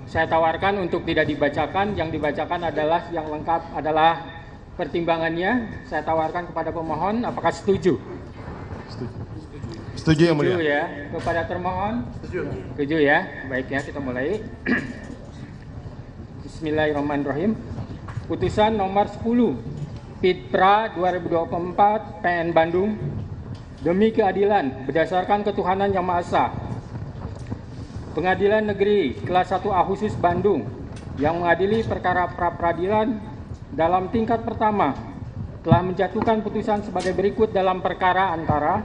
Saya tawarkan untuk tidak dibacakan, yang dibacakan adalah yang lengkap adalah pertimbangannya. Saya tawarkan kepada pemohon, apakah setuju? Setuju yang mulia. Setuju ya. Kepada termohon? Setuju ya. Baik ya, kita mulai. Bismillahirrahmanirrahim. Putusan nomor 10 Pitpra 2024 PN Bandung, demi keadilan berdasarkan ketuhanan Yang Maha Esa. Pengadilan Negeri Kelas 1A Khusus Bandung yang mengadili perkara pra-peradilan dalam tingkat pertama telah menjatuhkan putusan sebagai berikut dalam perkara antara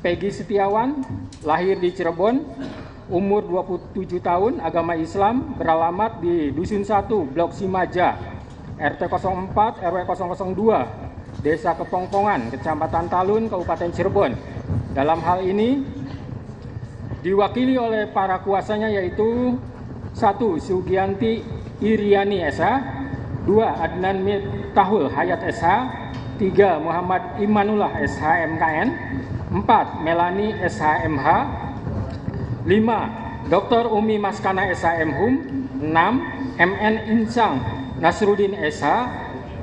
Peggy Setiawan, lahir di Cirebon, umur 27 tahun, agama Islam, beralamat di Dusun 1, Blok Simaja, RT 04 RW 002, Desa Kepongpongan, Kecamatan Talun, Kabupaten Cirebon. Dalam hal ini diwakili oleh para kuasanya yaitu 1. Sugianti Iriani SH, 2. Adnan Miftahul Hayat SH, 3. Muhammad Imanullah SH MKN, 4. Melani SH MH, 5. Dr. Umi Maskana SH MHUM, 6. MN Insang Nasruddin SH,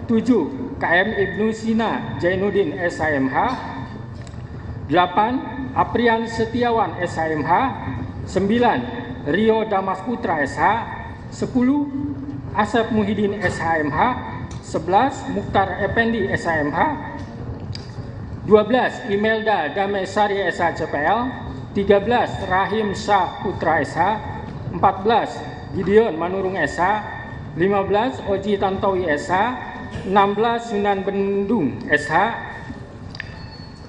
7. KM Ibnu Sina Jainuddin SH MH, 8. Aprian Setiawan SHMH, 9. Rio Damas Putra SH, 10. Asep Muhyiddin SHMH, 11. Mukhtar Effendi SHMH, 12. Imelda Damesari SH CPL, 13. Rahim Syah Putra SH, 14. Gideon Manurung SH, 15. Oji Tantowi SH, 16. Sunan Bendung SH,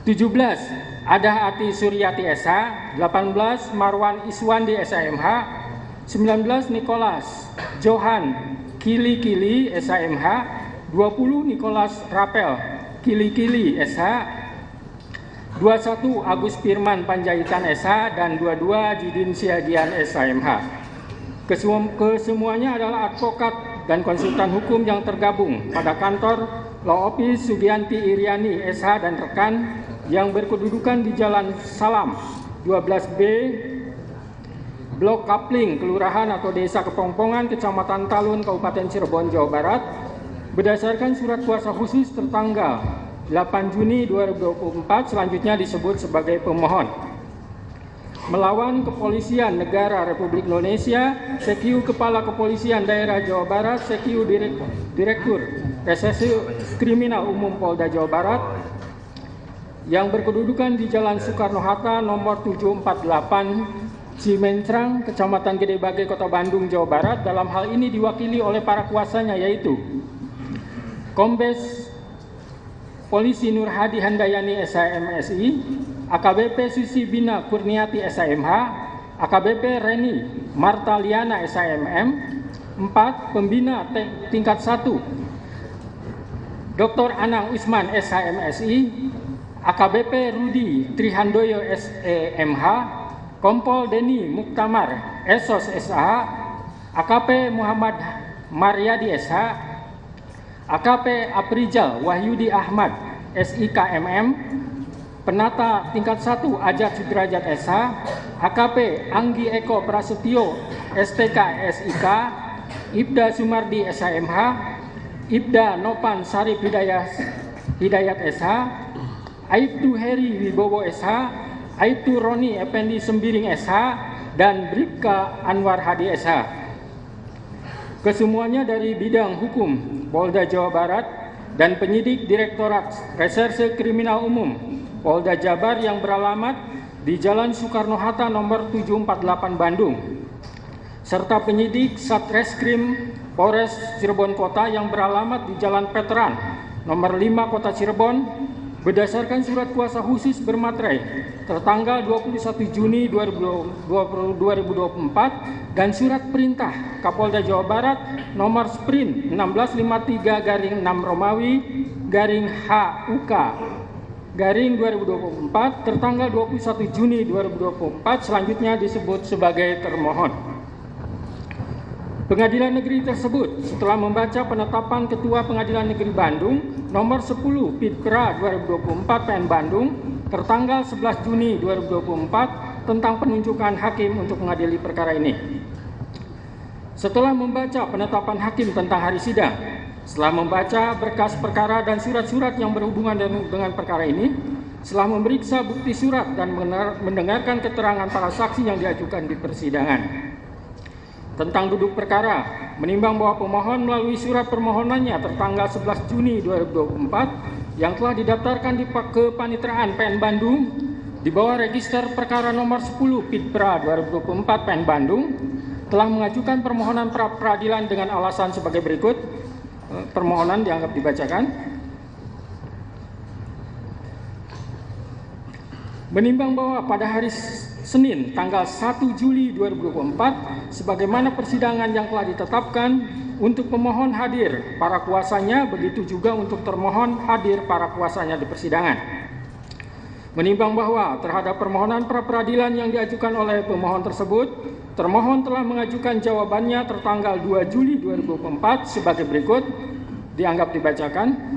17. Adah Ati Suryati SH, 18. Marwan Iswandi SHMH, 19. Nicholas Johan Kili SHMH, 20. Nicholas Rapel Kili SH, 21. Agus Firman Panjaitan SH, dan 22. Jidin Siagian SHMH. Kesemuanya adalah advokat dan konsultan hukum yang tergabung pada kantor Law Office Sugianti Iriani SH dan rekan yang berkedudukan di Jalan Salam 12B, Blok Kapling, Kelurahan atau Desa Kepongpongan, Kecamatan Talun, Kabupaten Cirebon, Jawa Barat, berdasarkan surat kuasa khusus tertanggal 8 Juni 2024, selanjutnya disebut sebagai pemohon. Melawan Kepolisian Negara Republik Indonesia, CQ Kepala Kepolisian Daerah Jawa Barat, CQ Direktur Reserse Kriminal Umum Polda Jawa Barat, yang berkedudukan di Jalan Soekarno-Hatta nomor 748 Cimencrang, Kecamatan Gede Bage, Kota Bandung, Jawa Barat. Dalam hal ini diwakili oleh para kuasanya yaitu Kombes Polisi Nur Hadi Handayani SHMSI, AKBP Susi Bina Kurniati SHMH, AKBP Reni Marta Liana SHMM, 4. Pembina tingkat 1 Dr. Anang Usman SHMSI, AKBP Rudi Trihandoyo SEMH, Kompol Deni Muktamar Esos SH, AKP Muhammad Maryadi SH, AKP Aprijal Wahyudi Ahmad SIKMM, Penata tingkat 1 Ajat Sudrajat SH, AKP Anggi Eko Prasetyo STK SIK, Ibda Sumardi SHMH, Ibda Nopan Sarip Hidayat SH, Aibtu Heri Wibowo SH, Aibtu Roni Effendi Sembiring SH, dan Bribka Anwar Hadi SH. Kesemuanya dari bidang hukum Polda Jawa Barat dan penyidik Direktorat Reserse Kriminal Umum Polda Jabar yang beralamat di Jalan Soekarno-Hatta nomor 748 Bandung, serta penyidik Satreskrim Polres Cirebon Kota yang beralamat di Jalan Veteran nomor 5 Kota Cirebon, berdasarkan surat kuasa khusus bermaterai tertanggal 21 Juni 2024 dan surat perintah Kapolda Jawa Barat nomor Sprint 1653/6 Romawi HUK 2024 tertanggal 21 Juni 2024, selanjutnya disebut sebagai termohon. Pengadilan negeri tersebut setelah membaca penetapan Ketua Pengadilan Negeri Bandung nomor 10 Pitpra 2024 PN Bandung tertanggal 11 Juni 2024 tentang penunjukan hakim untuk mengadili perkara ini. Setelah membaca penetapan hakim tentang hari sidang, setelah membaca berkas perkara dan surat-surat yang berhubungan dengan perkara ini, setelah memeriksa bukti surat dan mendengarkan keterangan para saksi yang diajukan di persidangan. Tentang duduk perkara, menimbang bahwa pemohon melalui surat permohonannya tertanggal 11 Juni 2024 yang telah didaftarkan di Kepanitraan PN Bandung di bawah register perkara nomor 10 Pitpra 2024 PN Bandung telah mengajukan permohonan pra peradilan dengan alasan sebagai berikut. Permohonan dianggap dibacakan. Menimbang bahwa pada hari Senin tanggal 1 Juli 2024 sebagaimana persidangan yang telah ditetapkan untuk pemohon hadir para kuasanya, begitu juga untuk termohon hadir para kuasanya di persidangan. Menimbang bahwa terhadap permohonan pra peradilan yang diajukan oleh pemohon tersebut, termohon telah mengajukan jawabannya tertanggal 2 Juli 2024 sebagai berikut, dianggap dibacakan.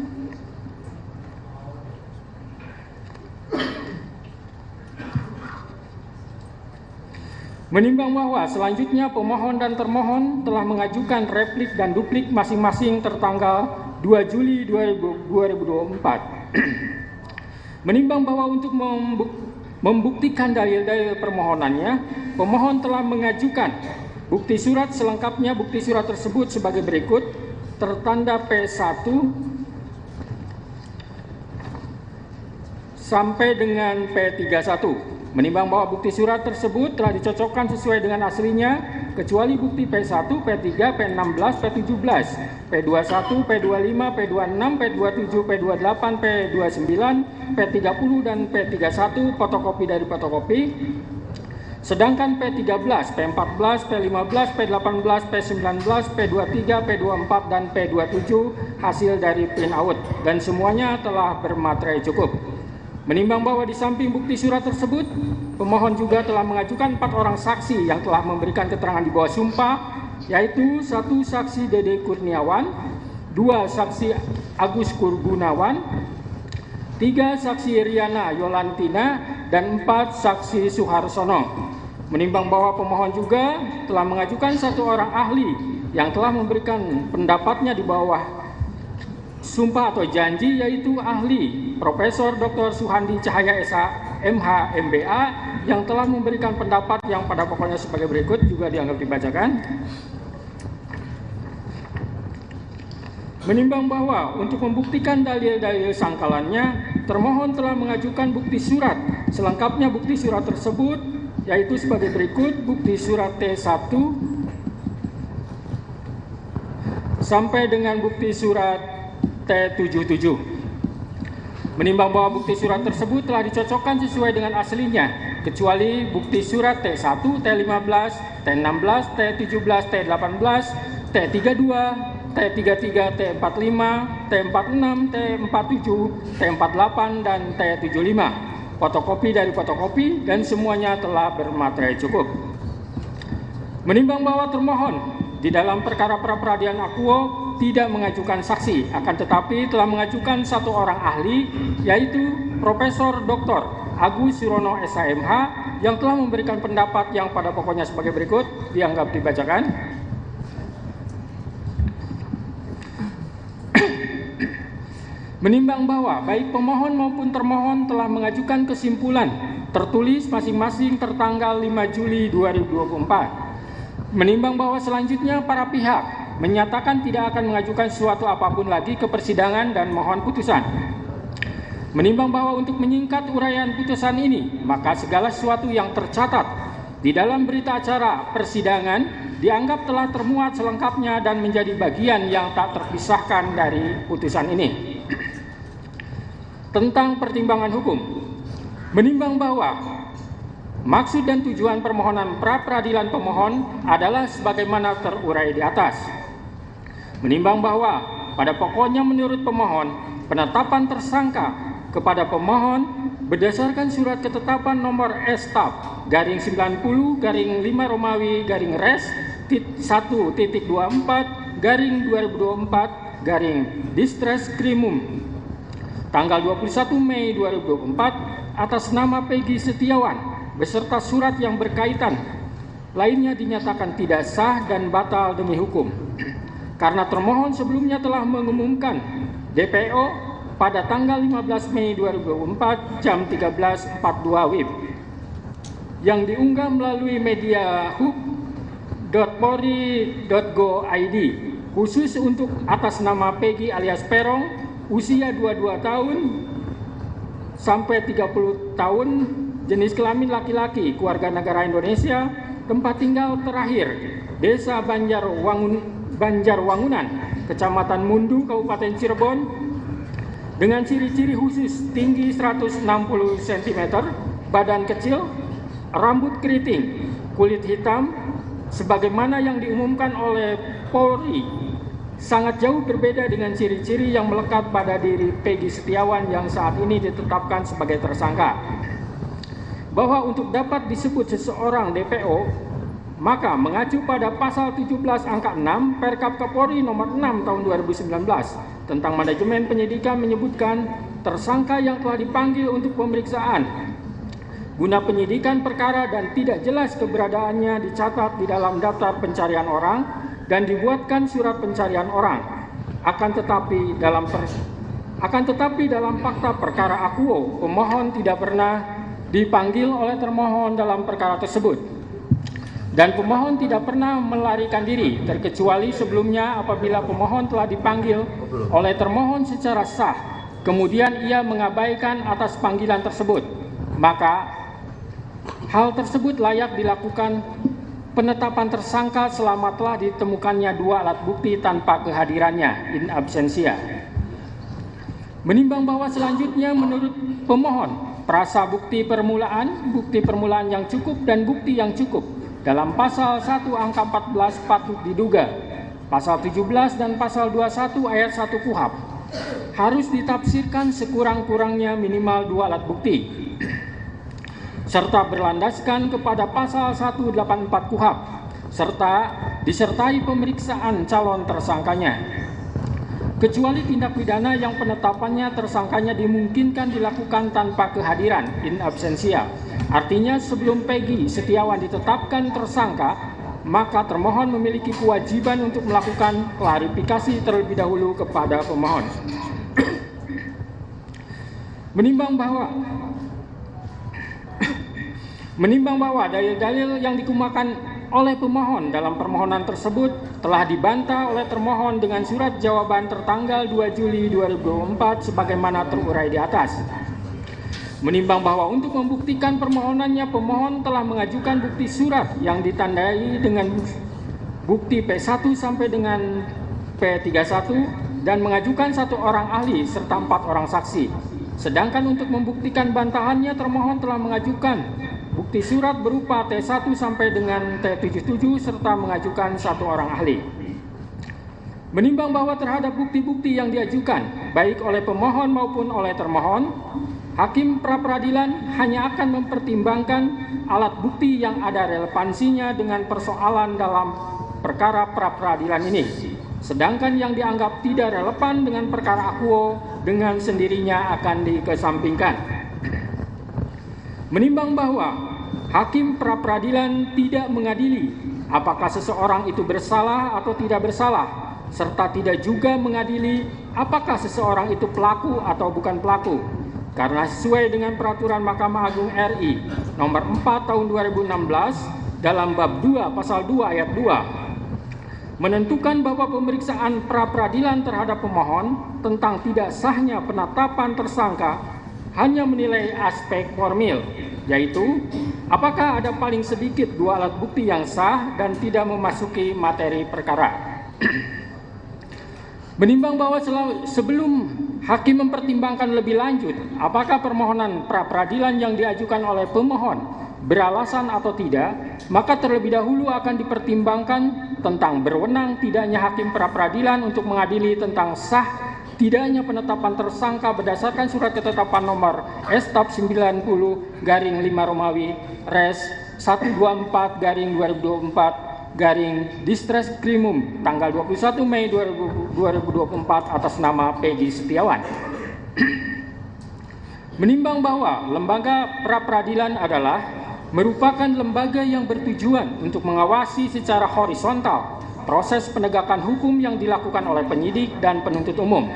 Menimbang bahwa selanjutnya pemohon dan termohon telah mengajukan replik dan duplik masing-masing tertanggal 2 Juli 2024. Menimbang bahwa untuk membuktikan dalil-dalil permohonannya, pemohon telah mengajukan bukti surat selengkapnya. Bukti surat tersebut sebagai berikut, tertanda P1 sampai dengan P31. Menimbang bahwa bukti surat tersebut telah dicocokkan sesuai dengan aslinya, kecuali bukti P1, P3, P16, P17, P21, P25, P26, P27, P28, P29, P30, dan P31 fotokopi dari fotokopi. Sedangkan P13, P14, P15, P18, P19, P23, P24, dan P27 hasil dari print out, dan semuanya telah bermaterai cukup. Menimbang bahwa di samping bukti surat tersebut, pemohon juga telah mengajukan 4 orang saksi yang telah memberikan keterangan di bawah sumpah, yaitu 1 saksi Dede Kurniawan, 2 saksi Agus Kurgunawan, 3 saksi Riana Yolantina, dan 4 saksi Suharsono. Menimbang bahwa pemohon juga telah mengajukan 1 orang ahli yang telah memberikan pendapatnya di bawah sumpah atau janji, yaitu ahli Profesor Dr. Suhandi Cahaya SH MH MBA yang telah memberikan pendapat yang pada pokoknya sebagai berikut, juga dianggap dibacakan. Menimbang bahwa untuk membuktikan dalil-dalil sangkalannya, termohon telah mengajukan bukti surat selengkapnya. Bukti surat tersebut yaitu sebagai berikut: bukti surat T1 sampai dengan bukti surat T77. Menimbang bahwa bukti surat tersebut telah dicocokkan sesuai dengan aslinya, kecuali bukti surat T1, T15, T16, T17, T18, T32, T33, T45, T46, T47, T48, dan T75. Fotokopi dari fotokopi, dan semuanya telah bermaterai cukup. Menimbang bahwa termohon di dalam perkara pra peradilan akuo tidak mengajukan saksi, akan tetapi telah mengajukan 1 orang ahli, yaitu Profesor Dr. Agus Surono SHMH yang telah memberikan pendapat yang pada pokoknya sebagai berikut, dianggap dibacakan. Menimbang bahwa baik pemohon maupun termohon telah mengajukan kesimpulan tertulis masing-masing tertanggal 5 Juli 2024. Menimbang bahwa selanjutnya para pihak menyatakan tidak akan mengajukan sesuatu apapun lagi ke persidangan dan mohon putusan. Menimbang bahwa untuk menyingkat uraian putusan ini, maka segala sesuatu yang tercatat di dalam berita acara persidangan dianggap telah termuat selengkapnya dan menjadi bagian yang tak terpisahkan dari putusan ini. Tentang pertimbangan hukum, menimbang bahwa maksud dan tujuan permohonan pra peradilan pemohon adalah sebagaimana terurai di atas. Menimbang bahwa pada pokoknya menurut pemohon, penetapan tersangka kepada pemohon berdasarkan surat ketetapan nomor S-TAP garing 90 garing 5 Romawi garing Res 1.24 garing 2024 garing Distres Krimum tanggal 21 Mei 2024 atas nama Peggy Setiawan beserta surat yang berkaitan lainnya dinyatakan tidak sah dan batal demi hukum. Karena termohon sebelumnya telah mengumumkan DPO pada tanggal 15 Mei 2024 jam 13.42 WIB yang diunggah melalui media hub.polri.go.id khusus untuk atas nama Peggy alias Peron, usia 22 tahun sampai 30 tahun, jenis kelamin laki-laki, keluarga negara Indonesia, tempat tinggal terakhir Desa Banjarwangunan, Kecamatan Mundu, Kabupaten Cirebon, dengan ciri-ciri khusus tinggi 160 cm, badan kecil, rambut keriting, kulit hitam, sebagaimana yang diumumkan oleh Polri, sangat jauh berbeda dengan ciri-ciri yang melekat pada diri Peggy Setiawan yang saat ini ditetapkan sebagai tersangka. Bahwa untuk dapat disebut seseorang DPO, maka mengacu pada pasal 17 angka 6 Perkap Kapolri nomor 6 tahun 2019 tentang manajemen penyidikan menyebutkan tersangka yang telah dipanggil untuk pemeriksaan guna penyidikan perkara dan tidak jelas keberadaannya dicatat di dalam daftar pencarian orang dan dibuatkan surat pencarian orang. Akan tetapi dalam fakta perkara akuo, pemohon tidak pernah dipanggil oleh termohon dalam perkara tersebut. Dan pemohon tidak pernah melarikan diri, terkecuali sebelumnya apabila pemohon telah dipanggil oleh termohon secara sah, kemudian ia mengabaikan atas panggilan tersebut. Maka hal tersebut layak dilakukan penetapan tersangka selama telah ditemukannya dua alat bukti tanpa kehadirannya in absentia. Menimbang bahwa selanjutnya menurut pemohon, prasa bukti permulaan yang cukup dan bukti yang cukup dalam pasal 1 angka 14 patut diduga, pasal 17 dan pasal 21 ayat 1 KUHP harus ditafsirkan sekurang-kurangnya minimal dua alat bukti, serta berlandaskan kepada pasal 184 KUHP, serta disertai pemeriksaan calon tersangkanya. Kecuali tindak pidana yang penetapannya tersangkanya dimungkinkan dilakukan tanpa kehadiran in absentia. Artinya sebelum Peggy Setiawan ditetapkan tersangka, maka termohon memiliki kewajiban untuk melakukan klarifikasi terlebih dahulu kepada pemohon. Menimbang bahwa dalil-dalil yang dikemukakan oleh pemohon dalam permohonan tersebut telah dibantah oleh termohon dengan surat jawaban tertanggal 2 Juli 2024 sebagaimana terurai di atas. Menimbang bahwa untuk membuktikan permohonannya, pemohon telah mengajukan bukti surat yang ditandai dengan bukti P1 sampai dengan P31 dan mengajukan 1 orang ahli serta 4 orang saksi. Sedangkan untuk membuktikan bantahannya, termohon telah mengajukan bukti surat berupa T1 sampai dengan T77 serta mengajukan 1 orang ahli. Menimbang bahwa terhadap bukti-bukti yang diajukan baik oleh pemohon maupun oleh termohon, hakim pra-peradilan hanya akan mempertimbangkan alat bukti yang ada relevansinya dengan persoalan dalam perkara pra-peradilan ini. Sedangkan yang dianggap tidak relevan dengan perkara akuo dengan sendirinya akan dikesampingkan. Menimbang bahwa hakim pra-peradilan tidak mengadili apakah seseorang itu bersalah atau tidak bersalah, serta tidak juga mengadili apakah seseorang itu pelaku atau bukan pelaku. Karena sesuai dengan peraturan Mahkamah Agung RI nomor 4 tahun 2016 dalam bab 2 pasal 2 ayat 2 menentukan bahwa pemeriksaan pra-peradilan terhadap pemohon tentang tidak sahnya penetapan tersangka hanya menilai aspek formil, yaitu apakah ada paling sedikit 2 alat bukti yang sah dan tidak memasuki materi perkara. Menimbang bahwa sebelum hakim mempertimbangkan lebih lanjut apakah permohonan pra-peradilan yang diajukan oleh pemohon beralasan atau tidak, maka terlebih dahulu akan dipertimbangkan tentang berwenang tidaknya hakim pra-peradilan untuk mengadili tentang sah tidaknya penetapan tersangka berdasarkan surat ketetapan nomor Stap 90/5 Romawi Res 124/2024 Distreskrimum tanggal 21 Mei 2024 atas nama Peggy Setiawan. Menimbang bahwa lembaga pra-peradilan adalah merupakan lembaga yang bertujuan untuk mengawasi secara horizontal proses penegakan hukum yang dilakukan oleh penyidik dan penuntut umum,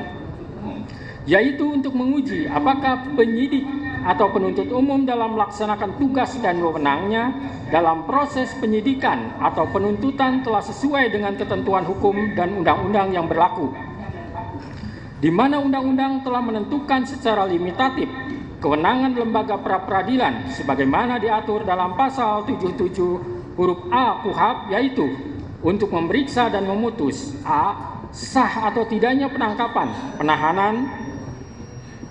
yaitu untuk menguji apakah penyidik atau penuntut umum dalam melaksanakan tugas dan wewenangnya dalam proses penyidikan atau penuntutan telah sesuai dengan ketentuan hukum dan undang-undang yang berlaku, di mana undang-undang telah menentukan secara limitatif kewenangan lembaga pra-peradilan sebagaimana diatur dalam pasal 77 huruf A KUHP, yaitu untuk memeriksa dan memutus a. sah atau tidaknya penangkapan, penahanan,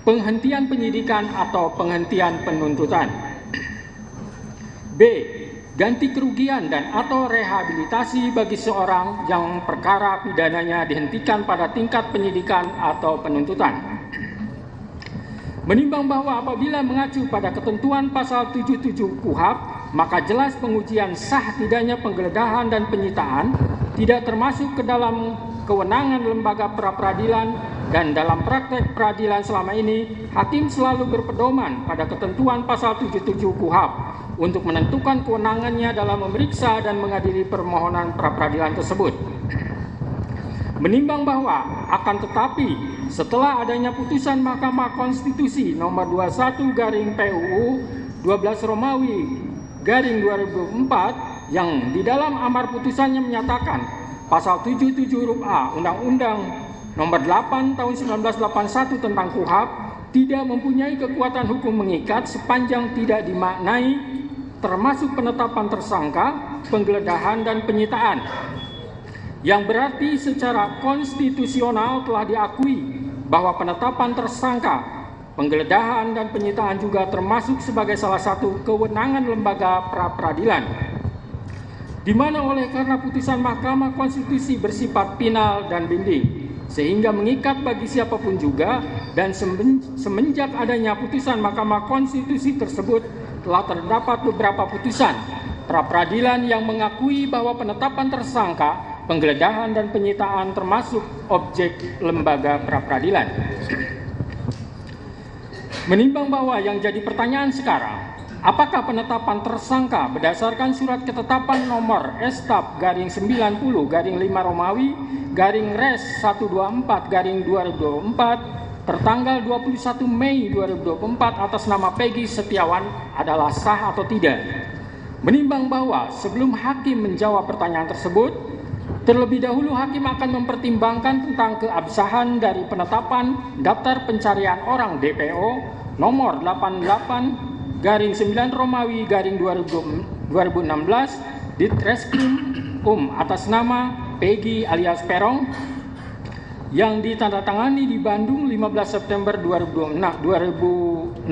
penghentian penyidikan atau penghentian penuntutan. B. Ganti kerugian dan atau rehabilitasi bagi seorang yang perkara pidananya dihentikan pada tingkat penyidikan atau penuntutan. Menimbang bahwa apabila mengacu pada ketentuan pasal 77 KUHP, maka jelas pengujian sah tidaknya penggeledahan dan penyitaan tidak termasuk ke dalam kewenangan lembaga pra-peradilan, dan dalam praktek peradilan selama ini, hakim selalu berpedoman pada ketentuan pasal 77 KUHP untuk menentukan kewenangannya dalam memeriksa dan mengadili permohonan pra-peradilan tersebut. Menimbang bahwa akan tetapi setelah adanya putusan Mahkamah Konstitusi nomor 21/PUU 12 Romawi garing 2004 yang di dalam amar putusannya menyatakan pasal 77 huruf A Undang-Undang nomor 8 tahun 1981 tentang KUHP tidak mempunyai kekuatan hukum mengikat sepanjang tidak dimaknai termasuk penetapan tersangka, penggeledahan dan penyitaan, yang berarti secara konstitusional telah diakui bahwa penetapan tersangka, penggeledahan dan penyitaan juga termasuk sebagai salah satu kewenangan lembaga pra-peradilan, di mana oleh karena putusan Mahkamah Konstitusi bersifat final dan binding sehingga mengikat bagi siapapun juga, dan semenjak adanya putusan Mahkamah Konstitusi tersebut telah terdapat beberapa putusan pra-peradilan yang mengakui bahwa penetapan tersangka, penggeledahan dan penyitaan termasuk objek lembaga pra-peradilan. Menimbang bahwa yang jadi pertanyaan sekarang, apakah penetapan tersangka berdasarkan surat ketetapan nomor Estap garing 90 garing 5 Romawi garing Res 124 garing 2024 tertanggal 21 Mei 2024 atas nama Peggy Setiawan adalah sah atau tidak? Menimbang bahwa sebelum hakim menjawab pertanyaan tersebut, terlebih dahulu hakim akan mempertimbangkan tentang keabsahan dari penetapan daftar pencarian orang DPO nomor 88 garing 9 Romawi garing 2016 di Treskrim atas nama Peggy alias Perong yang ditandatangani di Bandung 15 September 2016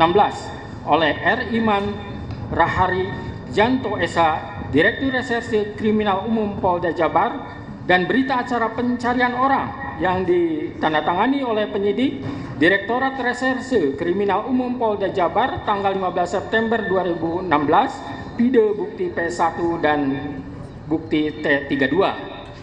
oleh R. Iman Rahari Janto Esa, Direktur Reserse Kriminal Umum Polda Jabar, dan berita acara pencarian orang yang ditandatangani oleh penyidik Direktorat Reserse Kriminal Umum Polda Jabar tanggal 15 September 2016, pide bukti P1 dan bukti T32.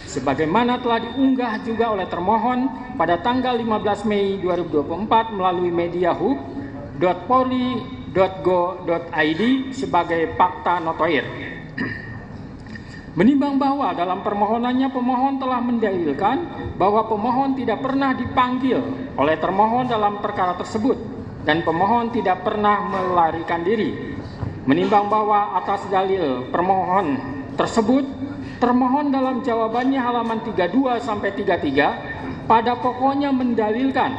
Sebagaimana telah diunggah juga oleh termohon pada tanggal 15 Mei 2024 melalui media hub.polri.go.id sebagai fakta notoir. Menimbang bahwa dalam permohonannya pemohon telah mendalilkan bahwa pemohon tidak pernah dipanggil oleh termohon dalam perkara tersebut dan pemohon tidak pernah melarikan diri. Menimbang bahwa atas dalil permohon tersebut, termohon dalam jawabannya halaman 32 sampai 33 pada pokoknya mendalilkan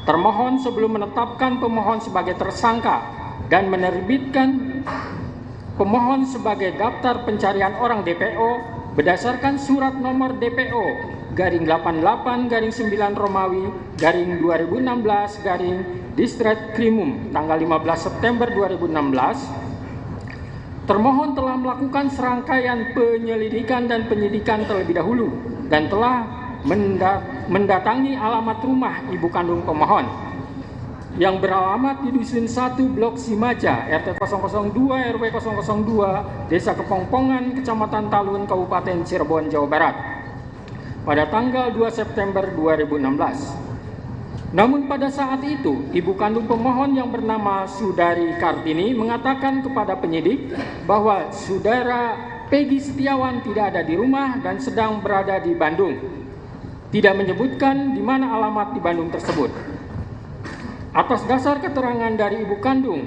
termohon sebelum menetapkan pemohon sebagai tersangka dan menerbitkan pemohon sebagai daftar pencarian orang DPO berdasarkan surat nomor DPO garing 88 garing 9 Romawi garing 2016 garing Distret Krimum tanggal 15 September 2016. Termohon telah melakukan serangkaian penyelidikan dan penyidikan terlebih dahulu dan telah mendatangi alamat rumah ibu kandung pemohon yang beralamat di Dusun 1 Blok Simaja, RT 002 RW 002, Desa Kepongpongan, Kecamatan Talun, Kabupaten Cirebon, Jawa Barat pada tanggal 2 September 2016. Namun pada saat itu, ibu kandung pemohon yang bernama Saudari Kartini mengatakan kepada penyidik bahwa saudara Peggy Setiawan tidak ada di rumah dan sedang berada di Bandung. Tidak menyebutkan di mana alamat di Bandung tersebut. Atas dasar keterangan dari ibu kandung,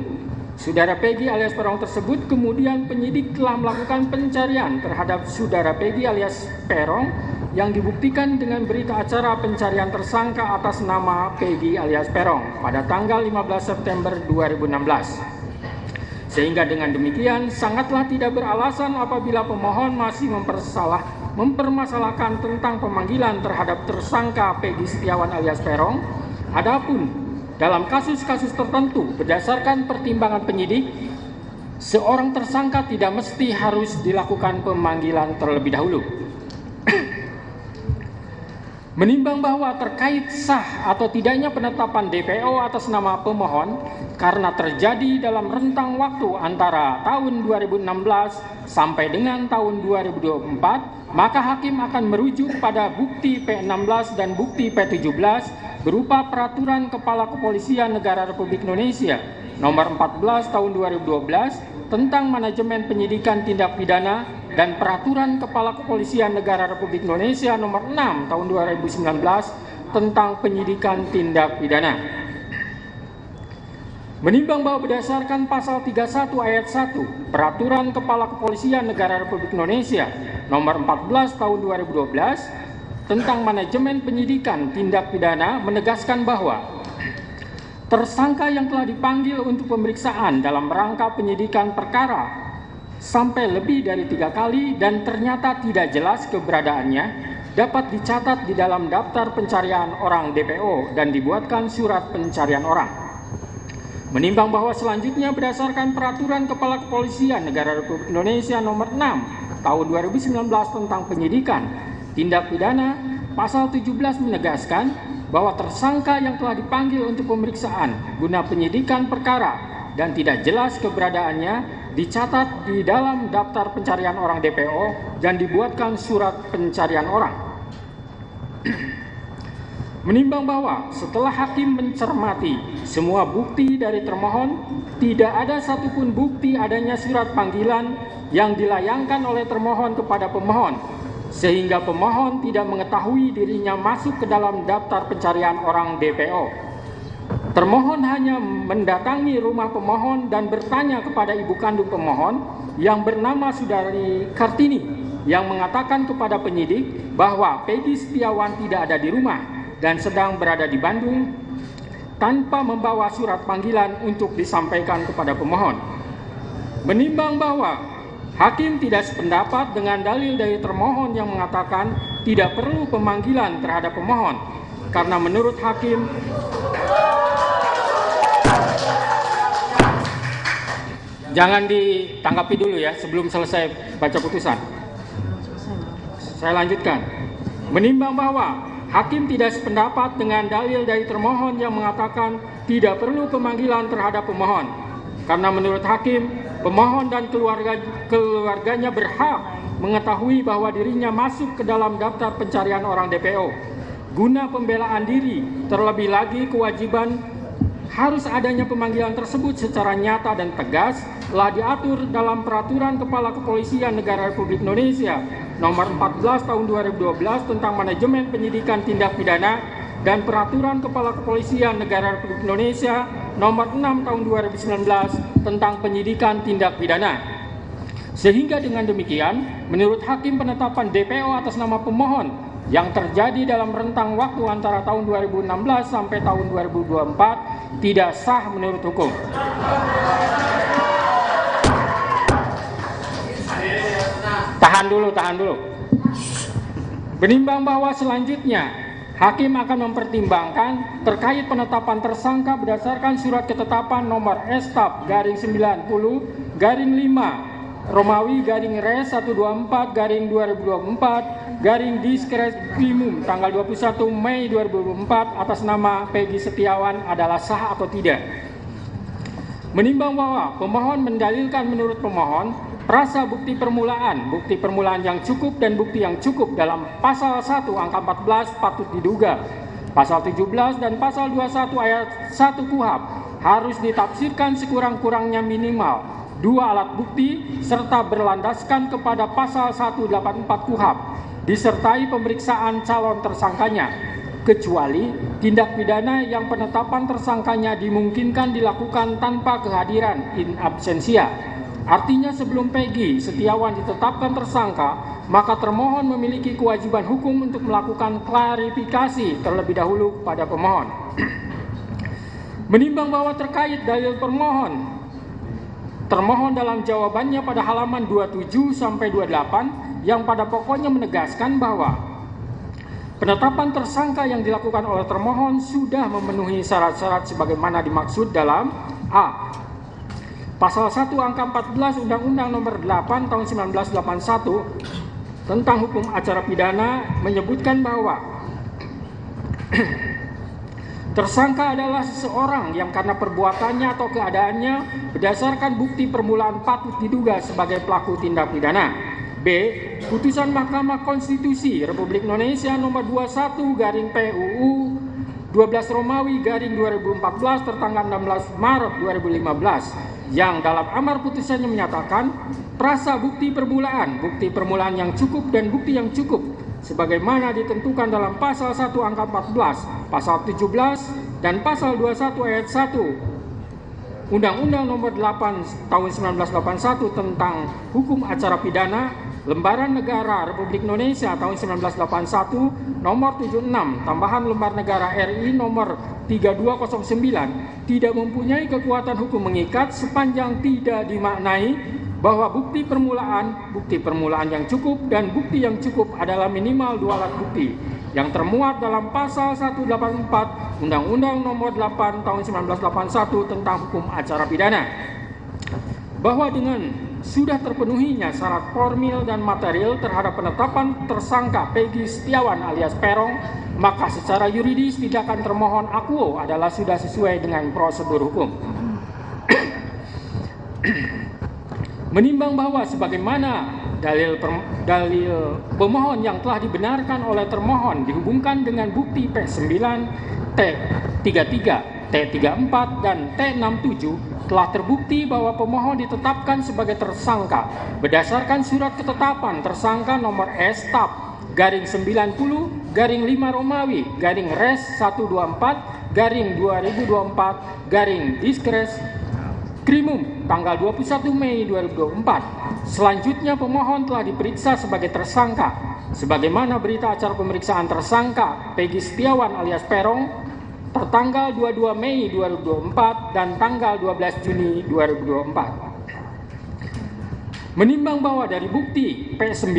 saudara Peggy alias Peron tersebut, kemudian penyidik telah melakukan pencarian terhadap saudara Peggy alias Peron yang dibuktikan dengan berita acara pencarian tersangka atas nama Peggy alias Peron pada tanggal 15 September 2016. Sehingga dengan demikian sangatlah tidak beralasan apabila pemohon masih mempermasalahkan tentang pemanggilan terhadap tersangka Peggy Setiawan alias Peron. Adapun dalam kasus-kasus tertentu berdasarkan pertimbangan penyidik, seorang tersangka tidak mesti harus dilakukan pemanggilan terlebih dahulu. Menimbang bahwa terkait sah atau tidaknya penetapan DPO atas nama pemohon karena terjadi dalam rentang waktu antara tahun 2016 sampai dengan tahun 2024, maka hakim akan merujuk pada bukti P16 dan bukti P17 berupa Peraturan Kepala Kepolisian Negara Republik Indonesia Nomor 14 Tahun 2012 tentang Manajemen Penyidikan Tindak Pidana dan Peraturan Kepala Kepolisian Negara Republik Indonesia Nomor 6 Tahun 2019 tentang Penyidikan Tindak Pidana. Menimbang bahwa berdasarkan pasal 31 ayat 1 Peraturan Kepala Kepolisian Negara Republik Indonesia Nomor 14 Tahun 2012 tentang Manajemen Penyidikan Tindak Pidana menegaskan bahwa tersangka yang telah dipanggil untuk pemeriksaan dalam rangka penyidikan perkara sampai lebih dari 3 kali dan ternyata tidak jelas keberadaannya dapat dicatat di dalam daftar pencarian orang DPO dan dibuatkan surat pencarian orang. Menimbang bahwa selanjutnya berdasarkan Peraturan Kepala Kepolisian Negara Republik Indonesia Nomor 6 Tahun 2019 tentang Penyidikan Tindak Pidana, pasal 17 menegaskan bahwa tersangka yang telah dipanggil untuk pemeriksaan guna penyidikan perkara dan tidak jelas keberadaannya dicatat di dalam daftar pencarian orang DPO dan dibuatkan surat pencarian orang. Menimbang bahwa setelah hakim mencermati semua bukti dari termohon, tidak ada satupun bukti adanya surat panggilan yang dilayangkan oleh termohon kepada pemohon, sehingga pemohon tidak mengetahui dirinya masuk ke dalam daftar pencarian orang DPO. Termohon hanya mendatangi rumah pemohon dan bertanya kepada ibu kandung pemohon yang bernama Saudari Kartini yang mengatakan kepada penyidik bahwa Peggy Setiawan tidak ada di rumah dan sedang berada di Bandung tanpa membawa surat panggilan untuk disampaikan kepada pemohon. Menimbang bahwa hakim tidak sependapat dengan dalil dari termohon yang mengatakan tidak perlu pemanggilan terhadap pemohon karena menurut hakim jangan ditanggapi dulu ya sebelum selesai baca putusan. Saya lanjutkan. Menimbang bahwa hakim tidak sependapat dengan dalil dari termohon yang mengatakan tidak perlu pemanggilan terhadap pemohon karena menurut hakim pemohon dan keluarganya berhak mengetahui bahwa dirinya masuk ke dalam daftar pencarian orang DPO. Guna pembelaan diri, terlebih lagi kewajiban harus adanya pemanggilan tersebut secara nyata dan tegas telah diatur dalam Peraturan Kepala Kepolisian Negara Republik Indonesia Nomor 14 Tahun 2012 tentang Manajemen Penyidikan Tindak Pidana dan Peraturan Kepala Kepolisian Negara Republik Indonesia Nomor 6 Tahun 2019 tentang Penyidikan Tindak Pidana. Sehingga dengan demikian, menurut hakim penetapan DPO atas nama pemohon yang terjadi dalam rentang waktu antara tahun 2016 sampai tahun 2024 tidak sah menurut hukum. Tahan dulu. Menimbang bahwa selanjutnya hakim akan mempertimbangkan terkait penetapan tersangka berdasarkan surat ketetapan nomor Estap garing 90 garing 5 Romawi garing Res 124 garing 2024 garing Diskrimum tanggal 21 Mei 2024 atas nama Peggy Setiawan adalah sah atau tidak. Menimbang bahwa pemohon mendalilkan menurut pemohon Prasa bukti permulaan yang cukup dan bukti yang cukup dalam pasal 1 angka 14 patut diduga Pasal 17 dan pasal 21 ayat 1 KUHP harus ditafsirkan sekurang-kurangnya minimal 2 alat bukti serta berlandaskan kepada pasal 184 KUHP disertai pemeriksaan calon tersangkanya, kecuali tindak pidana yang penetapan tersangkanya dimungkinkan dilakukan tanpa kehadiran in absentia. Artinya sebelum Peggy Setiawan ditetapkan tersangka, maka termohon memiliki kewajiban hukum untuk melakukan klarifikasi terlebih dahulu pada pemohon. Menimbang bahwa terkait dalil termohon dalam jawabannya pada halaman 27 sampai 28 yang pada pokoknya menegaskan bahwa penetapan tersangka yang dilakukan oleh termohon sudah memenuhi syarat-syarat sebagaimana dimaksud dalam A. Pasal 1 angka 14 Undang-Undang Nomor 8 Tahun 1981 tentang hukum acara pidana menyebutkan bahwa tersangka adalah seseorang yang karena perbuatannya atau keadaannya berdasarkan bukti permulaan patut diduga sebagai pelaku tindak pidana. B. Putusan Mahkamah Konstitusi Republik Indonesia Nomor 21/PUU 12 Romawi garing 2014 tertanggal 16 Maret 2015 yang dalam amar putusannya menyatakan prasa bukti permulaan yang cukup dan bukti yang cukup sebagaimana ditentukan dalam pasal 1 angka 14, pasal 17 dan pasal 21 ayat 1 Undang-Undang Nomor 8 Tahun 1981 tentang hukum acara pidana, Lembaran Negara Republik Indonesia tahun 1981 nomor 76 tambahan Lembar Negara RI nomor 3209 tidak mempunyai kekuatan hukum mengikat sepanjang tidak dimaknai bahwa bukti permulaan yang cukup dan bukti yang cukup adalah minimal 2 alat bukti yang termuat dalam pasal 184 Undang-Undang Nomor 8 Tahun 1981 tentang hukum acara pidana. Bahwa dengan sudah terpenuhinya syarat formil dan material terhadap penetapan tersangka Peggy Setiawan alias Peron, maka secara yuridis tindakan termohon akuo adalah sudah sesuai dengan prosedur hukum. Menimbang bahwa sebagaimana dalil pemohon yang telah dibenarkan oleh termohon dihubungkan dengan bukti P9, T33, T34, dan T67 telah terbukti bahwa pemohon ditetapkan sebagai tersangka berdasarkan surat ketetapan tersangka nomor S/TAP garing 90 garing 5 Romawi garing Res 124 garing 2024 garing Diskres Krimum tanggal 21 Mei 2024. Selanjutnya pemohon telah diperiksa sebagai tersangka sebagaimana berita acara pemeriksaan tersangka Peggy Setiawan alias Peron tertanggal 22 Mei 2024 dan tanggal 12 Juni 2024. Menimbang bahwa dari bukti P9,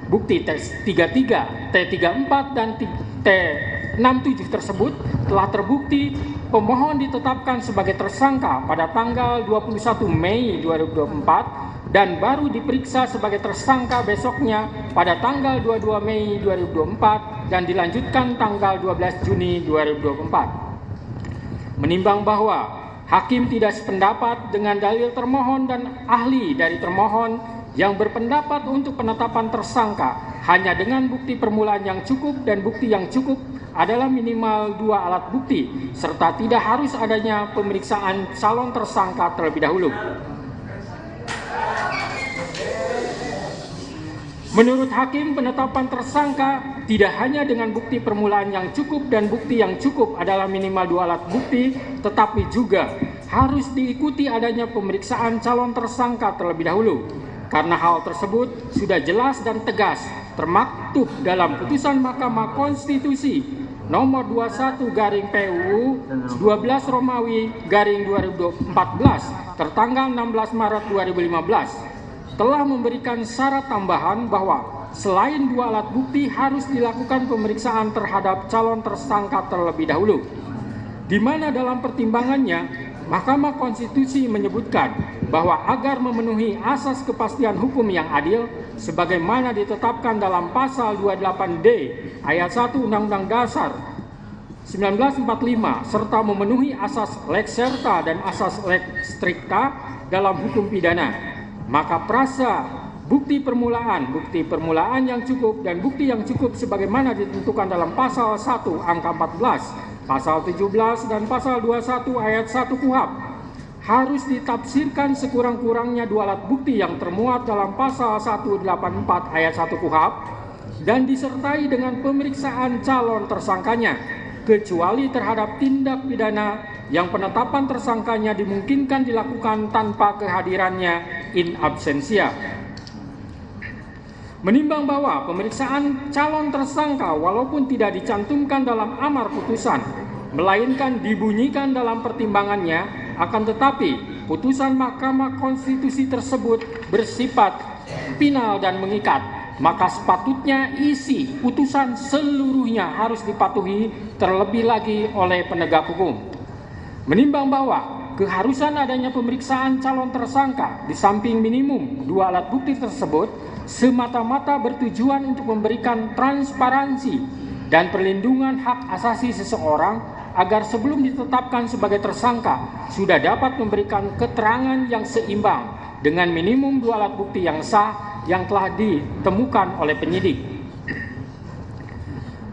bukti T33, T34, dan T67 tersebut telah terbukti pemohon ditetapkan sebagai tersangka pada tanggal 21 Mei 2024 dan baru diperiksa sebagai tersangka besoknya pada tanggal 22 Mei 2024 dan dilanjutkan tanggal 12 Juni 2024. Menimbang bahwa hakim tidak sependapat dengan dalil termohon dan ahli dari termohon yang berpendapat untuk penetapan tersangka hanya dengan bukti permulaan yang cukup dan bukti yang cukup adalah minimal 2 alat bukti serta tidak harus adanya pemeriksaan calon tersangka terlebih dahulu. Menurut hakim, penetapan tersangka tidak hanya dengan bukti permulaan yang cukup dan bukti yang cukup adalah minimal 2 alat bukti, tetapi juga harus diikuti adanya pemeriksaan calon tersangka terlebih dahulu. Karena hal tersebut sudah jelas dan tegas termaktub dalam putusan Mahkamah Konstitusi nomor 21 garing PUU 12 Romawi garing 2014 tertanggal 16 Maret 2015. Telah memberikan syarat tambahan bahwa selain 2 alat bukti harus dilakukan pemeriksaan terhadap calon tersangka terlebih dahulu. Di mana dalam pertimbangannya, Mahkamah Konstitusi menyebutkan bahwa agar memenuhi asas kepastian hukum yang adil, sebagaimana ditetapkan dalam pasal 28D ayat 1 Undang-Undang Dasar 1945, serta memenuhi asas lex serta dan asas lex stricta dalam hukum pidana, maka prasa bukti permulaan yang cukup dan bukti yang cukup sebagaimana ditentukan dalam pasal 1 angka 14, pasal 17 dan pasal 21 ayat 1 KUHP harus ditafsirkan sekurang-kurangnya dua alat bukti yang termuat dalam pasal 184 ayat 1 KUHP dan disertai dengan pemeriksaan calon tersangkanya, kecuali terhadap tindak pidana yang penetapan tersangkanya dimungkinkan dilakukan tanpa kehadirannya in absentia. Menimbang bahwa pemeriksaan calon tersangka walaupun tidak dicantumkan dalam amar putusan, melainkan dibunyikan dalam pertimbangannya, akan tetapi putusan Mahkamah Konstitusi tersebut bersifat final dan mengikat, maka sepatutnya isi putusan seluruhnya harus dipatuhi terlebih lagi oleh penegak hukum. Menimbang bahwa keharusan adanya pemeriksaan calon tersangka di samping minimum dua alat bukti tersebut semata-mata bertujuan untuk memberikan transparansi dan perlindungan hak asasi seseorang agar sebelum ditetapkan sebagai tersangka sudah dapat memberikan keterangan yang seimbang dengan minimum dua alat bukti yang sah yang telah ditemukan oleh penyidik.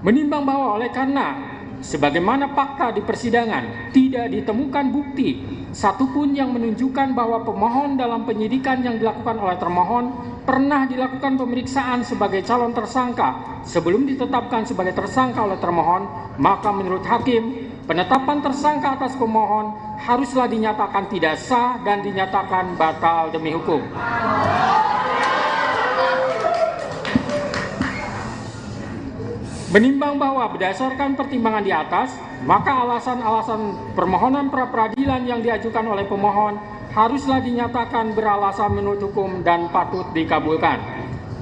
Menimbang bahwa oleh karena sebagaimana fakta di persidangan tidak ditemukan bukti satupun yang menunjukkan bahwa pemohon dalam penyidikan yang dilakukan oleh termohon pernah dilakukan pemeriksaan sebagai calon tersangka sebelum ditetapkan sebagai tersangka oleh termohon, maka menurut hakim, penetapan tersangka atas pemohon haruslah dinyatakan tidak sah dan dinyatakan batal demi hukum. Menimbang bahwa berdasarkan pertimbangan di atas, maka alasan-alasan permohonan pra-peradilan yang diajukan oleh pemohon haruslah dinyatakan beralasan menurut hukum dan patut dikabulkan.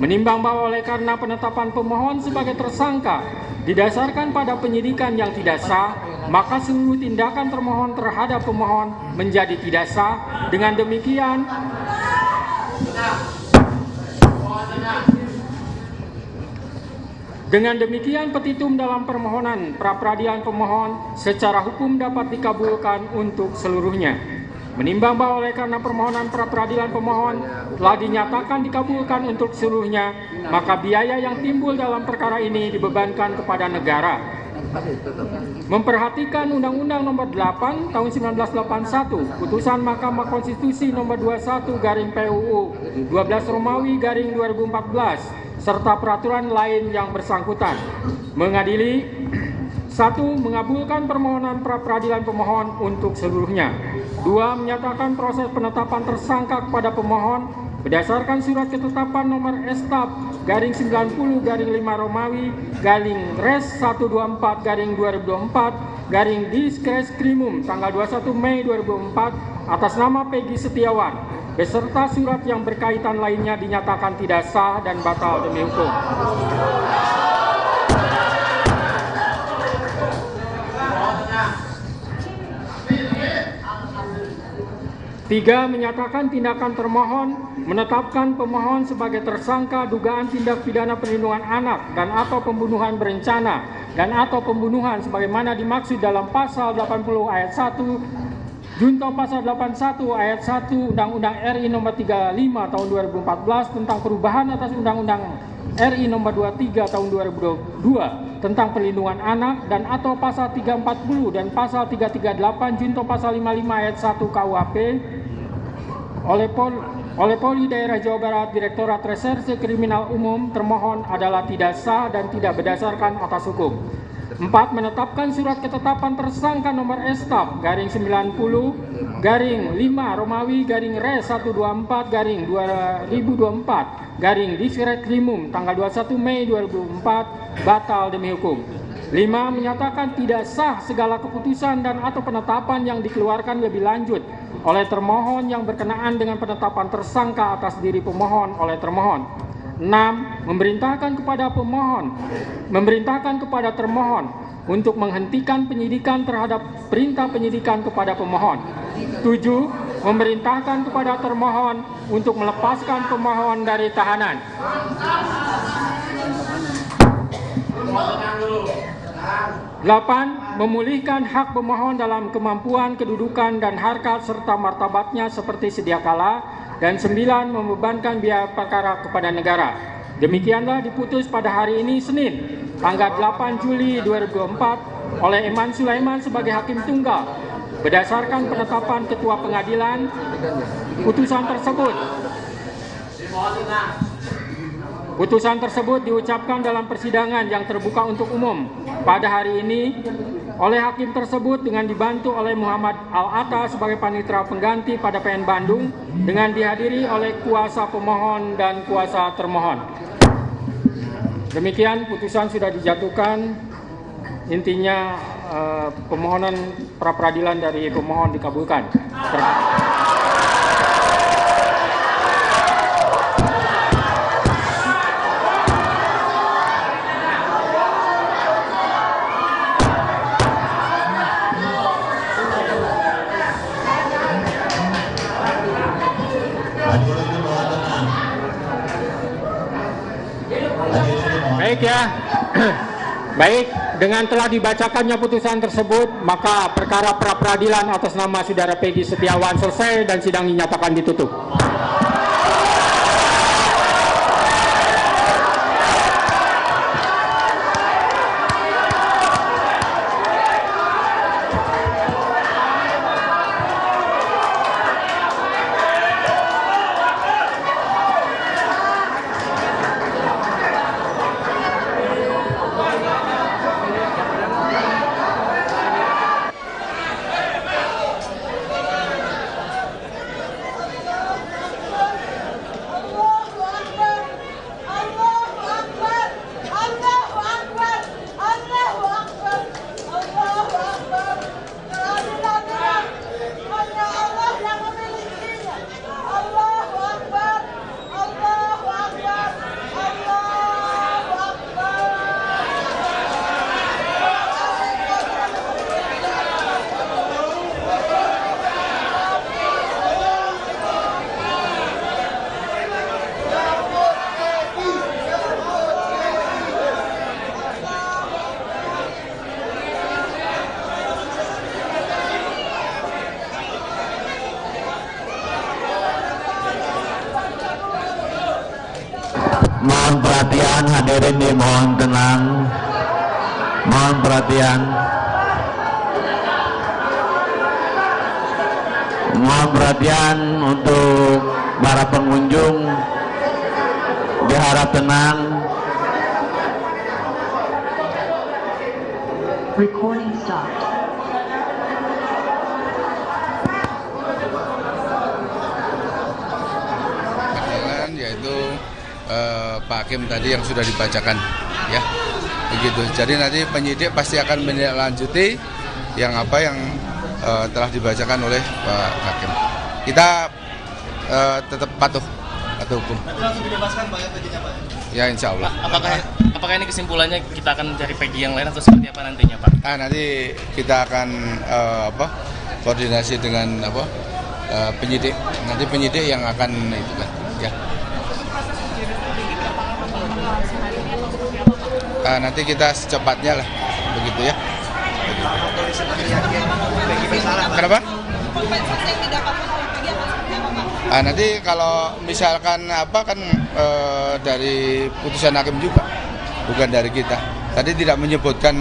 Menimbang bahwa oleh karena penetapan pemohon sebagai tersangka didasarkan pada penyidikan yang tidak sah, maka seluruh tindakan termohon terhadap pemohon menjadi tidak sah. Dengan demikian petitum dalam permohonan pra-peradilan pemohon secara hukum dapat dikabulkan untuk seluruhnya. Menimbang bahwa oleh karena permohonan pra-peradilan pemohon telah dinyatakan dikabulkan untuk seluruhnya, maka biaya yang timbul dalam perkara ini dibebankan kepada negara. Memperhatikan Undang-Undang Nomor 8 Tahun 1981, Putusan Mahkamah Konstitusi Nomor 21/PUU 12 Romawi /2014 serta peraturan lain yang bersangkutan, mengadili 1. Mengabulkan permohonan pra-peradilan pemohon untuk seluruhnya. 2. Menyatakan proses penetapan tersangka kepada pemohon berdasarkan surat ketetapan nomor S/90/5 Romawi /Res 124/2024 Diskreskrimum tanggal 21 Mei 2004 atas nama Peggy Setiawan beserta surat yang berkaitan lainnya dinyatakan tidak sah dan batal demi hukum. 3. Menyatakan tindakan termohon menetapkan pemohon sebagai tersangka dugaan tindak pidana perlindungan anak dan atau pembunuhan berencana dan atau pembunuhan sebagaimana dimaksud dalam pasal 80 ayat 1 junto pasal 81 ayat 1 Undang-Undang RI Nomor 35 Tahun 2014 tentang perubahan atas Undang-Undang RI Nomor 23 Tahun 2002 tentang perlindungan anak dan atau pasal 340 dan pasal 338 junto pasal 55 ayat 1 KUHP oleh Polri Daerah Jawa Barat Direktorat Reserse Kriminal Umum termohon adalah tidak sah dan tidak berdasarkan atas hukum. 4. Menetapkan surat ketetapan tersangka nomor S/90/5 Romawi /Res 124/2024 Diskreskrimum tanggal 21 Mei 2004 batal demi hukum. 5. Menyatakan tidak sah segala keputusan dan atau penetapan yang dikeluarkan lebih lanjut oleh termohon yang berkenaan dengan penetapan tersangka atas diri pemohon oleh termohon. 6. Memerintahkan kepada termohon untuk menghentikan penyidikan terhadap perintah penyidikan kepada pemohon. 7. Memerintahkan kepada termohon untuk melepaskan pemohon dari tahanan. 8. Memulihkan hak pemohon dalam kemampuan, kedudukan, dan harkat serta martabatnya seperti sedia kala dan 9 membebankan biaya perkara kepada negara. Demikianlah diputus pada hari ini Senin, tanggal 8 Juli 2024 oleh Eman Sulaiman sebagai Hakim Tunggal. Berdasarkan penetapan Ketua Pengadilan, putusan tersebut diucapkan dalam persidangan yang terbuka untuk umum pada hari ini oleh hakim tersebut dengan dibantu oleh Muhammad Al-Atta sebagai panitera pengganti pada PN Bandung dengan dihadiri oleh kuasa pemohon dan kuasa termohon. Demikian putusan sudah dijatuhkan. Intinya permohonan pra peradilan dari pemohon dikabulkan. Baik ya. Baik, dengan telah dibacakannya putusan tersebut, maka perkara pra peradilan atas nama Saudara Peggy Setiawan selesai dan sidang dinyatakan ditutup. Mohon perhatian hadirin, dimohon tenang. Mohon perhatian. Mohon perhatian untuk para pengunjung. Diharap tenang. Recording stopped. Yaitu Pak Hakim tadi yang sudah dibacakan, ya begitu. Jadi nanti penyidik pasti akan menindaklanjuti yang telah dibacakan oleh Pak Hakim. Kita tetap patuh hukum. Langsung dibebaskan Pak ya, Peggy-nya, Pak? Ya, insya Allah. Apakah ini kesimpulannya kita akan cari Peggy yang lain atau seperti apa nantinya, Pak? Nanti kita akan koordinasi dengan penyidik. Nanti penyidik yang akan itu kan, ya. Nanti kita secepatnya lah, begitu ya. Kenapa? Nanti kalau misalkan dari putusan hakim juga, bukan dari kita. Tadi tidak menyebutkan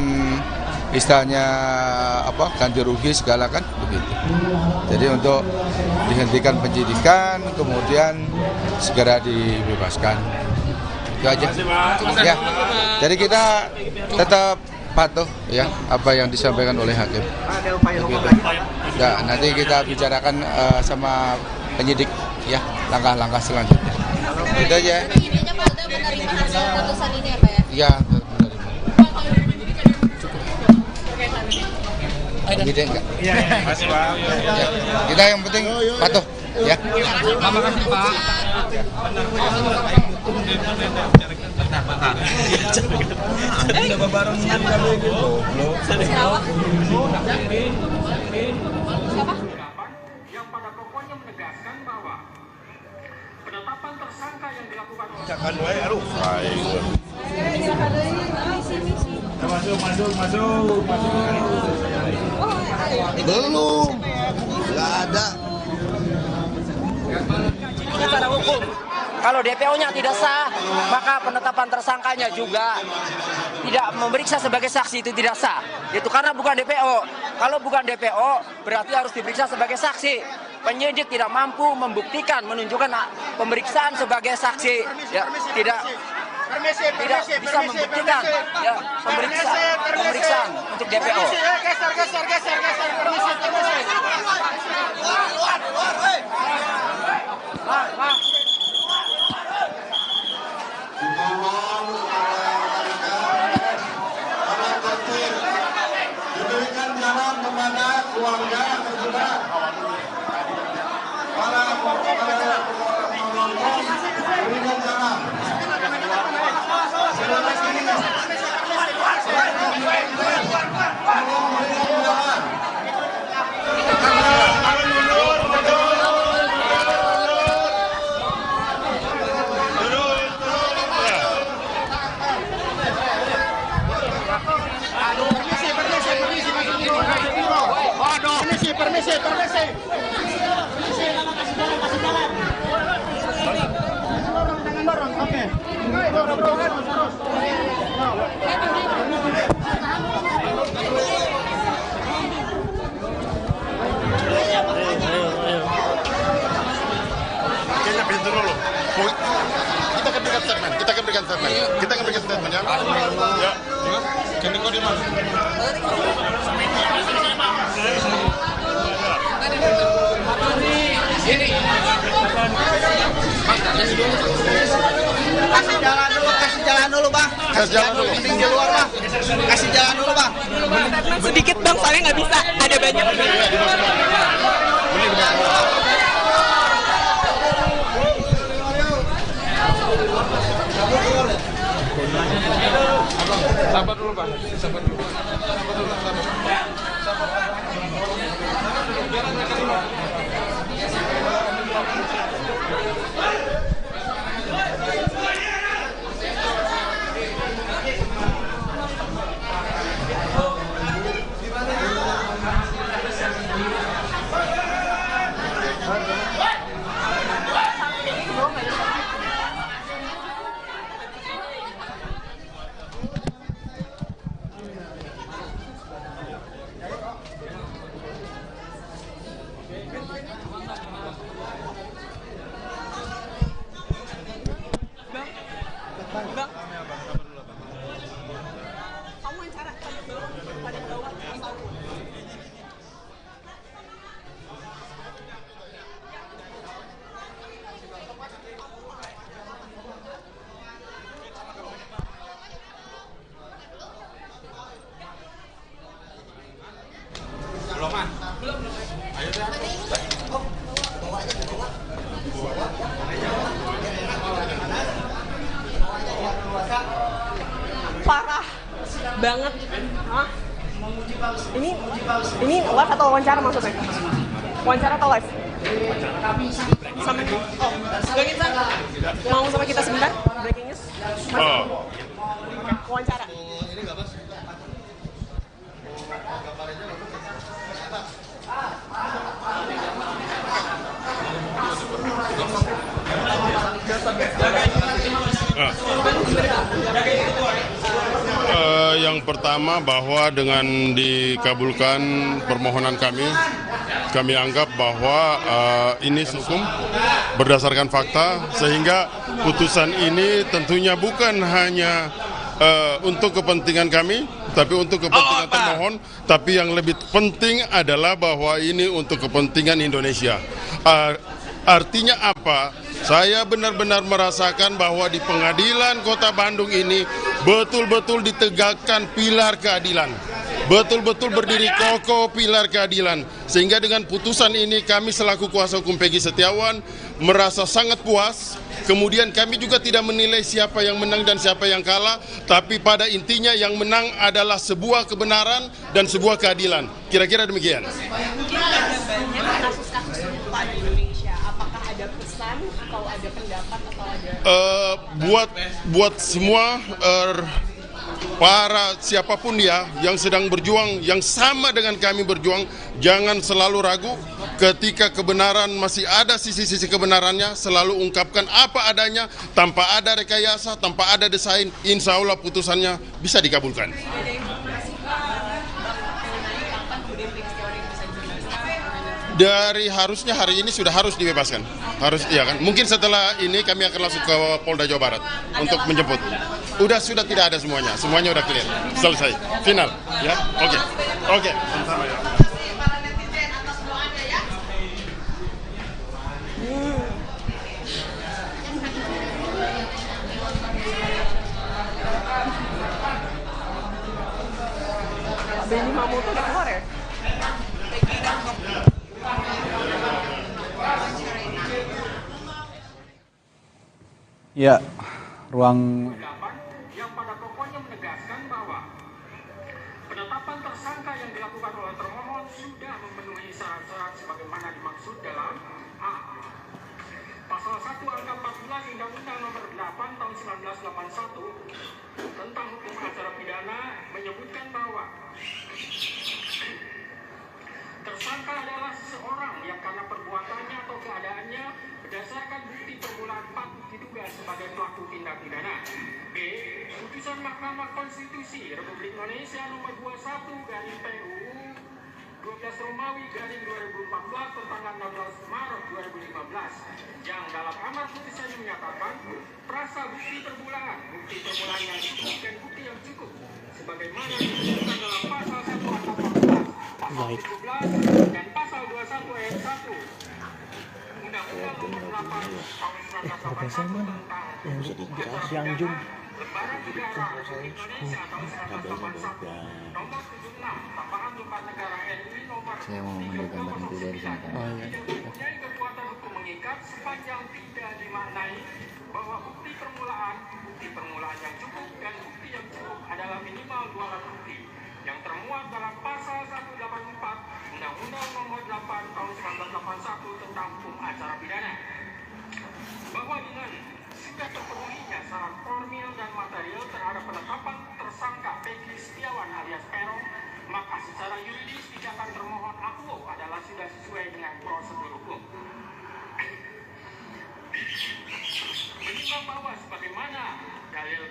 istilahnya ganti rugi segala kan, begitu. Jadi untuk dihentikan penyidikan, kemudian segera dibebaskan. Itu aja. Ya. Jadi kita tetap patuh ya apa yang disampaikan oleh hakim. Ada upaya hukum begitu. lagi, Pak? Nah, nanti kita bicarakan sama penyidik ya langkah-langkah selanjutnya. Itu aja. Penyidikannya Pak udah menerima hasil putusan ini ya Pak ya? Iya, menerima. Penyidik enggak? Iya, masih Pak. Ya. Kita yang penting patuh ya. Terima kasih Pak. Yang pada pokoknya menegaskan bahwa penetapan tersangka yang dilakukan oleh Belum, nggak ada. secara hukum. Kalau DPO-nya tidak sah, maka penetapan tersangkanya juga tidak memeriksa sebagai saksi, itu tidak sah. Itu karena bukan DPO. Kalau bukan DPO, berarti harus diperiksa sebagai saksi. Penyidik tidak mampu membuktikan, menunjukkan pemeriksaan sebagai saksi. Ya, tidak bisa membuktikan ya, pemeriksaan untuk DPO. Diberikan jalan kepada keluarga terlibat. Para penonton berikan jalan. Permisi. Dorong. Oke. Terus. Kayaknya pintu dulu. Kita akan berikan statement. Ya. Ya. Kendi kau di mana? Kasih jalan dulu, Bang. Mending di luar, Bang. Kasih jalan dulu, Bang. Sedikit, Bang, soalnya nggak bisa. Ada banyak. Sabar dulu, Bang. Parah banget. Hah? Ini live atau wawancara maksudnya? Wawancara atau live? Sama breaking news. Mau sama kita sebentar? Breaking news. Wawancara. Yang pertama bahwa dengan dikabulkan permohonan kami anggap bahwa ini hukum berdasarkan fakta, sehingga putusan ini tentunya bukan hanya untuk kepentingan kami, tapi untuk kepentingan termohon, tapi yang lebih penting adalah bahwa ini untuk kepentingan Indonesia. Artinya apa? Saya benar-benar merasakan bahwa di pengadilan Kota Bandung ini betul-betul ditegakkan pilar keadilan. Betul-betul berdiri kokoh pilar keadilan. Sehingga dengan putusan ini kami selaku kuasa hukum Peggy Setiawan merasa sangat puas. Kemudian kami juga tidak menilai siapa yang menang dan siapa yang kalah, tapi pada intinya yang menang adalah sebuah kebenaran dan sebuah keadilan. Kira-kira demikian. Mungkin ada banyak kasus-kasus serupa di Indonesia. Apakah ada pesan atau ada pendapat atau ada? Buat semua para siapapun dia yang sedang berjuang, yang sama dengan kami berjuang, jangan selalu ragu ketika kebenaran masih ada sisi-sisi kebenarannya, selalu ungkapkan apa adanya, tanpa ada rekayasa, tanpa ada desain, insya Allah putusannya bisa dikabulkan. Dari harusnya hari ini sudah harus dibebaskan, harus iya kan? Mungkin setelah ini kami akan langsung ke Polda Jawa Barat untuk menjemput. Sudah tidak ada semuanya udah clear, selesai, final, ya, oke, sama-sama ya. Benny Mamoto udah keluar ya? Ya, ruang yang pada pokoknya menegaskan bahwa penetapan tersangka yang dilakukan oleh termohon sudah memenuhi syarat-syarat sebagaimana dimaksud dalam A. Pasal 1 angka 14 Undang-Undang Nomor 8 Tahun 1981 tentang hukum acara pidana menyebutkan bahwa tersangka adalah seseorang yang karena perbuatannya atau keadaannya berdasarkan bukti permulaan patut diduga sebagai pelaku tindak pidana. B. Putusan Mahkamah Konstitusi Republik Indonesia Nomor 21/PUU 12 Romawi garing 2014 tentang 16 Maret 2015 yang dalam amar putusannya menyatakan prasa bukti permulaan yang cukup dan bukti yang cukup sebagaimana disebutkan dalam pasal 1 angka 14, pasal 17 dan pasal 21 ayat 1 Undang-Undang Nomor 8 Tahun 1981 tentang Siang Jum. Lembaran Negara Republik Indonesia tahun 1981 Nomor 76 Tambahan Lembar Negara RI Nomor 30 Nomor 9 tidak mempunyai kekuatan hukum mengikat sepanjang tidak dimaknai bahwa bukti permulaan yang cukup dan bukti yang cukup adalah minimal 2 alat bukti yang termuat dalam pasal 184 Undang-Undang Nomor 8 Tahun 1981 tentang hukum acara pidana, bahwa dengan sudah terpenuhinya syarat formil dan material terhadap penetapan tersangka Peggy Setiawan alias Peron, maka secara yuridis tindakan termohon akuo adalah sudah sesuai dengan prosedur hukum. Menimbang bahwa sebagaimana dalil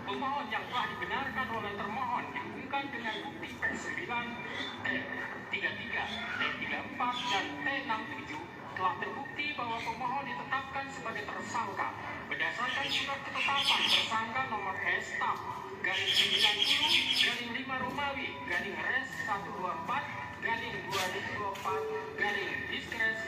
pemohon yang telah dibenarkan oleh termohon dihubungkan dengan bukti P9, T33, T34, dan T67 telah terbukti bahwa pemohon ditetapkan sebagai tersangka berdasarkan surat ketetapan tersangka nomor S-Tab garing 90 garing 5 Romawi garing Res 124 garing 2024 garing Diskres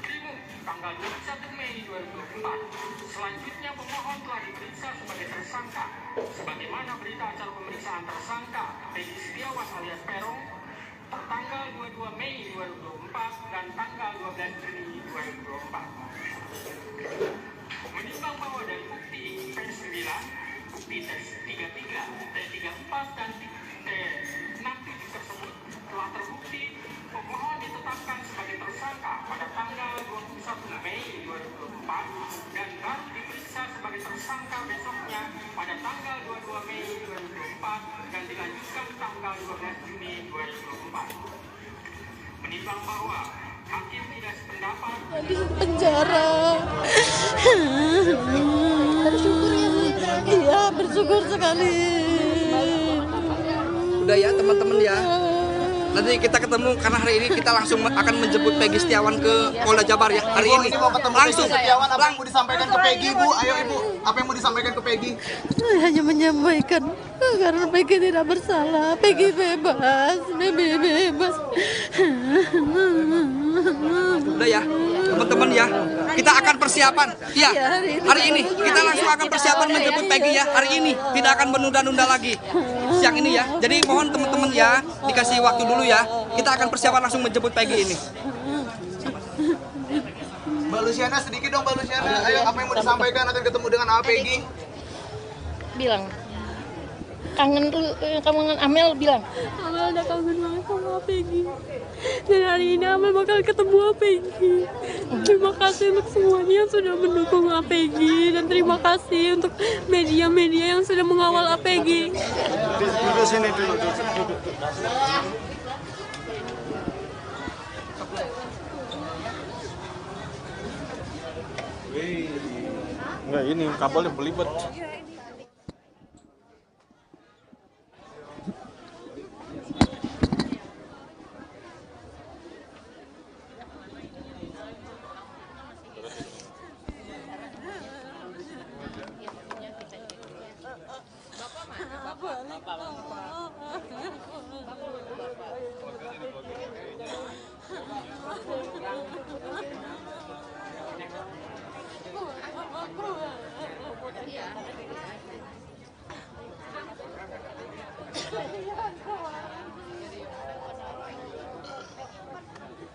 Primum tanggal 21 Mei 2024. Selanjutnya pemohon telah diperiksa sebagai tersangka sebagaimana berita acara pemeriksaan tersangka Peggy Setiawan alias Peron tanggal 22 Mei 2024 dan tanggal 12 Juni 2024. Menimbang bahwa dari bukti P9, bukti T33, T34 dan T67 tersebut telah terbukti pemohon ditetapkan sebagai tersangka pada tanggal 21 Mei 2024 dan baru diperiksa sebagai tersangka besoknya pada tanggal 22 Mei 2024 dan dilanjutkan tanggal 12 Juni 2024. Menimbang bahwa hakim tidak sependapat di penjara. Bersyukur ya Bu. Iya, bersyukur sekali. Udah ya teman-teman ya. Nanti kita ketemu karena hari ini kita langsung akan menjemput Peggy Setiawan ke Polda Jabar ya hari ini. Mau ketemu Langsung. Peggy Setiawan, apa yang mau disampaikan ke Peggy, Bu? Ayo Ibu, apa yang mau disampaikan ke Peggy? Saya hanya menyampaikan karena Peggy tidak bersalah. Peggy bebas, Peggy bebas. Udah ya teman-teman ya. Kita akan persiapan. Ya hari ini kita langsung akan persiapan menjemput Peggy ya hari ini. Tidak akan menunda-nunda lagi siang ini ya. Jadi mohon teman-teman ya dikasih waktu dulu ya. Kita akan persiapan langsung menjemput Peggy ini. Mbak Luciana sedikit dong Mbak Luciana. Ayo apa yang mau disampaikan akan ketemu dengan Peggy? Bilang. kangen Amel bilang. Amel udah kangen banget sama Peggy. Dan hari ini Amel bakal ketemu Peggy. Terima kasih untuk semuanya yang sudah mendukung Peggy dan terima kasih untuk media-media yang sudah mengawal Peggy. Duduk sini dulu. Enggak, ini kabelnya belibet.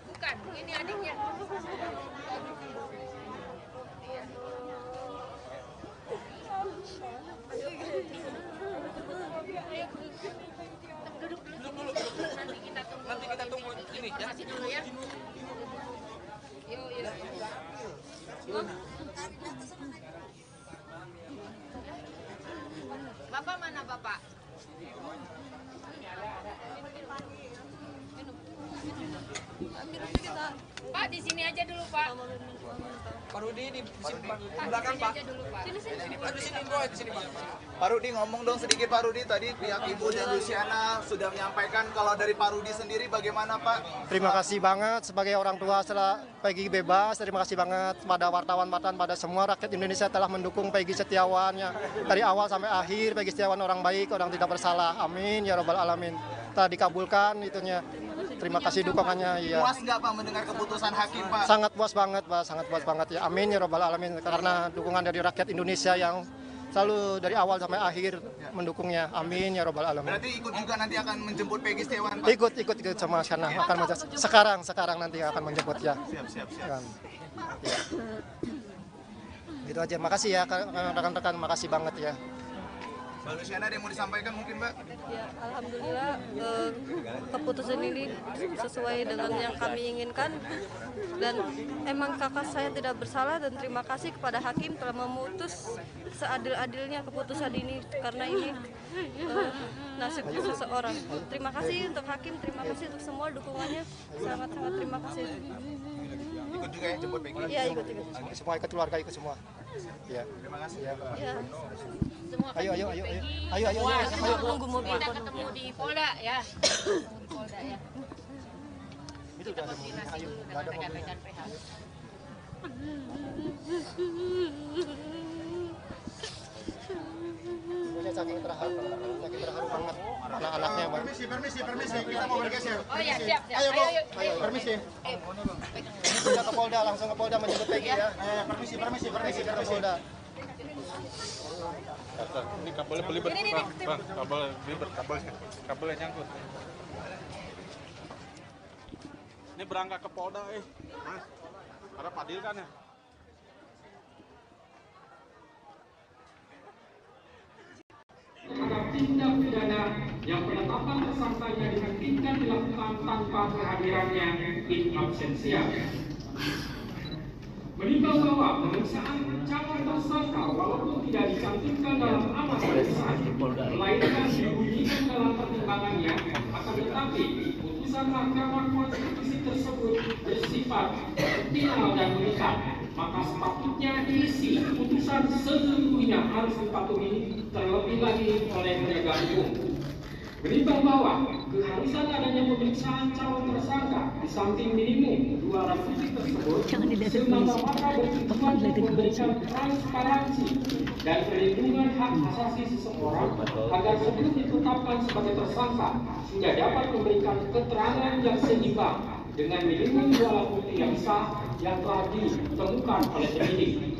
Bukan, ini adiknya. Duduk dulu. Nanti kita tunggu ini ya. Kasih dulu ya. Yuk. Bapak mana Bapak? Pak di sini aja dulu Pak. Pak Rudi di belakang Pak. Sini Pak. Pak Rudi ngomong dong sedikit Pak Rudi. Tadi pihak Ibu dan Luciana sudah menyampaikan, kalau dari Pak Rudi sendiri bagaimana Pak? Terima kasih banget sebagai orang tua setelah Peggy bebas. Terima kasih banget pada wartawan-wartawan, pada semua rakyat Indonesia telah mendukung Peggy Setiawan ya. Dari awal sampai akhir Peggy Setiawan orang baik, orang tidak bersalah. Amin ya robbal alamin. Telah dikabulkan itunya. Terima kasih dukungannya ya. Puas nggak Pak mendengar keputusan hakim Pak? Sangat puas banget Pak, sangat puas banget ya. Amin ya robbal alamin, karena dukungan dari rakyat Indonesia yang selalu dari awal sampai akhir mendukungnya. Amin ya robbal alamin. Berarti ikut juga nanti akan menjemput Peggy Setiawan Pak? Ikut sama sana akan sekarang nanti akan menjemput ya. Siap. Ya. Gitu aja. Makasih ya rekan-rekan, makasih banget ya. Mbak Luciana ada yang mau disampaikan mungkin Mbak? Ya, alhamdulillah keputusan ini sesuai dengan yang kami inginkan dan emang kakak saya tidak bersalah dan terima kasih kepada hakim telah memutus seadil-adilnya keputusan ini karena ini nasib seseorang. Terima kasih untuk hakim, terima kasih untuk semua dukungannya, sangat-sangat terima kasih. Ikut juga ya jemput Peggy? Iya ikut. Semua ikut keluarga, ikut semua. Ya. Terima kasih. Ya. Ayo. Tunggu mobil. Kita ketemu di Polda ya. Di Polda ya. Itu udah ada mobil. Ayo, enggak ada mobil. Saking terharu banget anak-anaknya Bang. Permisi, kita mau bergeser. Oh ya, siap. Ayo, permisi. Kita ke Polda, langsung ke Polda menjemput Peggy ya. Permisi. Ke Polda. Ini kabelnya belibet, Bang. Kabelnya belibet, kabelnya nyangkut. Ini berangkat ke Polda, Mas. Ada Padil kan ya? Terhadap tindak pidana yang penetapan tersangkanya dihentikan dilakukan tanpa kehadirannya in absentia. Menimbang bahwa pemeriksaan calon tersangka walaupun tidak dicantumkan dalam amat pemeriksaan, melainkan dibunyikan dalam pertimbangannya, akan tetapi putusan Mahkamah Konstitusi tersebut bersifat final dan mengikat, maka sepatutnya isi putusan sesungguhnya harus dipatuhi terlebih lagi oleh penegak hukum. Menimbang bahwa keharusan adanya pemeriksaan calon tersangka di samping minimum 2 alat bukti tersebut semata-mata bertujuan untuk memberikan transparansi dan perlindungan hak asasi seseorang agar sebelum ditetapkan sebagai tersangka sehingga dapat memberikan keterangan yang seimbang dengan minimum 2 alat bukti yang sah yang telah ditemukan oleh penyidik.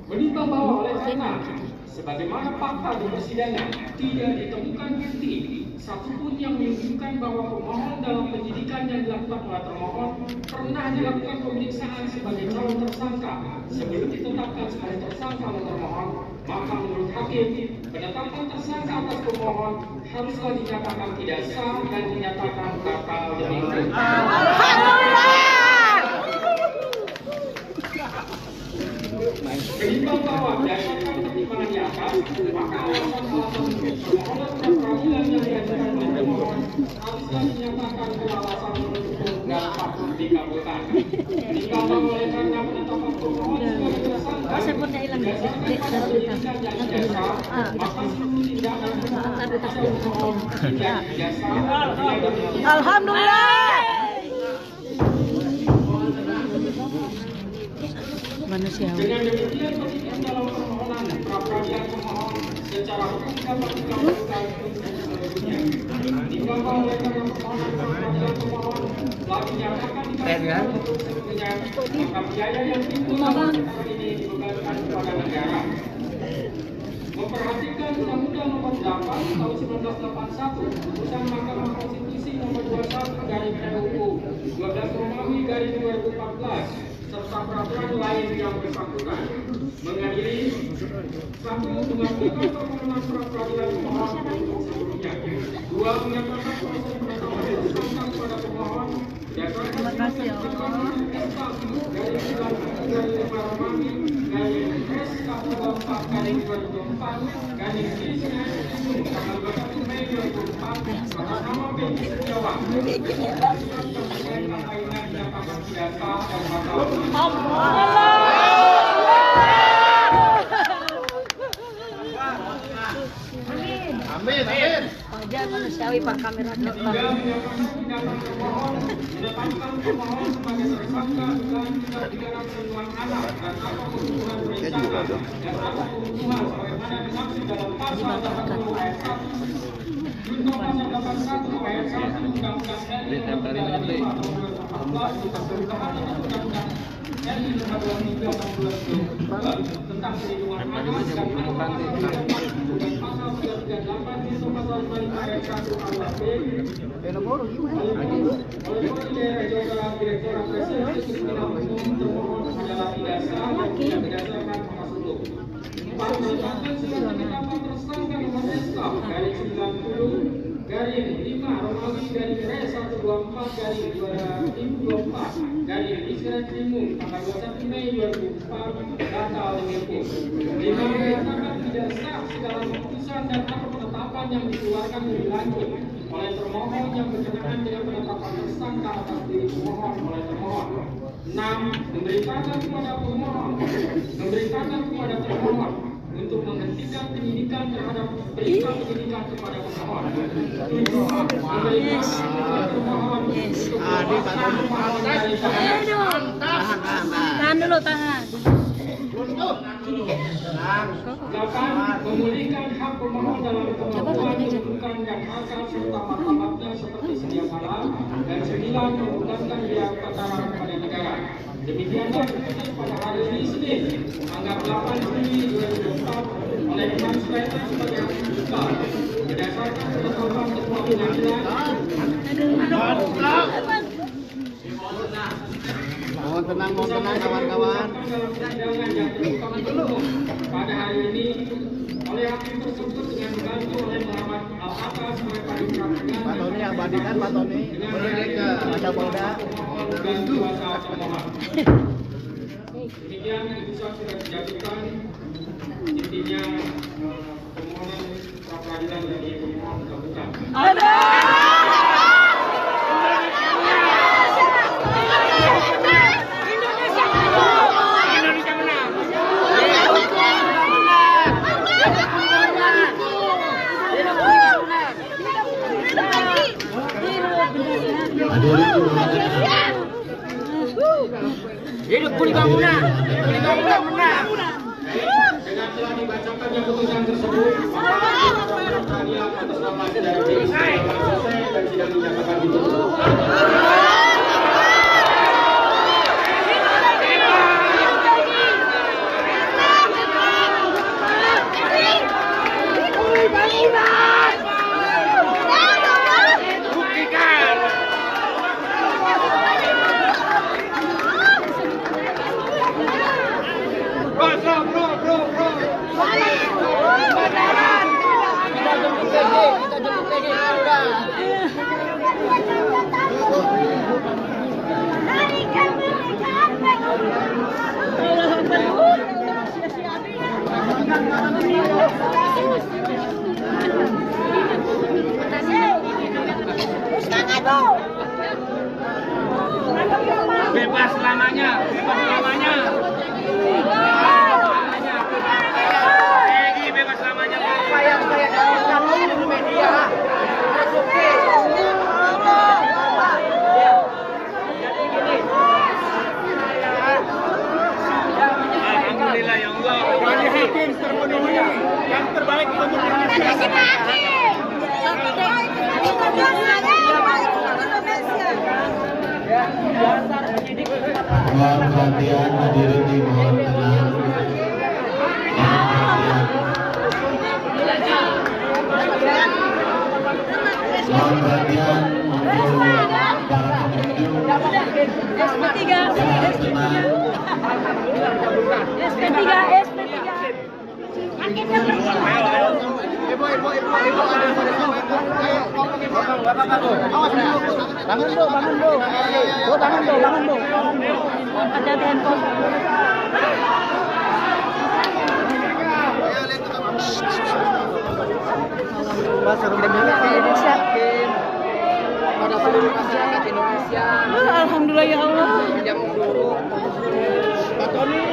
Menimbang bahwa oleh karena sebagaimana fakta di persidangan tidak ditemukan bukti satupun yang menunjukkan bahwa pemohon dalam penyidikan yang dilakukan oleh termohon pernah dilakukan pemeriksaan sebagai calon tersangka sebelum ditetapkan sebagai tersangka oleh termohon, maka menurut hakim penetapan tersangka atas pemohon haruslah dinyatakan tidak sah dan dinyatakan batal demi hukum. Menimbang bahwa berdasarkan pertimbangan di atas, maka alasan-alasan permohonan pra-peradilan yang diajukan oleh termohon haruslah dinyatakan beralasan menurut hukum dan patut dikabulkan. Menimbang bahwa oleh karena penetapan pemohon sebagai tersangka berdasarkan pada penyidikan yang tidak sah, maka seluruh tindakan pemohon terhadap pemohon tidak sah. Alhamdulillah. Manusiawi. Dengan demikian petitum dalam permohonan pra-peradilan pemohon secara hukum dapat dikabulkan untuk selanjutnya. Jika oleh karena permohonan pra-peradilan pemohon telah dinyatakan dikabulkan untuk selanjutnya, maka biaya yang timbul dalam perkara ini dibebankan kepada negara. Memperhatikan Undang-Undang Nomor 8 Tahun 1981, Putusan Mahkamah Konstitusi Nomor 21/PUU 12 Romawi 2014 serta peraturan lain yang bersangkutan mengadili satu mengajukan permohonan pra-peradilan pemohon untuk seluruhnya, dua menyatakan proses penetapan tersangka kepada pemohon berdasarkan dari 9 Romawi garing S/4/2004 garing tanggal 21 Mei 2004 atas nama Peggy Setiawan Amin, amin. Wajar manusiawi Pak kamera depan. tentang perlindungan anak dan garing 5 Romawi garing R/124/2024 garing Israel Trimum tanggal 21 Mei 2004 batal demi hukum. 5 menyatakan tidak sah segala keputusan dan atau penetapan yang dikeluarkan lebih lanjut oleh termohon yang berkenaan dengan penetapan tersangka atas diri pemohon oleh termohon. 6 memerintahkan kepada termohon untuk menghentikan penyidikan terhadap perintah penyidikan kepada pemohon. Tahan dulu, tahan. 8. Memulihkan hak pemohon dalam kemampuan kedudukan dan hak serta martabatnya seperti sedia kala. Dan 9. Membulatkan biaya perkara kepada negara. Demikianlah keputusan pada hari ini Senin, tanggal 8 Juni 2024 oleh Imam Sulaiman sebagai hakim buka berdasarkan penetapan ketua pengadilan. Mohon tenang kawan-kawan. Pada hari ini oleh hakim tersebut dengan dibantu oleh Muhammad Al-Atas sebagai panitia pengadilan. Pak Tony abadikan Pak Tony. Ada Polda. Dan kuasa pemohon. Demikian keputusan sudah dijatuhkan. Intinya permohonan pra-peradilan dari pemohon terbuka. Hidup pulih bangunan menang. Dengan telah dibacakannya putusan tersebut, maka pra-peradilan atas nama saudara Kita jemput Peggy udah. Bebas selamanya, bebas selamanya. Peggy bebas selamanya. Apa yang saya katakan di media? Oke. Alhamdulillah ya Allah. Kami hakim terpenuhi yang terbaik untuk Indonesia. Mohon perhatian hadirin dimohon tenang. Mohon perhatian untuk para pengunjung. Bangun bu. Bangun bu. Ada handphone. Indonesia. Pada seluruh masyarakat Indonesia. Alhamdulillah ya Allah. Yang buruk. Pak Tony.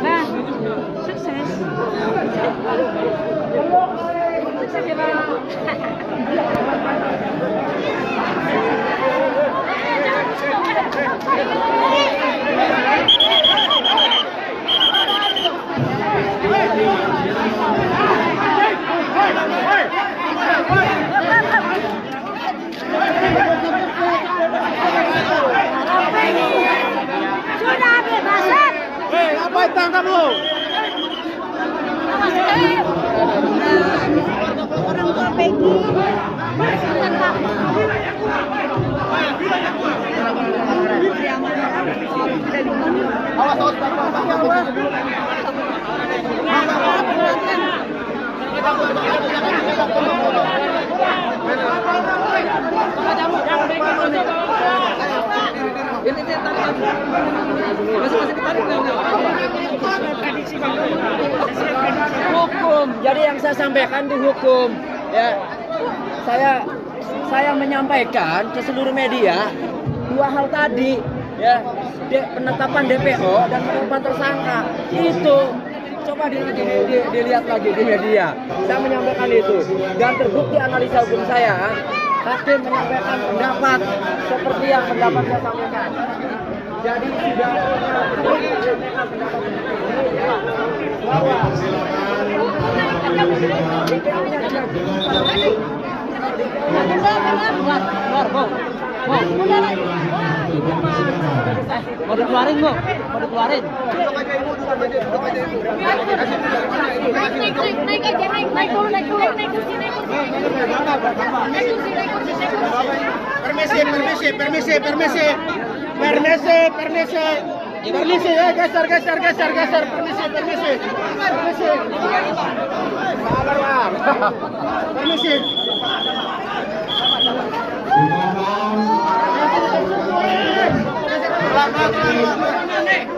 Nah, sukses. Sukses ya Bang. Sudah bebasan. Apa itu kamu? Orang tua Peggy. Hukum. Jadi yang saya sampaikan itu hukum. Ya, saya menyampaikan ke seluruh media dua hal tadi. Ya, penetapan DPO dan penetapan tersangka itu coba dilihat lagi di media. Saya menyampaikan itu dan terbukti analisa hukum saya. Hakim menyampaikan pendapat seperti yang pendapat saya sampaikan. Jadi sudah menyampaikan pendapat bahwa Mau dikeluarin bu? Mau dikeluarin? Permisi ya, geser, permisi.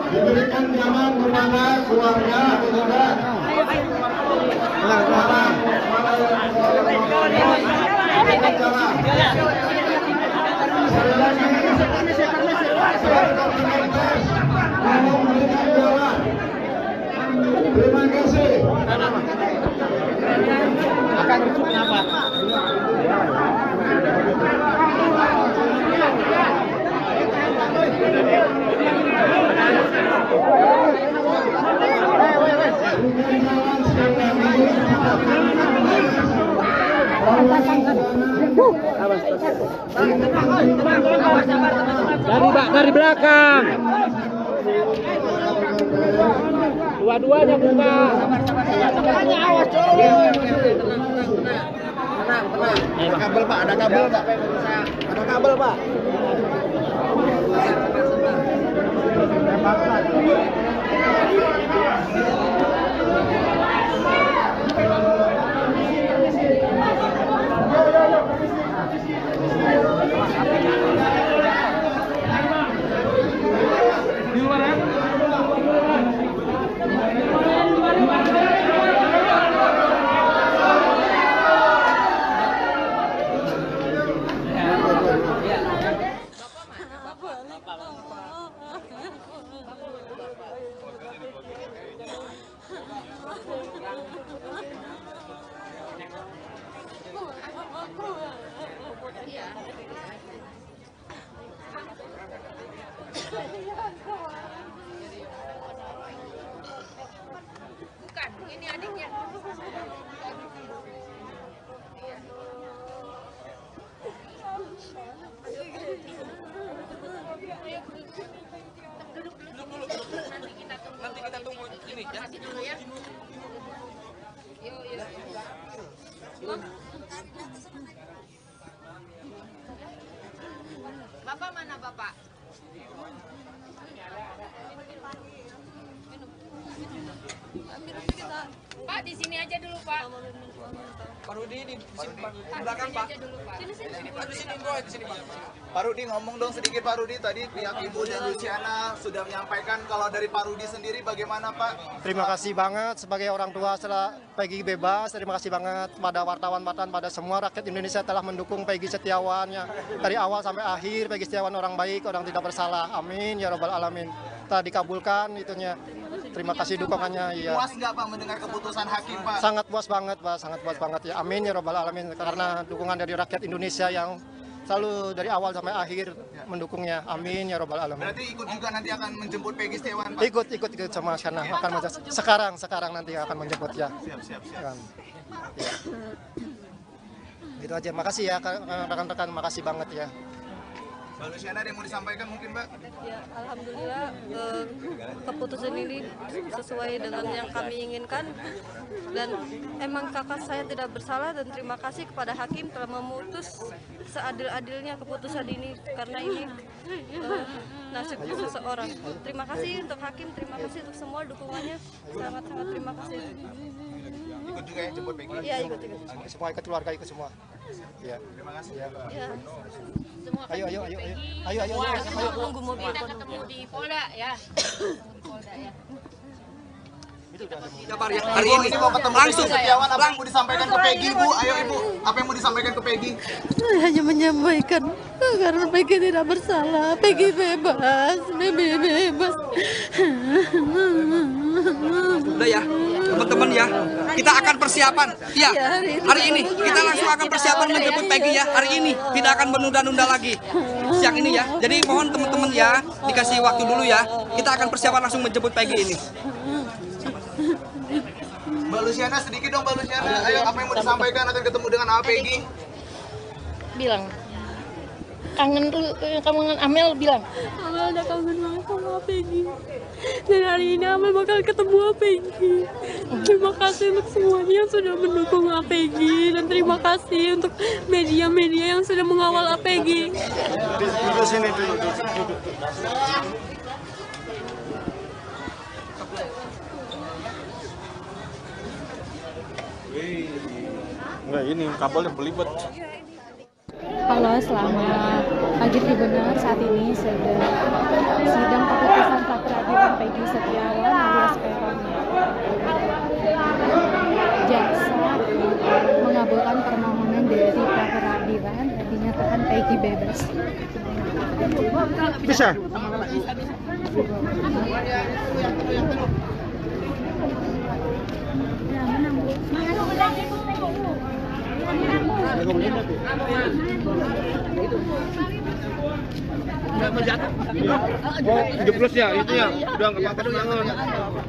Diberikan nyaman kepada keluarga petugas. Terima kasih. Akan rujuk kenapa? Dari belakang. Dua-duanya buka. Awas coy. Ada kabel Pak, ada kabel Pak. Ada kabel Pak. ini adiknya. Nanti kita tunggu ini ya. Dulu ya. Yuk. Bapak mana Bapak? Pak di sini aja dulu Pak. Pak Rudi di belakang Pak. Sini Pak. Pak Rudi ngomong dong sedikit Pak Rudi. Tadi pihak Ibu dan Luciana sudah menyampaikan, kalau dari Pak Rudi sendiri bagaimana Pak? Terima kasih banget sebagai orang tua setelah Peggy bebas. Terima kasih banget pada wartawan-wartawan, pada semua rakyat Indonesia telah mendukung Peggy Setiawan ya. Dari awal sampai akhir Peggy Setiawan orang baik, orang tidak bersalah. Amin ya robbal alamin. Telah dikabulkan itunya. Terima kasih dukungannya ya. Puas nggak Pak mendengar keputusan hakim Pak? Sangat puas banget Pak, sangat puas banget ya. Amin ya robbal alamin, karena dukungan dari rakyat Indonesia yang selalu dari awal sampai akhir mendukungnya. Amin ya robbal alamin. Berarti ikut juga nanti akan menjemput Peggy Setiawan Pak? Ikut sama sana akan sekarang nanti akan menjemput ya. Siap. Ya. Gitu aja. Makasih ya rekan-rekan, makasih banget ya. Mbak Luciana ada yang mau disampaikan mungkin Mbak? Ya, alhamdulillah keputusan ini sesuai dengan yang kami inginkan, dan emang kakak saya tidak bersalah, dan terima kasih kepada hakim telah memutus seadil-adilnya keputusan ini, karena ini nasib seseorang. Terima kasih untuk hakim, terima kasih untuk semua dukungannya, sangat-sangat terima kasih. Ikut juga ya jemput Peggy? Iya, ikut. Semua ikut, keluarga ikut semua. Ya. Terima kasih. Ya. Ayo. Tunggu mobil. Kita ketemu di Polda ya. Di Polda ya. Ya Pak, hari ini mau ketemu langsung Setiawan, apa yang mau disampaikan ke Peggy Bu? Ayo Ibu, apa yang mau disampaikan ke Peggy? Saya hanya menyampaikan karena Peggy tidak bersalah, Peggy bebas, bebas. Udah ya, teman-teman ya, kita akan persiapan. Iya, hari ini kita langsung akan persiapan menjemput Peggy ya. Hari ini tidak akan menunda-nunda lagi. Siang ini ya. Jadi mohon teman-teman ya, dikasih waktu dulu ya. Kita akan persiapan langsung menjemput Peggy ini. Mbak Luciana sedikit dong Mbak Luciana. Ayo, apa yang mau disampaikan akan ketemu dengan Peggy? Bilang. Kangen Amel bilang. Amel udah kangen banget sama Peggy. Dan hari ini Amel bakal ketemu Peggy. Terima kasih untuk semuanya yang sudah mendukung Peggy, dan terima kasih untuk media-media yang sudah mengawal Peggy. Duduk sini dulu. Enggak, ini kabelnya belibet. Halo, selamat pagi Tribuners. Saat ini sedang sidang keputusan pra peradilan Peggy Setiawan alias Peron. Jaksa mengabulkan permohonan dari pra peradilan dan dinyatakan Peggy bebas. Bisa. Oh, 30 ya, itu ya. Udah enggak apa-apa jangan.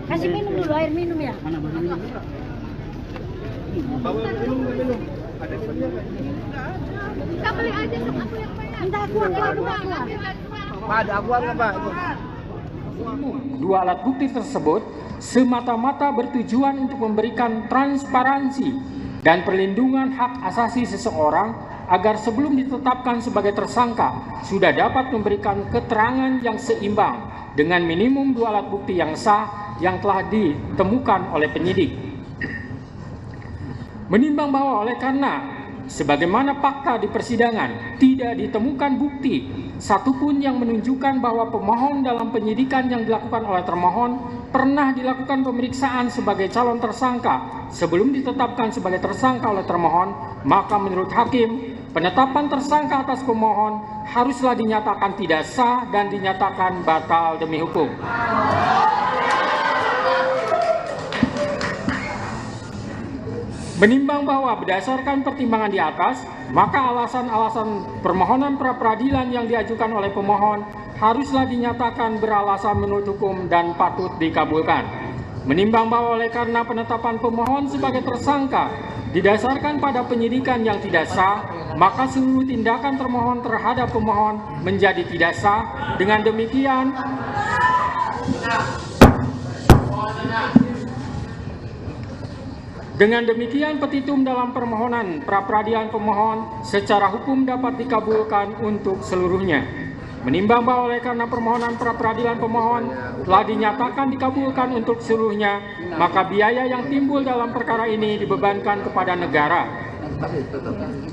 Kasih minum dulu, air minum ya. Minum. Kita beli aja sama aku yang bayar. Minta aku. Pak, ada akuan nggak Pak? Dua alat bukti tersebut semata-mata bertujuan untuk memberikan transparansi dan perlindungan hak asasi seseorang agar sebelum ditetapkan sebagai tersangka sudah dapat memberikan keterangan yang seimbang dengan minimum dua alat bukti yang sah yang telah ditemukan oleh penyidik. Menimbang bahwa oleh karena sebagaimana fakta di persidangan tidak ditemukan bukti satupun yang menunjukkan bahwa pemohon dalam penyidikan yang dilakukan oleh termohon pernah dilakukan pemeriksaan sebagai calon tersangka sebelum ditetapkan sebagai tersangka oleh termohon, maka menurut hakim penetapan tersangka atas pemohon haruslah dinyatakan tidak sah dan dinyatakan batal demi hukum. Menimbang bahwa berdasarkan pertimbangan di atas, maka alasan-alasan permohonan pra-peradilan yang diajukan oleh pemohon haruslah dinyatakan beralasan menurut hukum dan patut dikabulkan. Menimbang bahwa oleh karena penetapan pemohon sebagai tersangka didasarkan pada penyidikan yang tidak sah, maka seluruh tindakan termohon terhadap pemohon menjadi tidak sah. Dengan demikian, petitum dalam permohonan pra-peradilan pemohon secara hukum dapat dikabulkan untuk seluruhnya. Menimbang bahwa oleh karena permohonan pra-peradilan pemohon telah dinyatakan dikabulkan untuk seluruhnya, maka biaya yang timbul dalam perkara ini dibebankan kepada negara.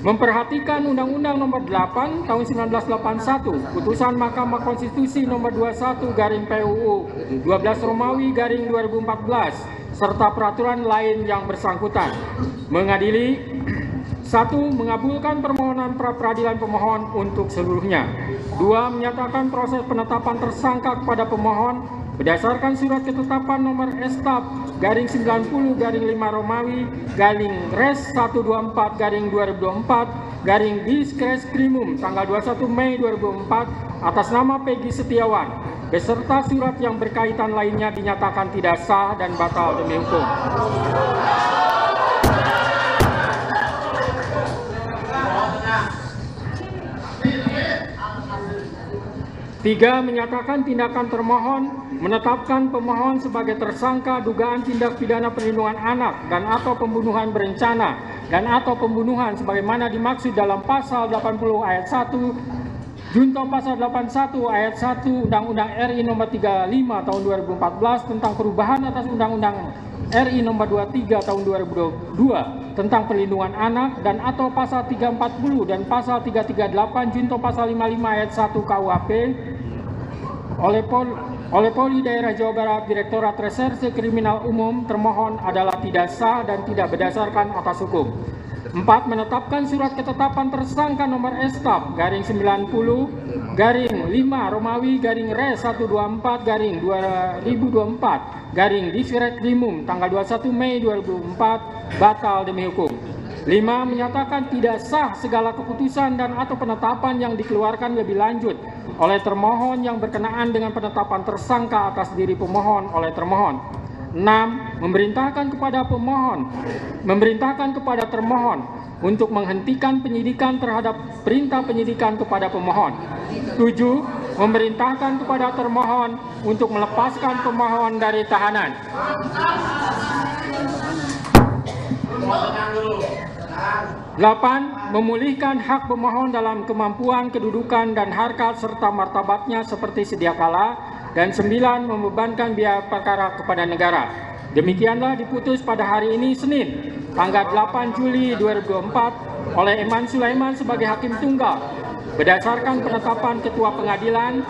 Memperhatikan Undang-Undang Nomor 8 Tahun 1981, Putusan Mahkamah Konstitusi Nomor 21/PUU 12 Romawi /2014, serta peraturan lain yang bersangkutan. Mengadili 1. Mengabulkan permohonan pra-peradilan pemohon untuk seluruhnya. 2. Menyatakan proses penetapan tersangka kepada pemohon berdasarkan surat ketetapan nomor S/90/5 Romawi /Res 124/2024 tanggal 21 Mei 2004 atas nama Peggy Setiawan beserta surat yang berkaitan lainnya dinyatakan tidak sah dan batal demi hukum. 3. Menyatakan tindakan termohon menetapkan pemohon sebagai tersangka dugaan tindak pidana perlindungan anak dan atau pembunuhan berencana dan atau pembunuhan sebagaimana dimaksud dalam pasal 80 ayat 1 junto pasal 81 ayat 1 Undang-Undang RI Nomor 35 Tahun 2014 tentang perubahan atas Undang-Undang RI Nomor 23 Tahun 2022 tentang perlindungan anak dan atau pasal 340 dan pasal 338 junto pasal 55 ayat 1 KUHP oleh Polri Daerah Jawa Barat Direktorat Reserse Kriminal Umum termohon adalah tidak sah dan tidak berdasarkan atas hukum. 4. Menetapkan surat ketetapan tersangka nomor S/90/5 Romawi /Res 124/2024 tanggal 21 Mei 2004 batal demi hukum. 5. Menyatakan tidak sah segala keputusan dan atau penetapan yang dikeluarkan lebih lanjut oleh termohon yang berkenaan dengan penetapan tersangka atas diri pemohon oleh termohon. 6. Memerintahkan kepada termohon untuk menghentikan penyidikan terhadap perintah penyidikan kepada pemohon. 7. Memerintahkan kepada termohon untuk melepaskan pemohon dari tahanan. 8. Memulihkan hak pemohon dalam kemampuan, kedudukan, dan harkat serta martabatnya seperti sedia kala. Dan 9. Membebankan biaya perkara kepada negara. Demikianlah diputus pada hari ini Senin, tanggal 8 Juli 2024 oleh Eman Sulaiman sebagai Hakim Tunggal. Berdasarkan penetapan Ketua Pengadilan,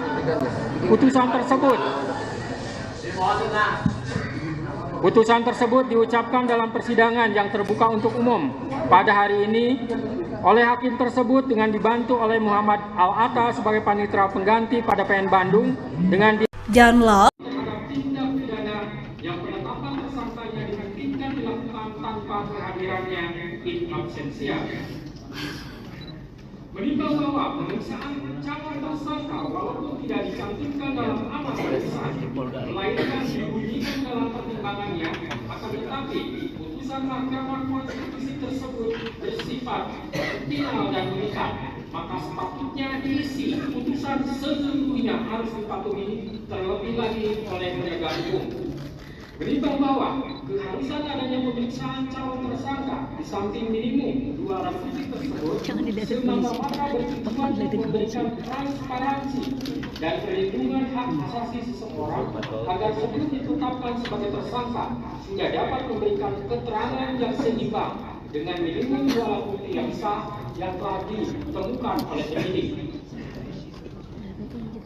Putusan tersebut diucapkan dalam persidangan yang terbuka untuk umum pada hari ini oleh hakim tersebut dengan dibantu oleh Muhammad Al-Atta sebagai panitera pengganti pada PN Bandung dengan Download tindak pidana yang penetapan tersangkanya dihentikan dilakukan tanpa kehadirannya in absentia. Menimbang bahwa pemeriksaan calon tersangka walaupun tidak dicantumkan dalam amat pemeriksaan, melainkan dibunyikan dalam pertimbangannya, akan tetapi putusan Mahkamah Konstitusi tersebut bersifat final dan mengikat, maka sepatutnya isi putusan seluruhnya harus dipatuhi terlebih lagi oleh penegak hukum. Menimbang bahwa keharusan adanya pemeriksaan calon tersangka di samping minimum 2 alat bukti tersebut semata-mata bertujuan untuk memberikan transparansi dan perlindungan hak asasi seseorang agar sebelum ditetapkan sebagai tersangka sudah dapat memberikan keterangan yang seimbang dengan minimum 2 alat bukti yang sah yang telah ditemukan oleh penyidik.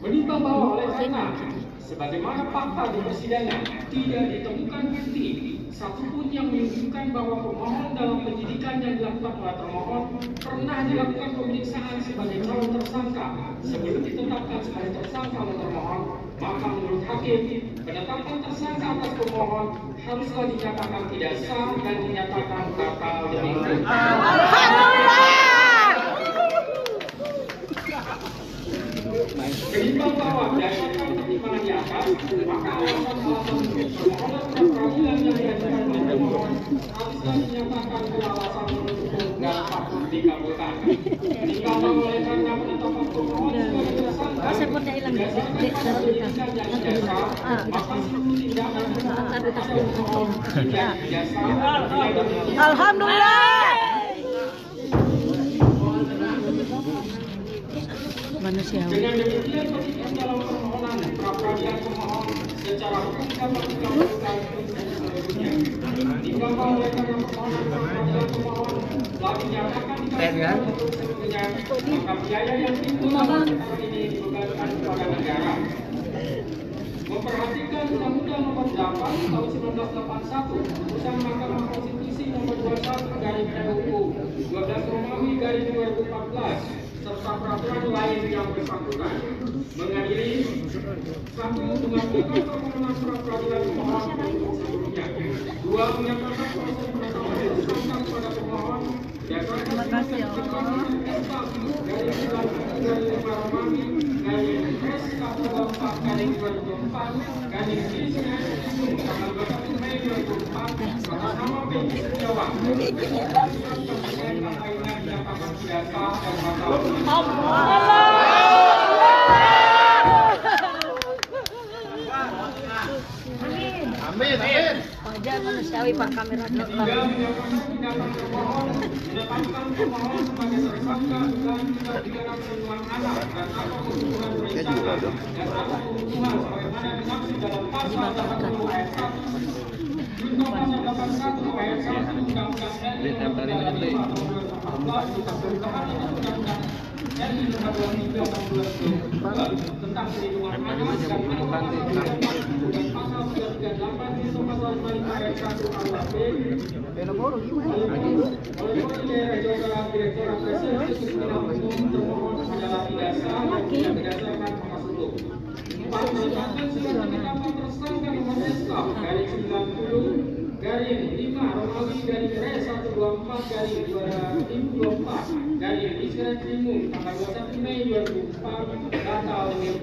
Menimbang bahwa oleh karena sebagaimana fakta di persidangan tidak ditemukan bukti satupun yang menunjukkan bahwa pemohon dalam penyidikan yang dilakukan oleh termohon pernah dilakukan pemeriksaan sebagai calon tersangka sebelum ditetapkan sebagai tersangka oleh termohon, maka menurut hakim penetapan tersangka atas pemohon haruslah dinyatakan tidak sah dan dinyatakan batal demi hukum. Menimbang bahwa berdasarkan pertimbangan di atas, maka alasan-alasan permohonan dinyatakan beralasan mendukung dan patut dikabulkan. Dikabulkan oleh karena penetapan pemohon sebagai tersangka paspornya hilang dek Alhamdulillah. Manusiawi. Dengan demikian petikan dalam permohonan pra-peradilan pemohon secara hukum dapat dikabulkan untuk selanjutnya. Dikabulkan oleh karena permohonan pra-peradilan pemohon telah dinyatakan dikabulkan untuk seluruhnya, maka biaya yang timbul dalam perkara ini dibebankan kepada negara. Memperhatikan Undang-Undang Nomor 8 Tahun 1981, Putusan Mahkamah Konstitusi Nomor 21/PUU 12 Romawi 2014 serta peraturan lain yang bersangkutan mengadili satu mengajukan permohonan pra-peradilan pemohon untuk seluruhnya, dua menyatakan proses penetapan tersangka kepada pemohon berdasarkan dari 9 Romawi garing S 124 garing 2004 garing tanggal 21 Mei 2004 atas nama Peggy Setiawan Amin, amin. Wajar manusiawi Pak kamera depan. tentang perlindungan anak dan garing 5 Romawi garing R 124 garing 2024 garing Israel Timur tanggal 21 Mei 2004 batal demi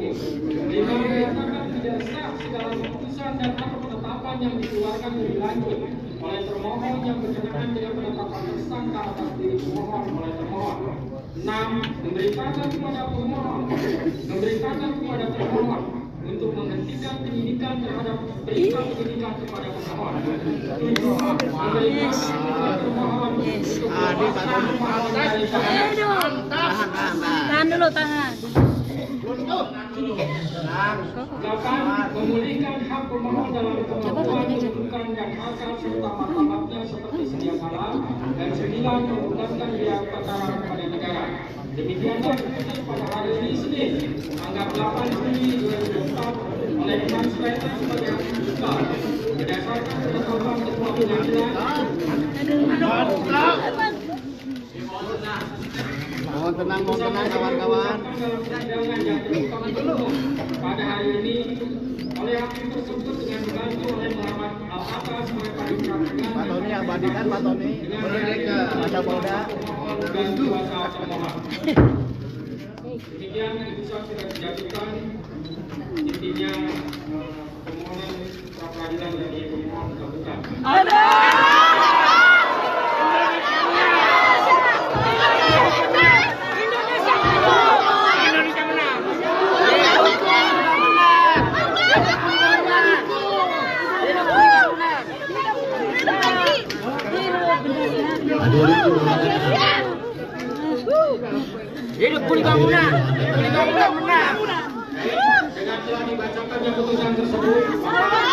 lima menyatakan tidak sah segala keputusan dan atau penetapan yang dikeluarkan lebih lanjut oleh termohon yang berkenaan dengan penetapan tersangka atas diri pemohon oleh termohon. 6. Memerintahkan kepada termohon untuk menghentikan penyidikan terhadap perintah penyidikan kepada pemohon. 7. Memerintahkan kepada termohon untuk Tahan dulu, tahan. 8. Memulihkan hak pemohon dalam kemampuan kedudukan dan hak serta martabatnya seperti sedia kala. Dan 9. Membulatkan biaya perkara kepada negara. Demikianlah keputusan pada hari ini Senin, tanggal 8 Juni 2024 oleh Imam Sulaiman sebagai hakim tunggal berdasarkan penetapan ketua pengadilan. Mohon tenang kawan-kawan. Pada hari ini oleh hakim tersebut dengan dibantu oleh Muhammad Al-Atas sebagai panitia pengadilan. Pak Tony abadikan Pak Tony. Ada Polda. Dan kuasa pemohon. Demikian keputusan sudah dijatuhkan. Intinya permohonan pra-peradilan dari pemohon terbuka. Hidup Puri Bangunan. Puri Bangunan menang. Dengan telah dibacakannya putusan tersebut, maka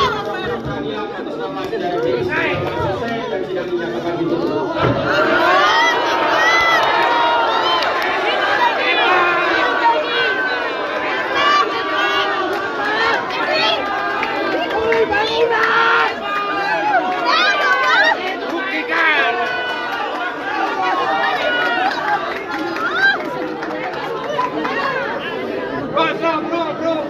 pra-peradilan atas nama saudara Peggy selesai dan sidang dinyatakan ditutup. Bro.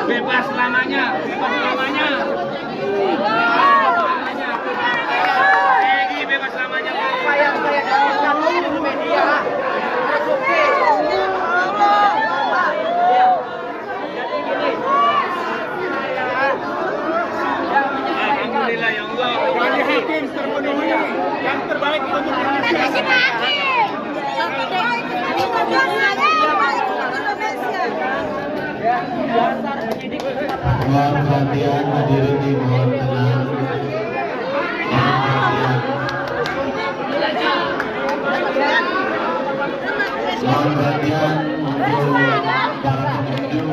Bebas selamanya, bebas selamanya. Peggy bebas selamanya. Media. Alhamdulillah ya Allah. Wali hakim terpenuhi yang terbaik untuk Indonesia. Mohon perhatian hadirin dimohon tenang. Mohon perhatian untuk para pengunjung.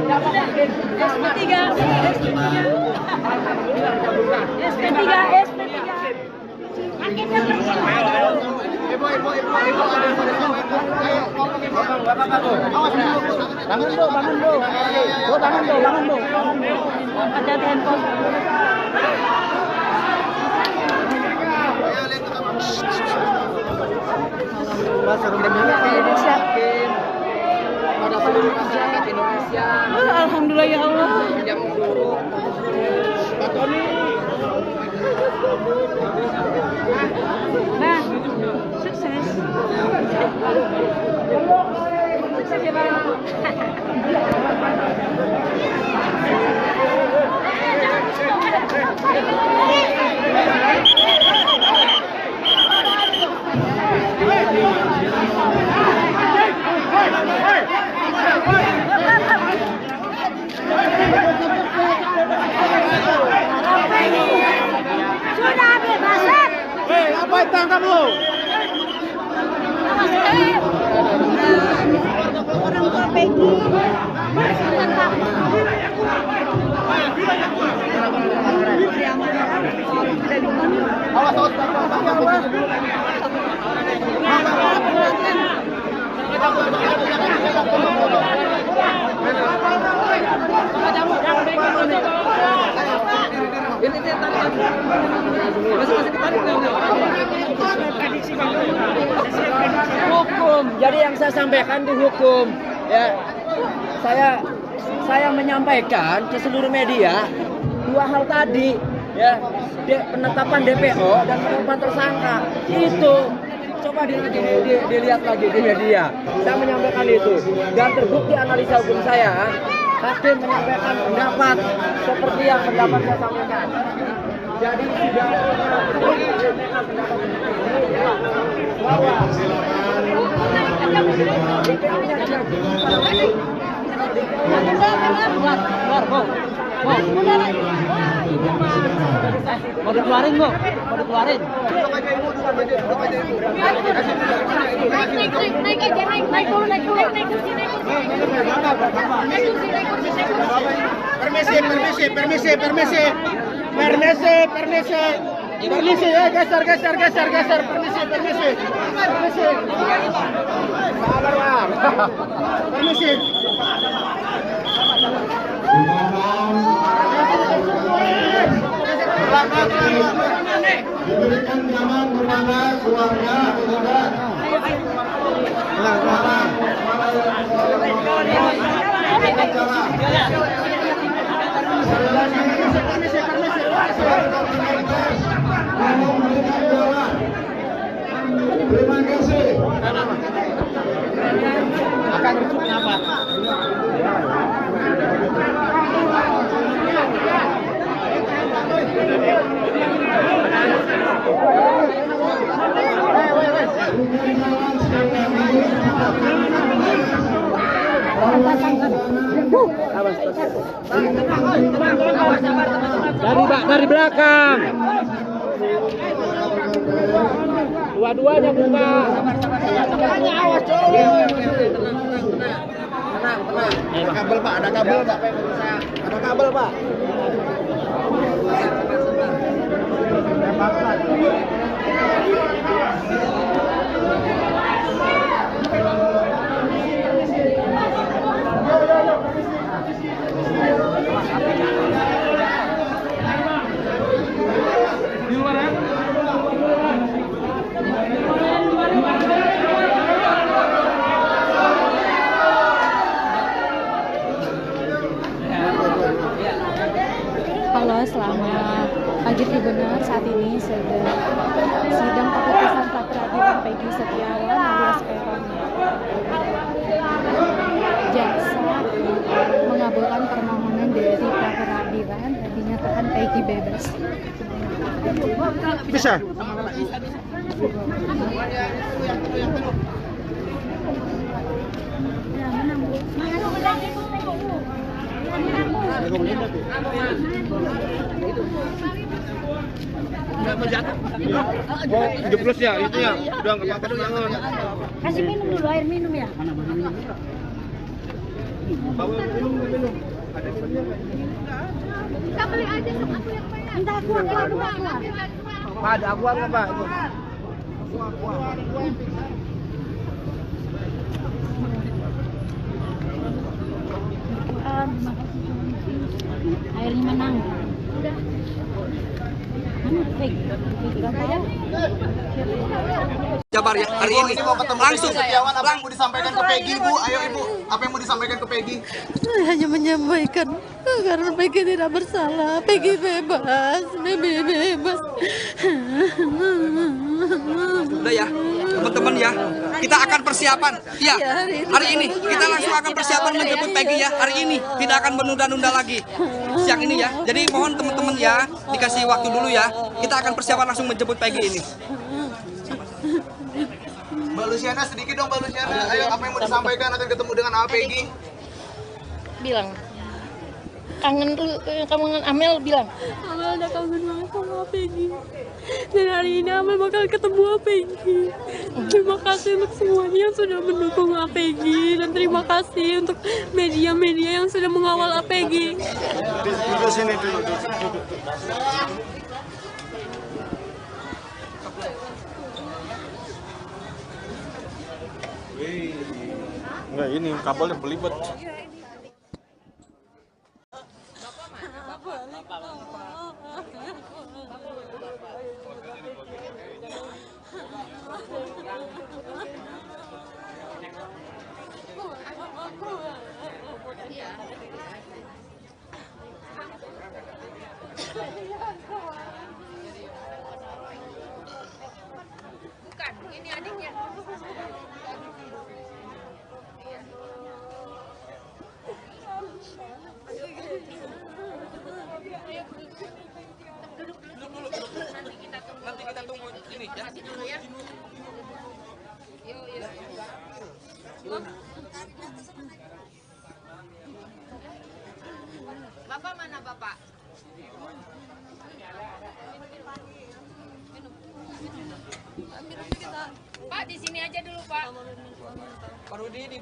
Ibu, bangun bu. Ada handphone. Indonesia. Pada seluruh masyarakat Indonesia. Alhamdulillah ya Allah. Yang buruk. Pak Tony. Nah, sukses. Sukses ya Bang. Sudah bebasan. Apa itu kamu? Orang tua Peggy. Hukum. Jadi yang saya sampaikan itu hukum. Ya, saya menyampaikan ke seluruh media dua hal tadi. Ya, penetapan DPO dan penetapan tersangka itu coba dilihat lagi di media. Saya menyampaikan itu dan terbukti analisa hukum saya. Hakim menyampaikan pendapat seperti yang pendapat saya sampaikan. Jadi sudah Mau dikeluarin, Bu? Mau dikeluarin? Naik aja, naik kursi. Permisi ya, geser, permisi. Sabar, Bang. Permisi. Diberikan zaman kepada keluarga korban. Terima kasih. Akan rujuk kenapa? Dari belakang. Dua-duanya buka. awas dulu. Tenang. Ada kabel, Pak. Ada kabel, Pak. Di luar ya? ini sedang sidang keputusan pra peradilan Peggy Setiawan alias Peron. Jaksa mengabulkan permohonan dari pra peradilan dan dinyatakan Peggy bebas. Bisa. Oh, jeblos ya, itu ya. Udah nggak apa-apa, jangan. Kasih minum dulu, air minum ya. Bawa minum. Kita beli aja sama aku yang bayar. Minta aku. Pak, ada aku apa, Pak? Itu. Airnya menang. Jabar ya hari ini Mau ketemu langsung Setiawan, apa yang mau disampaikan ke Peggy, Bu? Ayo Ibu, apa yang mau disampaikan ke Peggy? Saya hanya menyampaikan karena Peggy tidak bersalah, Peggy bebas, Peggy bebas. udah ya teman-teman ya, kita akan persiapan ya hari ini kita langsung akan persiapan menjemput Peggy ya hari ini, tidak akan menunda-nunda lagi siang ini ya. Jadi mohon teman-teman ya dikasih waktu dulu ya, kita akan persiapan langsung menjemput Peggy ini. Mbak Luciana, sedikit dong Mbak Luciana. Ayo, apa yang mau disampaikan akan ketemu dengan Peggy? Bilang kangen Amel bilang. Amel udah kangen banget sama Peggy. Dan hari ini Amel bakal ketemu Peggy. Terima kasih untuk semuanya yang sudah mendukung Peggy dan terima kasih untuk media-media yang sudah mengawal Peggy. Duduk sini dulu. Enggak, ini kabelnya belibet. Bukan, ini adiknya. Nanti kita tunggu ini ya. Bapak mana Bapak? Pak di sini aja dulu Pak. Pak Rudi di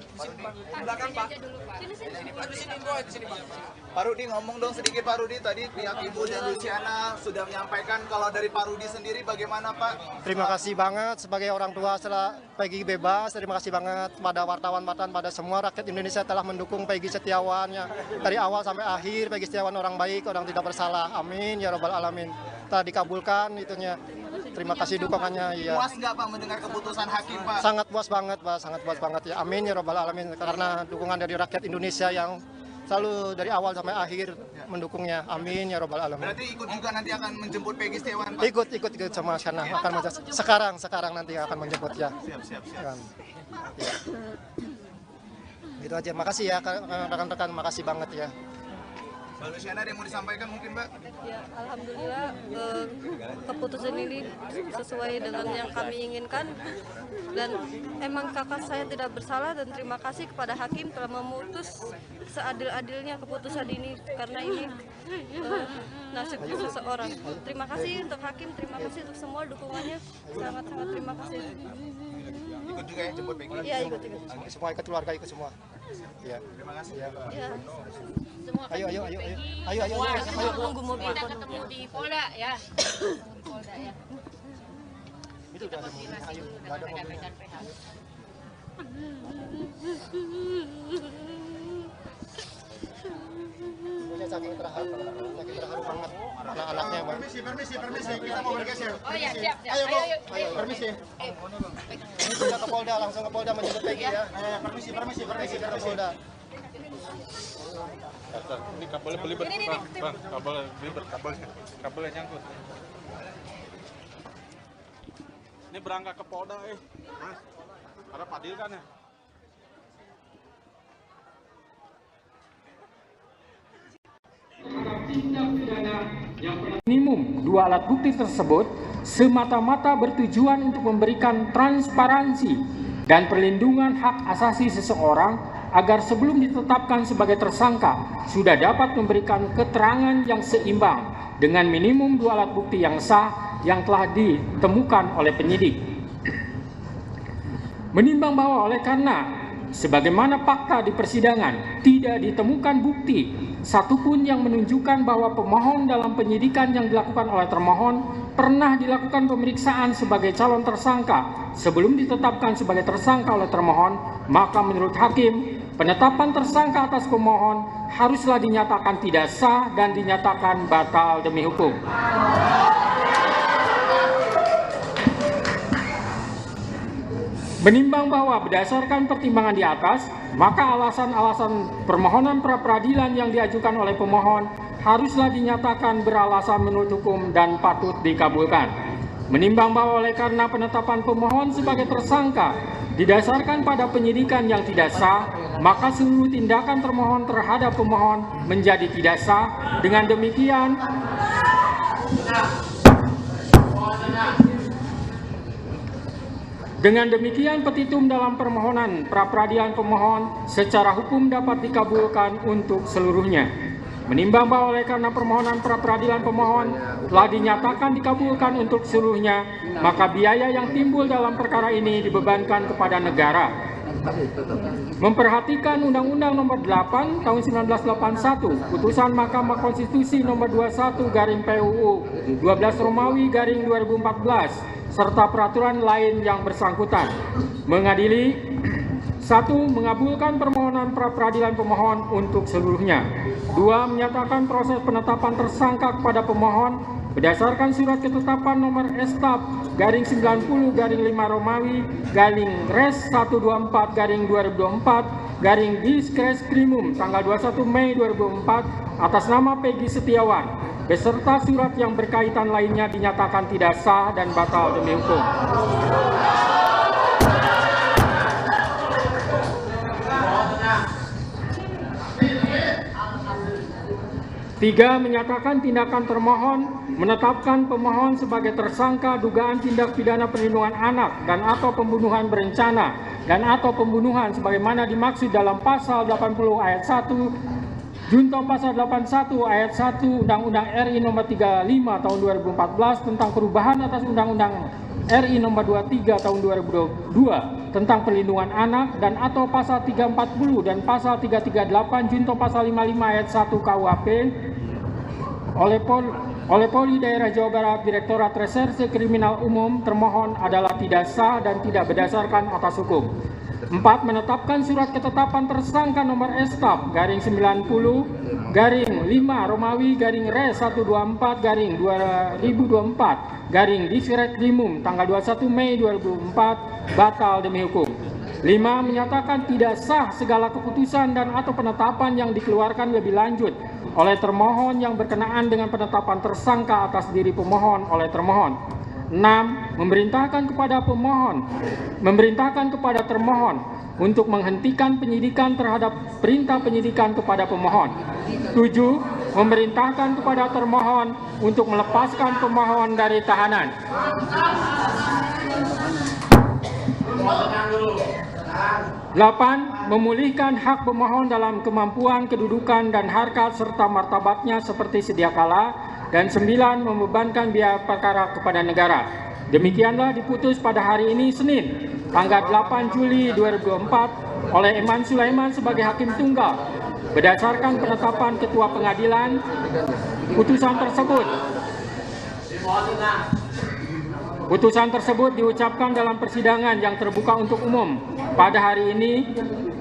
belakang Pak. Sini. Di sini Pak. Pak Rudi ngomong dong sedikit Pak Rudi. Tadi pihak Ibu dan Luciana sudah menyampaikan, kalau dari Pak Rudi sendiri bagaimana Pak? Terima kasih banget sebagai orang tua setelah Peggy bebas. Terima kasih banget pada wartawan-wartawan, pada semua rakyat Indonesia telah mendukung Peggy Setiawan ya. Dari awal sampai akhir Peggy Setiawan orang baik, orang tidak bersalah. Amin ya robbal alamin. Telah dikabulkan itunya. Terima kasih dukungannya ya. Puas nggak Pak mendengar keputusan hakim Pak? Sangat puas banget Pak, sangat puas banget ya. Amin ya robbal alamin, karena dukungan dari rakyat Indonesia yang selalu dari awal sampai akhir mendukungnya. Amin ya robbal alamin. Berarti ikut juga nanti akan menjemput Peggy Setiawan Pak? Ikut sama sana akan sekarang nanti akan menjemput ya. Siap. Ya. Gitu aja. Makasih ya rekan-rekan, makasih banget ya. Mbak Luciana, ada yang mau disampaikan mungkin Mbak? Ya, alhamdulillah keputusan ini sesuai dengan yang kami inginkan dan emang kakak saya tidak bersalah dan terima kasih kepada hakim telah memutus seadil-adilnya keputusan ini karena ini nasib seseorang. Terima kasih untuk hakim, terima kasih untuk semua dukungannya, sangat-sangat terima kasih. Ikut juga ya jemput Peggy? Iya, ikut. Semua ikut keluarga, ikut semua. Ya. Terima kasih. Ya. Ayo. Tunggu mobil kita ketemu di Polda ya. Di Polda ya. Itu udah ada mobilnya. Ayo, enggak ada mobilnya. Saking terharu banget anak-anaknya Bang. Permisi, kita mau bergeser. Oh ya, siap. Ayo, permisi. Ini sudah ke Polda, langsung ke Polda menjemput Peggy ya. Permisi. Ke Polda. Ini kabelnya belibet, Bang. Kabelnya belibet, kabelnya nyangkut. Ini berangkat ke Polda, Mas. Ada Padil kan ya? Minimum dua alat bukti tersebut semata-mata bertujuan untuk memberikan transparansi dan perlindungan hak asasi seseorang agar sebelum ditetapkan sebagai tersangka sudah dapat memberikan keterangan yang seimbang dengan minimum dua alat bukti yang sah yang telah ditemukan oleh penyidik. Menimbang bahwa oleh karena sebagaimana fakta di persidangan tidak ditemukan bukti satupun yang menunjukkan bahwa pemohon dalam penyidikan yang dilakukan oleh termohon pernah dilakukan pemeriksaan sebagai calon tersangka sebelum ditetapkan sebagai tersangka oleh termohon, maka menurut hakim penetapan tersangka atas pemohon haruslah dinyatakan tidak sah dan dinyatakan batal demi hukum. Menimbang bahwa berdasarkan pertimbangan di atas, maka alasan-alasan permohonan pra-peradilan yang diajukan oleh pemohon haruslah dinyatakan beralasan menurut hukum dan patut dikabulkan. Menimbang bahwa oleh karena penetapan pemohon sebagai tersangka didasarkan pada penyidikan yang tidak sah, maka seluruh tindakan termohon terhadap pemohon menjadi tidak sah. Dengan demikian, petitum dalam permohonan pra-peradilan pemohon secara hukum dapat dikabulkan untuk seluruhnya. Menimbang bahwa oleh karena permohonan pra-peradilan pemohon telah dinyatakan dikabulkan untuk seluruhnya, maka biaya yang timbul dalam perkara ini dibebankan kepada negara. Memperhatikan Undang-Undang Nomor 8 Tahun 1981, Putusan Mahkamah Konstitusi Nomor 21/PUU 12 Romawi/2014 serta peraturan lain yang bersangkutan. Mengadili 1. Mengabulkan permohonan pra-peradilan pemohon untuk seluruhnya. 2. Menyatakan proses penetapan tersangka kepada pemohon berdasarkan surat ketetapan nomor STAP/90/5 Romawi/Res124/2024/Diskreskrimum tanggal 21 Mei 2004 atas nama Peggy Setiawan beserta surat yang berkaitan lainnya dinyatakan tidak sah dan batal demi hukum. Tiga, menyatakan tindakan termohon menetapkan pemohon sebagai tersangka dugaan tindak pidana perlindungan anak dan atau pembunuhan berencana dan atau pembunuhan sebagaimana dimaksud dalam pasal 80 ayat 1 Junto pasal 81 ayat 1 Undang-Undang RI Nomor 35 Tahun 2014 tentang perubahan atas Undang-Undang RI Nomor 23 Tahun 2022 tentang perlindungan anak dan atau pasal 340 dan pasal 338 Junto pasal 55 ayat 1 KUHP oleh Polri Daerah Jawa Barat Direktorat Reserse Kriminal Umum termohon adalah tidak sah dan tidak berdasarkan atas hukum. 4. Menetapkan surat ketetapan tersangka nomor STAP/90/5 Romawi/Res124/2024/Diskreskrimum tanggal 21 Mei 2004 batal demi hukum. 5. Menyatakan tidak sah segala keputusan dan atau penetapan yang dikeluarkan lebih lanjut oleh termohon yang berkenaan dengan penetapan tersangka atas diri pemohon oleh termohon. 6. Memerintahkan kepada termohon untuk menghentikan penyidikan terhadap perintah penyidikan kepada pemohon. 7. Memerintahkan kepada termohon untuk melepaskan pemohon dari tahanan. 8. Memulihkan hak pemohon dalam kemampuan, kedudukan, dan harkat serta martabatnya seperti sedia kala. Dan 9. Membebankan biaya perkara kepada negara. Demikianlah diputus pada hari ini Senin, tanggal 8 Juli 2024 oleh Eman Sulaiman sebagai Hakim Tunggal. Berdasarkan penetapan Ketua Pengadilan, putusan tersebut diucapkan dalam persidangan yang terbuka untuk umum pada hari ini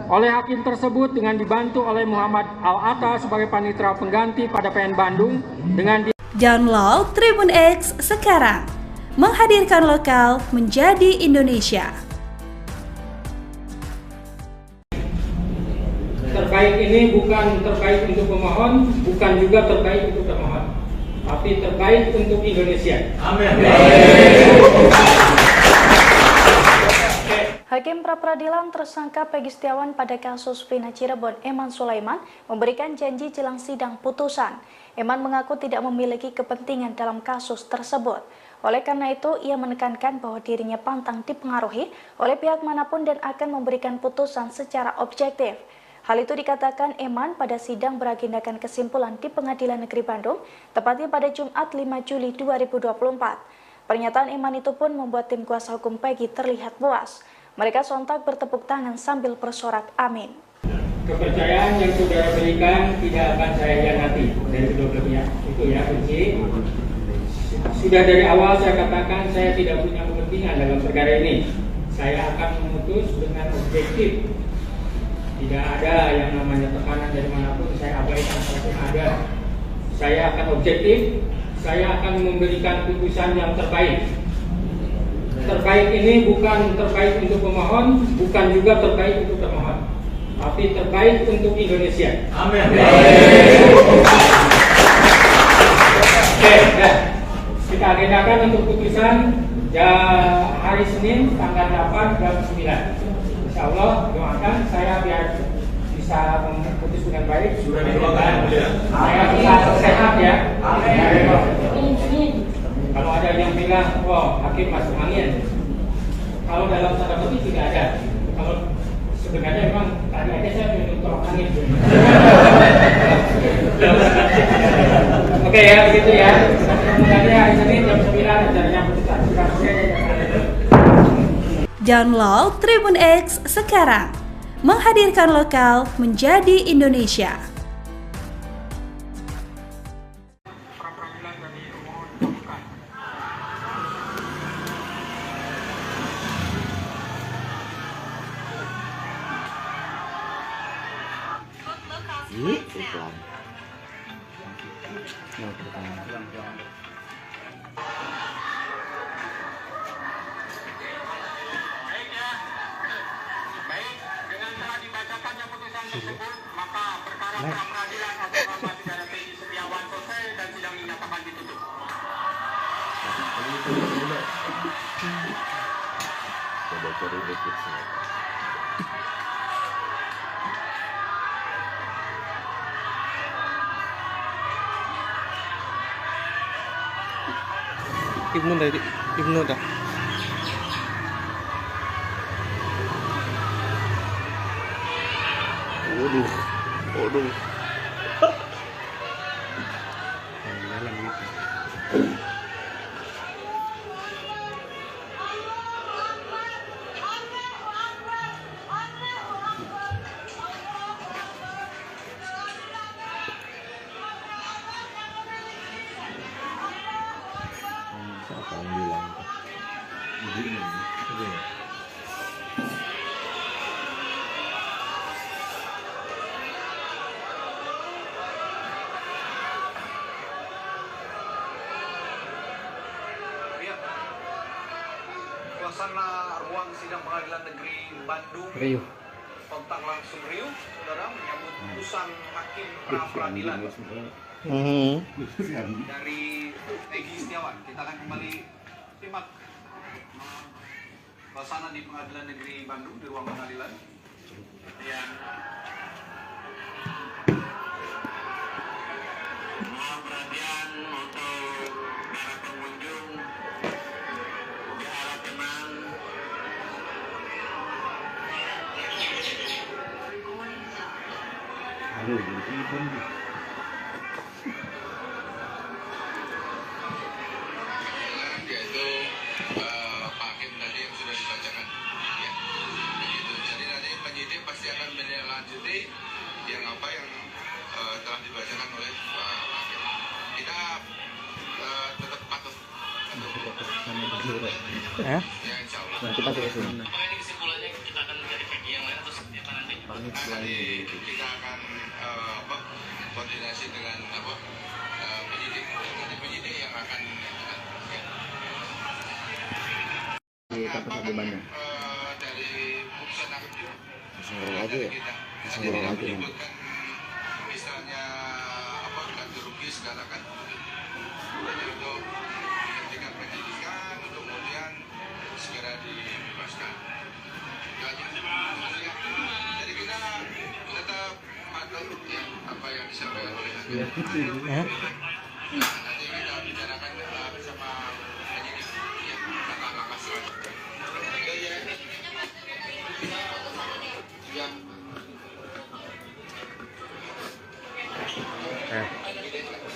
oleh hakim tersebut dengan dibantu oleh Muhammad Al-Atta sebagai panitera pengganti pada PN Bandung dengan Download Tribun X sekarang, menghadirkan lokal menjadi Indonesia. Terbaik ini bukan terbaik untuk pemohon, bukan juga terbaik untuk termohon, tapi terbaik untuk Indonesia. Amin. Hakim pra-peradilan tersangka Peggy Setiawan pada kasus Vina Cirebon, Eman Sulaiman, memberikan janji jelang sidang putusan. Eman mengaku tidak memiliki kepentingan dalam kasus tersebut. Oleh karena itu, ia menekankan bahwa dirinya pantang dipengaruhi oleh pihak manapun dan akan memberikan putusan secara objektif. Hal itu dikatakan Eman pada sidang beragendakan kesimpulan di Pengadilan Negeri Bandung, tepatnya pada Jumat 5 Juli 2024. Pernyataan Eman itu pun membuat tim kuasa hukum Peggy terlihat puas. Mereka sontak bertepuk tangan sambil bersorak amin. Kepercayaan yang saudara berikan tidak akan saya hianati dari kedua belah pihak. Itu ya kunci. Sudah dari awal saya katakan saya tidak punya kepentingan dalam perkara ini. Saya akan memutus dengan objektif. Tidak ada yang namanya tekanan dari manapun, saya abaikan apapun ada. Saya akan objektif, saya akan memberikan putusan yang terbaik. Terbaik ini bukan terbaik untuk pemohon, bukan juga terbaik untuk termohon, tapi terbaik untuk Indonesia. Amin. Oke, ya. Kita agendakan untuk putusan hari Senin tanggal 8 jam 9. Insya Allah doakan saya biar bisa memutus dengan baik. Sudah didoakan ya. Saya bisa sehat ya. Amin. Kalau ada yang bilang, oh hakim masuk angin. Kalau dalam tanda petik tidak ada. Kalau sebenarnya memang tadi aja saya minum tolong angin. Oke ya, begitu ya. Semoga hari Senin jam 9 acaranya putusan. Download Tribun X sekarang. Menghadirkan lokal menjadi Indonesia. Maka perkara pra-peradilan atas nama saudara Peggy Setiawan selesai dan sidang dinyatakan ditutup. Ibnu dah. Waduh. Siapa yang bilang? Suasana ruang sidang pengadilan negeri Bandung Riuh. kontak langsung riuh, saudara, menyambut putusan hakim pra-peradilan dari Peggy Setiawan. Kita akan kembali simak suasana di pengadilan negeri Bandung, di ruang pengadilan yang perhatian untuk para pengunjung. Yaitu Pak Hakim tadi yang sudah dibacakan ya. Begitu. Jadi nanti penyidik pasti akan menindaklanjuti yang apa yang telah dibacakan oleh Pak Hakim. Kita tetap patuh. Ya, insya Allah. nanti pasti ke sini. Apakah ini kesimpulannya kita akan mencari Peggy yang lain atau seperti apa nanti? Nanti kita akan koordinasi dengan penyidik. Nanti penyidik yang akan dari putusan hakim juga. Aja ya. Menyebutkan misalnya ganti rugi segala kan. Jadi untuk menghentikan penyidikan, kemudian segera dibebaskan. Si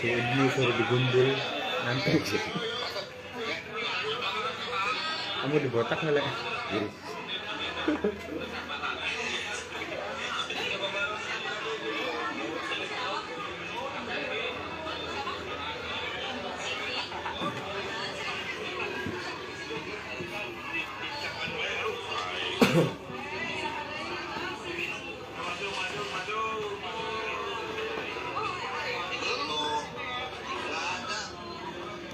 Edi suruh digundul nanti. Kamu dibotak nggak le?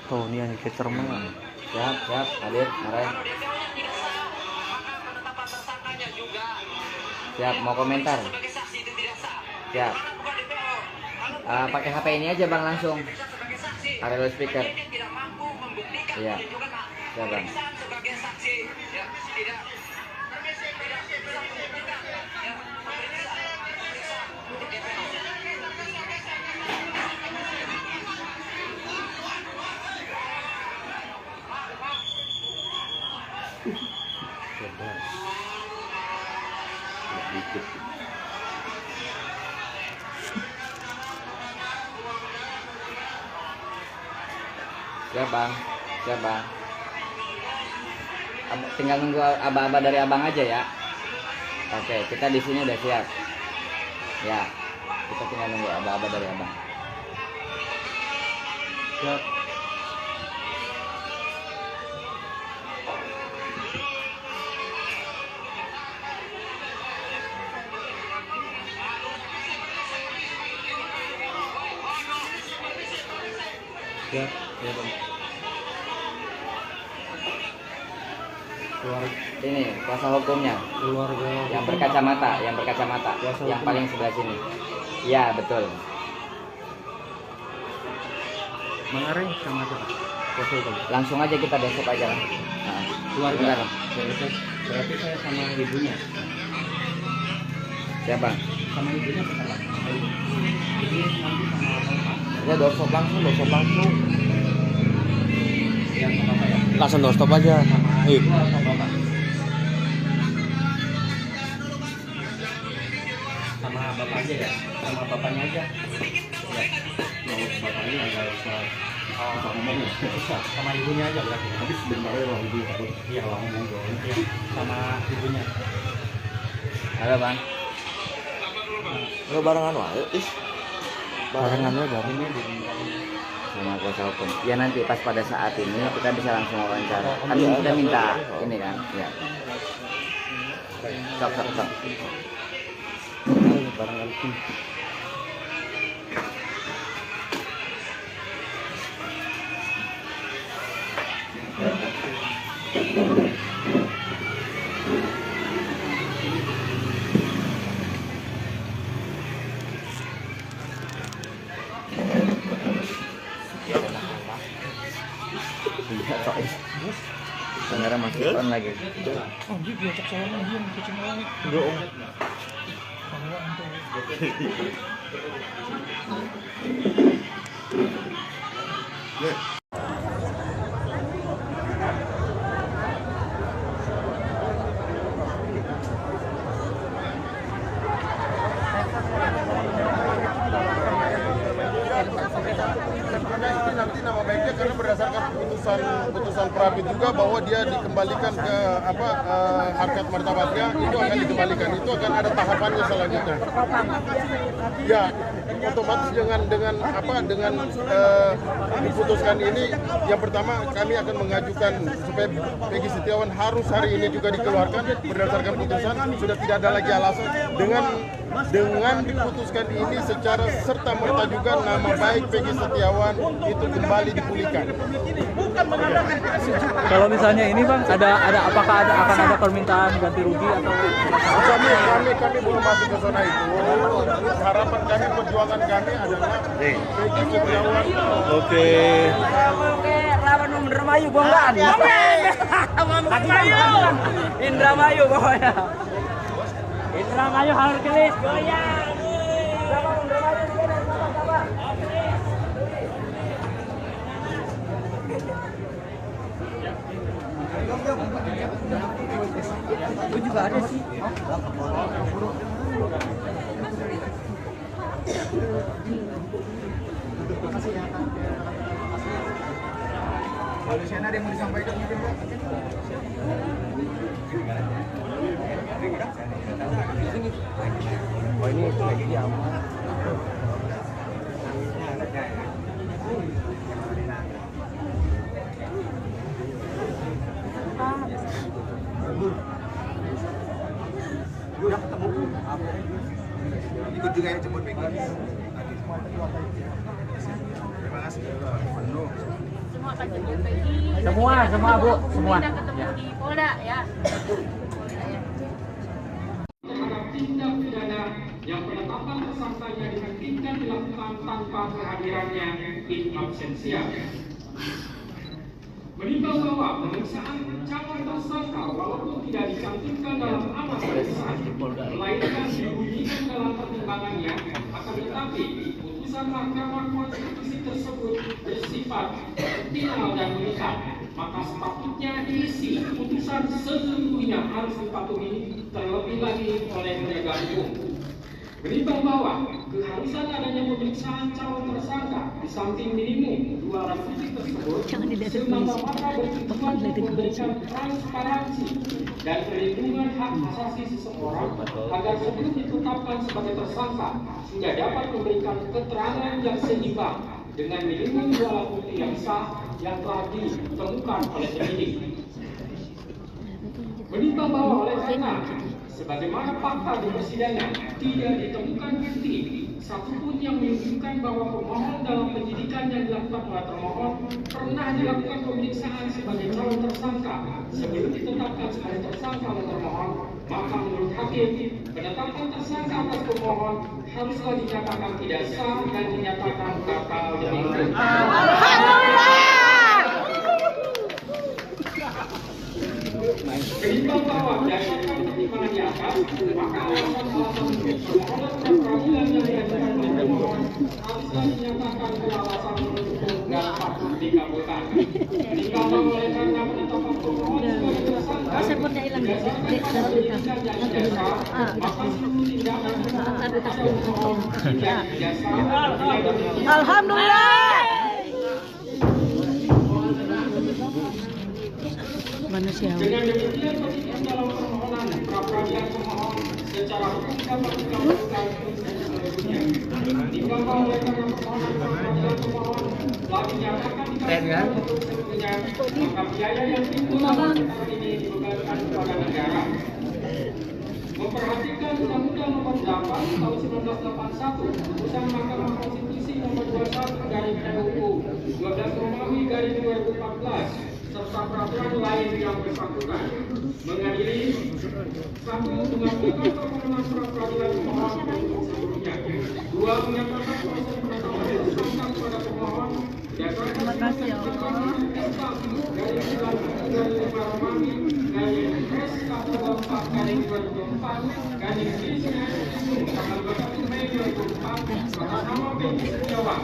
Tuh, ini yang kecerman. Siap, hadir, arah. Siap, mau komentar? Siap. Pakai HP ini aja bang langsung. Area speaker. Iya. Siap bang. Siap bang. Tinggal nunggu aba-aba dari abang aja ya. Oke, kita di sini udah siap. Ya, kita tinggal nunggu aba-aba dari abang. Siap. Siap, ya bang. Ini kuasa hukumnya. Keluarga. Yang berkacamata, yang paling sebelah sini. Iya betul. Mengarah sama aja. Kuasa hukum. Langsung aja kita besok aja lah. Nah, Keluarga. Berarti saya sama ibunya. Siapa? Sama ibunya sama. Ibunya nanti sama bapak. Ya doorstop langsung. Ya sama bapak ya. Langsung doorstop aja. Sama bapak. Sama bapak aja ya. Sama bapaknya aja. Ya. Mau bapaknya agak usah. Ngomongnya. Sama ibunya aja berarti. Tapi sebenarnya lah ibu takut. Iya lah ngomong dong. Ya. Sama ibunya. Halo bang. Lo barengan wae, Barengan bang. Sama kuasa hukum. Ya nanti pas pada saat ini kita bisa langsung wawancara. Kan kita minta ini kan. Ya. Sok. Barengan tim. Sebenarnya masih on lagi. Oh, dia diajak salaman dia mau kucing lagi. Enggak, Om. Nanti nama baiknya karena berdasarkan putusan Prapit juga bahwa dia dikembalikan ke harkat martabatnya, itu akan dikembalikan, itu akan ada tahapannya selanjutnya. Ya, otomatis dengan diputuskan ini, yang pertama kami akan mengajukan supaya Peggy Setiawan harus hari ini juga dikeluarkan berdasarkan putusan, sudah tidak ada lagi alasan dengan diputuskan ini secara serta merta juga nama baik Peggy Setiawan itu kembali dipulihkan. Kalau misalnya ini bang, apakah akan ada permintaan ganti rugi atau? Kami belum masuk ke zona itu. Harapan kami, perjuangan kami adalah Peggy Setiawan. Oke. Lawan Indramayu bongkar. Indramayu pokoknya. Indramayu harus kelis goyang. Itu juga ada sih. Kalau Luciana ada yang mau disampaikan mungkin Pak? Oh ini lagi aman. Udah ketemu. Ikut juga yang jemput Peggy. Terima kasih. Semua akan jemput Peggy. Semua Bu, semua. Kita ketemu di Polda ya. Terhadap tindak pidana yang penetapan tersangkanya dihentikan dilakukan tanpa kehadirannya in absentia. Menimbang bahwa pemeriksaan calon tersangka walaupun tidak dicantumkan dalam amas pemeriksaan, melainkan dibunyikan dalam pertimbangannya, akan tetapi putusan Mahkamah Konstitusi tersebut bersifat final dan mengikat, maka sepatutnya isi putusan sesungguhnya harus dipatuhi terlebih lagi oleh penegak hukum. Menimbang bahwa keharusan adanya pemeriksaan calon tersangka di samping minimum 2 alat bukti tersebut semata-mata bertujuan untuk memberikan transparansi dan perlindungan hak asasi seseorang agar sebelum ditetapkan sebagai tersangka sehingga dapat memberikan keterangan yang seimbang dengan minimum 2 alat bukti yang sah yang telah ditemukan oleh penyidik. Menimbang bahwa oleh karena sebagaimana fakta di persidangan tidak ditemukan bukti satupun yang menunjukkan bahwa pemohon dalam penyidikan yang dilakukan oleh termohon pernah dilakukan pemeriksaan sebagai calon tersangka sebelum ditetapkan sebagai tersangka oleh termohon, maka menurut hakim penetapan tersangka atas pemohon haruslah dinyatakan tidak sah dan dinyatakan batal demi hukum. Menimbang bahwa berdasarkan pertimbangan di atas, maka alasan-alasan permohonan pra-peradilan yang diajukan oleh pemohon haruslah dinyatakan beralasan menurut hukum dan patut dikabulkan. Menimbang bahwa oleh karena penetapan pemohon sebagai tersangka berdasarkan pada penyidikan yang tidak sah, maka seluruh tindakan pemohon tidak sah. Alhamdulillah. Dengan demikian petitum dalam permohonan pra-peradilan pemohon secara hukum dapat dikabulkan seluruhnya. Menimbang bahwa oleh karena permohonan pra-peradilan pemohon telah dinyatakan dikabulkan untuk seluruhnya, maka biaya yang timbul dalam perkara ini dibebankan kepada negara. Memperhatikan Undang-Undang Nomor 8 Tahun 1981, Putusan Mahkamah Konstitusi Nomor 21/RUU 12 Romawi 2014 serta peraturan lain yang bersangkutan mengadili 1. Mengabulkan permohonan pra-peradilan pemohon untuk seluruhnya. 2. Menyatakan proses penetapan tersangka kepada pemohon berdasarkan dari 9 Romawi garing S1 garing 2004 garing tanggal 21 Mei 2004 atas nama Peggy Setiawan.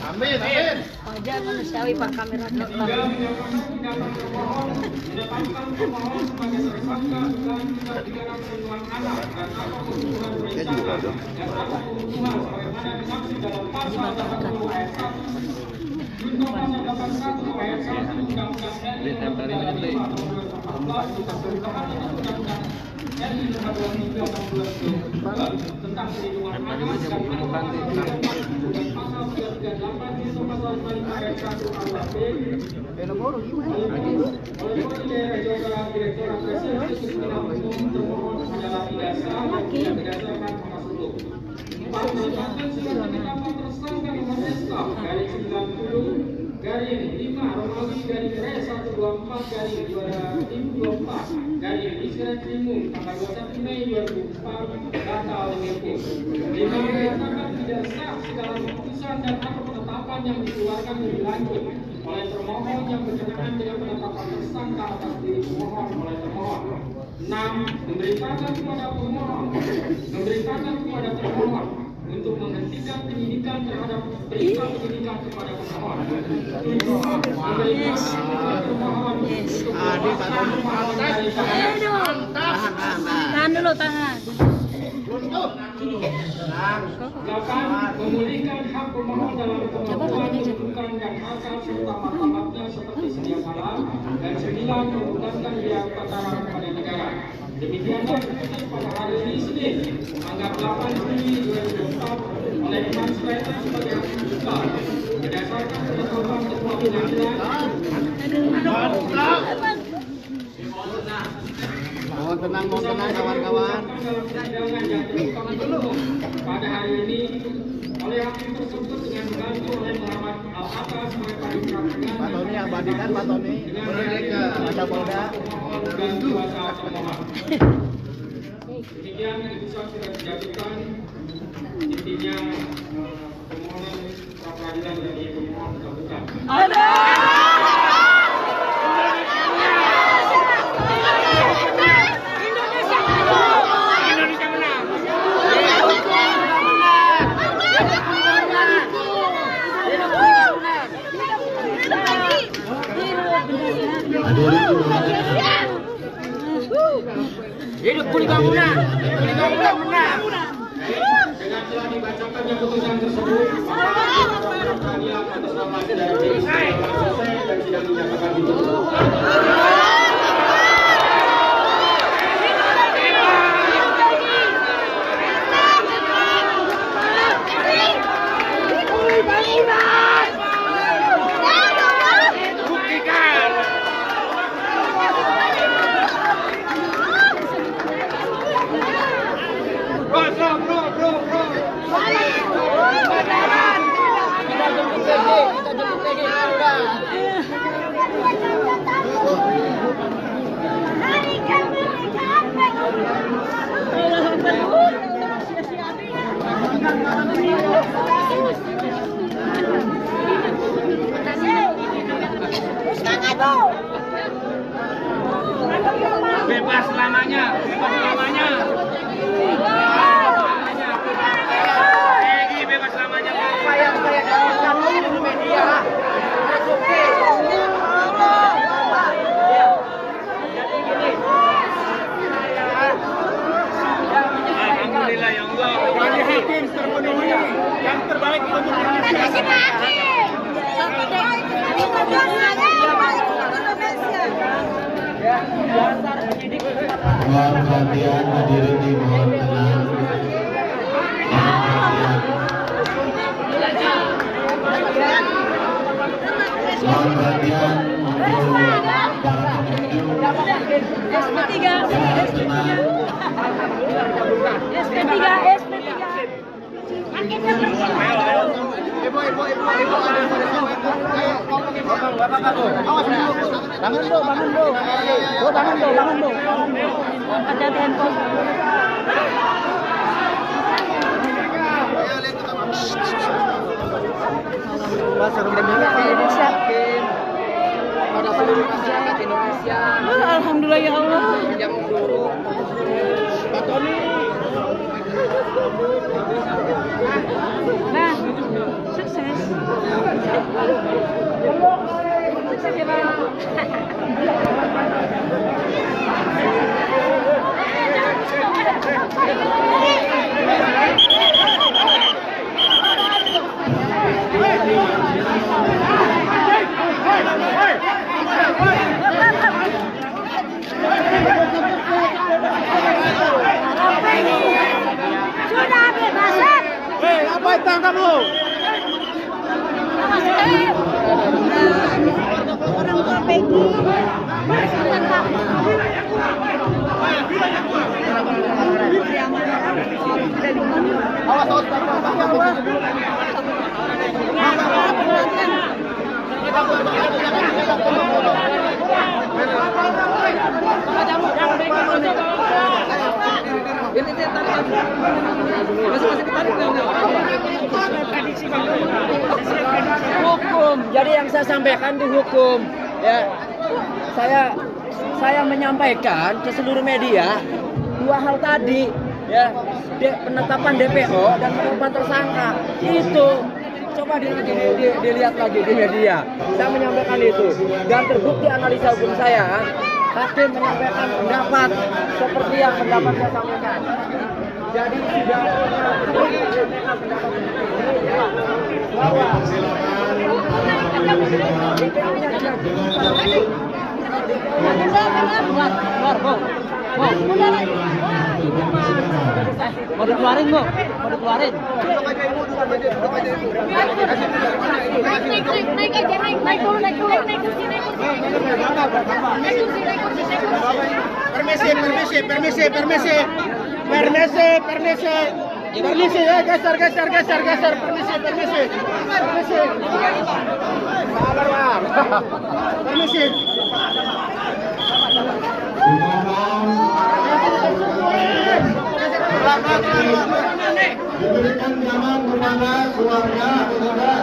Amin, amin. Wajar manusiawi Pak kamerator. Tentang perlindungan anak dan garing 5 Romawi garing R 124 garing 2024 garing Isra Trimum tanggal 21 Mei 2004 batal demi hukum. 5. Menyatakan tidak sah segala keputusan dan atau penetapan yang dikeluarkan lebih lanjut oleh termohon yang berkenaan dengan penetapan tersangka atas diri pemohon oleh termohon. 6. Memerintahkan kepada pemohon, memerintahkan kepada termohon untuk menghentikan penyidikan terhadap perintah penyidikan kepada pemohon. 7. Memerintahkan kepada termohon untuk melepaskan pemohon dari tahanan. Tahan dulu, tahan. 8. Memulihkan hak pemohon dalam kemampuan kedudukan dan hak serta martabatnya seperti sedia kala. Dan 9. Menggunakan biaya perkara kepada negara. Demikianlah keputusan pada hari ini Senin, tanggal 8 Juli 2024 oleh Imam Sulaiman sebagai hakim tunggal berdasarkan penetapan ketua pengadilan. Mohon tenang kawan-kawan. Pada hari ini oleh hakim tersebut dengan dibantu oleh Muhammad Al-Atas sebagai pengadilan. Pak Tony abadikan Pak Tony. Ada Polda. Dan kuasa pemohon. Demikian keputusan sudah dijatuhkan. Intinya permohonan pra peradilan dari pemohon terbuka. Hidup Kuli Bangunan! Kuli Bangunan menang! Dengan telah dibacakannya putusan tersebut, maka peradilan atas nama saudara Peggy selesai dan sidang dinyatakan ditutup. Bebas selamanya, bebas selamanya. Peggy bebas selamanya. Saya dulu media. Alhamdulillah ya Allah. Kami hakim terpenuhi yang terbaik untuk Indonesia. Mohon perhatian hadirin dimohon tenang. Mohon perhatian untuk para pengunjung. Ibu. Bangun dulu. Hati-hati handphone. Pada seluruh masyarakat Indonesia. Alhamdulillah ya Allah. Yang buruk. Pak Tony. Nah, sukses. Sukses ya Pak. Sudah bebasan. Hei, apa itu kamu? Orang tua Peggy. Hukum. Jadi yang saya sampaikan di hukum, ya, saya menyampaikan ke seluruh media dua hal tadi, ya, penetapan DPO dan penetapan tersangka itu. Coba dilihat lagi di media. Saya menyampaikan itu dan terbukti analisa hukum saya. Hakim menyampaikan pendapat seperti yang pendapat saya sampaikan. Jadi sudah mau dikeluarin Bu, mau dikeluarin. Permisi ya, geser, permisi. Diberikan nyaman kepada keluarga saudara.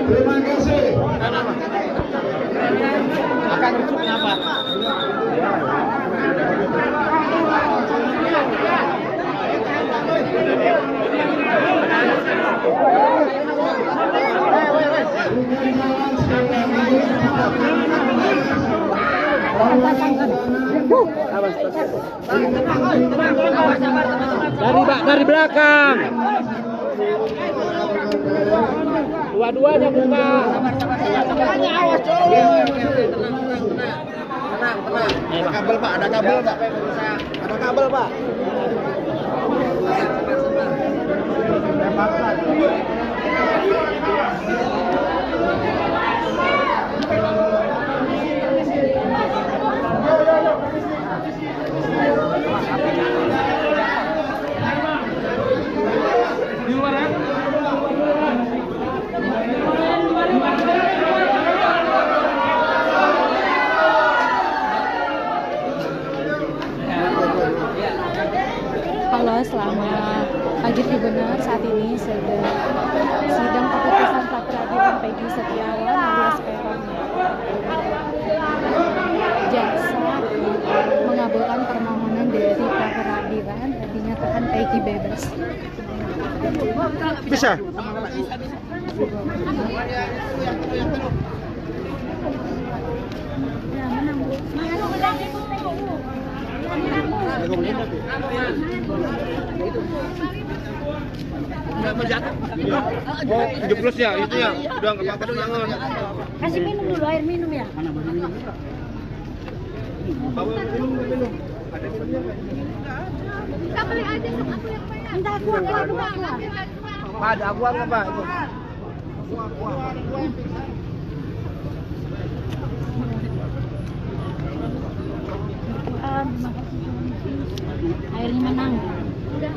Terima kasih. Akan rusuknya apa? Dari belakang. Dua-duanya buka. Awas, Ada kabel Pak, ada kabel Pak. Ada kabel Pak. Di luar ya? Halo, selamat pagi Tribuners. Saat ini sedang sidang keputusan pra peradilan Peggy Setiawan alias Peron. Jaksa mengabulkan permohonan dari pra peradilan dan dinyatakan Peggy bebas. Bisa. Oh, 70 ya, itu ya. Udah enggak apa-apa dong, jangan. Kasih minum dulu, air minum ya. Minum. Kita beli aja sama aku yang bayar. Minta aku Pak, ada akuan nggak Pak? Itu. Airnya menang. Udah.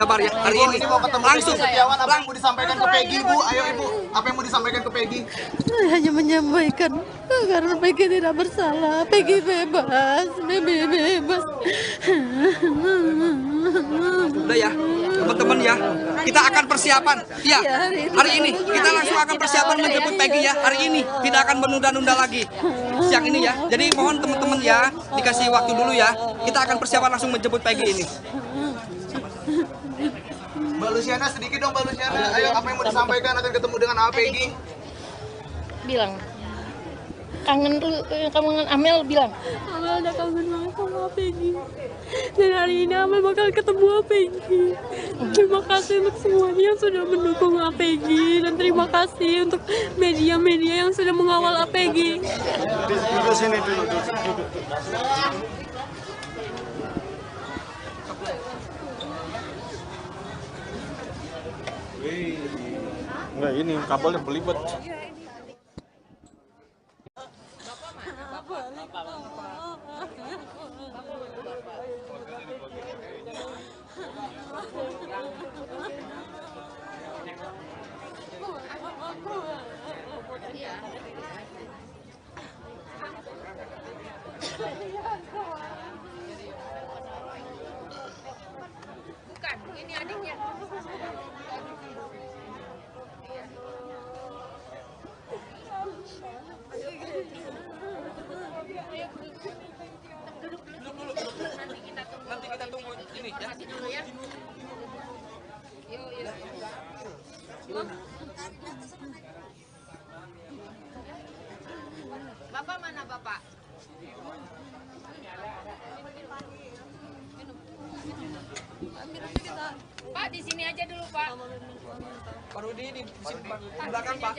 Kabar ya hari Ibu, ini mau ketemu langsung Setiawan, apa yang mau disampaikan ke Peggy Bu? Ayo Ibu, apa yang mau disampaikan ke Peggy? Saya hanya menyampaikan karena Peggy tidak bersalah, Peggy bebas, bebas. Udah ya teman-teman ya, kita akan persiapan ya hari ini kita langsung akan persiapan menjemput Peggy ya hari ini, tidak akan menunda-nunda lagi siang ini ya. Jadi mohon teman-teman ya dikasih waktu dulu ya, kita akan persiapan langsung menjemput Peggy ini. Mbak Luciana sedikit dong Mbak Luciana. Ayo apa yang mau disampaikan akan ketemu dengan Peggy? Bilang kangen Amel bilang Amel udah kangen banget sama Peggy dan hari ini Amel bakal ketemu Peggy. Terima kasih untuk semuanya yang sudah mendukung Peggy dan terima kasih untuk media-media yang sudah mengawal Peggy. Duduk sini dulu. Enggak, ini kabelnya belibet. Ini adiknya. Nanti kita tunggu ini ya. Dulu ya. Yuk. Bapak mana Bapak? Pak di sini aja dulu Pak. Pak Rudi di belakang Pak.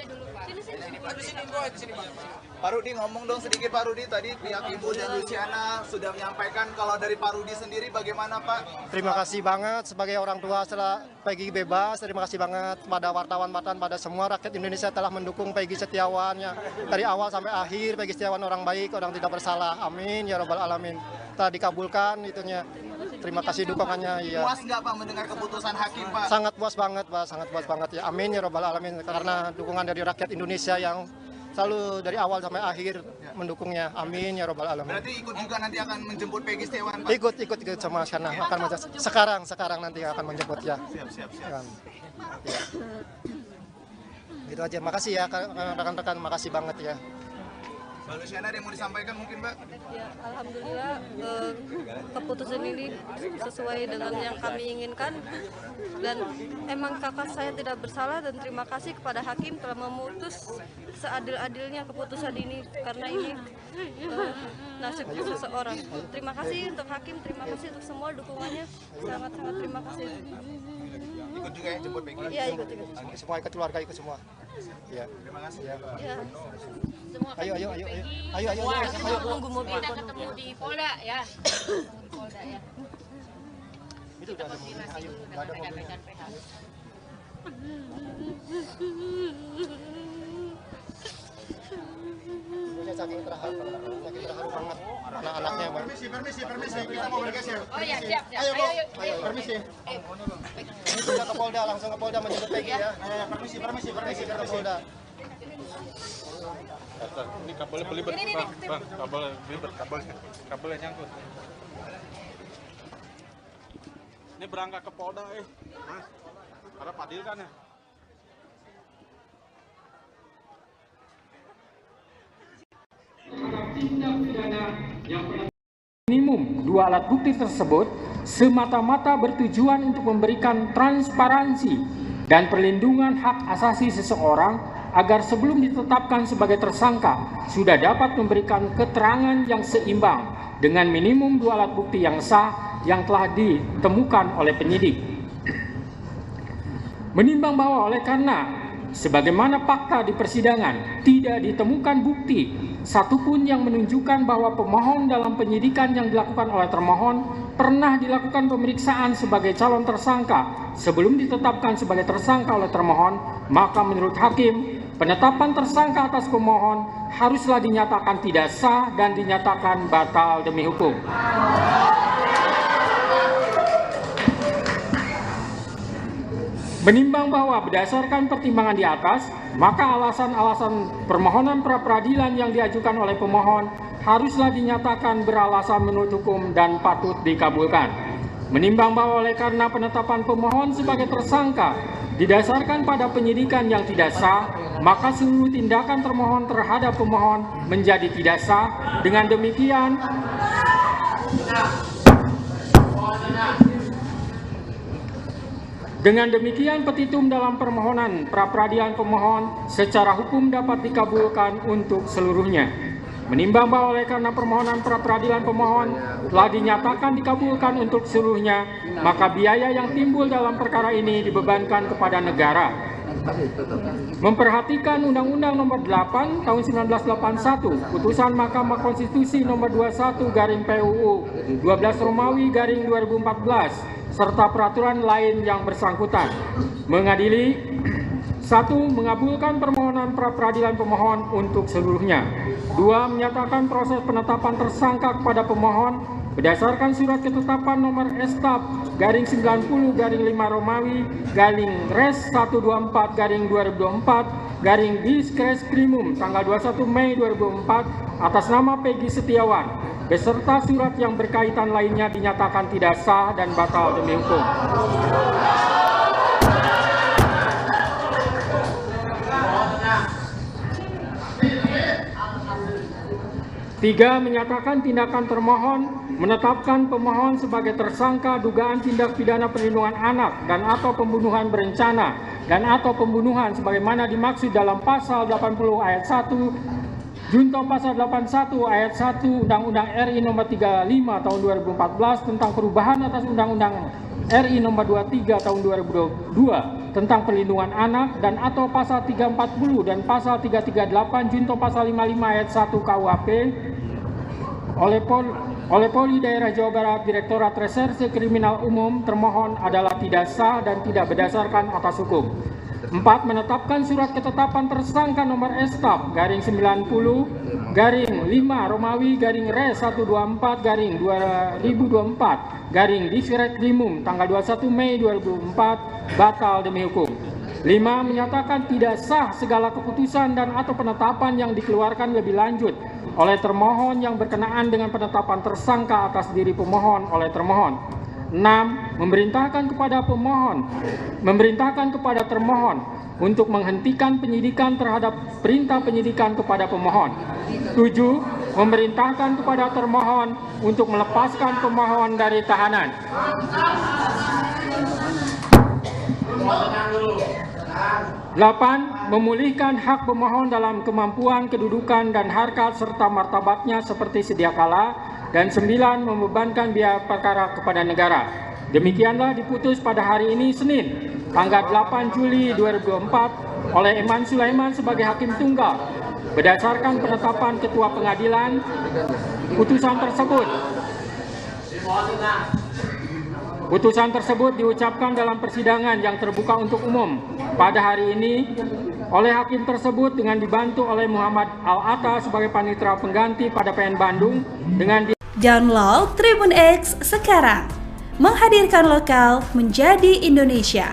Sini Pak di sini Pak. Pak Rudi ngomong dong sedikit Pak Rudi, tadi pihak Ibu dan Luciana sudah menyampaikan, kalau dari Pak Rudi sendiri bagaimana Pak? Terima kasih banget sebagai orang tua setelah Peggy bebas. Terima kasih banget pada wartawan-wartawan, pada semua rakyat Indonesia telah mendukung Peggy Setiawan ya. Dari awal sampai akhir Peggy Setiawan orang baik, orang tidak bersalah. Amin ya robbal alamin. Telah dikabulkan itunya. Terima kasih dukungannya ya. Puas nggak Pak mendengar keputusan hakim Pak? Sangat puas banget Pak, sangat puas banget ya. Amin ya robbal alamin, karena dukungan dari rakyat Indonesia yang selalu dari awal sampai akhir mendukungnya. Amin ya robbal alamin. Berarti ikut juga nanti akan menjemput Peggy Setiawan Pak? Ikut sama sana akan sekarang nanti akan menjemput ya. Siap. Ya. Itu aja. Makasih ya rekan-rekan, makasih banget ya. Mbak Luciana ada yang mau disampaikan mungkin Mbak? Ya, alhamdulillah keputusan ini sesuai dengan yang kami inginkan, dan emang kakak saya tidak bersalah, dan terima kasih kepada hakim telah memutus seadil-adilnya keputusan ini, karena ini nasib seseorang. Terima kasih untuk hakim, terima kasih untuk semua dukungannya, sangat-sangat terima kasih. Ikut juga ya jemput Peggy? Iya, ikut. Semua ikut, keluarga ikut semua. Ya. Terima kasih. Ya. Ayo. Tunggu mobil. Kita ketemu di Polda ya. Di Polda ya. Itu udah ada mobil. Ayo, udah ada mobil. Ibunya saking terharu banget. Anak-anaknya Mbak. Permisi. Kita mau bergeser. Oh ya, siap. Ayo, permisi. Ini sudah ke Polda, langsung ke Polda menjemput Peggy ya. Permisi ke Polda. Ini kabelnya belibet, bang, kabel belibet, kabelnya nyangkut. Ini berangkat ke Polda, Mas. Ada Padil kan ya? Tindak pidana yang minimum dua alat bukti tersebut semata-mata bertujuan untuk memberikan transparansi dan perlindungan hak asasi seseorang agar sebelum ditetapkan sebagai tersangka sudah dapat memberikan keterangan yang seimbang dengan minimum dua alat bukti yang sah yang telah ditemukan oleh penyidik. Menimbang bahwa oleh karena sebagaimana fakta di persidangan tidak ditemukan bukti satupun yang menunjukkan bahwa pemohon dalam penyidikan yang dilakukan oleh termohon pernah dilakukan pemeriksaan sebagai calon tersangka sebelum ditetapkan sebagai tersangka oleh termohon, maka menurut hakim penetapan tersangka atas pemohon haruslah dinyatakan tidak sah dan dinyatakan batal demi hukum. Menimbang bahwa berdasarkan pertimbangan di atas, maka alasan-alasan permohonan pra-peradilan yang diajukan oleh pemohon haruslah dinyatakan beralasan menurut hukum dan patut dikabulkan. Menimbang bahwa oleh karena penetapan pemohon sebagai tersangka didasarkan pada penyidikan yang tidak sah, maka seluruh tindakan termohon terhadap pemohon menjadi tidak sah. Dengan demikian, petitum dalam permohonan pra-peradilan pemohon secara hukum dapat dikabulkan untuk seluruhnya. Menimbang bahwa oleh karena permohonan pra-peradilan pemohon telah dinyatakan dikabulkan untuk seluruhnya, maka biaya yang timbul dalam perkara ini dibebankan kepada negara. Memperhatikan Undang-Undang Nomor 8 Tahun 1981, Putusan Mahkamah Konstitusi Nomor 21/PUU 12 Romawi /2014 serta peraturan lain yang bersangkutan. Mengadili 1. Mengabulkan permohonan pra-peradilan pemohon untuk seluruhnya. 2. Menyatakan proses penetapan tersangka kepada pemohon berdasarkan surat ketetapan nomor Estaf/90/5 Romawi /Res 124/2024 tanggal 21 Mei 2004 atas nama Peggy Setiawan beserta surat yang berkaitan lainnya dinyatakan tidak sah dan batal demi hukum. 3. Menyatakan tindakan termohon menetapkan pemohon sebagai tersangka dugaan tindak pidana perlindungan anak dan atau pembunuhan berencana dan atau pembunuhan sebagaimana dimaksud dalam pasal 80 ayat 1 junto pasal 81 ayat 1 Undang-Undang RI nomor 35 tahun 2014 tentang perubahan atas Undang-Undang RI nomor 23 tahun 2022 tentang perlindungan anak dan atau pasal 340 dan pasal 338 junto pasal 55 ayat 1 KUHP oleh Polri Daerah Jawa Barat Direktorat Reserse Kriminal Umum termohon adalah tidak sah dan tidak berdasarkan atas hukum. 4. Menetapkan surat ketetapan tersangka nomor Estaf garing 90 garing 5 Romawi garing Res 124 garing 2024 garing Diskrekrimum tanggal 21 Mei 2004 batal demi hukum. 5. Menyatakan tidak sah segala keputusan dan atau penetapan yang dikeluarkan lebih lanjut oleh termohon yang berkenaan dengan penetapan tersangka atas diri pemohon oleh termohon. 6. Memerintahkan kepada termohon untuk menghentikan penyidikan terhadap perintah penyidikan kepada pemohon. 7. Memerintahkan kepada termohon untuk melepaskan pemohon dari tahanan. 8. Memulihkan hak pemohon dalam kemampuan, kedudukan, dan harkat serta martabatnya seperti sedia kala. Dan 9. Membebankan biaya perkara kepada negara. Demikianlah diputus pada hari ini Senin, tanggal 8 Juli 2024 oleh Eman Sulaiman sebagai Hakim Tunggal. Berdasarkan penetapan Ketua Pengadilan, putusan tersebut diucapkan dalam persidangan yang terbuka untuk umum pada hari ini oleh hakim tersebut dengan dibantu oleh Muhammad Al-Atta sebagai panitera pengganti pada PN Bandung dengan Download Tribun X sekarang, menghadirkan lokal menjadi Indonesia.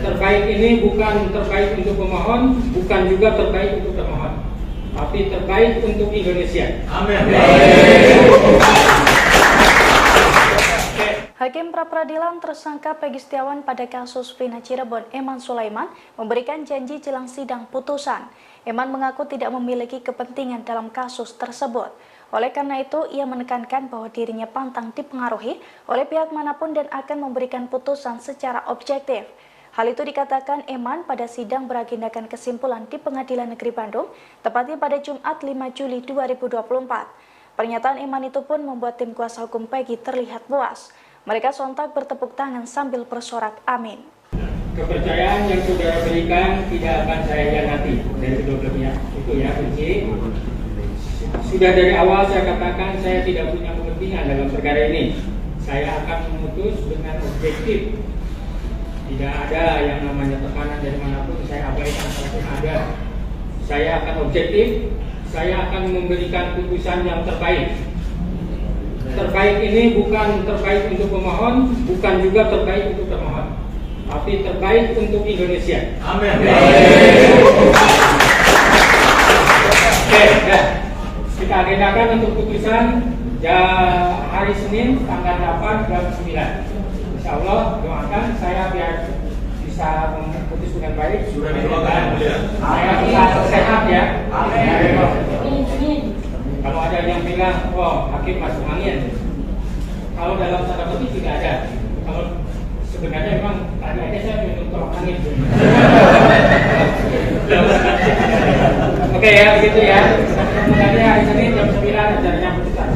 Terbaik ini bukan terbaik untuk pemohon, bukan juga terbaik untuk termohon, tapi terbaik untuk Indonesia. Amin. Hakim pra-peradilan tersangka Peggy Setiawan pada kasus Vina Cirebon, Eman Sulaiman, memberikan janji jelang sidang putusan. Eman mengaku tidak memiliki kepentingan dalam kasus tersebut. Oleh karena itu, ia menekankan bahwa dirinya pantang dipengaruhi oleh pihak manapun dan akan memberikan putusan secara objektif. Hal itu dikatakan Eman pada sidang beragendakan kesimpulan di Pengadilan Negeri Bandung, tepatnya pada Jumat 5 Juli 2024. Pernyataan Eman itu pun membuat tim kuasa hukum Peggy terlihat puas. Mereka sontak bertepuk tangan sambil bersorak amin. Kepercayaan yang saudara berikan tidak akan saya hianati dari kedua belah pihak. Itu ya kunci. Sudah dari awal saya katakan saya tidak punya kepentingan dalam perkara ini. Saya akan memutus dengan objektif. Tidak ada yang namanya tekanan dari manapun, saya abaikan kalaupun ada. Saya akan objektif, saya akan memberikan putusan yang terbaik. Terbaik ini bukan terbaik untuk pemohon, bukan juga terbaik untuk termohon, tapi terbaik untuk Indonesia. Amin. Oke, kita agendakan untuk putusan hari Senin tanggal 8 jam 9. Insya Allah doakan saya biar bisa memutus dengan baik. Sudah didoakan ya. Saya bisa sehat ya. Amin. Kalau ada yang bilang, oh hakim masuk angin. Kalau dalam tanda kutip tidak ada. Kalau sebenarnya memang tadi aja saya minum tolong angin. Oke ya begitu ya. Sebenarnya hari Senin jam 9 acaranya putusan.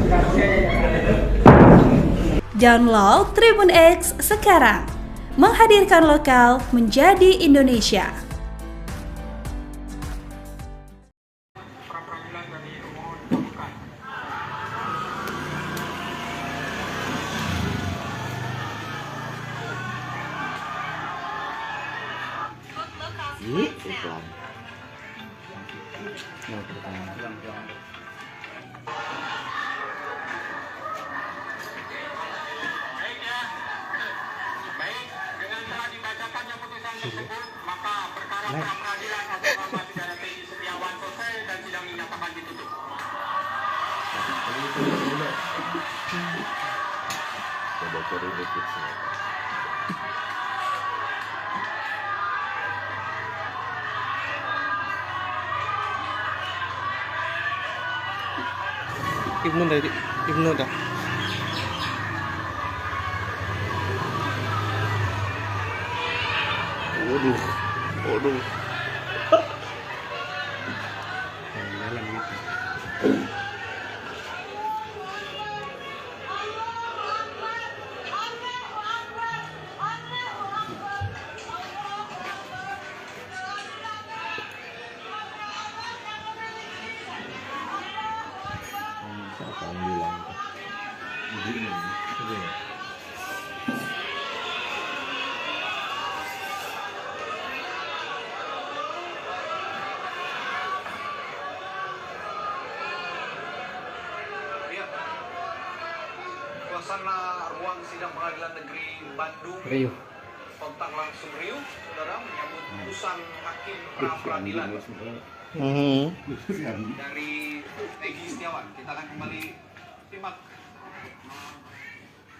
Download Tribun X sekarang, menghadirkan lokal menjadi Indonesia. Maka perkara pra-peradilan atas nama saudara Peggy Setiawan selesai dan sidang dinyatakan ditutup. Ibnu dah. Waduh. Jalan gitu. Siapa yang bilang? Suasana ruang sidang pengadilan negeri Bandung Riuh. kontak langsung riuh, saudara, menyambut putusan hakim pra peradilan dari Peggy Setiawan. Kita akan kembali simak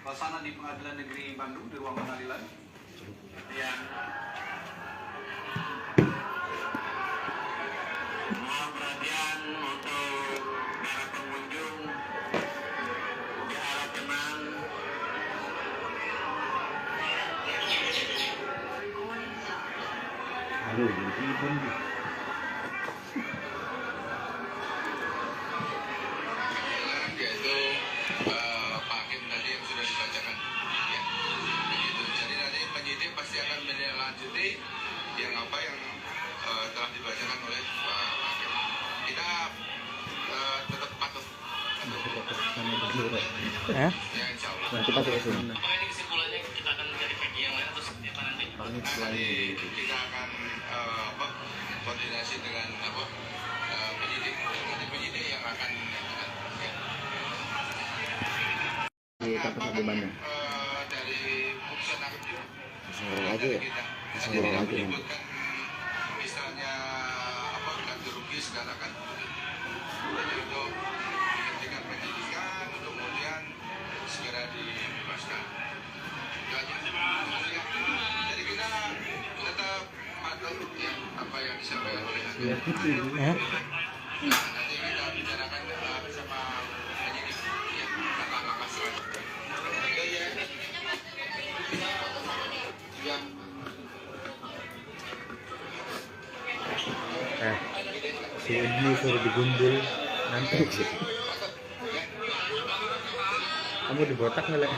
suasana di pengadilan negeri Bandung, di ruang pengadilan yang perhatian untuk para pengunjung, harap tenang. Aduh, ribet. Yaitu Pak Hakim tadi yang sudah dibacakan, ya, begitu. Jadi nanti penyidik pasti akan menindaklanjuti yang apa yang telah dibacakan oleh Pak Hakim. Kita tetap patuh. Ya, insya Allah. nanti pasti ke sini. Apakah ini kesimpulannya kita akan mencari Peggy yang lain atau seperti apa nanti? Nanti kita akan koordinasi dengan penyidik. Nanti penyidik yang akan Di tempat di Bandung. dari putusan hakim juga. Seorang aja ya. Seorang aja. Menyebutkan misalnya ganti rugi segala kan. Jadi untuk menghentikan penyidikan, kemudian segera dibebaskan. Jadi kita tetap patuh ya apa yang disampaikan oleh hakim. Nanti kita bicarakan bersama penyidik ya langkah-langkah selanjutnya. Si Ibnu suruh digundul nanti. Kamu dibotak nggak lek?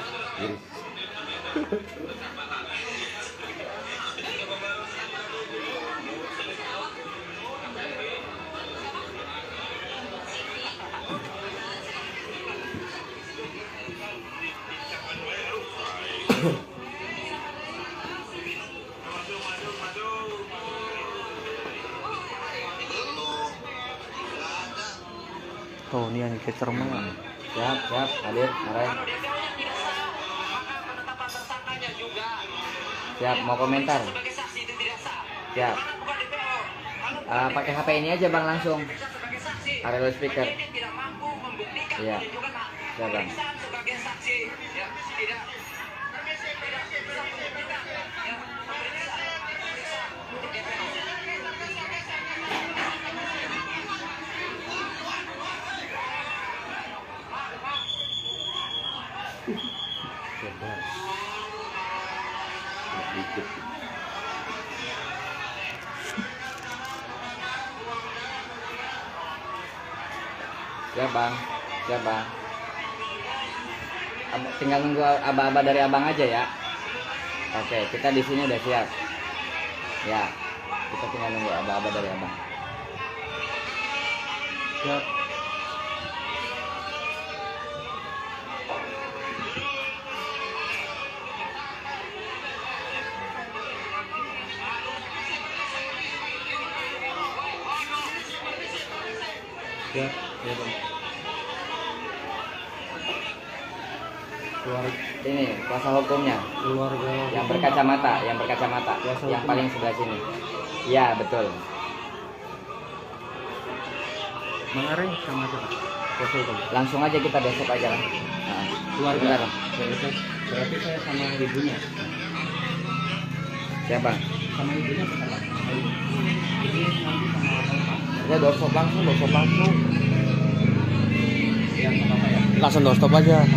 Oh, ini yang kecerman. Siap, hadir, arah. Siap, mau komentar? Siap. Pakai HP ini aja bang langsung. Area speaker. Iya. Siap bang. Siap bang. Tinggal nunggu aba-aba dari abang aja ya. Oke, kita di sini udah siap. Ya, kita tinggal nunggu aba-aba dari abang. Siap. Ya bang. Ini kuasa hukumnya. Keluarga. Yang berkacamata, yang paling sebelah sini. Iya betul. Mengarang sama siapa? Kuasa hukum. Langsung aja kita besok aja lah. Nah, Keluarga. sebentar. Berarti saya sama ibunya. Siapa? Sama ibunya sama. Ibunya nanti sama bapak. Ya doorstop langsung. Langsung doorstop aja.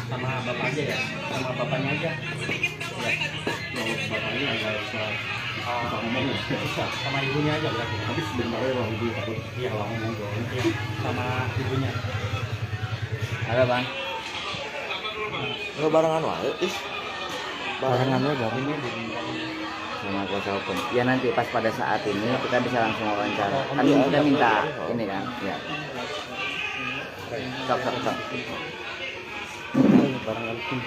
Sama bapak aja ya, sama bapaknya aja. Ya, mau bapaknya agak susah ngomong ya. Susah. Sama ibunya aja berarti. Tapi sebentar ya bang, ibu takut. Iya kalau ngomong dong. Iya, sama ibunya. Ada bang. Lo barengan wae, Barengan bang. Sama kuasa hukum. Ya nanti pas pada saat ini kita bisa langsung wawancara. Kan kita minta ini kan. Ya. Sok. Barengan tim.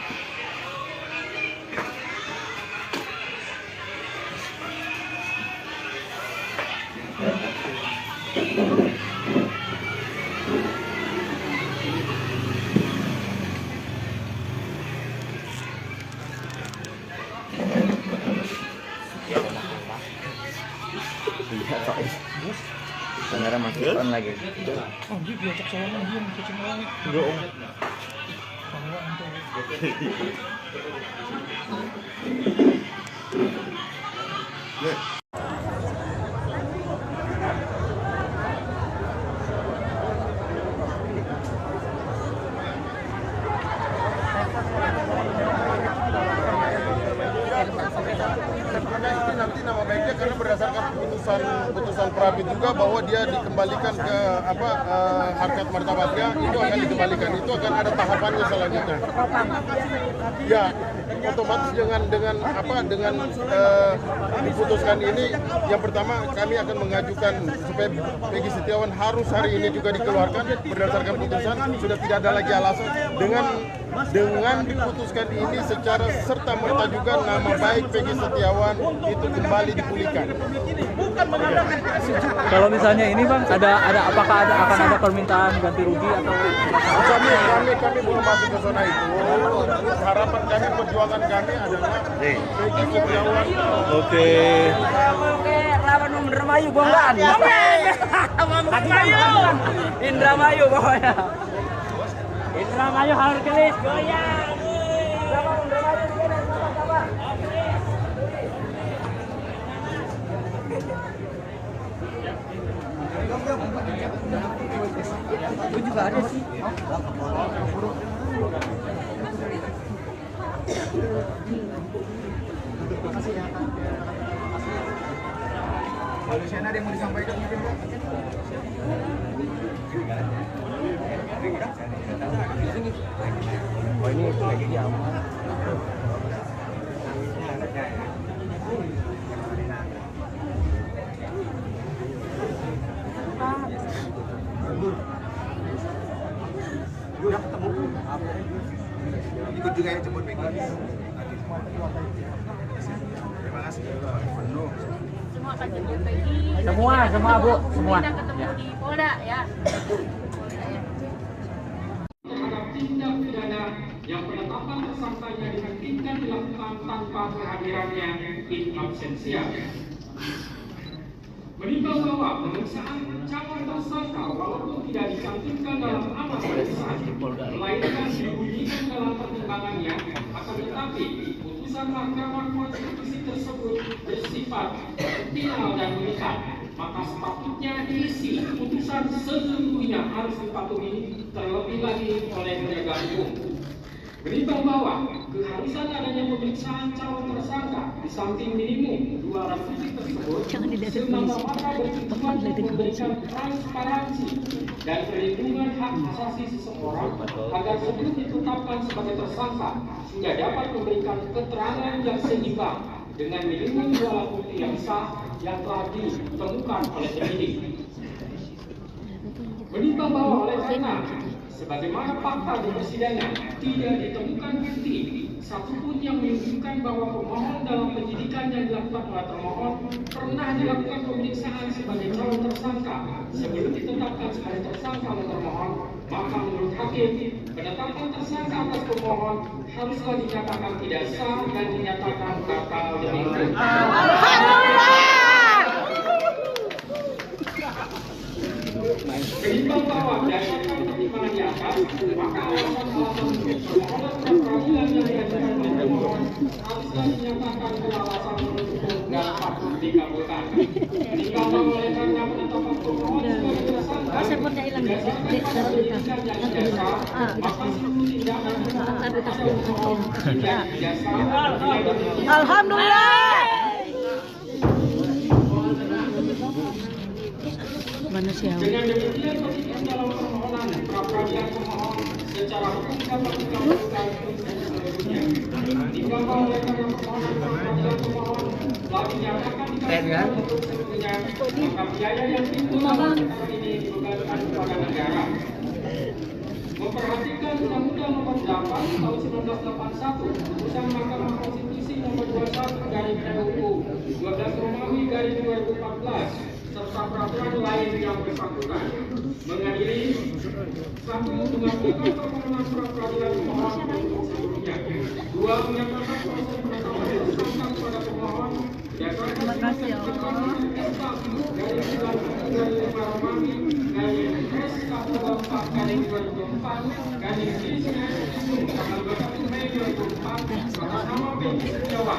Sebenarnya masih on lagi. Oh, dia diajak salaman dia mau kucing lagi. Enggak, Om. Nanti nama baiknya karena berdasarkan putusan Prapit juga bahwa dia dikembalikan ke harkat martabatnya, itu akan dikembalikan, itu akan ada tahapannya selanjutnya. Ya, otomatis dengan diputuskan ini, yang pertama kami akan mengajukan supaya Peggy Setiawan harus hari ini juga dikeluarkan berdasarkan putusan, sudah tidak ada lagi alasan. Dengan diputuskan ini secara serta-merta juga nama baik Peggy Setiawan itu kembali dipulihkan. Kalau misalnya ini bang, apakah akan ada permintaan ganti rugi atau? Kami belum masuk ke zona itu. Harapan kami, perjuangan kami adalah Peggy Setiawan. Oke. Lawan Indramayu bonggan. Indramayu pokoknya. Indramayu harus kelis goyang. Itu juga ada sih. Kalau Shana ada yang mau disampaikan mungkin Pak? Oh ini lagi aman. Udah ketemu. Ikut juga ya jemput Peggy. Terima kasih. Penuh. Semua akan jemput Peggy. Semua Bu, semua. Kita ketemu di Polda ya. Terhadap tindak pidana yang penetapan tersangkanya dihentikan dilakukan tanpa kehadirannya in absentia. Menimbang bahwa pemeriksaan calon tersangka walaupun tidak dicantumkan dalam amas pemeriksaan, melainkan dibunyikan dalam pertimbangannya, akan tetapi putusan Mahkamah Konstitusi tersebut bersifat final dan mengikat, maka sepatutnya isi putusan sesungguhnya harus dipatuhi terlebih lagi oleh penegak hukum. Menimbang bahwa keharusan adanya pemeriksaan calon tersangka di samping minimum 2 alat bukti tersebut semata-mata bertujuan untuk memberikan transparansi dan perlindungan hak asasi seseorang agar sebelum ditetapkan sebagai tersangka sehingga dapat memberikan keterangan yang seimbang dengan minimum 2 alat bukti yang sah yang telah ditemukan oleh penyidik. Menimbang bahwa oleh karena sebagaimana fakta di persidangan tidak ditemukan bukti satupun yang menunjukkan bahwa pemohon dalam penyidikan yang dilakukan oleh termohon pernah dilakukan pemeriksaan sebagai calon tersangka sebelum ditetapkan sebagai tersangka oleh termohon, maka menurut hakim penetapan tersangka atas pemohon haruslah dinyatakan tidak sah dan dinyatakan batal demi hukum. Menimbang bahwa berdasarkan pertimbangan di atas, maka alasan-alasan permohonan pra-peradilan yang diajukan oleh termohon haruslah dinyatakan beralasan menurut hukum dan patut dikabulkan. Paspornya hilang ya, Dek. Alhamdulillah. Manusiawi. Dengan demikian ketentuan dalam permohonan pra-peradilan pemohon secara hukum dapat dikabulkan ditambah oleh karena permohonan pra-peradilan pemohon telah dinyatakan dikabulkan sebetulnya maka biaya yang timbul dalam perkara ini dibebankan kepada negara. Memperhatikan Undang-Undang Nomor 8 Tahun 1981, Putusan Mahkamah Konstitusi Nomor 21/PUU 12 Romawi 2014 serta peraturan lain yang bersangkutan mengadili satu mengajukan permohonan pra-peradilan pemohon untuk seluruhnya, dua menyatakan proses penetapan tersangka kepada pemohon berdasarkan dari 9 Romawi garing S14 garing 2004 garing tanggal 21 Mei 2004 atas nama Peggy Setiawan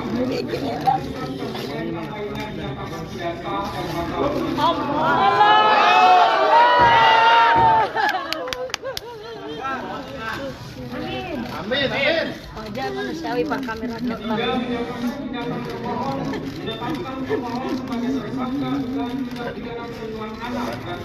Amin. Wajar manusiawi Pak kamera depan. Tentang perlindungan anak dan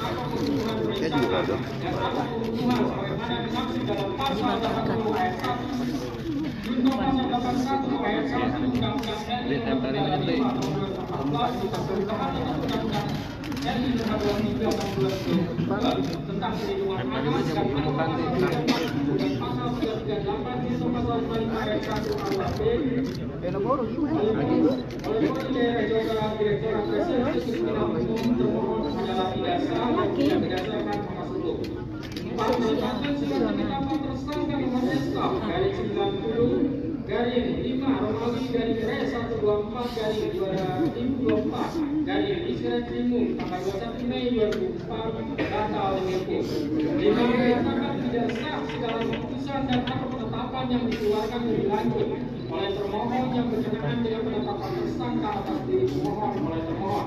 garing 5 Romawi garing Res 124 garing 2024 garing Israel Trimum tanggal 21 Mei 2004 batal demi 5 menyatakan tidak sah segala keputusan dan atau penetapan yang dikeluarkan lebih lanjut oleh termohon yang berkenaan dengan penetapan tersangka atas diri pemohon oleh termohon.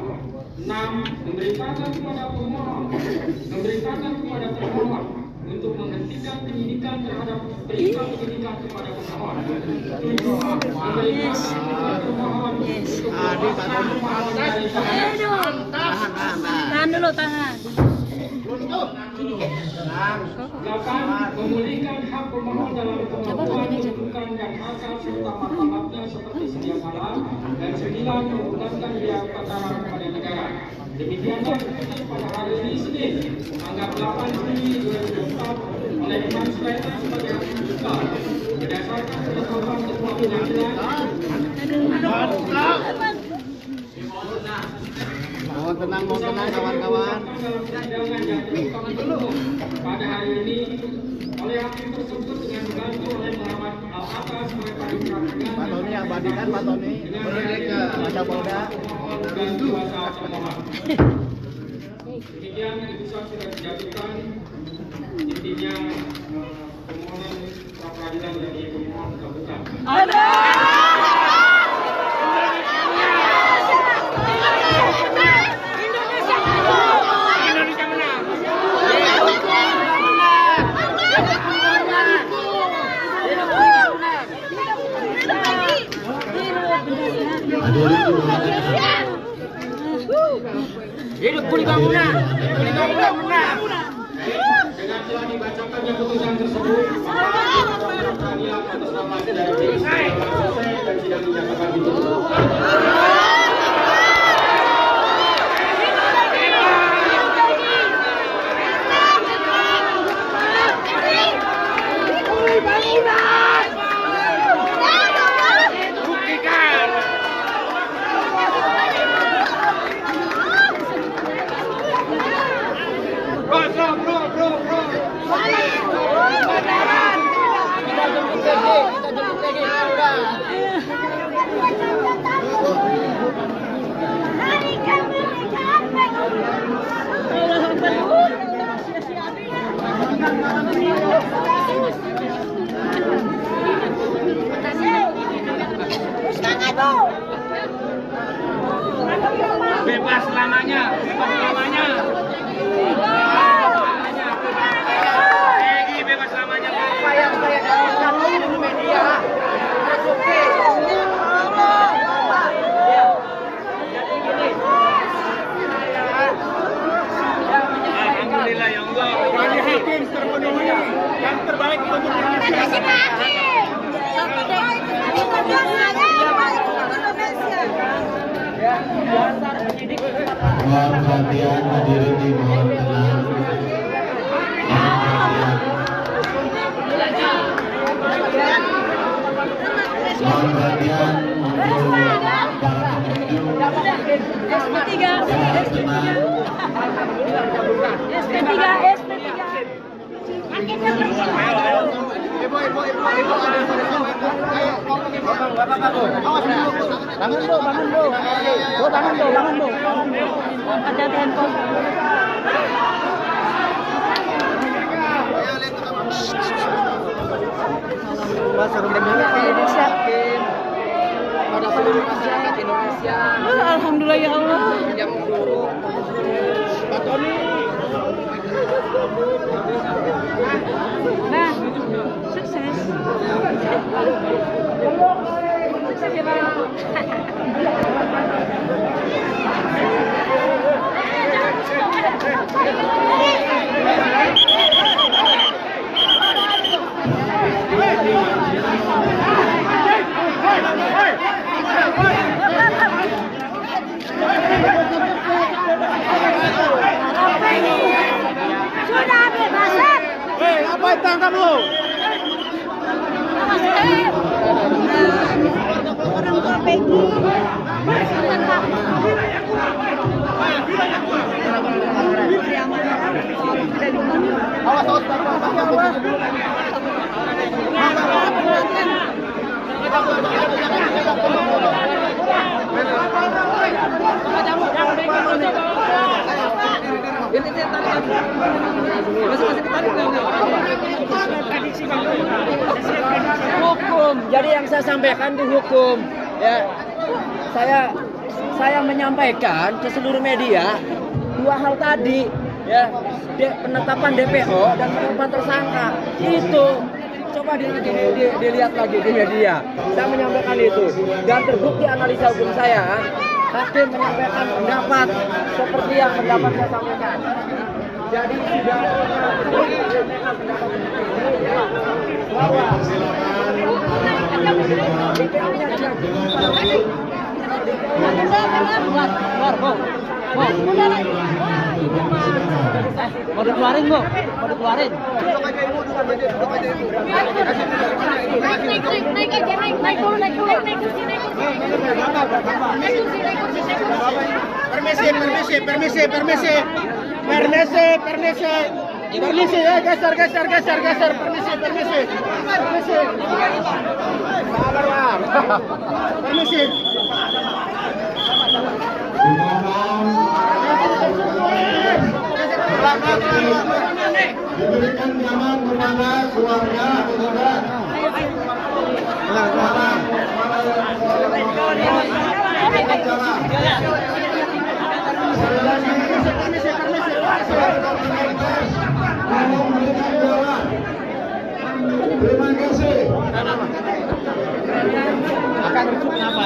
6 memerintahkan kepada termohon untuk menghentikan penyidikan terhadap perintah penyidikan kepada pemohon. 7 memerintahkan kepada termohon untuk Tahan dulu, tahan. 8 memulihkan hak pemohon dalam kemampuan kedudukan dan harkat serta martabatnya seperti sedia kala, dan 9 menggunakan biaya perkara kepada negara. Demikianlah keputusan pada hari ini Senin, tanggal 8 Juli 2024 oleh Imam Sulaiman sebagai hakim tunggal berdasarkan penetapan ketua pengadilan. Mohon tenang kawan-kawan. Pada hari ini oleh hakim tersebut dengan dibantu oleh Muhammad Al-Atas merepakan Pak Tony abadikan Pak Tony. Baca Polda. Dan kuasa pemohon. Demikian keputusan sudah dijatuhkan. Intinya permohonan pra-peradilan dari pemohon kabulkan. Hidup Kuli Bangunan. Kuli Bangunan menang. Dengan telah dibacakannya putusan tersebut, maka peradilan atas nama dari selesai dan sidang dinyatakan ditutup. Bebas. Bebas selamanya. Peggy bebas selamanya. Saya seluruh media. Oke. Alhamdulillah ya Allah. Wali hakim terpenuhi yang terbaik untuk Indonesia. Mohon perhatian hadirin dimohon tenang. Mohon perhatian Hati-hati handphone. Indonesia pada seluruh masyarakat Indonesia. Alhamdulillah ya Allah. Yang buruk. Pak Tony. Nah, sukses. Sukses ya Pak. Sudah bebasan. Hei, apa itu kamu? Orang tua Peggy. Hukum. Jadi yang saya sampaikan itu hukum. Ya, saya menyampaikan ke seluruh media dua hal tadi. Ya, penetapan DPO dan penetapan tersangka itu coba dilihat lagi di media. Saya menyampaikan itu dan terbukti analisa hukum saya. Hakim menyampaikan pendapat seperti yang pendapat saya sampaikan. Jadi sudah Mau dikeluarin, Bu? Mau dikeluarin? Permisi ya, geser, permisi. Diberikan nyaman kepada keluarga saudara. Terima kasih. Akan rujuk kenapa?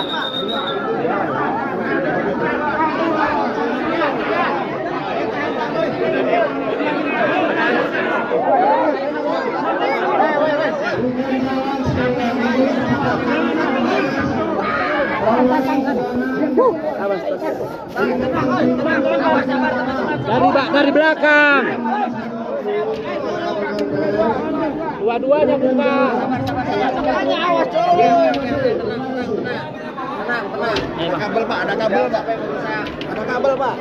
Dari belakang. Dua-duanya buka. Awas dulu. Ada kabel Pak, ada kabel Pak. Ada kabel Pak.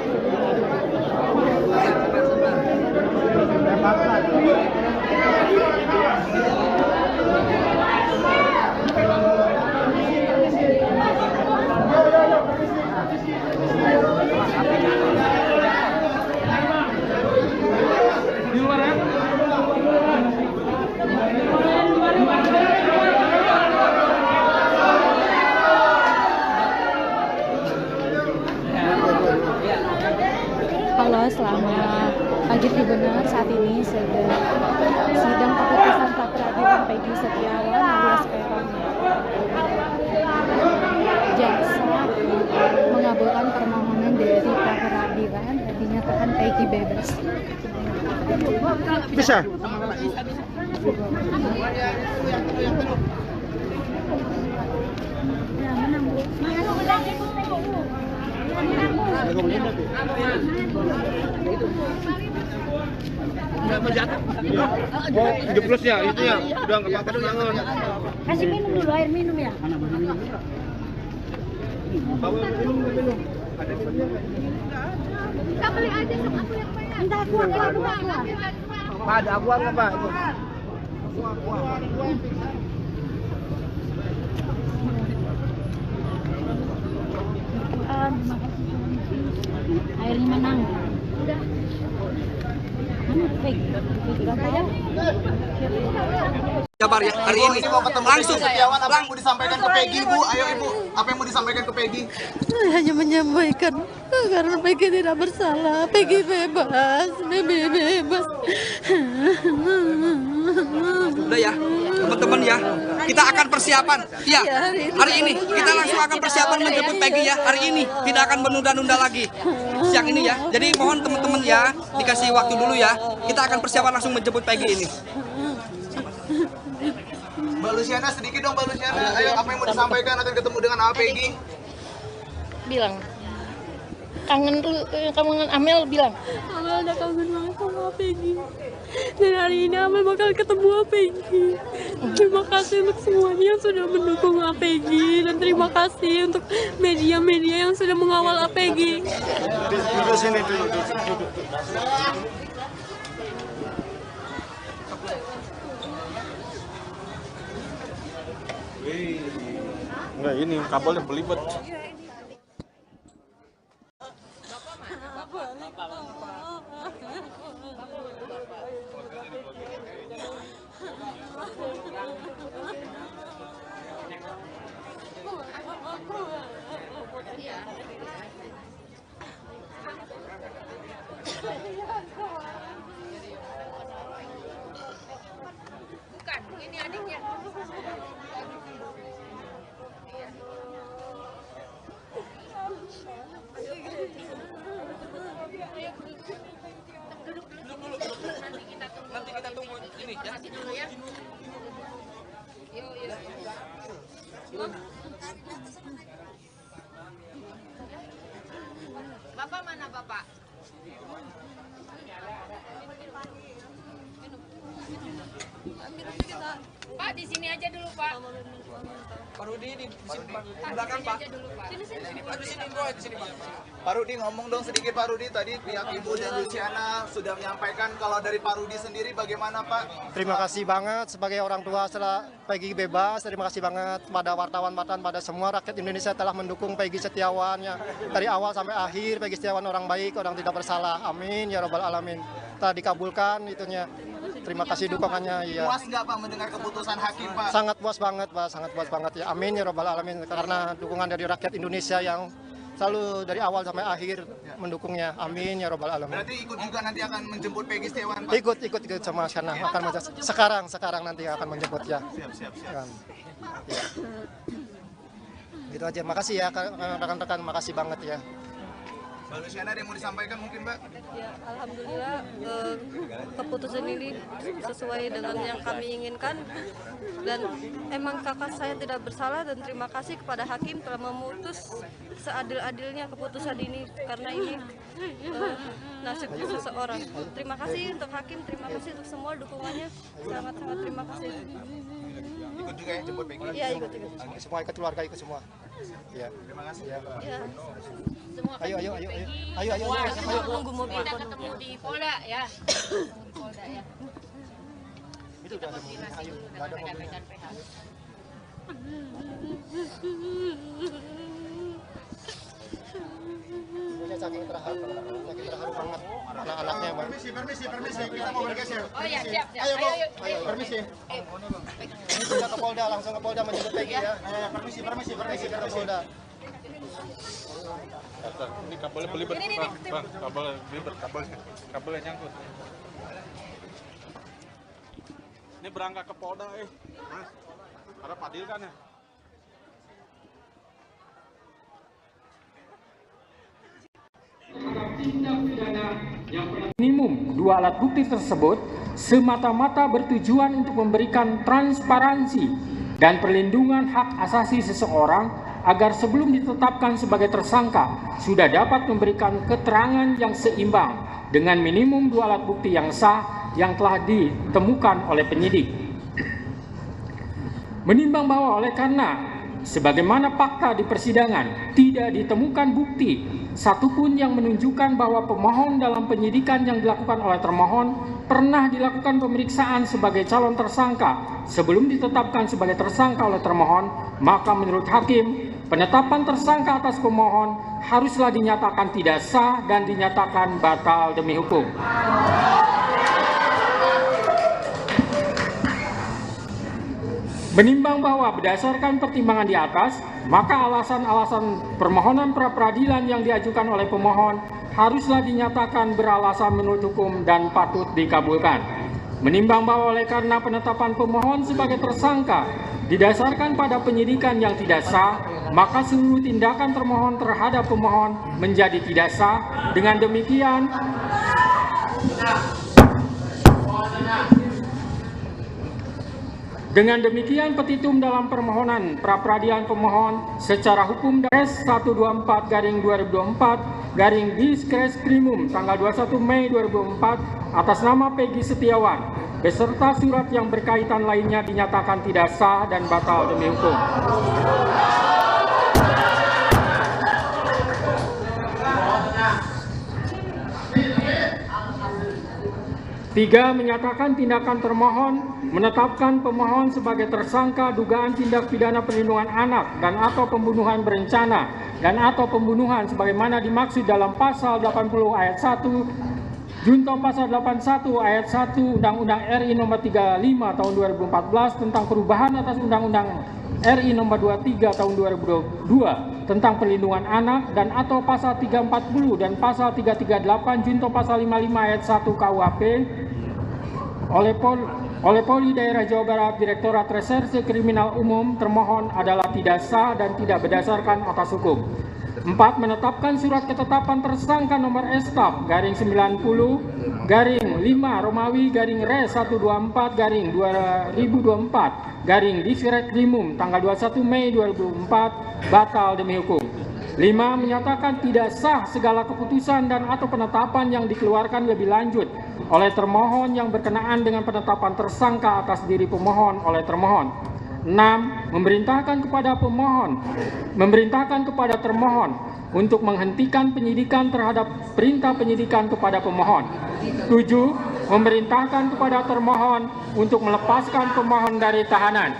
Di luar ya? Benar, saat ini sedang sidang keputusan pra peradilan Peggy Setiawan alias Peron. Jaksa mengabulkan permohonan dari pra peradilan dan dinyatakan Peggy bebas. Bisa. Jeblusnya itu ya, udah nggak apa-apa dong, jangan. Kasih minum dulu, air minum ya. Bawa minum. Kita beli aja sama aku yang bayar. Minta aku Pak, ada aqua nggak Pak? Airnya menang. Udah. Kabar ya hari ini mau ketemu langsung Setiawan, apa yang mau disampaikan ke Peggy, Bu? Ayo Ibu, apa yang mau disampaikan ke Peggy? Saya hanya menyampaikan karena Peggy tidak bersalah, Peggy bebas, bebas. Udah ya, teman-teman ya, kita akan persiapan. Ya, hari ini kita langsung akan persiapan menjemput Peggy ya. Hari ini tidak akan menunda-nunda lagi. Siang ini ya. Jadi mohon teman-teman ya, dikasih waktu dulu ya. Kita akan persiapan langsung menjemput Peggy ini. Mbak Luciana, sedikit dong Mbak Luciana. Ayo, apa yang mau disampaikan akan ketemu dengan Peggy? Bilang kangen Amel bilang. Amel udah kangen banget sama Peggy. Dan hari ini Amel bakal ketemu Peggy. Terima kasih untuk semuanya yang sudah mendukung Peggy dan terima kasih untuk media-media yang sudah mengawal Peggy. Duduk sini dulu. Enggak, ini kabelnya belibet. Bukan, ini adiknya. Nanti kita tunggu ini ya. Dulu ya. Yuk. Bapak mana Bapak? Pak di sini aja dulu Pak. Pak Rudi di belakang Pak. Sini Pak, di sini Pak. Pak Rudi ngomong dong sedikit Pak Rudi. Tadi pihak Ibu dan Luciana sudah menyampaikan kalau dari Pak Rudi sendiri bagaimana Pak? Terima kasih banget sebagai orang tua setelah Peggy bebas. Terima kasih banget pada wartawan-wartawan, pada semua rakyat Indonesia telah mendukung Peggy Setiawan ya. Dari awal sampai akhir Peggy Setiawan orang baik, orang tidak bersalah. Amin ya robbal alamin. Telah dikabulkan itunya. Terima kasih dukungannya ya. Puas nggak Pak mendengar keputusan hakim Pak? Sangat puas banget Pak, sangat puas banget ya. Amin ya robbal alamin, karena dukungan dari rakyat Indonesia yang selalu dari awal sampai akhir mendukungnya. Amin ya robbal alamin. Berarti ikut juga nanti akan menjemput Peggy Setiawan Pak? Ikut sama karena akan sekarang nanti akan menjemput ya. Siap. Ya. Gitu aja. Makasih ya rekan-rekan, makasih banget ya. Mbak Luciana, ada yang mau disampaikan mungkin Mbak? Ya, alhamdulillah keputusan ini sesuai dengan yang kami inginkan dan emang kakak saya tidak bersalah dan terima kasih kepada hakim telah memutus seadil-adilnya keputusan ini karena ini nasib seseorang. Terima kasih untuk hakim, terima kasih untuk semua dukungannya, sangat-sangat terima kasih. Ikut juga ya jemput Peggy? Iya, ikut. Semua ikut keluarga, ikut semua. Ya. Terima kasih. Ya. Semua Ayo. Semua tunggu mobil. Kita ketemu di Polda ya. Di Polda ya. Itu udah ada mobil. Ayo, enggak ada mobilnya. Ini saking terharu banget anak-anaknya, Bang. Permisi, kita mau bergeser. Oh ya, siap. Ayo, permisi. Ini sudah ke Polda, langsung ke Polda menjemput Peggy ya. Permisi. Ke Polda. Ini kabelnya belibet, Bang. Kabelnya belibet, kabelnya nyangkut. Ini berangkat ke Polda, Mas. Ada Padil kan ya? Minimum dua alat bukti tersebut semata-mata bertujuan untuk memberikan transparansi dan perlindungan hak asasi seseorang agar sebelum ditetapkan sebagai tersangka sudah dapat memberikan keterangan yang seimbang dengan minimum dua alat bukti yang sah yang telah ditemukan oleh penyidik. Menimbang bahwa oleh karena sebagaimana fakta di persidangan tidak ditemukan bukti satupun yang menunjukkan bahwa pemohon dalam penyidikan yang dilakukan oleh termohon pernah dilakukan pemeriksaan sebagai calon tersangka sebelum ditetapkan sebagai tersangka oleh termohon, maka menurut hakim penetapan tersangka atas pemohon haruslah dinyatakan tidak sah dan dinyatakan batal demi hukum. Menimbang bahwa berdasarkan pertimbangan di atas, maka alasan-alasan permohonan pra-peradilan yang diajukan oleh pemohon haruslah dinyatakan beralasan menurut hukum dan patut dikabulkan. Menimbang bahwa oleh karena penetapan pemohon sebagai tersangka didasarkan pada penyidikan yang tidak sah, maka seluruh tindakan termohon terhadap pemohon menjadi tidak sah. Dengan demikian, petitum dalam permohonan pra-peradilan pemohon secara hukum Dares 124/2024 tanggal 21 Mei 2004 atas nama Peggy Setiawan beserta surat yang berkaitan lainnya dinyatakan tidak sah dan batal demi hukum. Tiga, menyatakan tindakan termohon menetapkan pemohon sebagai tersangka dugaan tindak pidana perlindungan anak dan atau pembunuhan berencana dan atau pembunuhan sebagaimana dimaksud dalam pasal 80 ayat 1 junto pasal 81 ayat 1 Undang-Undang RI nomor 35 tahun 2014 tentang perubahan atas Undang-Undang RI nomor 23 tahun 2022 tentang perlindungan anak dan atau pasal 340 dan pasal 338 junto pasal 55 ayat 1 KUHP oleh Polri Daerah Jawa Barat Direktorat Reserse Kriminal Umum termohon adalah tidak sah dan tidak berdasarkan atas hukum. 4. Menetapkan surat ketetapan tersangka nomor Estaf garing 90 garing 5 Romawi garing Res 124 garing 2024 garing Divirekrimum tanggal 21 Mei 2004 batal demi hukum. 5. Menyatakan tidak sah segala keputusan dan atau penetapan yang dikeluarkan lebih lanjut oleh termohon yang berkenaan dengan penetapan tersangka atas diri pemohon oleh termohon. 6. Memerintahkan kepada termohon untuk menghentikan penyidikan terhadap perintah penyidikan kepada pemohon. 7. Memerintahkan kepada termohon untuk melepaskan pemohon dari tahanan.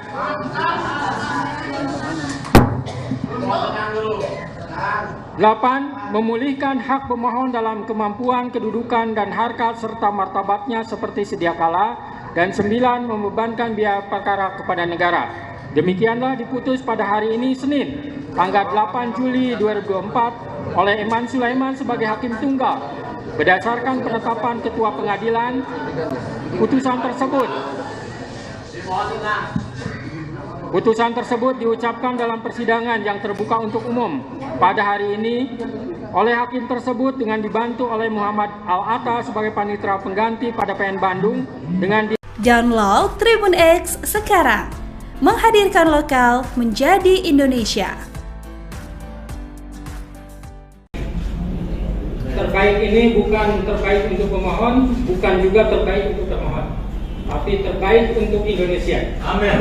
8. Memulihkan hak pemohon dalam kemampuan, kedudukan, dan harkat serta martabatnya seperti sedia kala. Dan 9. Membebankan biaya perkara kepada negara. Demikianlah diputus pada hari ini Senin, tanggal 8 Juli 2024 oleh Eman Sulaiman sebagai hakim tunggal. Berdasarkan penetapan Ketua Pengadilan, putusan tersebut diucapkan dalam persidangan yang terbuka untuk umum pada hari ini oleh hakim tersebut dengan dibantu oleh Muhammad Al-Atta sebagai panitera pengganti pada PN Bandung dengan Download Tribun X sekarang, menghadirkan lokal menjadi Indonesia. Terbaik ini bukan terbaik untuk pemohon, bukan juga terbaik untuk termohon, tapi terbaik untuk Indonesia. Amin.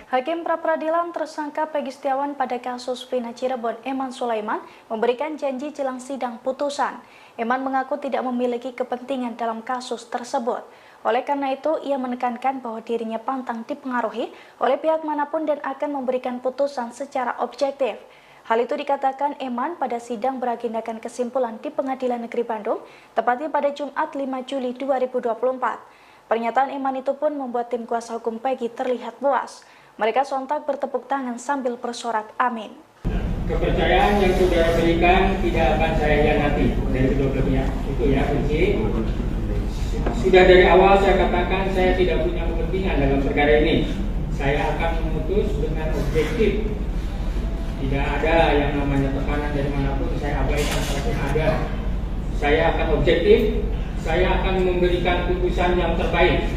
Hakim pra-peradilan tersangka Peggy Setiawan pada kasus Vina Cirebon, Eman Sulaiman, memberikan janji jelang sidang putusan. Eman mengaku tidak memiliki kepentingan dalam kasus tersebut. Oleh karena itu, ia menekankan bahwa dirinya pantang dipengaruhi oleh pihak manapun dan akan memberikan putusan secara objektif. Hal itu dikatakan Eman pada sidang beragendakan kesimpulan di Pengadilan Negeri Bandung, tepatnya pada Jumat 5 Juli 2024. Pernyataan Eman itu pun membuat tim kuasa hukum Peggy terlihat puas. Mereka sontak bertepuk tangan sambil bersorak amin. Kepercayaan yang saudara berikan tidak akan saya hianati dari kedua belah pihak. Itu ya kunci. Sudah dari awal saya katakan saya tidak punya kepentingan dalam perkara ini. Saya akan memutus dengan objektif. Tidak ada yang namanya tekanan dari manapun, saya abaikan kalaupun ada. Saya akan objektif, saya akan memberikan putusan yang terbaik.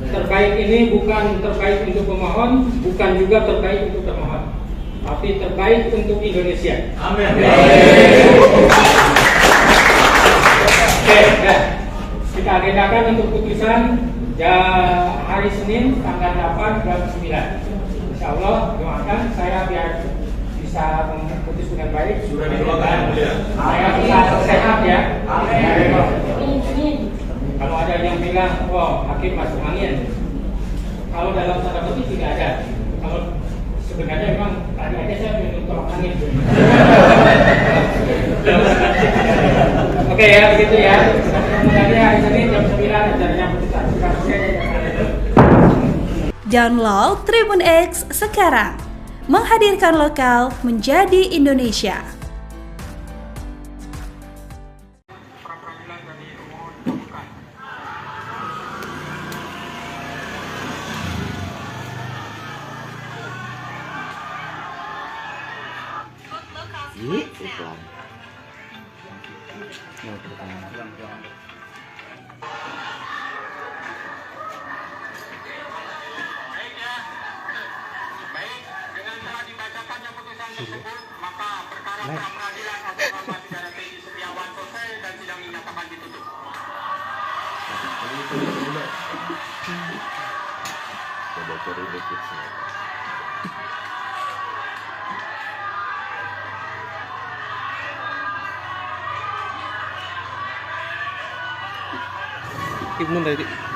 Terbaik ini bukan terbaik untuk pemohon, bukan juga terbaik untuk termohon, tapi terbaik untuk Indonesia. Amin. Oke, ya. Kita agendakan untuk putusan hari Senin tanggal 8 jam 9. Insya Allah doakan saya biar bisa memutus dengan baik. Sudah didoakan ya. Saya bisa sehat ya. Amin. Kalau ada yang bilang, oh hakim masuk angin, kalau dalam tanda petik tidak ada. Kalau sebenarnya memang tadi aja saya minum tolak angin. Oke ya, begitu ya. Kemudian hari Senin jam 9 acaranya putusan. Download Tribun X sekarang. Menghadirkan lokal menjadi Indonesia. Maka perkara pra-peradilan atas nama saudara Peggy Setiawan selesai dan sidang dinyatakan ditutup.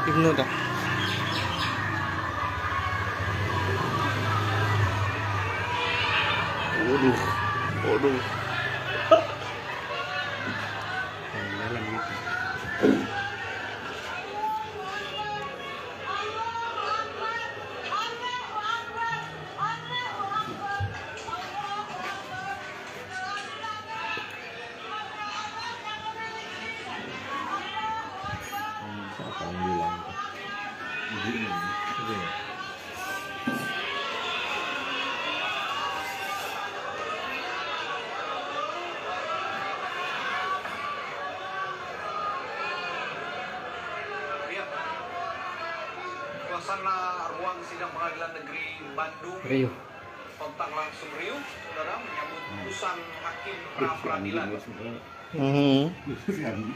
Ibnu dah. Waduh. Dalam gitu. Siapa yang bilang? Suasana ruang sidang pengadilan negeri Bandung kontak langsung riuh, saudara, menyambut putusan hakim pra-peradilan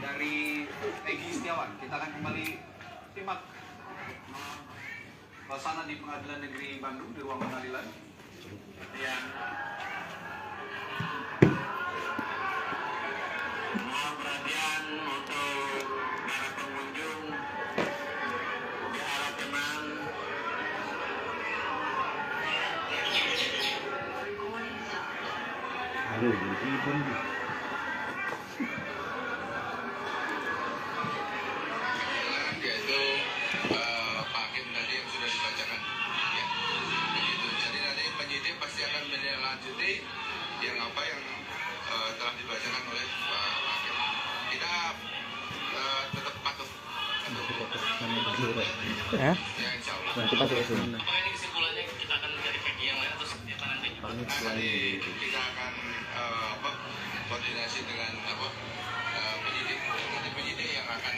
dari Peggy Setiawan. Kita akan kembali simak suasana di pengadilan negeri Bandung, di ruang pengadilan yang Mohon perhatian untuk para pengunjung. Tenang. Aduh, ribet. Yaitu Pak Hakim tadi yang sudah dibacakan, ya, begitu. Jadi nanti penyidik pasti akan menindaklanjuti yang telah dibacakan oleh Pak Hakim. Kita tetap patuh. Ya? Ya, insya Allah. Nanti pasti ke sini. Apakah ini kesimpulannya kita akan mencari pegi yang lain atau seperti apa nanti? Nanti kita akan koordinasi dengan penyidik. Nanti penyidik yang akan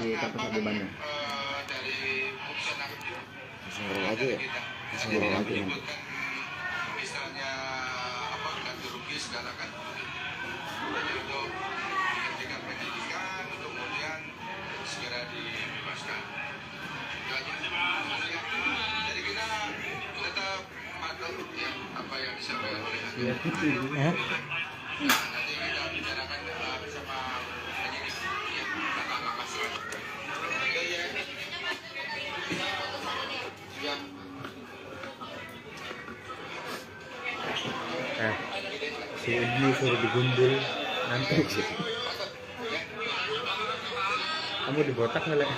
di Bandung. dari putusan hakim juga. Ngobrol aja ya. Ngobrol aja nanti. Misalnya ganti rugi segala kan. Jadi untuk dihentikan penyidikan, kemudian segera dibebaskan. Jadi kita tetap patuh ya apa yang disampaikan oleh hakim. Nanti kita bicarakan bersama penyidik yang langkah-langkah selanjutnya. Si ini suruh digundul nanti sih. Kamu dibotak nggak lek?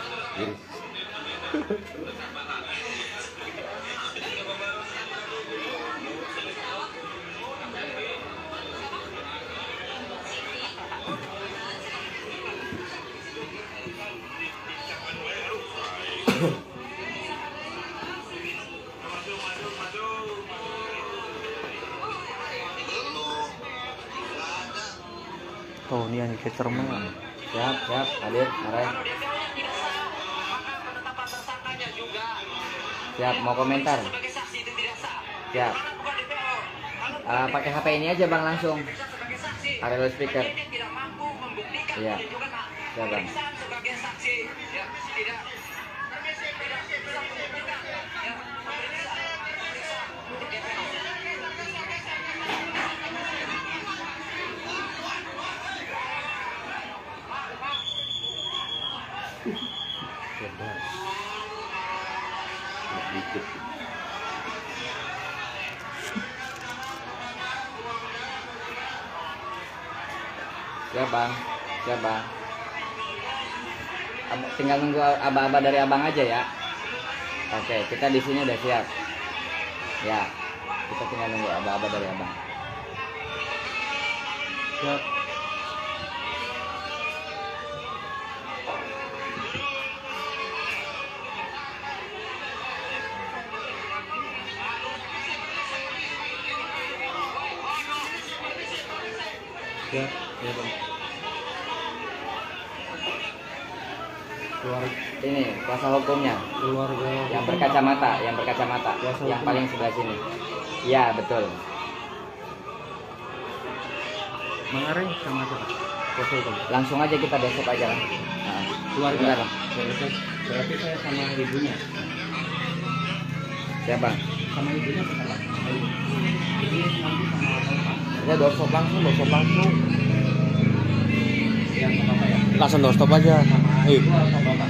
Tuh, ini yang kecerman. Siap, hadir, Arai. Siap, mau komentar? Siap. Pakai HP ini aja bang langsung. Ada speaker. Iya. Siap bang. Siap bang. Tinggal nunggu aba-aba dari abang aja ya. Oke, kita di sini udah siap. Ya, kita tinggal nunggu aba-aba dari abang. Siap. Ya bang. Ini kuasa hukumnya. Keluarga. Yang berkacamata, yang paling sebelah sini. Iya betul. Mengarang sama siapa? Kuasa hukum. Langsung aja kita besok aja lah. Nah, Keluarga. Berarti saya sama ibunya. Siapa? Sama ibunya sama. Ini nanti sama bapak. Ya doorstop langsung. Yang sama bapak ya. Langsung doorstop aja. Ibu atau bapak?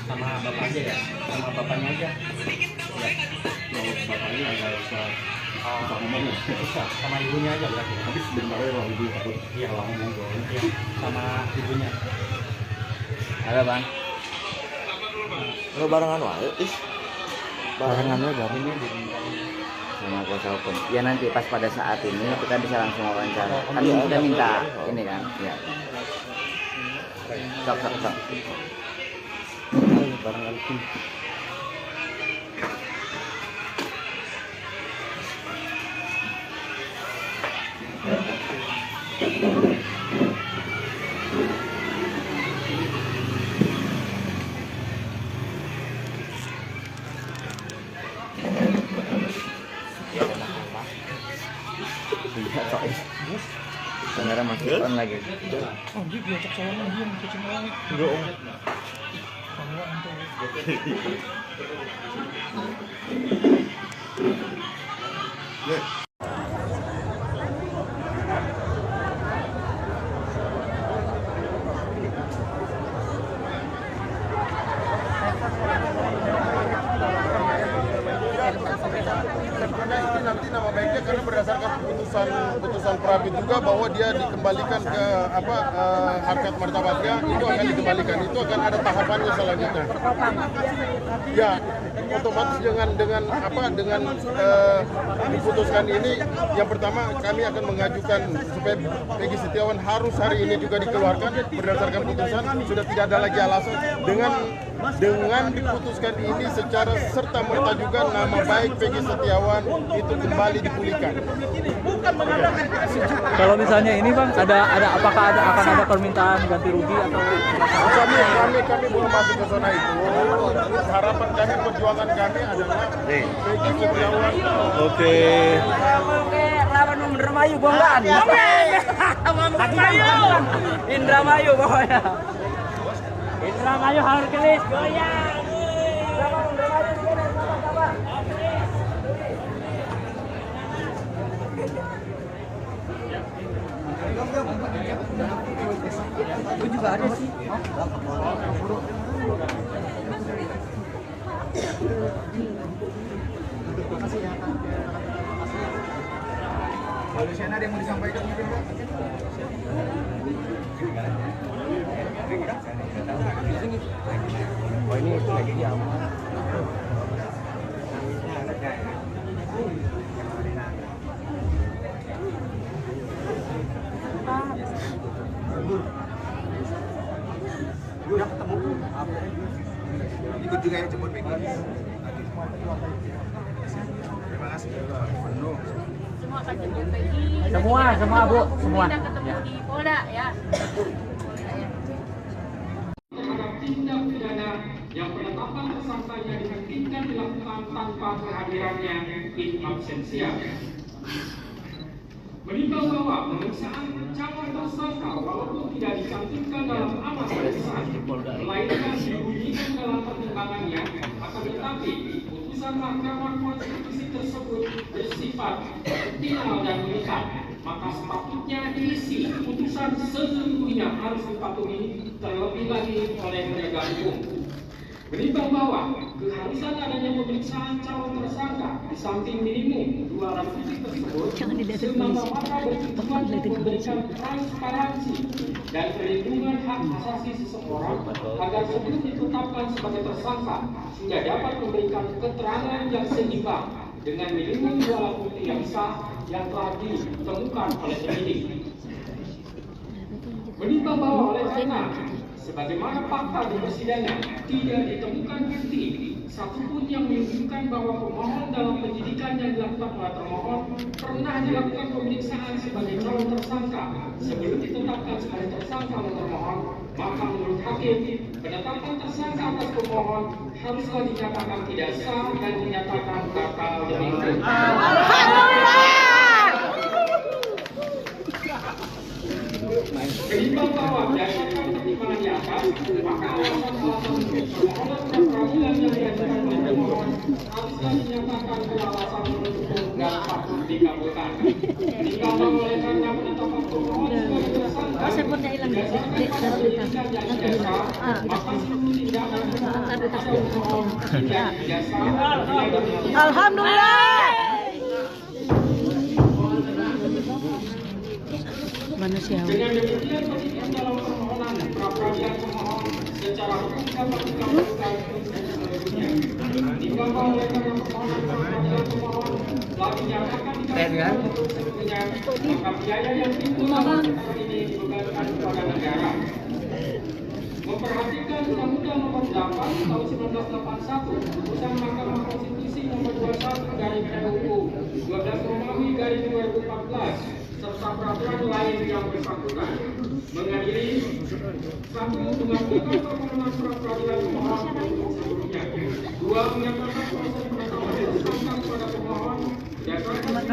Sama bapak aja ya. Sama bapaknya aja. Ya. Mau bapaknya agak usah ngomongnya. Sama ibunya aja berarti. Tapi sebenarnya kalau ibu takut. Iya kalau ngomong ya. Sama ibunya. Halo bang. Lo barengan wae, barengan wae ini sama kuasa hukum. Ya nanti pas pada saat ini kita bisa langsung wawancara. Kan kita minta ini kan, ya. Sok. Barengan tim. Sebenarnya masih on lagi. Oh, dia diajak saya dia mau kecil lagi. Enggak, Om. Nanti nama baiknya karena berdasarkan putusan Prabit juga bahwa dia dikembalikan ke harkat martabatnya, itu akan dikembalikan, itu akan ada tahapannya selanjutnya. Ya, otomatis dengan diputuskan ini, yang pertama kami akan mengajukan supaya Peggy Setiawan harus hari ini juga dikeluarkan berdasarkan putusan, sudah tidak ada lagi alasan dengan diputuskan ini secara serta-merta juga nama baik Peggy Setiawan itu kembali dipulihkan. Kalau misalnya ini bang, apakah akan ada permintaan ganti rugi atau? Kami belum masuk ke zona itu. Harapan kami, perjuangan kami adalah Peggy Setiawan. Oke. Lawan Indramayu bonggan. Indramayu pokoknya. Indramayu harus kelis goyang. Itu juga ada sih. Kalau di sana ada yang mau disampaikan mungkin Pak? Oh ini lagi di aman. Udah ketemu. Ikut juga ya jemput Peggy. Terima kasih. semua akan jemput Peggy. Semua Bu, semua. Kita ketemu di Polda ya. Terhadap tindak pidana yang penetapan tersangkanya dihentikan dilakukan tanpa kehadirannya in absentia. Menimbang bahwa pemeriksaan calon tersangka walaupun tidak dicantumkan dalam amas pemeriksaan, melainkan dibunyikan dalam pertimbangannya, akan tetapi putusan Mahkamah Konstitusi tersebut bersifat final dan mengikat, maka sepatutnya isi putusan sesungguhnya harus dipatuhi terlebih lagi oleh penegak hukum. Menimbang bahwa keharusan adanya pemeriksaan calon tersangka di samping minimum 2 alat bukti tersebut semata-mata bertujuan untuk memberikan transparansi dan perlindungan hak asasi seseorang agar sebelum ditetapkan sebagai tersangka sudah dapat memberikan keterangan yang seimbang dengan minimum 2 alat bukti yang sah yang telah ditemukan oleh penyidik. Menimbang bahwa oleh karena sebagaimana fakta di persidangan tidak ditemukan bukti satupun yang menunjukkan bahwa pemohon dalam penyidikan yang dilakukan oleh termohon pernah dilakukan pemeriksaan sebagai calon tersangka sebelum ditetapkan sebagai tersangka oleh termohon, maka menurut hakim penetapan tersangka atas pemohon haruslah dinyatakan tidak sah dan dinyatakan batal demi hukum. Menimbang bahwa berdasarkan pertimbangan di atas, maka alasan-alasan permohonan pra-peradilan yang diajukan oleh pemohon haruslah dinyatakan beralasan menurut hukum dan patut dikabulkan. Menimbang bahwa oleh karena penetapan pemohon sebagai tersangka berdasarkan pada penyidikan yang tidak sah, maka seluruh tindakan pemohon terhadap pemohon tidak sah. Alhamdulillah. Dengan demikian penyidikan dalam permohonan pra-peradilan pemohon secara hukum dapat dikabulkan seluruhnya. Menimbang bahwa oleh karena permohonan pra-peradilan pemohon telah dinyatakan dikabulkan untuk seluruhnya, maka biaya yang timbul dalam perkara ini dibebankan kepada negara. Memperhatikan Undang-Undang Nomor 8 Tahun 1981, Putusan Mahkamah Konstitusi Nomor 21/PUU 12 Romawi /2014 serta peraturan lain yang bersangkutan mengadili 1. Mengabulkan permohonan pra-peradilan pemohon untuk seluruhnya. 2. Menyatakan proses penetapan tersangka kepada pemohon berdasarkan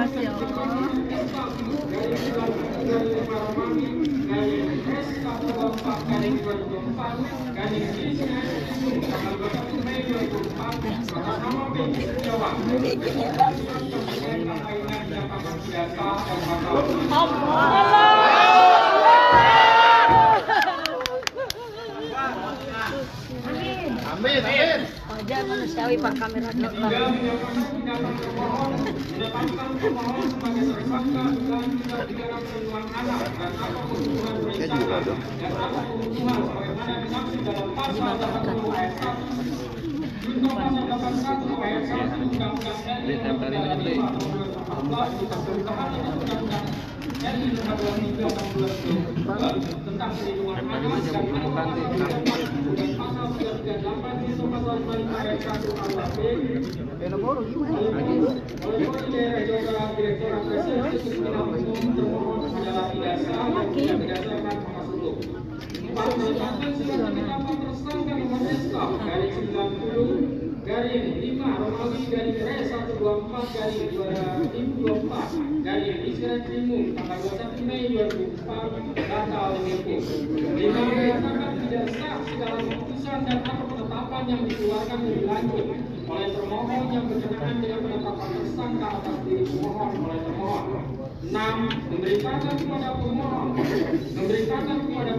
dari 9 Romawi /S124/2004 tanggal 21 Mei 2004 atas nama Peggy Setiawan Amin. Wajar manusiawi Pak kamera dokter. tentang perlindungan anak dan garing 5 Romawi garing /124/2024 garing Israel Timur tanggal 21 Mei 2004 batal demi hukum. 5 menyatakan tidak sah segala keputusan dan atau penetapan yang dikeluarkan lebih lanjut oleh termohon yang berkenaan dengan penetapan tersangka atas diri pemohon oleh termohon. 6. Memerintahkan kepada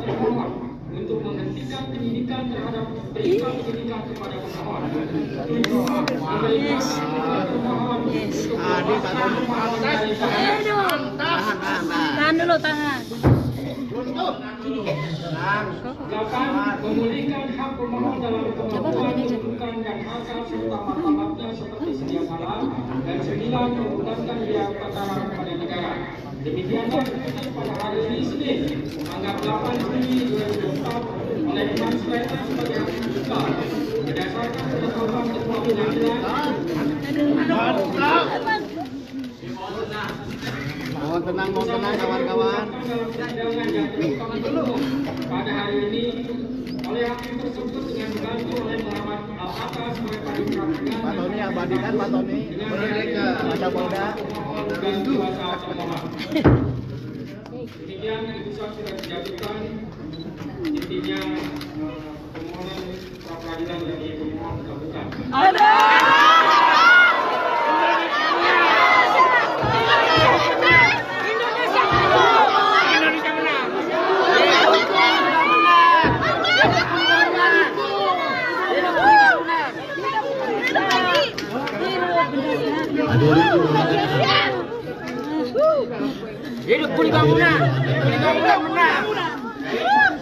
termohon untuk menghentikan penyidikan terhadap perintah penyidikan kepada pemohon. 7. Memerintahkan kepada termohon untuk Tahan dulu, tahan. 8. Memulihkan hak pemohon dalam kemampuan kedudukan dan hak serta martabatnya seperti sedia kala. Dan 9. Membulatkan biaya perkara kepada negara. Demikianlah keputusan pada hari ini Senin, tanggal 8 Juni 2024 oleh Dewan Selatan sebagai hakim buka berdasarkan penetapan ketua pengadilan. tenang kawan-kawan. Pada hari ini oleh hakim tersebut dengan dibantu oleh Muhammad Al-Atas Pak Tony abadikan Pak Tony. Baca Polda. Dan kuasa pemohon. Demikian keputusan sudah dijatuhkan. Intinya permohonan pra peradilan dari pemohon terbuka. Hidup Kuli Bangunan menang.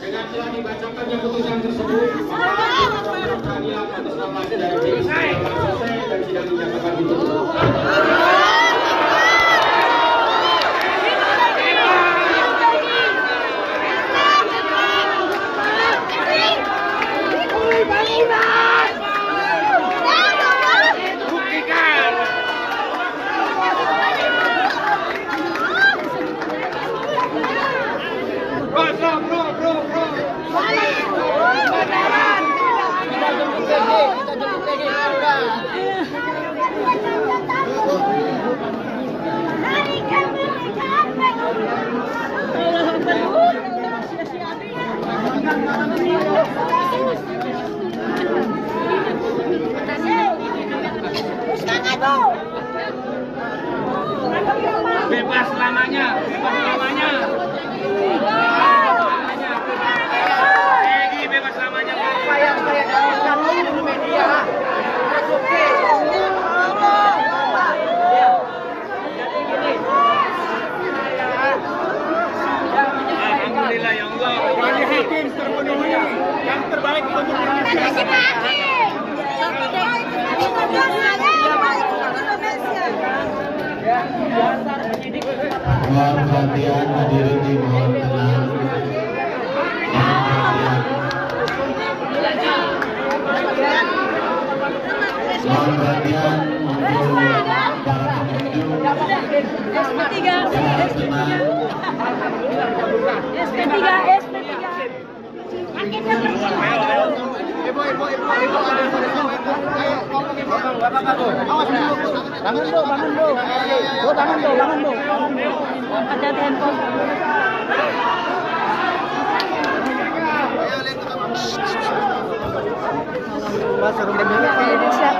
Dengan telah dibacakannya putusan tersebut, maka peradilan atas nama dari selesai dan sidang dinyatakan ditutup. Bebas selamanya. Peggy bebas selamanya. Apa yang saya dapatkan di media? Oke. Alhamdulillah ya Allah. Wali hakim terpenuhi yang terbaik untuk Indonesia. Mohon perhatian hadirin dimohon tenang. Mohon perhatian untuk para pengunjung. Ibu. Bangun dulu. Ada handphone. Mas Indonesia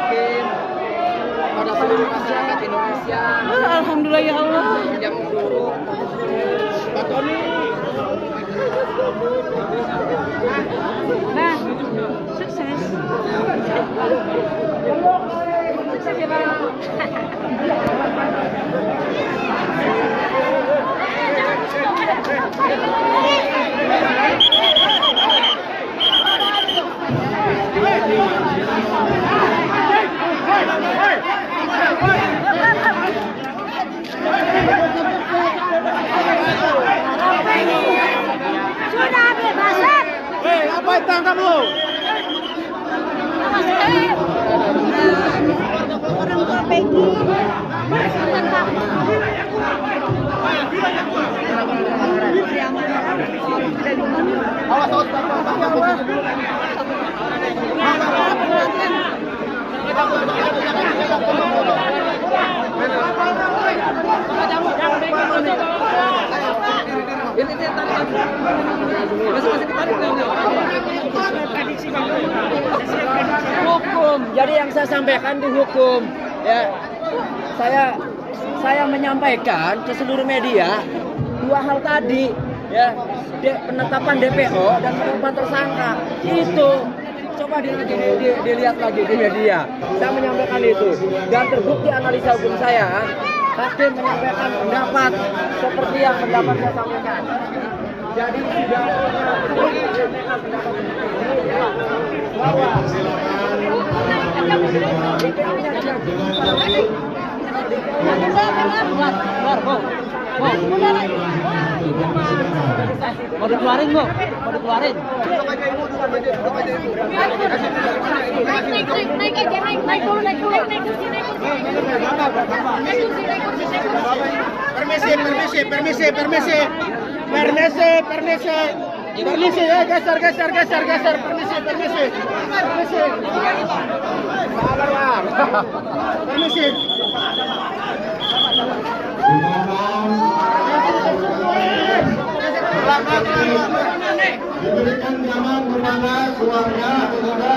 pada seluruh masyarakat Indonesia. Alhamdulillah ya Allah. Yang buruk. Pak Tony. Nah, sukses. Sukses ya Bang. Sudah bebasan. Apa itu tangkap lu? Orang tua Peggy. Hukum. Jadi yang saya sampaikan itu hukum. Ya, saya menyampaikan ke seluruh media dua hal tadi. Ya, penetapan DPO dan penetapan tersangka itu coba dilihat lagi di media. Saya menyampaikan itu dan terbukti analisa hukum saya. Hakim menyampaikan pendapat seperti yang pendapat saya sampaikan. Jadi sudah menyampaikan pendapat bahwa Mau dikeluarin, Bu? Mau dikeluarin? Permisi. ya, geser, permisi. Sabar, Bang. Permisi. Diberikan nyaman kepada keluarga, saudara.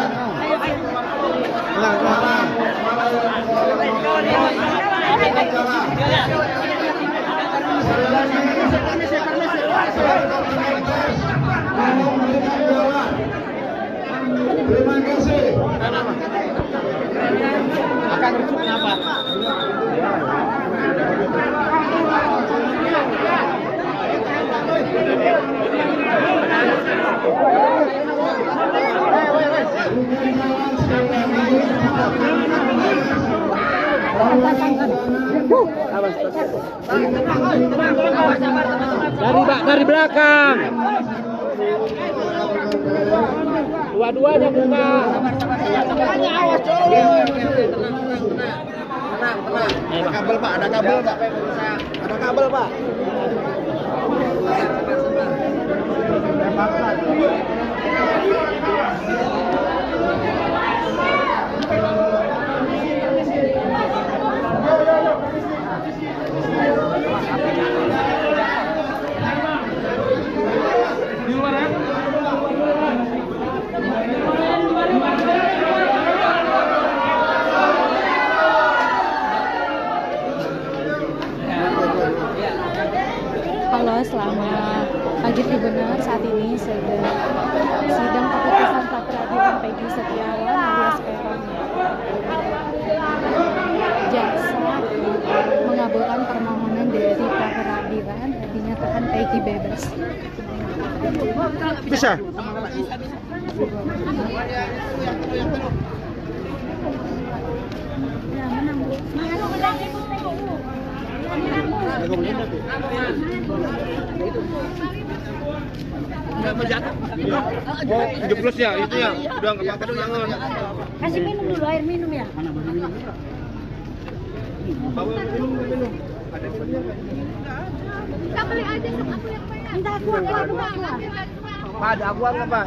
Terima kasih. Akan rujuk kenapa? Dari belakang. Dua-duanya buka. Awas, coy. Ada kabel, Pak. Ada kabel, Pak. Di luar ya. Halo, selamat pagi Tribuners. Saat ini sedang sidang keputusan pra peradilan Peggy Setiawan alias Peron. Jaksa mengabulkan permohonan dari pra peradilan dan dinyatakan Peggy bebas. Bisa. Jeblos ya, itu ya. Udah nggak apa-apa dong, jangan. Kasih minum dulu, air minum ya. Minum. Kita beli aja sama aku yang bayar. Minta aku. Pak, ada aqua nggak, Pak?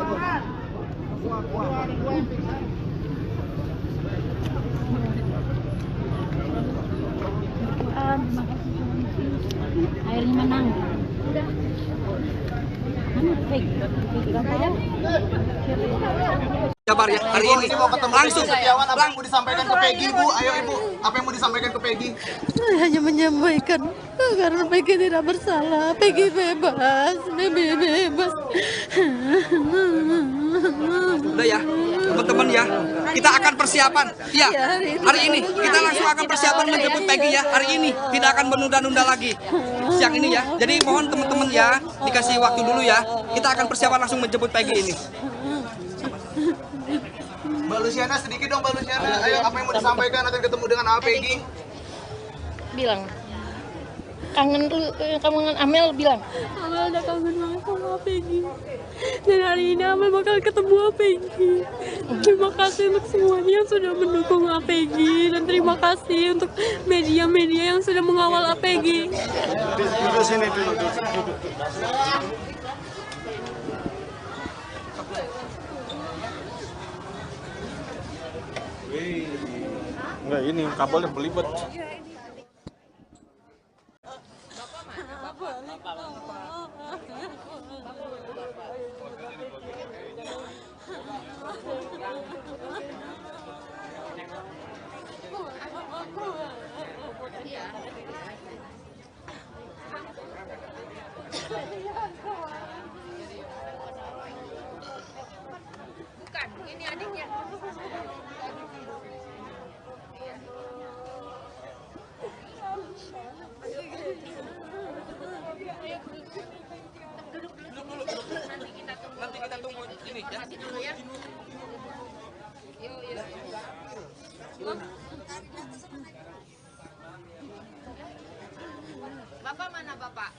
Airnya menang. Jabar ya hari ini Mau ketemu langsung Setiawan, apa yang mau disampaikan ke Peggy, Bu? Ayo, Ibu. Apa yang mau disampaikan ke Peggy? Saya hanya menyampaikan karena Peggy tidak bersalah, Peggy bebas, bebas. udah ya teman-teman ya, kita akan persiapan ya hari ini, kita langsung akan persiapan menjemput Peggy ya hari ini, tidak akan menunda-nunda lagi siang ini ya. Jadi mohon teman-teman ya dikasih waktu dulu ya, kita akan persiapan langsung menjemput Peggy ini. Mbak Luciana, sedikit dong Mbak Luciana. Ayo, apa yang mau disampaikan akan ketemu dengan Peggy? Bilang kangen tuh, kangen Amel bilang. Amel udah kangen banget sama Peggy. Dan hari ini Amel bakal ketemu Peggy. Terima kasih untuk semuanya yang sudah mendukung Peggy, dan terima kasih untuk media-media yang sudah mengawal Peggy. Duduk sini dulu. Enggak, ini kabelnya belibet. Bukan, ini adiknya. Nanti kita tunggu ini ya. Dulu ya. Yuk. Bapak mana Bapak?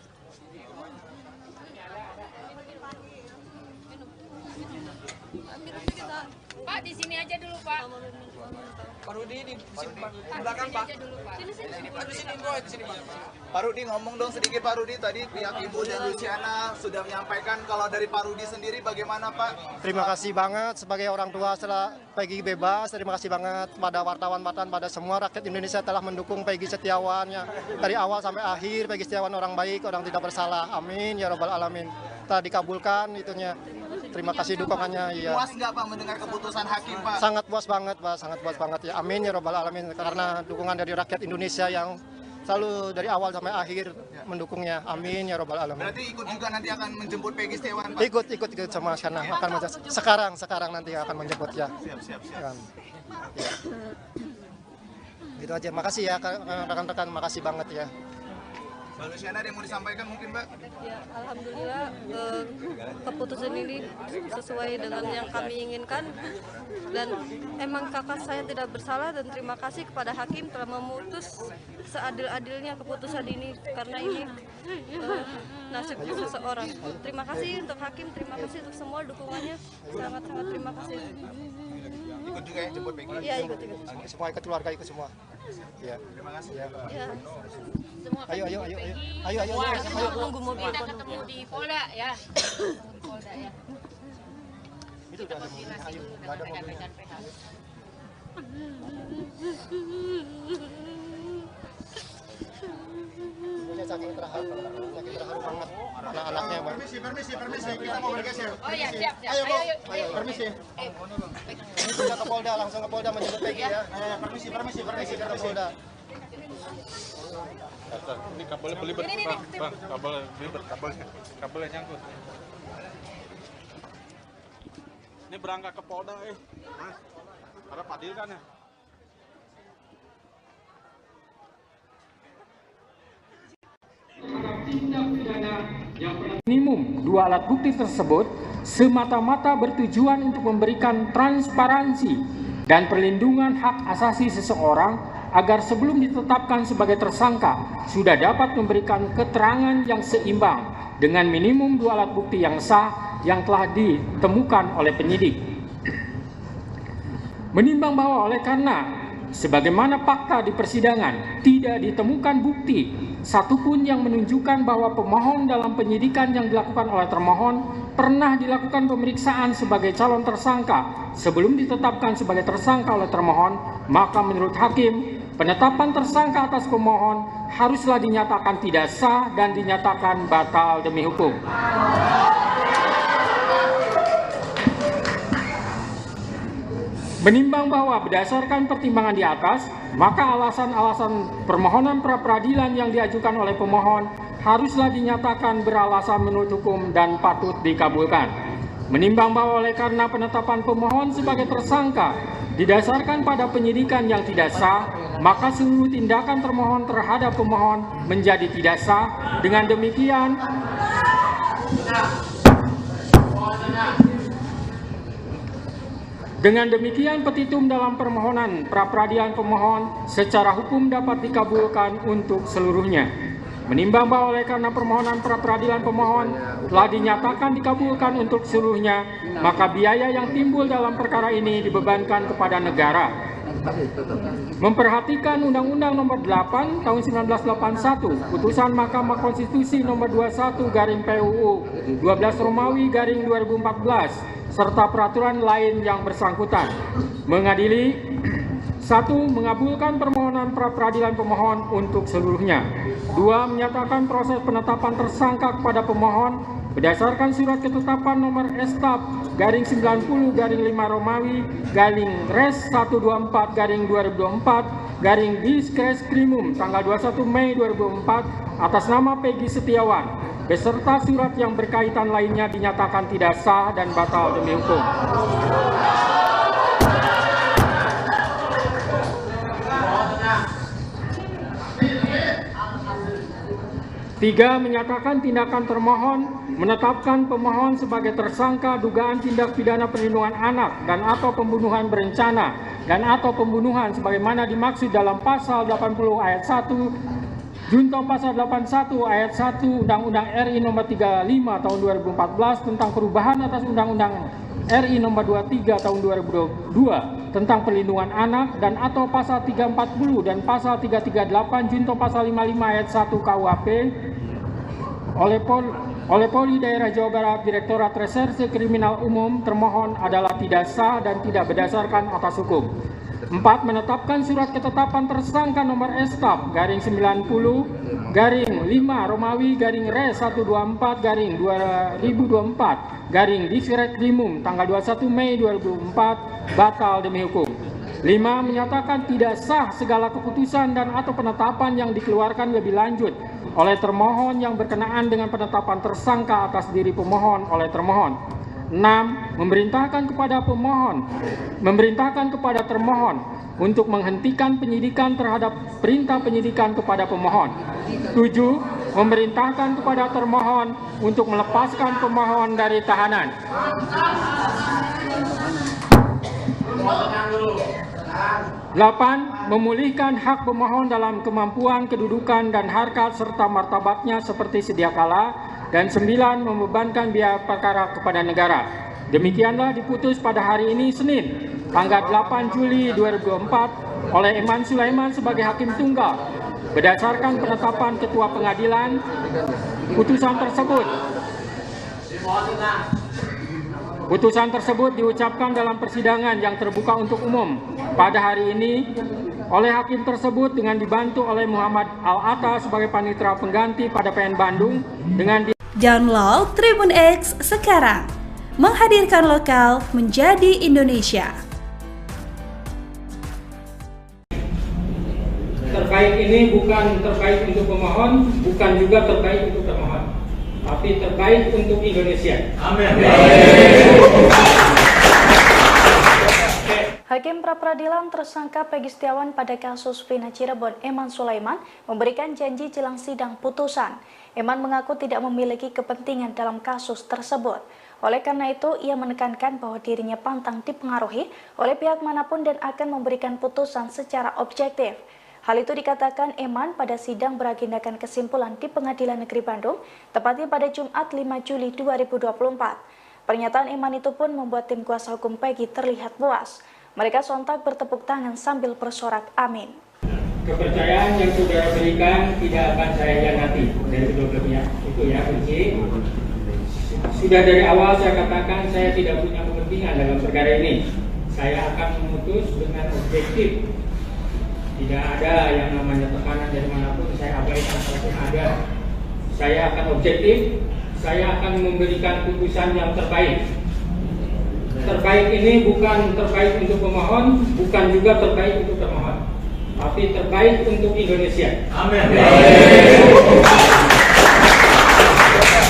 Pak di sini aja dulu Pak. Pak Rudi di sini, Pak. Di belakang, Pak. Sini, Pak. Sini, Pak. Pak Rudi ngomong dong sedikit, Pak Rudi. Tadi pihak Ibu dan Luciana sudah menyampaikan, kalau dari Pak Rudi sendiri bagaimana, Pak? Terima kasih banget sebagai orang tua setelah Peggy bebas. Terima kasih banget pada wartawan-wartawan, pada semua rakyat Indonesia telah mendukung Peggy Setiawan ya. Dari awal sampai akhir, Peggy Setiawan orang baik, orang tidak bersalah. Amin ya robbal alamin. Telah dikabulkan itunya. Terima kasih dukungannya. Ya. Puas nggak, Pak, mendengar keputusan hakim, Pak? Sangat puas banget, Pak. Sangat puas banget ya. Amin ya robbal alamin. Karena dukungan dari rakyat Indonesia yang selalu dari awal sampai akhir mendukungnya. Amin ya robbal alamin. Berarti ikut juga nanti akan menjemput Peggy Setiawan, Pak? Ikut sama karena akan sekarang nanti akan menjemput ya. Siap. Ya. Gitu aja. Makasih ya rekan-rekan, makasih banget ya. Mbak Luciana, ada yang mau disampaikan mungkin, Mbak? Ya, alhamdulillah keputusan ini sesuai dengan yang kami inginkan dan emang kakak saya tidak bersalah dan terima kasih kepada hakim telah memutus seadil-adilnya keputusan ini karena ini nasib seseorang. Terima kasih untuk hakim, terima kasih untuk semua dukungannya, sangat-sangat terima kasih. Ikut juga ya jemput Peggy? Iya, ikut. Semua ikut keluarga, ikut semua. Ya. Terima kasih. Ya. Ayo. Tunggu mobil kita ketemu di Polda ya. Di Polda ya. Itu udah ada mobil. Ayo, enggak ada mobilnya. Saking terharu banget anak-anaknya, Bang. Permisi, kita mau bergeser. Oh ya, siap. Ayo, permisi. Ini sudah ke Polda, langsung ke Polda menjemput Peggy ya. Permisi ke Polda. Ini kabelnya belibet, Bang. Kabelnya belibet, kabelnya nyangkut. Ini berangkat ke Polda, Mas. Ada Padil kan ya? Minimum dua alat bukti tersebut semata-mata bertujuan untuk memberikan transparansi dan perlindungan hak asasi seseorang agar sebelum ditetapkan sebagai tersangka sudah dapat memberikan keterangan yang seimbang dengan minimum dua alat bukti yang sah yang telah ditemukan oleh penyidik. Menimbang bahwa oleh karena sebagaimana fakta di persidangan tidak ditemukan bukti satupun yang menunjukkan bahwa pemohon dalam penyidikan yang dilakukan oleh termohon pernah dilakukan pemeriksaan sebagai calon tersangka sebelum ditetapkan sebagai tersangka oleh termohon, maka menurut hakim penetapan tersangka atas pemohon haruslah dinyatakan tidak sah dan dinyatakan batal demi hukum. Menimbang bahwa berdasarkan pertimbangan di atas, maka alasan-alasan permohonan pra-peradilan yang diajukan oleh pemohon haruslah dinyatakan beralasan menurut hukum dan patut dikabulkan. Menimbang bahwa oleh karena penetapan pemohon sebagai tersangka didasarkan pada penyidikan yang tidak sah, maka seluruh tindakan termohon terhadap pemohon menjadi tidak sah. Dengan demikian, petitum dalam permohonan pra-peradilan pemohon secara hukum dapat dikabulkan untuk seluruhnya. Menimbang bahwa oleh karena permohonan pra-peradilan pemohon telah dinyatakan dikabulkan untuk seluruhnya, maka biaya yang timbul dalam perkara ini dibebankan kepada negara. Memperhatikan Undang-Undang Nomor 8 Tahun 1981, Putusan Mahkamah Konstitusi Nomor 21/PUU 12 Romawi /2014 serta peraturan lain yang bersangkutan, mengadili 1. Mengabulkan permohonan pra-peradilan pemohon untuk seluruhnya. 2. Menyatakan proses penetapan tersangka kepada pemohon berdasarkan surat ketetapan nomor STAP/90/5 Romawi /Res 124/2024 tanggal 21 Mei 2004 atas nama Peggy Setiawan beserta surat yang berkaitan lainnya dinyatakan tidak sah dan batal demi hukum. Tiga, menyatakan tindakan termohon menetapkan pemohon sebagai tersangka dugaan tindak pidana perlindungan anak dan atau pembunuhan berencana dan atau pembunuhan sebagaimana dimaksud dalam pasal 80 ayat 1 Junto pasal 81 ayat 1 Undang-Undang RI Nomor 35 Tahun 2014 tentang perubahan atas Undang-Undang RI Nomor 23 Tahun 2002 tentang Perlindungan Anak dan atau pasal 340 dan pasal 338 junto pasal 55 ayat 1 KUHP oleh Polri Daerah Jawa Barat Direktorat Reserse Kriminal Umum termohon adalah tidak sah dan tidak berdasarkan atas hukum. 4. Menetapkan surat ketetapan tersangka nomor Estaf garing 90 garing 5 Romawi garing Re 124 garing 2024 garing Diskretrimum tanggal 21 Mei 2004 batal demi hukum. 5. Menyatakan tidak sah segala keputusan dan atau penetapan yang dikeluarkan lebih lanjut oleh termohon yang berkenaan dengan penetapan tersangka atas diri pemohon oleh termohon. 6. Memerintahkan kepada termohon untuk menghentikan penyidikan terhadap perintah penyidikan kepada pemohon. 7. Memerintahkan kepada termohon untuk melepaskan pemohon dari tahanan. 8. Memulihkan hak pemohon dalam kemampuan, kedudukan, dan harkat serta martabatnya seperti sedia kala. Dan 9. Membebankan biaya perkara kepada negara. Demikianlah diputus pada hari ini Senin, tanggal 8 Juli 2024 oleh Eman Sulaiman sebagai Hakim Tunggal. Berdasarkan penetapan Ketua Pengadilan, putusan tersebut diucapkan dalam persidangan yang terbuka untuk umum pada hari ini oleh hakim tersebut dengan dibantu oleh Muhammad Al-Atta sebagai panitera pengganti pada PN Bandung dengan Download Tribun X sekarang, menghadirkan lokal menjadi Indonesia. Terbaik ini bukan terbaik untuk pemohon, bukan juga terbaik untuk termohon, tapi terbaik untuk Indonesia. Amin. Hakim pra-peradilan tersangka Peggy Setiawan pada kasus Vina Cirebon, Eman Sulaiman, memberikan janji jelang sidang putusan. Eman mengaku tidak memiliki kepentingan dalam kasus tersebut. Oleh karena itu, ia menekankan bahwa dirinya pantang dipengaruhi oleh pihak manapun dan akan memberikan putusan secara objektif. Hal itu dikatakan Eman pada sidang beragendakan kesimpulan di Pengadilan Negeri Bandung, tepatnya pada Jumat 5 Juli 2024. Pernyataan Eman itu pun membuat tim kuasa hukum Peggy terlihat puas. Mereka sontak bertepuk tangan sambil bersorak amin. Kepercayaan yang saudara berikan tidak akan saya hianati dari kedua belah pihak. Itu ya kunci. Sudah dari awal saya katakan saya tidak punya kepentingan dalam perkara ini. Saya akan memutus dengan objektif. Tidak ada yang namanya tekanan dari manapun, saya abaikan kalaupun ada. Saya akan objektif, saya akan memberikan putusan yang terbaik. Terbaik ini bukan terbaik untuk pemohon, bukan juga terbaik untuk termohon, tapi terbaik untuk Indonesia. Amin.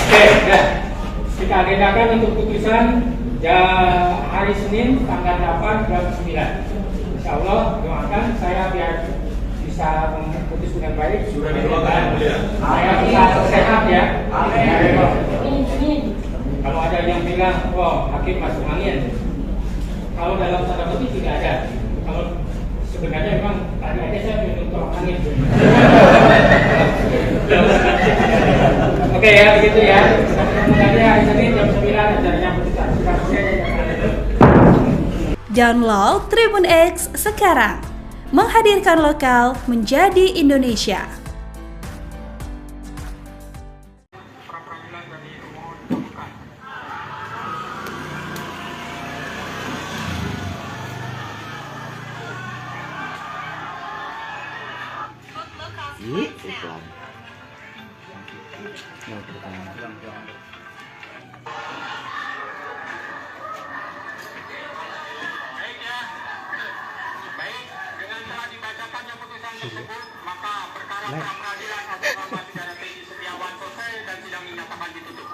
Oke, ya. Kita agendakan untuk putusan hari Senin tanggal 8 jam 9. Insya Allah doakan saya biar bisa memutus dengan baik. Sudah didoakan ya. Saya bisa sehat ya. Amin. Kalau ada yang bilang, oh hakim masuk angin. Kalau dalam tanda petik tidak ada. Kalau sebenarnya memang tadi aja saya minum angin. Oke ya, begitu ya. Nanti hari Senin jam 9 acaranya putusan. Download Tribun X sekarang, menghadirkan lokal menjadi Indonesia. Maka perkara pra-peradilan atas nama saudara Peggy Setiawan selesai dan sidang dinyatakan ditutup.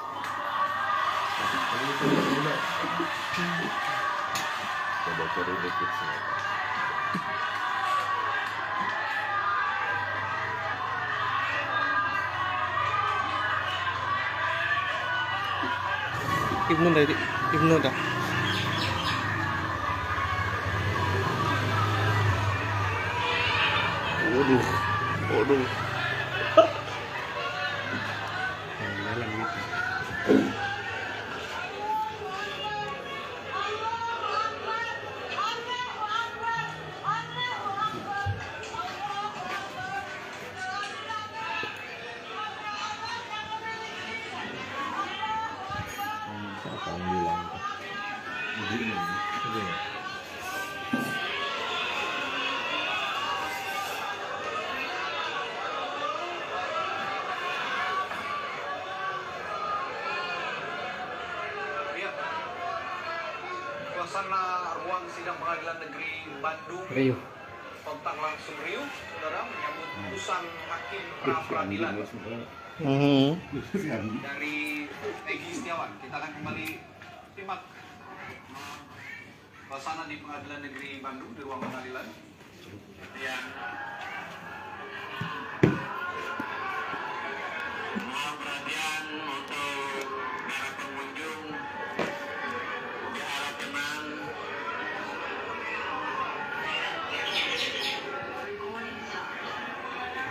Ibnu dah. Waduh. yang bilang begini. Suasana ruang sidang pengadilan negeri Bandung Riuh. kontak langsung riuh, saudara, menyambut putusan hakim pra peradilan dari Peggy Setiawan. Kita akan kembali simak suasana di pengadilan negeri Bandung, di ruang pengadilan yang perhatian untuk para pengunjung, harap tenang.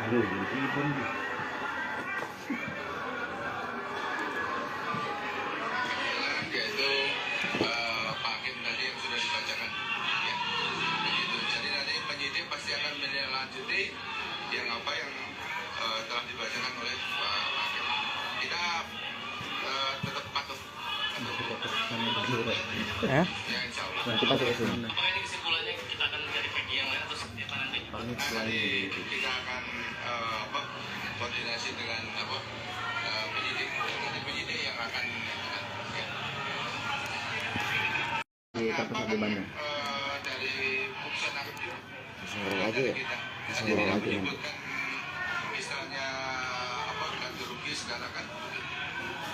Aduh, ribet. Yaitu Pak Hakim tadi yang sudah dibacakan, ya, begitu. Jadi nanti penyidik pasti akan menindaklanjuti yang apa yang telah dibacakan oleh Pak Hakim. Kita tetap patuh. Ya, insya Allah. nanti pasti ke sini. Apakah ini kesimpulannya kita akan mencari pegi yang lain atau seperti apa nanti? Nanti kita akan koordinasi dengan penyidik. Nanti penyidik yang akan Di tempat di Bandung. dari putusan hakim juga. Langsung aja ya. Langsung aja nanti. Misalnya ganti rugi segala kan.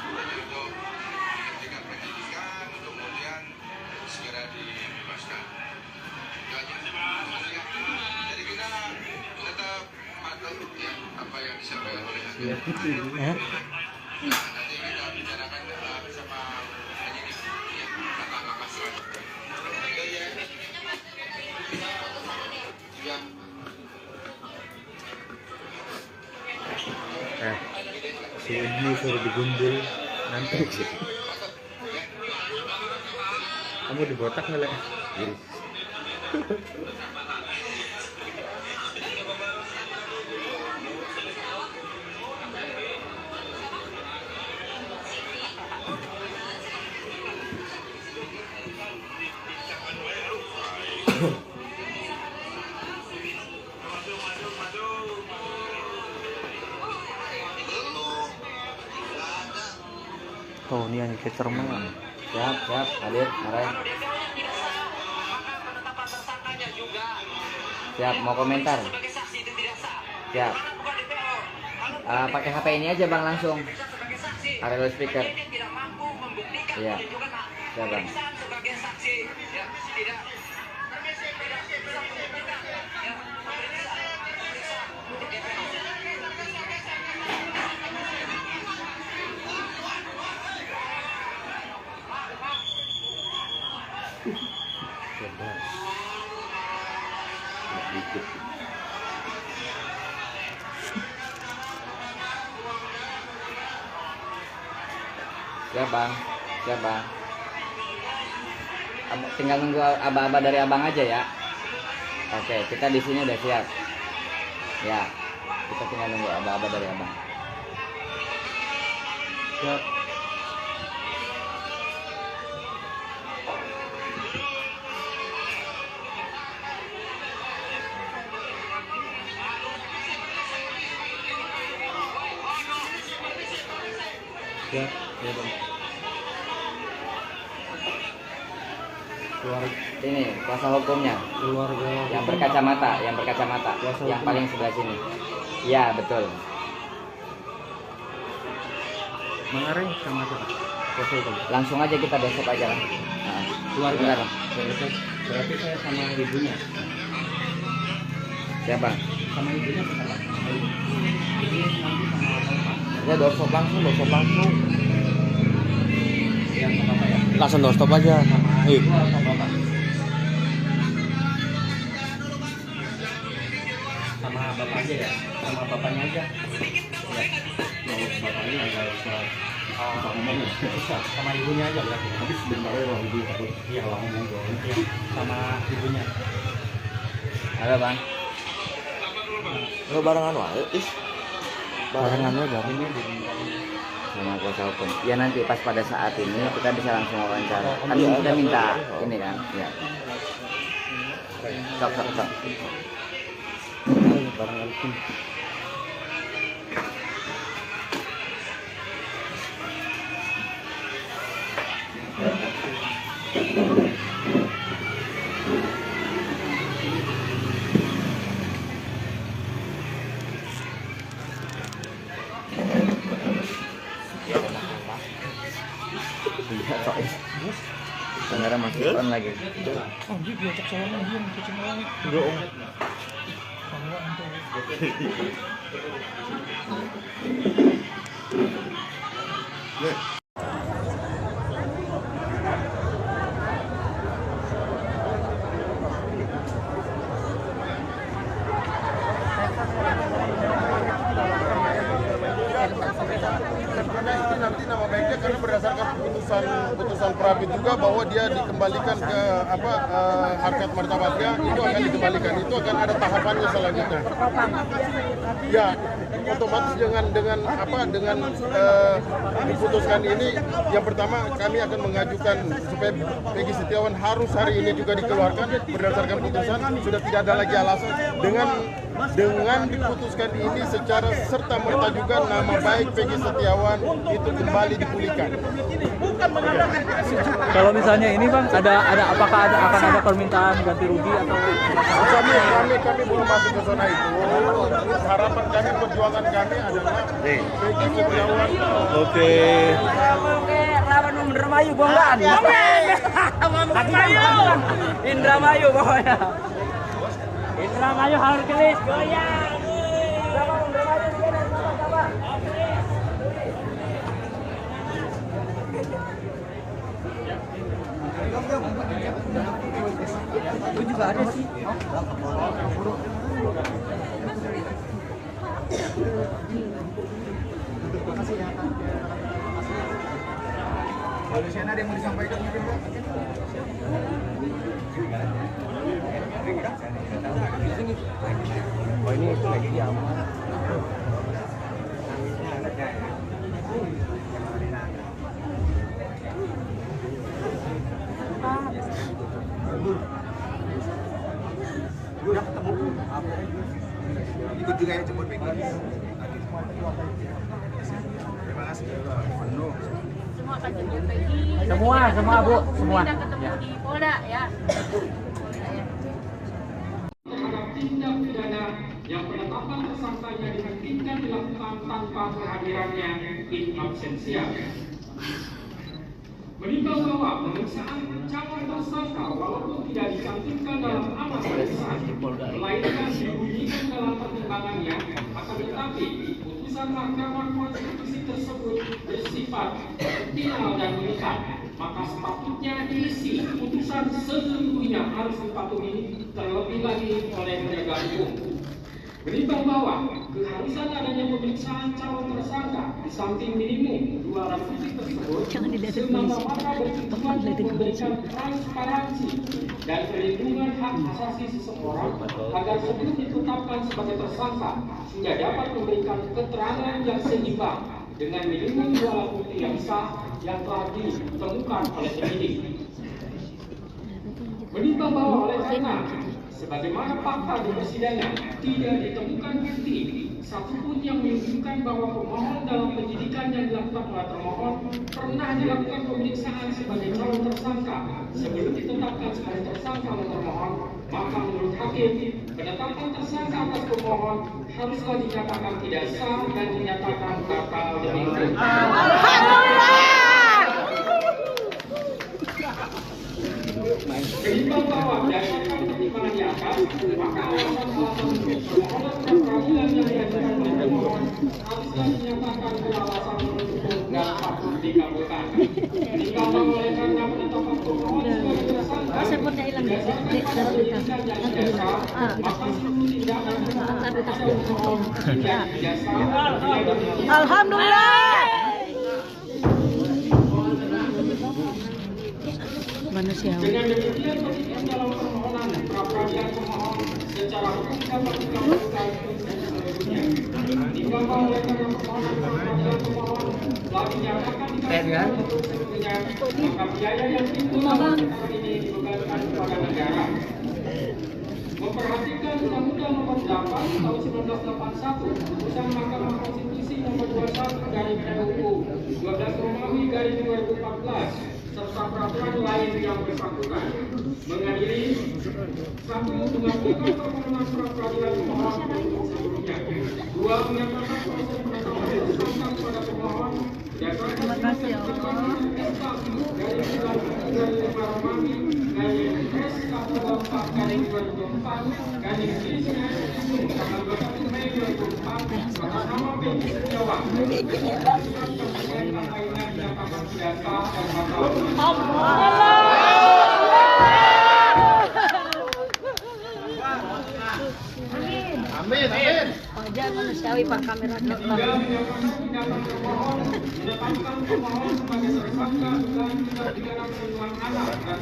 Jadi untuk dihentikan penyidikan, kemudian segera dibebaskan. Jadi kita tetap patuh ya apa yang disampaikan oleh hakim. Nanti kita bicarakan bersama penyidik yang langkah-langkah selanjutnya. Si ini suruh digundul nanti. Kamu dibotak nggak lek? Tuh, ini yang kecerman. Siap, hadir, marahin. Siap, mau komentar? Siap. Pakai HP ini aja bang langsung. Ada speaker. Iya. Siap bang. Siap bang. Tinggal nunggu aba-aba dari abang aja ya. Oke, kita di sini udah siap. Ya, kita tinggal nunggu aba-aba dari abang. Siap. Ya bang. Ini kuasa hukumnya. Keluarga. Yang berkacamata, yang paling sebelah sini. Iya betul. Mengarah sama siapa? Kuasa hukum. Langsung aja kita besok aja lah. Nah, Keluarga. Berarti saya sama ibunya. Siapa? Sama ibunya sama. Ya doorstop langsung. Yang sama apa ya? Langsung doorstop aja. Iya. Sama bapaknya ya? Sama bapaknya aja. Ya. Kalau bapaknya agak susah ngomongnya. Susah. Sama ibunya aja berarti. Tapi sebentar ya kalau ibu takut. Iya kalau ngomong dong. Iya. Sama ibunya. Halo bang. Lo barengan wae, Barengan wae bang. Ini di sama kuasa hukum. Ya nanti pas pada saat ini kita bisa langsung wawancara. Kan kita minta ini kan, ya. Sok. Sekarang masih on lagi. Oh, dia diajak salaman dia mau kucing lagi. Enggak, Om. Nanti nama baiknya karena berdasarkan putusan Prabit juga bahwa dia dikembalikan ke harkat martabatnya, itu akan dikembalikan, itu akan ada tahapannya selanjutnya. Ya, otomatis dengan diputuskan ini, yang pertama kami akan mengajukan supaya Peggy Setiawan harus hari ini juga dikeluarkan berdasarkan putusan, sudah tidak ada lagi alasan dengan diputuskan ini secara serta merta juga nama baik Peggy Setiawan itu kembali dipulihkan. Kalau misalnya ini Bang, apakah akan ada permintaan ganti rugi atau kami belum masuk ke zona itu. Harapan kami, perjuangan kami adalah Peggy Setiawan. Oke. Lawan Indramayu bonggan. Indramayu pokoknya. Indramayu Hercules goyang. Itu juga ada sih. Kalau Luciana ada yang mau disampaikan mungkin Pak? Oh ini lagi diaman. Udah ketemu. Ikut juga yang jemput Peggy. Terima kasih. Penuh. Semua akan jemput Peggy. Semua Bu, semua. Kita ketemu di Polda ya. Terhadap tindak pidana yang penetapan tersangkanya dihentikan dilakukan tanpa kehadirannya in absentia. Menimbang bahwa pemeriksaan calon tersangka walaupun tidak dicantumkan dalam amas pemeriksaan, melainkan dibunyikan dalam pertimbangannya, akan tetapi putusan Mahkamah Konstitusi tersebut bersifat final dan mengikat, maka sepatutnya isi putusan sesungguhnya harus dipatuhi terlebih lagi oleh penegak hukum. Menimbang bahwa keharusan adanya pemeriksaan calon tersangka di samping minimum 2 alat bukti tersebut semata-mata bertujuan untuk memberikan transparansi dan perlindungan hak asasi seseorang agar sebelum ditetapkan sebagai tersangka sudah dapat memberikan keterangan yang seimbang dengan minimum 2 alat bukti yang sah yang telah ditemukan oleh penyidik. Menimbang bahwa oleh karena sebagaimana fakta di persidangan tidak ditemukan bukti satupun yang menunjukkan bahwa pemohon dalam penyidikan yang dilakukan oleh termohon pernah dilakukan pemeriksaan sebagai calon tersangka sebelum ditetapkan sebagai tersangka oleh termohon, maka menurut hakim penetapan tersangka atas pemohon haruslah dinyatakan tidak sah dan dinyatakan batal demi hukum. Menimbang bahwa berdasarkan pertimbangan di atas, maka alasan-alasan permohonan pra-peradilan yang diajukan oleh pemohon haruslah dinyatakan beralasan menurut hukum dan patut dikabulkan. Menimbang bahwa oleh karena penetapan pemohon sebagai tersangka berdasarkan pada penyidikan yang tidak sah, maka seluruh tindakan pemohon tidak sah. Alhamdulillah. Manusiawi. Dengan demikian penyidikan dalam permohonan pra-peradilan pemohon secara hukum dapat dikabulkan seluruhnya. Menimbang bahwa oleh karena permohonan pra-peradilan pemohon telah dinyatakan dikasihkan maka biaya yang timbul dalam perkara ini dibebankan kepada negara. Memperhatikan Undang-Undang Nomor 8 Tahun 1981 Keputusan Mahkamah Konstitusi Nomor 21/PUU 12 Romawi garing 2014 serta peraturan lain yang bersangkutan mengadili 1. Mengajukan permohonan pra-peradilan pemohon untuk sebelumnya. 2. Menyatakan proses penetapan tersangka kepada pemohon berdasarkan dari 9 Romawi garing S124 garing 2004 garing tanggal 21 Mei 2004 atas nama Peggy Setiawan Amin, amin. Wajar manusiawi Pak kami rakyat. tentang perlindungan anak dan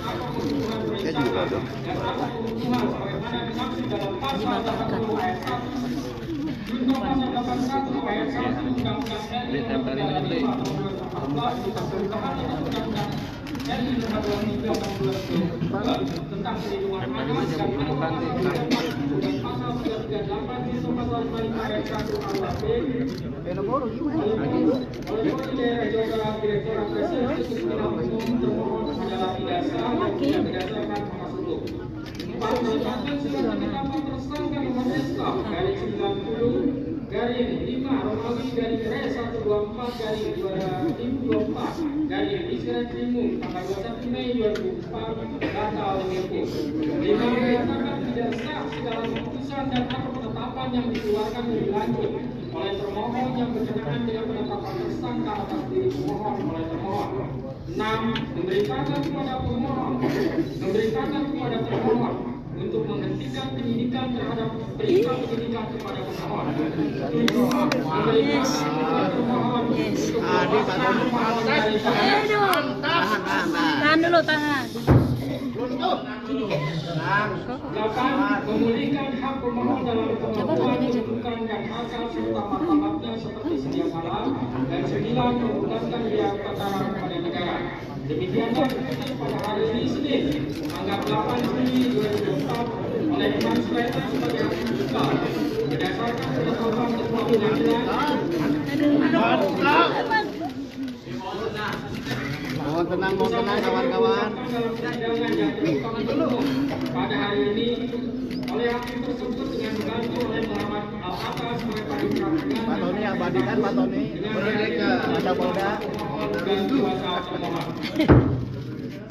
garing 5 Romawi garing Res 124 garing 2024 garing Israel Timur tanggal 21 Mei 2004 batal demi 5 menyatakan tidak sah segala keputusan dan atau penetapan yang dikeluarkan lebih lanjut oleh termohon yang berkenaan dengan penetapan tersangka atas diri pemohon oleh termohon. 6 memerintahkan kepada termohon untuk menghentikan penyidikan terhadap perintah penyidikan kepada pemohon. 7 memerintahkan termohon untuk tahan dulu, tahan. 8 memulihkan hak pemohon dalam kemampuan kedudukan dan asal serta martabatnya seperti sedia kala, dan 9 membulatkan biaya perkara kepada negara. Demikianlah keputusan pada hari ini Senin, tanggal 8 Juni 2024 oleh Imam Sulaiman sebagai hakim buka berdasarkan penetapan ketua pengadilan. Mohon tenang kawan-kawan. Pada hari ini oleh hakim tersebut dengan dibantu oleh Muhammad Al-Atas sebagai panitera pengadilan. Pak Tony abadikan Pak Tony. Ada Polda. Dan kuasa pemohon.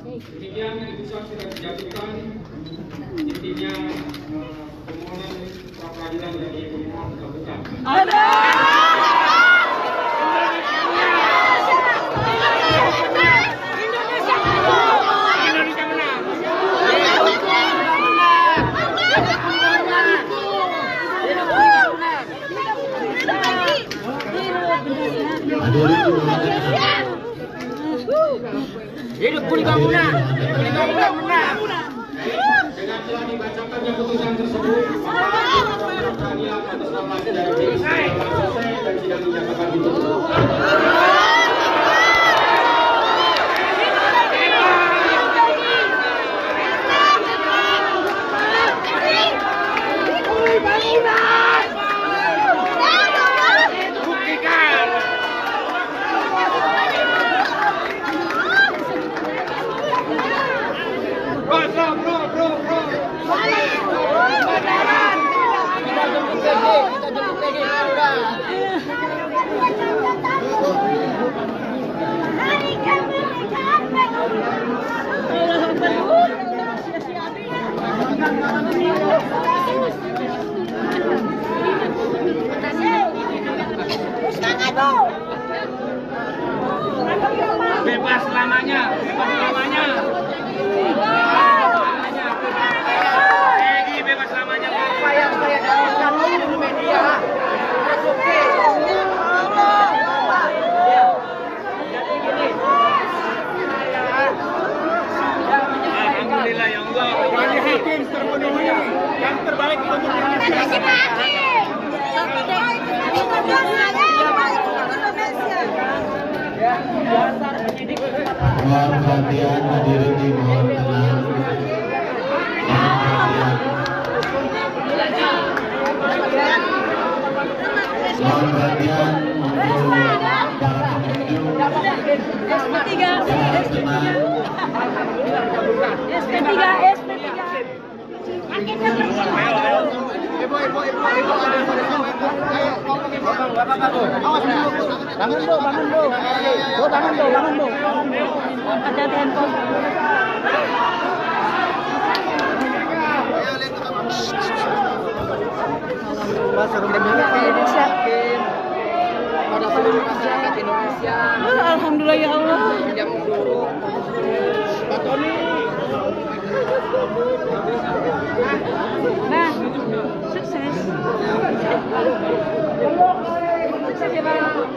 Demikian keputusan sudah dijatuhkan. Intinya permohonan pra peradilan dari pemohon terbuka. Hidup Kuli Bangunan. Dengan telah dibacakannya putusan tersebut, maka peradilan atas nama dari selesai dan sidang dinyatakan ditutup. Bebas selamanya. Peggy bebas selamanya. Apa yang saya dapatkan di media? Oke. Alhamdulillah ya Allah. Wali hakim terpenuhi yang terbaik untuk Indonesia. Ya. Mohon perhatian hadirin dimohon tenang. Mohon perhatian pada seluruh masyarakat Indonesia. Alhamdulillah ya Allah. Yang mendukung Pak Tony. Nah, sukses. Sukses ya Bang.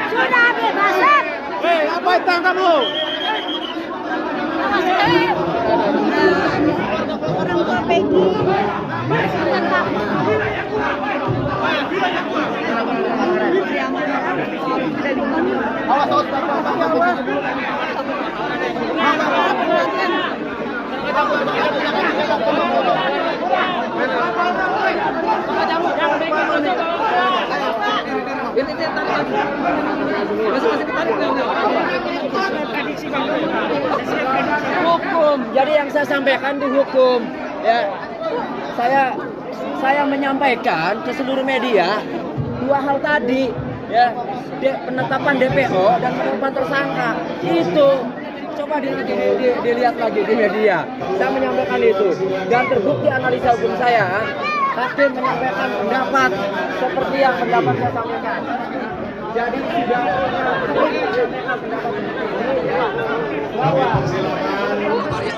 Sudah bebasan. Hei, apa itu kamu? Orang tua Peggy. Hukum. Jadi yang saya sampaikan itu hukum. Ya, saya menyampaikan ke seluruh media dua hal tadi. Ya, penetapan DPO dan penetapan tersangka itu coba dilihat lagi di media. Saya menyampaikan itu dan terbukti analisa hukum saya. Hakim menyampaikan pendapat seperti yang pendapat saya sampaikan. Jadi sudah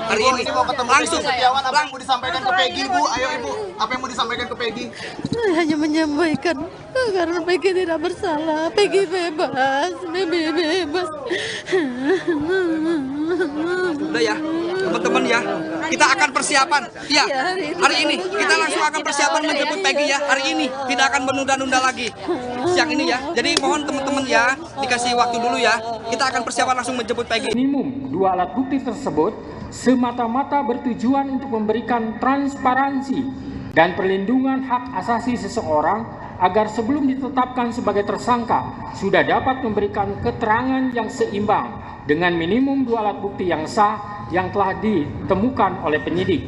hari ini mau ketemu langsung Setiawan, apa yang mau disampaikan ke Peggy, Bu? Ayo Ibu, apa yang mau disampaikan ke Peggy? Saya hanya menyampaikan karena Peggy tidak bersalah, Peggy bebas, bebas. Udah ya, teman-teman ya, kita akan persiapan. Ya, hari ini kita langsung akan persiapan menjemput Peggy ya. Hari ini tidak akan menunda-nunda lagi. Siang ini ya. Jadi mohon teman-teman ya, dikasih waktu dulu ya. Kita akan persiapan langsung menjemput Peggy. Minimum dua alat bukti tersebut semata-mata bertujuan untuk memberikan transparansi dan perlindungan hak asasi seseorang agar sebelum ditetapkan sebagai tersangka sudah dapat memberikan keterangan yang seimbang dengan minimum dua alat bukti yang sah yang telah ditemukan oleh penyidik.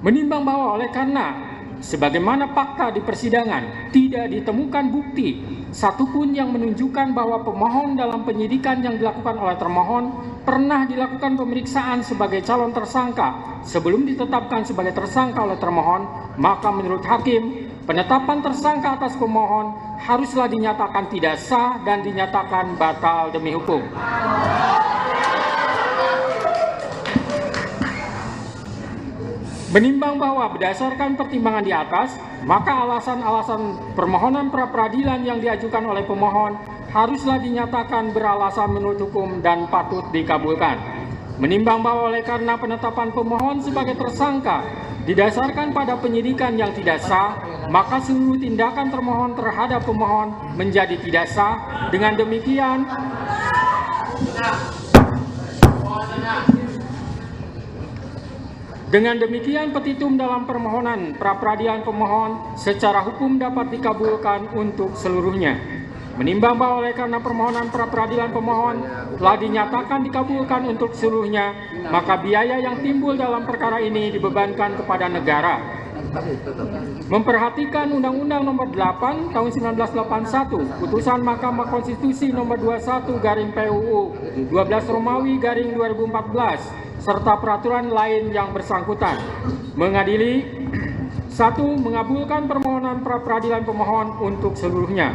Menimbang bahwa oleh karena sebagaimana fakta di persidangan tidak ditemukan bukti satupun yang menunjukkan bahwa pemohon dalam penyidikan yang dilakukan oleh termohon pernah dilakukan pemeriksaan sebagai calon tersangka sebelum ditetapkan sebagai tersangka oleh termohon, maka menurut hakim penetapan tersangka atas pemohon haruslah dinyatakan tidak sah dan dinyatakan batal demi hukum. Menimbang bahwa berdasarkan pertimbangan di atas, maka alasan-alasan permohonan pra-peradilan yang diajukan oleh pemohon haruslah dinyatakan beralasan menurut hukum dan patut dikabulkan. Menimbang bahwa oleh karena penetapan pemohon sebagai tersangka didasarkan pada penyidikan yang tidak sah, maka seluruh tindakan termohon terhadap pemohon menjadi tidak sah. Dengan demikian, petitum dalam permohonan pra-peradilan pemohon secara hukum dapat dikabulkan untuk seluruhnya. Menimbang bahwa oleh karena permohonan pra-peradilan pemohon telah dinyatakan dikabulkan untuk seluruhnya, maka biaya yang timbul dalam perkara ini dibebankan kepada negara. Memperhatikan Undang-Undang Nomor 8 Tahun 1981, Putusan Mahkamah Konstitusi Nomor 21/PUU 12 Romawi/2014, serta peraturan lain yang bersangkutan. Mengadili 1. Mengabulkan permohonan pra-peradilan pemohon untuk seluruhnya.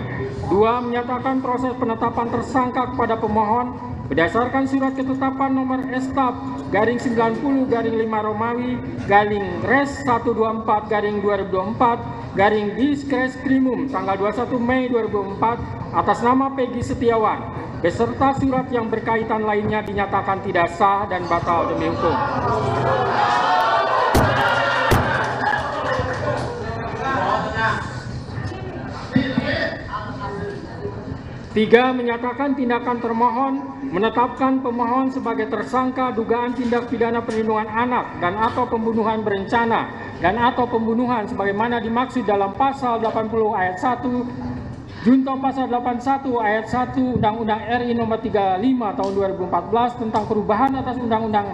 2. Menyatakan proses penetapan tersangka kepada pemohon Berdasarkan surat ketetapan nomor Estaf garing 90 garing 5 Romawi garing Res 124 garing 2024 garing Diskreskrimum tanggal 21 Mei 2004 atas nama Peggy Setiawan beserta surat yang berkaitan lainnya dinyatakan tidak sah dan batal demi hukum. Tiga, menyatakan tindakan termohon menetapkan pemohon sebagai tersangka dugaan tindak pidana perlindungan anak dan atau pembunuhan berencana dan atau pembunuhan sebagaimana dimaksud dalam pasal 80 ayat 1 Junto pasal 81 ayat 1 Undang-Undang RI nomor 35 tahun 2014 tentang perubahan atas Undang-Undang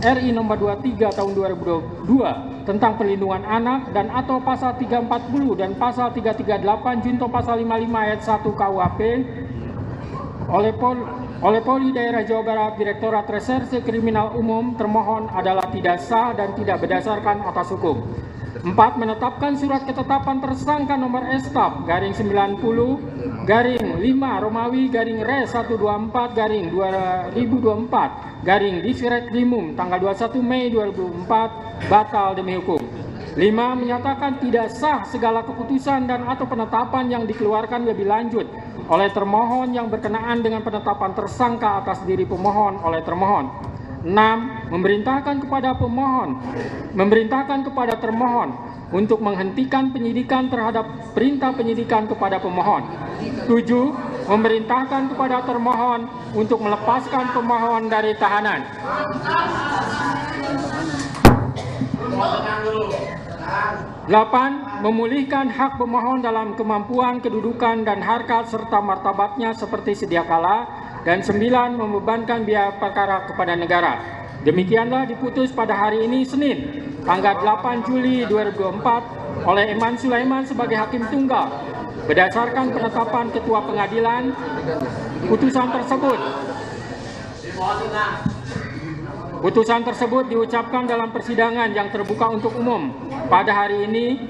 RI nomor 23 tahun 2022 tentang perlindungan anak dan atau pasal 340 dan pasal 338 junto pasal 55 ayat 1 KUHP oleh Polri Daerah Jawa Barat Direktorat Reserse Kriminal Umum termohon adalah tidak sah dan tidak berdasarkan atas hukum. 4. Menetapkan surat ketetapan tersangka nomor Estaf garing 90 garing 5 Romawi garing Res 124 garing 2024 garing Diskreskrimum tanggal 21 Mei 2004 batal demi hukum. 5. Menyatakan tidak sah segala keputusan dan atau penetapan yang dikeluarkan lebih lanjut oleh termohon yang berkenaan dengan penetapan tersangka atas diri pemohon oleh termohon. 6. Memerintahkan kepada termohon untuk menghentikan penyidikan terhadap perintah penyidikan kepada pemohon. 7. Memerintahkan kepada termohon untuk melepaskan pemohon dari tahanan. 8. Memulihkan hak pemohon dalam kemampuan, kedudukan, dan harkat serta martabatnya seperti sedia kala. Dan 9. Membebankan biaya perkara kepada negara. Demikianlah diputus pada hari ini Senin, tanggal 8 Juli 2024 oleh Eman Sulaiman sebagai Hakim Tunggal. Berdasarkan penetapan Ketua Pengadilan, putusan tersebut diucapkan dalam persidangan yang terbuka untuk umum pada hari ini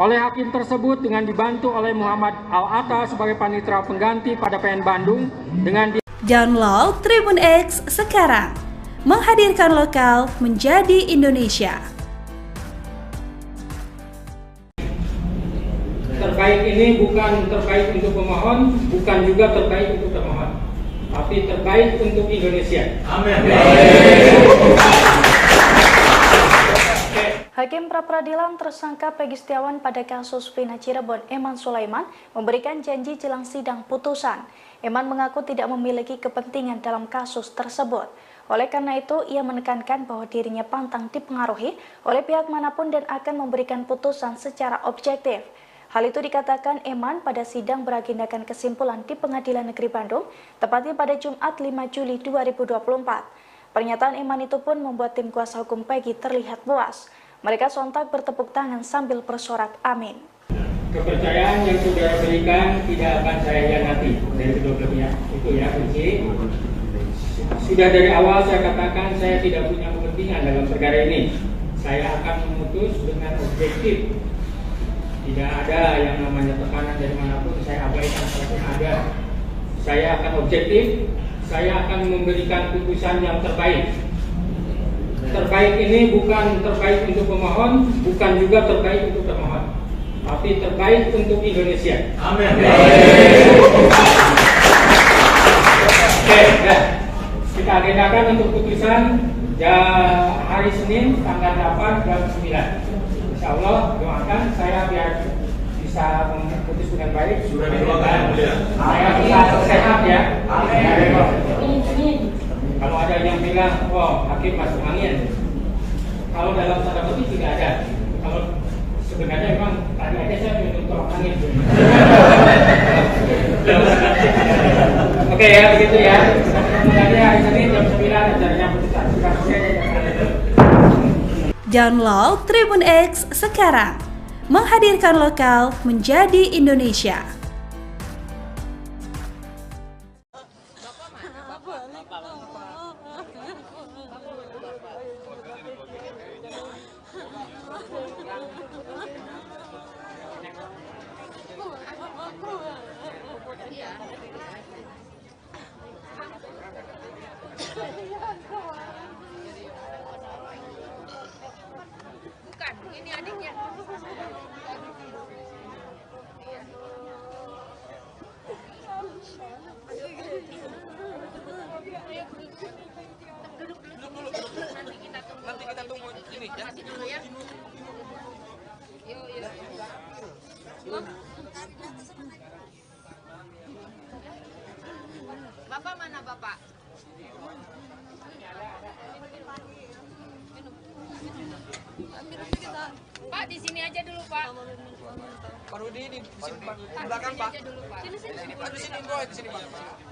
oleh hakim tersebut dengan dibantu oleh Muhammad Al-Atta sebagai panitera pengganti pada PN Bandung dengan Download Tribun X sekarang, menghadirkan lokal menjadi Indonesia. Terbaik ini bukan terbaik untuk pemohon, bukan juga terbaik untuk termohon, tapi terbaik untuk Indonesia. Amin. Hakim pra-peradilan tersangka Peggy Setiawan pada kasus Vina Cirebon, Eman Sulaiman, memberikan janji jelang sidang putusan. Eman mengaku tidak memiliki kepentingan dalam kasus tersebut. Oleh karena itu, ia menekankan bahwa dirinya pantang dipengaruhi oleh pihak manapun dan akan memberikan putusan secara objektif. Hal itu dikatakan Eman pada sidang beragendakan kesimpulan di Pengadilan Negeri Bandung, tepatnya pada Jumat 5 Juli 2024. Pernyataan Eman itu pun membuat tim kuasa hukum Peggy terlihat puas. Mereka sontak bertepuk tangan sambil bersorak amin. Kepercayaan yang saudara berikan tidak akan saya hianati dari kedua belah pihak. Itu ya kunci. Sudah dari awal saya katakan saya tidak punya kepentingan dalam perkara ini. Saya akan memutus dengan objektif. Tidak ada yang namanya tekanan dari manapun, saya abaikan kalaupun ada. Saya akan objektif, saya akan memberikan putusan yang terbaik. Terbaik ini bukan terbaik untuk pemohon, bukan juga terbaik untuk termohon, tapi terbaik untuk Indonesia. Amin. Oke, ya. Kita agendakan untuk putusan hari Senin tanggal 8 jam 9. Insya Allah doakan saya biar bisa memutus dengan baik. Sudah didoakan ya. Saya bisa sehat ya. Amin. Kalau ada yang bilang, oh hakim masuk angin. Kalau dalam tanda petik tidak ada. Kalau sebenarnya memang tadi aja saya minum tolak angin. Oke ya, begitu ya. Semoga hari Senin jam 9 acaranya putusan. Download Tribun X sekarang, menghadirkan lokal menjadi Indonesia. Bukan, ini adiknya. Nanti kita tunggu ini ya. Dulu ya. Yuk. Bapak mana Bapak? Pak di sini aja dulu Pak. Pak Rudi di sini Pak. Di belakang Pak. Sini Pak, di sini Pak. Di sini Pak.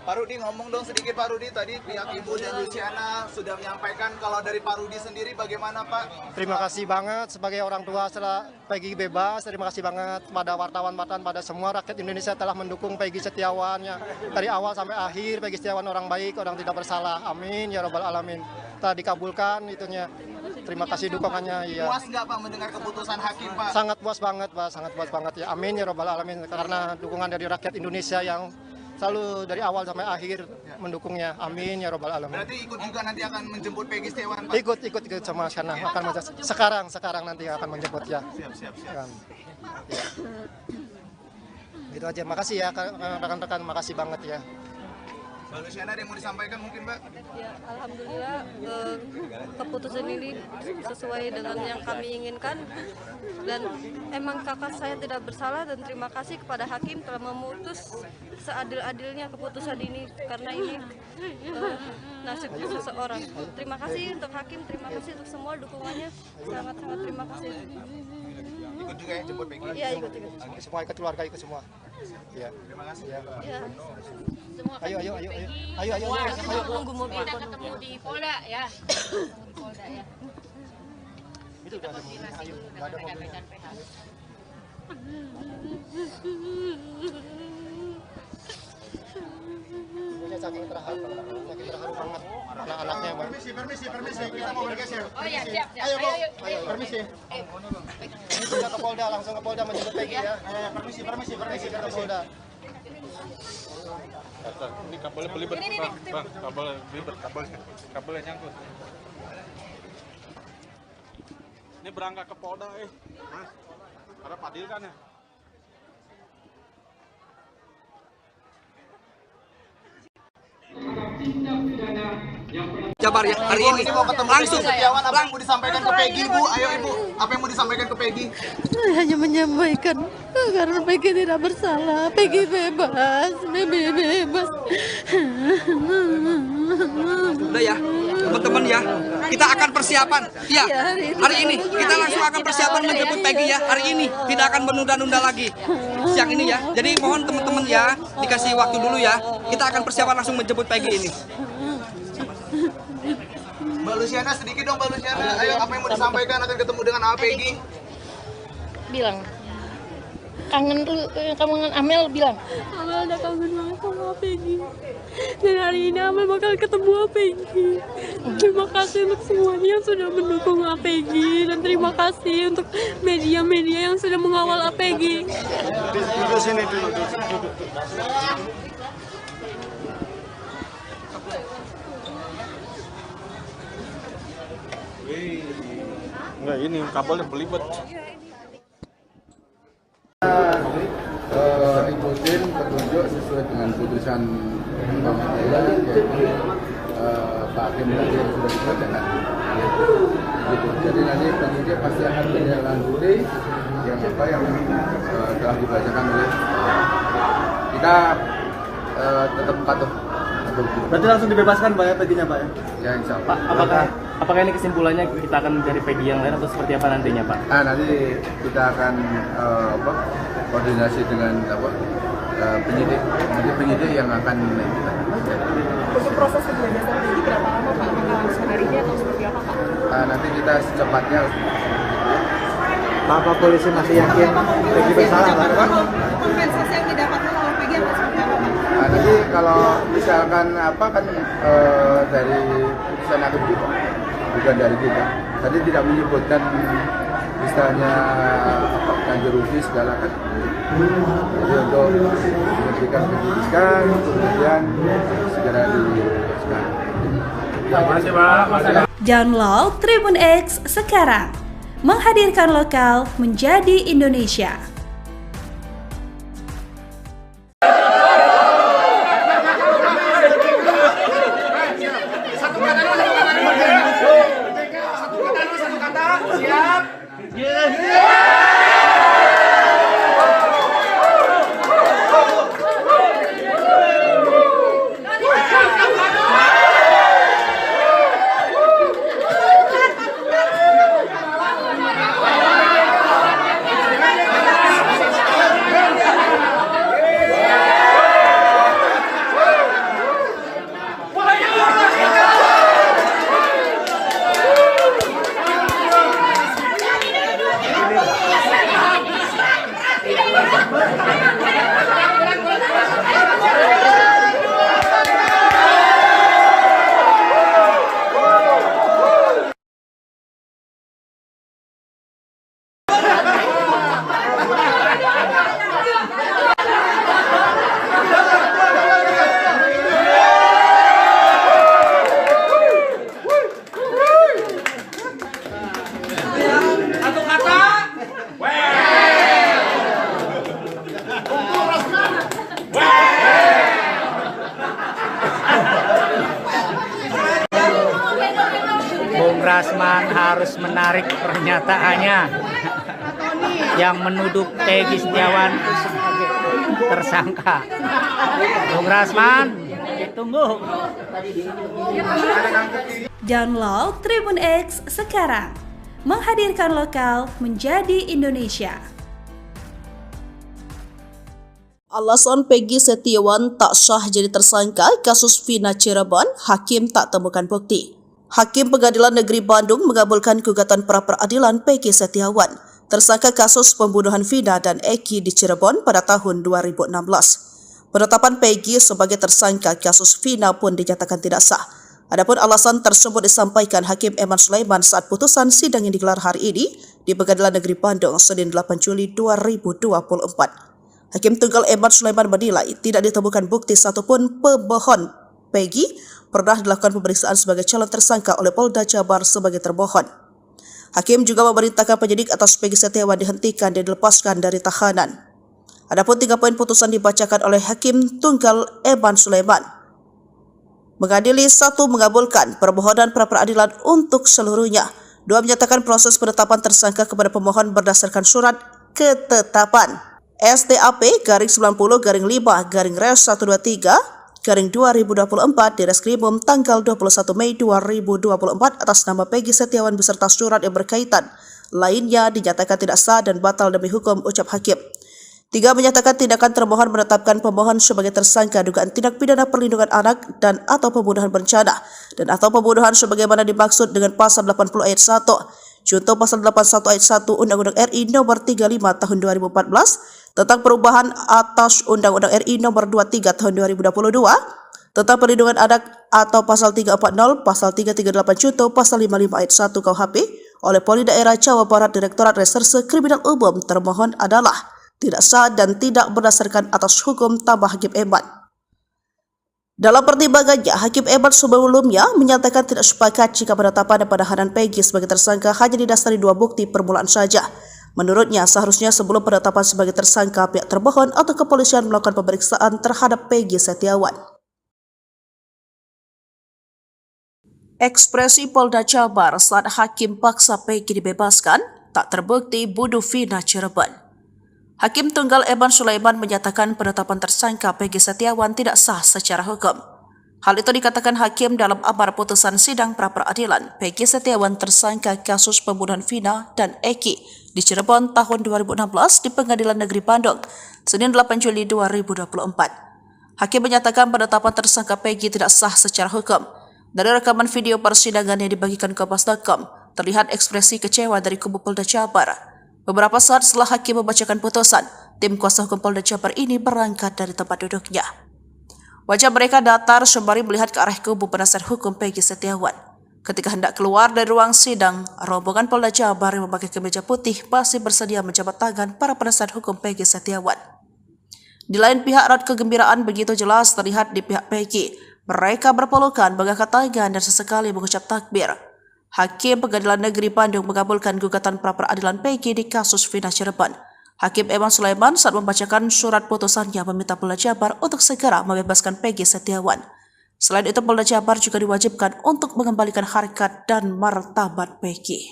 Pak Rudi ngomong dong sedikit Pak Rudi, tadi pihak Ibu dan Luciana sudah menyampaikan, kalau dari Pak Rudi sendiri bagaimana Pak? Terima kasih banget sebagai orang tua setelah Peggy bebas. Terima kasih banget pada wartawan-wartawan, pada semua rakyat Indonesia telah mendukung Peggy Setiawan ya. Dari awal sampai akhir Peggy Setiawan orang baik, orang tidak bersalah. Amin ya robbal alamin. Telah dikabulkan itunya. Terima kasih dukungannya ya. Puas nggak Pak mendengar keputusan hakim Pak? Sangat puas banget Pak, sangat puas banget ya. Amin ya robbal alamin, karena dukungan dari rakyat Indonesia yang selalu dari awal sampai akhir mendukungnya. Amin ya robbal alamin. Berarti ikut juga nanti akan menjemput Peggy Setiawan Pak? Ikut sama karena akan sekarang nanti akan menjemput ya. Siap. Ya. Gitu aja. Makasih ya rekan-rekan, makasih banget ya. Mbak Luciana, ada yang mau disampaikan mungkin Mbak? Ya, alhamdulillah keputusan ini sesuai dengan yang kami inginkan, dan emang kakak saya tidak bersalah, dan terima kasih kepada hakim telah memutus seadil-adilnya keputusan ini, karena ini nasib seseorang. Terima kasih untuk hakim, terima kasih untuk semua dukungannya, sangat-sangat terima kasih. Ikut juga ya jemput Peggy? Iya, ikut. Semua ikut keluarga, ikut semua. Ya. Terima kasih. Ya. Ayo. Tunggu mobil. Kita ketemu di Polda ya. Di Polda ya. Itu udah ada mobil. Ayo, enggak ada mobilnya. Saking terharu banget anak-anaknya Bang. Permisi, kita mau bergeser. Oh ya, siap. Ayo, permisi. Ini sudah ke Polda, langsung ke Polda menjemput Peggy ya. Permisi ke Polda. Ini kabelnya belibet, Bang. Kabelnya belibet, kabelnya nyangkut. Ini berangkat ke Polda, Mas. Ada Padil kan ya? Jabar ya hari ini Mau ketemu langsung Setiawan, apa yang mau disampaikan ke Peggy Bu? Ayo Ibu, apa yang mau disampaikan ke Peggy? Saya hanya menyampaikan karena Peggy tidak bersalah, Peggy bebas, bebas. udah ya teman-teman ya, kita akan persiapan ya hari ini, kita langsung akan persiapan menjemput Peggy ya hari ini, tidak akan menunda-nunda lagi siang ini ya. Jadi mohon teman-teman ya dikasih waktu dulu ya, kita akan persiapan langsung menjemput Peggy ini. Mbak Luciana, sedikit dong Mbak Luciana. Ayo, apa yang mau disampaikan, akan ketemu dengan Peggy? Bilang kangen Amel, bilang Amel udah kangen banget sama Peggy, dan hari ini Amel bakal ketemu Peggy. Terima kasih untuk semuanya yang sudah mendukung Peggy, dan terima kasih untuk media-media yang sudah mengawal Peggy. Duduk sini dulu. Enggak, ini kabelnya belibet. Ikutin petunjuk sesuai dengan putusan pengadilan, yaitu Pak Hakim tadi yang sudah dibacakan. Gitu. Jadi nanti penyidik pasti akan menindaklanjuti yang telah dibacakan oleh kita, tetap patuh. Berarti langsung dibebaskan Pak ya Peggy-nya Pak ya? Ya insya Allah. Pak, apakah ini kesimpulannya kita akan mencari Peggy yang lain atau seperti apa nantinya Pak? Nah, nanti kita akan koordinasi dengan penyidik yang akan kita. Untuk proses kebebasan Peggy berapa lama Pak? Langsung hari ini atau seperti apa Pak? Nanti kita secepatnya. Apa polisi masih yakin Peggy bersalah Pak? Kompensasi yang didapatkan oleh Peggy atau seperti apa Pak? Nanti kalau misalkan dari putusan hakim kita, bukan dari kita. Tadi tidak menyebutkan istilahnya ganti rugi segala kan. Jadi untuk memberikan penyidikan, kemudian segera dibebaskan. Download Tribun X sekarang. Menghadirkan lokal menjadi Indonesia. Bung Rasman harus menarik pernyataannya yang menuduh Peggy Setiawan sebagai tersangka. Bung Rasman, ditunggu. Download Tribun X sekarang. Menghadirkan lokal menjadi Indonesia. Alasan Peggy Setiawan tak sah jadi tersangka kasus Vina Cirebon, hakim tak temukan bukti. Hakim Pengadilan Negeri Bandung mengabulkan gugatan pra-peradilan Peggy Setiawan, tersangka kasus pembunuhan Vina dan Eki di Cirebon pada tahun 2016. Penetapan Peggy sebagai tersangka kasus Vina pun dinyatakan tidak sah. Adapun alasan tersebut disampaikan Hakim Eman Sulaiman saat putusan sidang yang digelar hari ini di Pengadilan Negeri Bandung, Senin 8 Juli 2024. Hakim Tunggal Eman Sulaiman menilai tidak ditemukan bukti satupun pemohon Peggy pernah dilakukan pemeriksaan sebagai calon tersangka oleh Polda Jabar sebagai termohon. Hakim juga memerintahkan penyidik atas Peggy Setiawan dihentikan dan dilepaskan dari tahanan. Adapun 3 poin putusan dibacakan oleh Hakim Tunggal Eman Sulaiman. Mengadili 1 mengabulkan permohonan pra-peradilan untuk seluruhnya. 2 menyatakan proses penetapan tersangka kepada pemohon berdasarkan surat ketetapan STAP-5-5-Res123-2024 di Reskrimum tanggal 21 Mei 2024 atas nama Peggy Setiawan beserta surat yang berkaitan. Lainnya dinyatakan tidak sah dan batal demi hukum, ucap Hakim. 3 menyatakan tindakan termohon menetapkan pemohon sebagai tersangka dugaan tindak pidana perlindungan anak dan atau pembunuhan berencana dan atau pembunuhan sebagaimana dimaksud dengan pasal 80 ayat 1. Contoh pasal 81 ayat 1 Undang-Undang RI Nomor 35 Tahun 2014 tentang perubahan atas Undang-Undang RI Nomor 23 Tahun 2022 tentang perlindungan anak atau pasal 340, pasal 338 Contoh pasal 55 ayat 1 KUHP oleh Polri Daerah Jawa Barat Direktorat Reserse Kriminal Umum. Termohon adalah tidak sah dan tidak berdasarkan atas hukum, tambah Hakim Eman. Dalam pertimbangannya, Hakim Eman sebelumnya menyatakan tidak sepakat jika penetapan dan penahanan Peggy sebagai tersangka hanya didasari 2 bukti permulaan saja. Menurutnya, seharusnya sebelum penetapan sebagai tersangka, pihak termohon atau kepolisian melakukan pemeriksaan terhadap Peggy Setiawan. Ekspresi Polda Jabar saat Hakim paksa Peggy dibebaskan tak terbukti bunuh Vina Cirebon. Hakim Tunggal Eman Sulaiman menyatakan penetapan tersangka Peggy Setiawan tidak sah secara hukum. Hal itu dikatakan Hakim dalam amar putusan sidang pra-peradilan Peggy Setiawan tersangka kasus pembunuhan Vina dan Eki di Cirebon tahun 2016 di Pengadilan Negeri Bandung, Senin 8 Juli 2024. Hakim menyatakan penetapan tersangka Peggy tidak sah secara hukum. Dari rekaman video persidangan yang dibagikan ke Kompas.com, terlihat ekspresi kecewa dari kubu Polda Jabar. Beberapa saat setelah Hakim membacakan putusan, tim kuasa hukum Polda Jabar ini berangkat dari tempat duduknya. Wajah mereka datar sembari melihat ke arah kubu penasihat hukum Peggy Setiawan. Ketika hendak keluar dari ruang sidang, rombongan Polda Jabar yang memakai kemeja putih masih bersedia menjabat tangan para penasihat hukum Peggy Setiawan. Di lain pihak, raut kegembiraan begitu jelas terlihat di pihak Peggy. Mereka berpelukan, mengangkat tangan, dan sesekali mengucap takbir. Hakim Pengadilan Negeri Bandung mengabulkan gugatan pra-peradilan Peggy di kasus Vina Cirebon. Hakim Eman Sulaiman saat membacakan surat putusannya meminta Polda Jabar untuk segera membebaskan Peggy Setiawan. Selain itu, Polda Jabar juga diwajibkan untuk mengembalikan harkat dan martabat Peggy.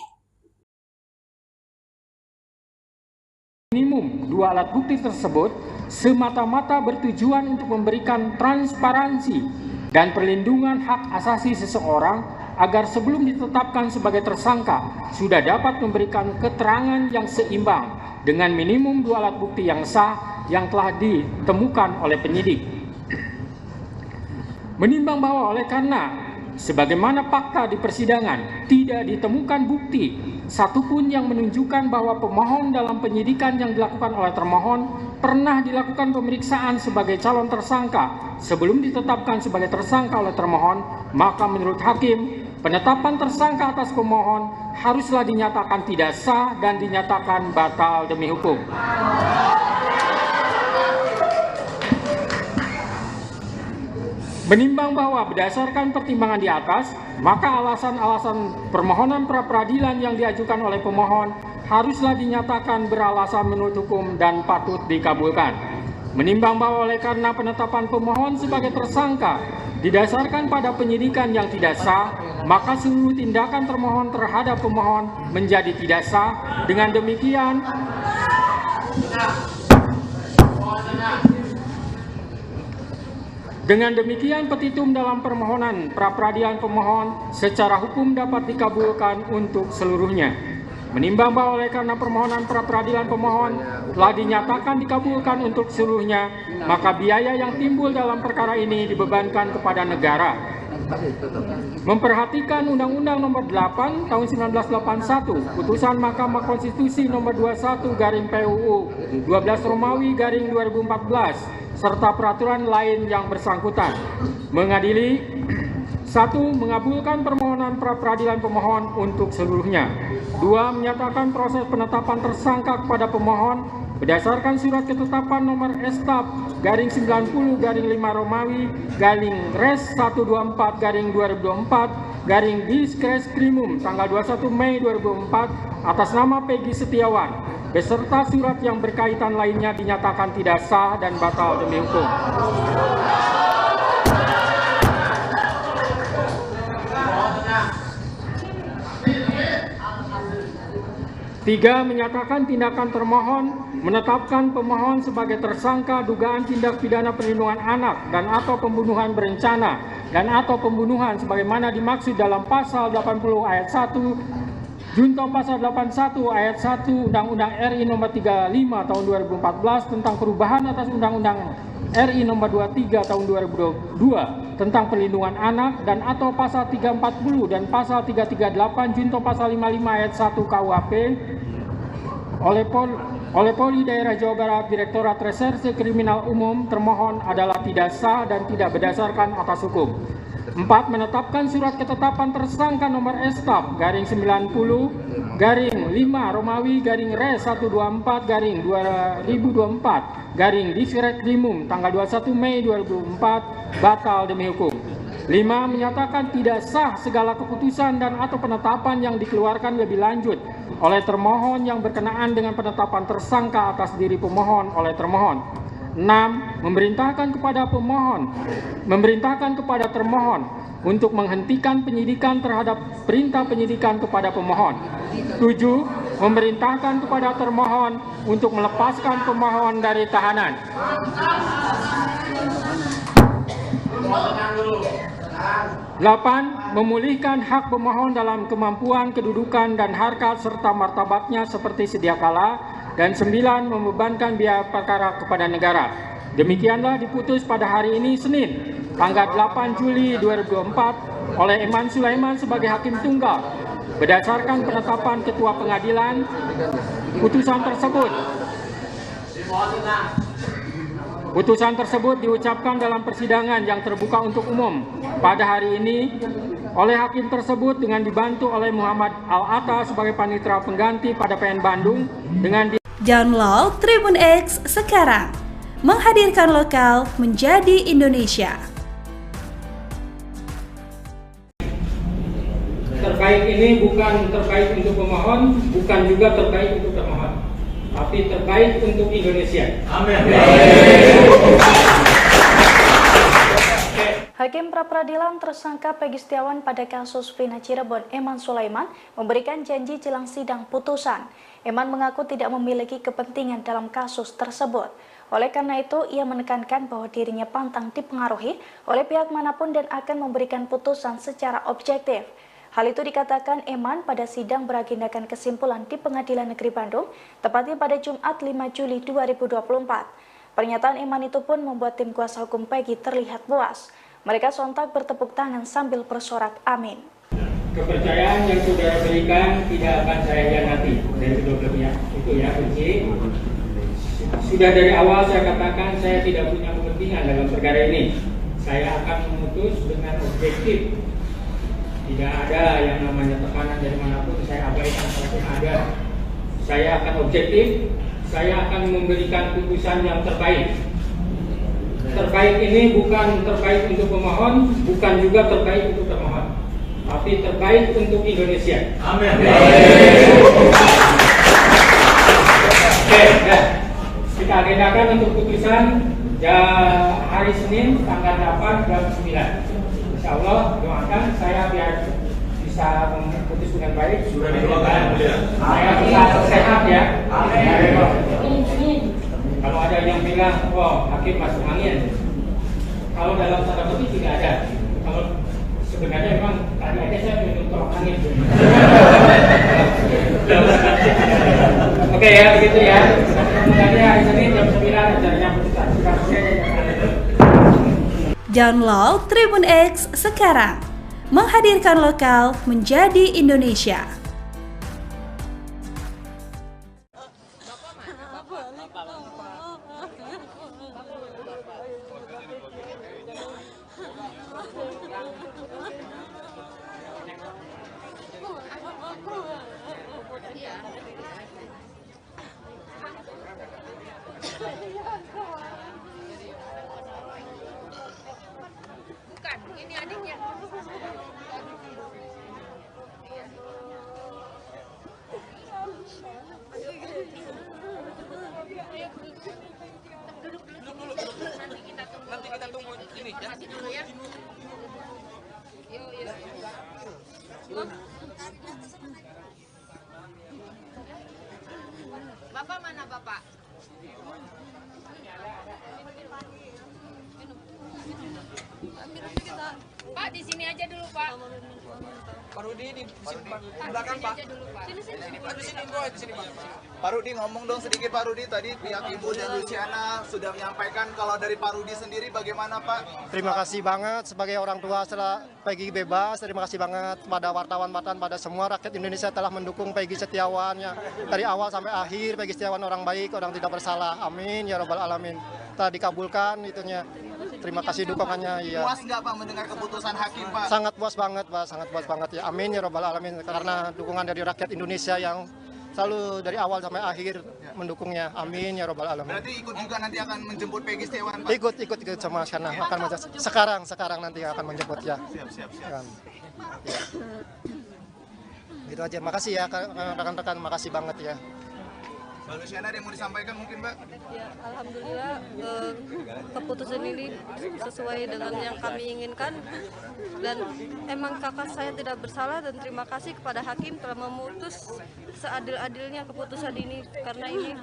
Minimum dua alat bukti tersebut semata-mata bertujuan untuk memberikan transparansi dan perlindungan hak asasi seseorang agar sebelum ditetapkan sebagai tersangka sudah dapat memberikan keterangan yang seimbang dengan minimum dua alat bukti yang sah yang telah ditemukan oleh penyidik. Menimbang bahwa oleh karena sebagaimana fakta di persidangan tidak ditemukan bukti satupun yang menunjukkan bahwa pemohon dalam penyidikan yang dilakukan oleh termohon pernah dilakukan pemeriksaan sebagai calon tersangka sebelum ditetapkan sebagai tersangka oleh termohon, maka menurut hakim, penetapan tersangka atas pemohon haruslah dinyatakan tidak sah dan dinyatakan batal demi hukum. Menimbang bahwa berdasarkan pertimbangan di atas, maka alasan-alasan permohonan pra-peradilan yang diajukan oleh pemohon haruslah dinyatakan beralasan menurut hukum dan patut dikabulkan. Menimbang bahwa oleh karena penetapan pemohon sebagai tersangka didasarkan pada penyidikan yang tidak sah, maka seluruh tindakan termohon terhadap pemohon menjadi tidak sah. Dengan demikian, petitum dalam permohonan pra-peradilan pemohon secara hukum dapat dikabulkan untuk seluruhnya. Menimbang bahwa oleh karena permohonan pra-peradilan pemohon telah dinyatakan dikabulkan untuk seluruhnya, maka biaya yang timbul dalam perkara ini dibebankan kepada negara. Memperhatikan Undang-Undang Nomor 8 Tahun 1981, Putusan Mahkamah Konstitusi Nomor 21/PUU 12 Romawi /2014 serta peraturan lain yang bersangkutan. Mengadili 1. Mengabulkan permohonan pra-peradilan pemohon untuk seluruhnya. 2. Menyatakan proses penetapan tersangka kepada pemohon berdasarkan surat ketetapan nomor STAP/90/5 Romawi /Res 124/2024 tanggal 21 Mei 2004 atas nama Peggy Setiawan beserta surat yang berkaitan lainnya dinyatakan tidak sah dan batal demi hukum. Tiga, menyatakan tindakan termohon menetapkan pemohon sebagai tersangka dugaan tindak pidana perlindungan anak dan atau pembunuhan berencana dan atau pembunuhan sebagaimana dimaksud dalam pasal 80 ayat 1 junto pasal 81 ayat 1 Undang-Undang RI Nomor 35 Tahun 2014 tentang perubahan atas Undang-Undang RI Nomor 23 Tahun 2022 tentang perlindungan anak dan atau pasal 340 dan pasal 338 junto pasal 55 ayat 1 KUHP oleh Polri Daerah Jawa Barat Direktorat Reserse Kriminal Umum termohon adalah tidak sah dan tidak berdasarkan atas hukum. 4. Menetapkan surat ketetapan tersangka nomor STAP/90/5 Romawi /Res 124/2024 tanggal 21 Mei 2004 batal demi hukum. 5. Menyatakan tidak sah segala keputusan dan atau penetapan yang dikeluarkan lebih lanjut oleh termohon yang berkenaan dengan penetapan tersangka atas diri pemohon oleh termohon. 6. Memerintahkan kepada termohon untuk menghentikan penyidikan terhadap perintah penyidikan kepada pemohon. 7. Memerintahkan kepada termohon untuk melepaskan pemohon dari tahanan. 8. Memulihkan hak pemohon dalam kemampuan, kedudukan, dan harkat serta martabatnya seperti sedia kala. Dan 9. Membebankan biaya perkara kepada negara. Demikianlah diputus pada hari ini Senin, tanggal 8 Juli 2024 oleh Eman Sulaiman sebagai Hakim Tunggal. Berdasarkan penetapan Ketua Pengadilan, putusan tersebut diucapkan dalam persidangan yang terbuka untuk umum pada hari ini oleh hakim tersebut dengan dibantu oleh Muhammad Al-Atta sebagai panitera pengganti pada PN Bandung dengan Download Tribun X sekarang, menghadirkan lokal menjadi Indonesia. terbaik ini bukan terbaik untuk pemohon, bukan juga terbaik untuk termohon, tapi terbaik untuk Indonesia. Amin. Hakim pra-peradilan tersangka Peggy Setiawan pada kasus Vina Cirebon, Eman Sulaiman, memberikan janji jelang sidang putusan. Eman mengaku tidak memiliki kepentingan dalam kasus tersebut. Oleh karena itu, ia menekankan bahwa dirinya pantang dipengaruhi oleh pihak manapun dan akan memberikan putusan secara objektif. Hal itu dikatakan Eman pada sidang beragendakan kesimpulan di Pengadilan Negeri Bandung, tepatnya pada Jumat 5 Juli 2024. Pernyataan Eman itu pun membuat tim kuasa hukum Peggy terlihat puas. Mereka sontak bertepuk tangan sambil bersorak amin. Kepercayaan yang saudara berikan tidak akan saya hianati dari kedua belah pihak. Itu ya kunci. Sudah dari awal saya katakan saya tidak punya kepentingan dalam perkara ini. Saya akan memutus dengan objektif. Tidak ada yang namanya tekanan dari manapun, saya abaikan apapun ada. Saya akan objektif, saya akan memberikan putusan yang terbaik. Terbaik ini bukan terbaik untuk pemohon, bukan juga terbaik untuk termohon, tapi terbaik untuk Indonesia. Amin. Oke, ya. Kita agendakan untuk putusan hari Senin tanggal 8 jam 9. Insya Allah doakan saya biar bisa memutus dengan baik. Sudah didoakan ya. Saya bisa sehat ya. Kalau ada yang bilang, wah hakim masuk angin. Kalau dalam tanda kutip tidak ada. Kalau sebenarnya memang tadi aja saya minum tolak angin. Oke ya, begitu ya. Sebenarnya hari Senin jam 9 acaranya putusan. Download Tribun X sekarang. Menghadirkan lokal menjadi Indonesia. Bukan, ini adiknya. Nanti kita tunggu ini ya. Dulu ya. Yuk. Bapak mana Bapak? Pak di sini aja dulu Pak. Pak Rudi di belakang Pak. Sini Pak, di sini Pak. Pak Rudi ngomong dong sedikit Pak Rudi, tadi pihak Ibu dan Luciana sudah menyampaikan, kalau dari Pak Rudi sendiri bagaimana Pak? Terima kasih banget sebagai orang tua setelah Peggy bebas. Terima kasih banget pada wartawan-wartawan, pada semua rakyat Indonesia telah mendukung Peggy Setiawan ya. Dari awal sampai akhir Peggy Setiawan orang baik, orang tidak bersalah. Amin ya robbal alamin. Telah dikabulkan itunya. Terima kasih dukungannya ya. Puas nggak Pak mendengar keputusan hakim Pak? Sangat puas banget Pak, sangat puas banget ya. Amin ya robbal alamin, karena dukungan dari rakyat Indonesia yang selalu dari awal sampai akhir mendukungnya. Amin ya robbal alamin. Berarti ikut juga nanti akan menjemput Peggy Setiawan Pak? Ikut sama karena akan sekarang nanti akan menjemput ya. Siap. Ya. Gitu aja. Makasih ya rekan-rekan, makasih banget ya. Mbak Luciana ada yang mau disampaikan mungkin Mbak? Ya, alhamdulillah keputusan ini sesuai dengan yang kami inginkan, dan emang kakak saya tidak bersalah, dan terima kasih kepada hakim telah memutus seadil-adilnya keputusan ini, karena ini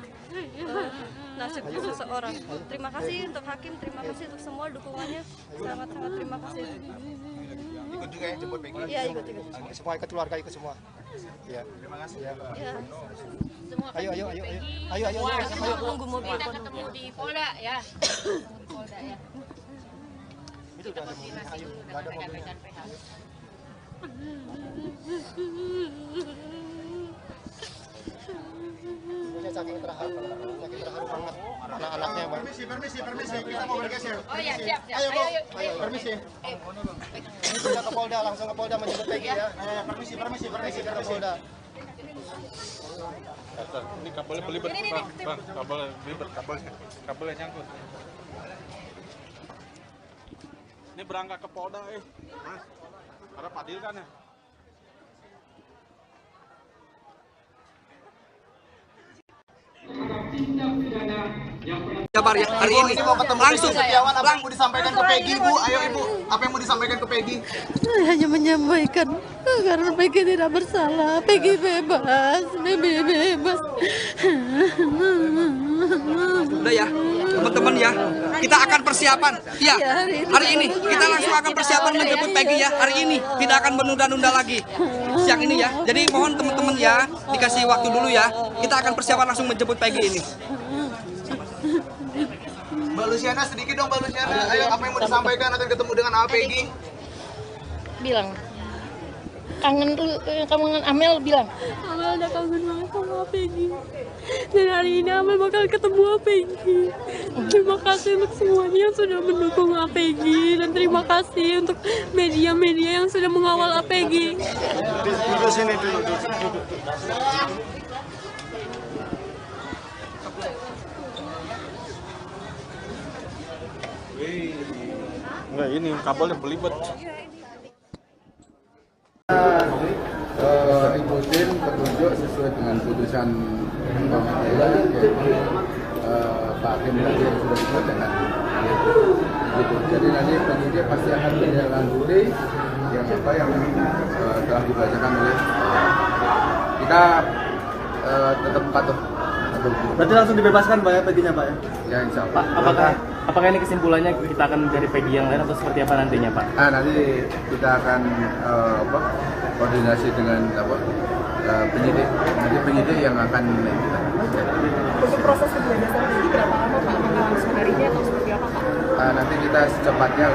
nasib seseorang. Terima kasih untuk hakim, terima kasih untuk semua dukungannya, sangat-sangat terima kasih. Ikut juga ya jemput Peggy? Iya, ikut. Semua ikut, keluarga ikut semua. Ya. Terima kasih. Ya. Ayo. Tunggu mobil. Kita ketemu di Polda ya. Di Polda ya. Itu udah ada mobil. Ayo, udah ada mobilnya. Ini saking terharu banget anak-anaknya Bang. Permisi. Kita mau bergeser. Oh ya, siap. Ayo. Permisi. Ini sudah ke Polda, langsung ke Polda menjemput Peggy ya. Permisi ke Polda. Ini kabelnya belibet, Bang. Kabelnya belibet, kabelnya nyangkut. Ini berangkat ke Polda, Mas. Ada Padil kan ya? Jabar ya hari Ibu, ini mau ketemu langsung Peggy Setiawan, apa yang mau disampaikan ke Peggy, Bu? Ayo Ibu, apa yang mau disampaikan ke Peggy? Saya hanya menyampaikan karena Peggy tidak bersalah, Peggy bebas, bebas. Udah ya teman-teman ya, kita akan persiapan ya hari ini, kita langsung akan persiapan menjemput Peggy ya hari ini, tidak akan menunda-nunda lagi siang ini ya. Jadi mohon teman-teman ya dikasih waktu dulu ya, kita akan persiapan langsung menjemput Peggy ini. Mbak Luciana, sedikit dong Mbak Luciana. Ayo, apa yang mau disampaikan akan ketemu dengan Peggy? Bilang kangen tuh, kangen Amel bilang. Amel udah kangen banget sama Peggy. Dan hari ini Amel bakal ketemu Peggy. Terima kasih untuk semuanya yang sudah mendukung Peggy, dan terima kasih untuk media-media yang sudah mengawal Peggy. Duduk sini dulu. Enggak, ini kabelnya belibet. Ikutin petunjuk sesuai dengan putusan pengadilan, yaitu Pak Hakim tadi yang sudah dibacakan. Gitu. Jadi nanti penyidik pasti akan menindaklanjuti yang telah dibacakan oleh kita. Tetap patuh. Berarti langsung dibebaskan Pak ya Peggy-nya Pak ya? Ya insya Allah. Pak, apakah ini kesimpulannya kita akan mencari Peggy yang lain atau seperti apa nantinya Pak? Nanti kita akan koordinasi dengan penyidik. Nanti penyidik yang akan kita. Untuk proses pembebasan Peggy berapa lama Pak? Langsung harinya atau seperti apa Pak? Nanti kita secepatnya.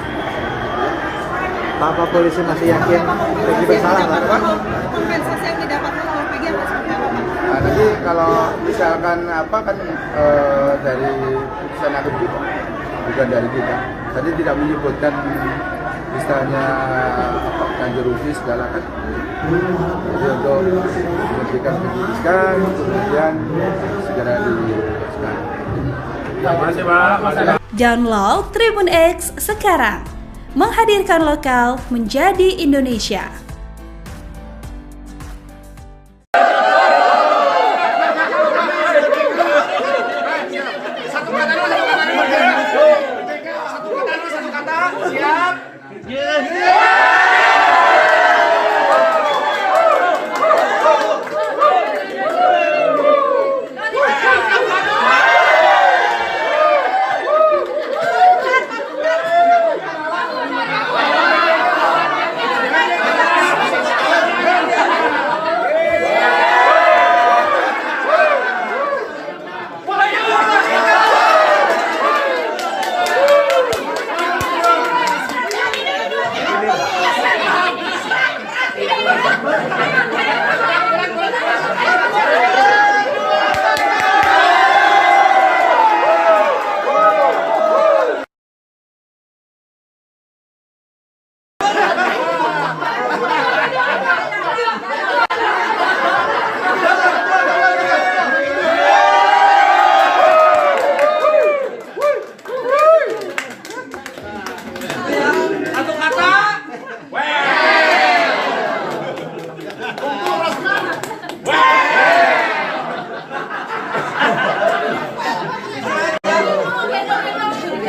Apa polisi masih yakin Peggy bersalah Pak? Kompensasi yang didapatkan oleh Peggy apa seperti apa Pak? Nanti kalau misalkan dari putusan hakim juga, bukan dari kita. Tadi tidak menyebutkan istilahnya ganti rugi segala kan. Jadi untuk memberikan penyidikan, kemudian segera dibebaskan. Terima kasih Pak. Download Tribun X sekarang, menghadirkan lokal menjadi Indonesia.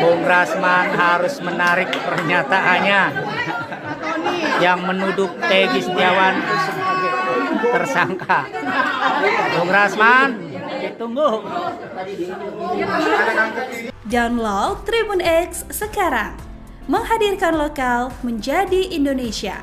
Bung Rasman harus menarik pernyataannya yang menuduh Peggy Setiawan sebagai tersangka. Bung Rasman, ditunggu. Download Tribun X sekarang, menghadirkan lokal menjadi Indonesia.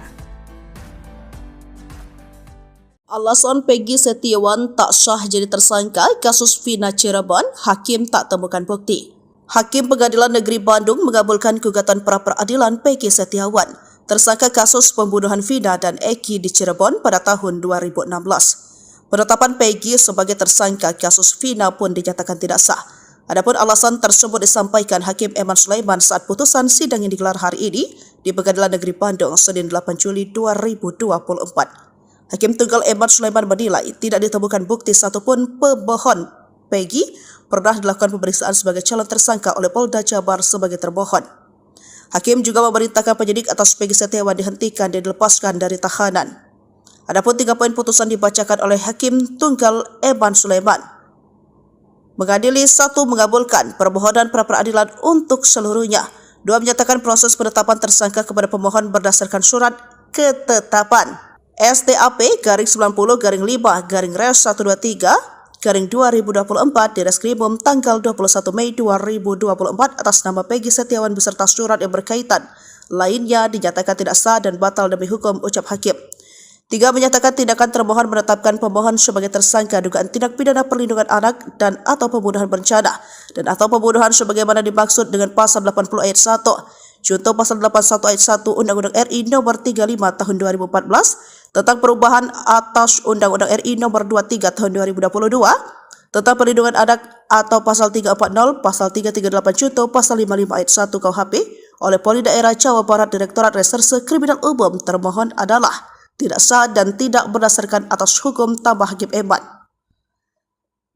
Alasan Peggy Setiawan tak sah jadi tersangka kasus Vina Cirebon, hakim tak temukan bukti. Hakim Pengadilan Negeri Bandung mengabulkan gugatan pra-peradilan Peggy Setiawan, tersangka kasus pembunuhan Vina dan Eki di Cirebon pada tahun 2016. Penetapan Peggy sebagai tersangka kasus Vina pun dinyatakan tidak sah. Adapun alasan tersebut disampaikan Hakim Eman Sulaiman saat putusan sidang yang digelar hari ini di Pengadilan Negeri Bandung, Senin 8 Juli 2024. Hakim Tunggal Eman Sulaiman menilai tidak ditemukan bukti satupun pemohon Peggy pernah dilakukan pemeriksaan sebagai calon tersangka oleh Polda Jabar sebagai termohon. Hakim juga memerintahkan penyidik atas Peggy Setiawan dihentikan dan dilepaskan dari tahanan. Adapun 3 poin putusan dibacakan oleh Hakim Tunggal Eman Sulaiman. mengadili, 1 mengabulkan permohonan pra-peradilan untuk seluruhnya. 2 menyatakan proses penetapan tersangka kepada pemohon berdasarkan surat ketetapan STAP/5/Res-123/2024 di Reskrimum tanggal 21 Mei 2024 atas nama Peggy Setiawan beserta surat yang berkaitan. Lainnya dinyatakan tidak sah dan batal demi hukum, ucap hakim. 3 menyatakan tindakan termohon menetapkan pemohon sebagai tersangka dugaan tindak pidana perlindungan anak dan atau pembunuhan berencana dan atau pembunuhan sebagaimana dimaksud dengan pasal 80 ayat 1. Contoh pasal 81 ayat 1 Undang-Undang RI Nomor 35 Tahun 2014 tentang perubahan atas Undang-Undang RI Nomor 23 Tahun 2022 tentang perlindungan anak atau pasal 340, pasal 338 contoh pasal 55 ayat 1 KUHP oleh Polri Daerah Jawa Barat Direktorat Reserse Kriminal Umum. Termohon adalah tidak sah dan tidak berdasarkan atas hukum, tambah Hakim Eman.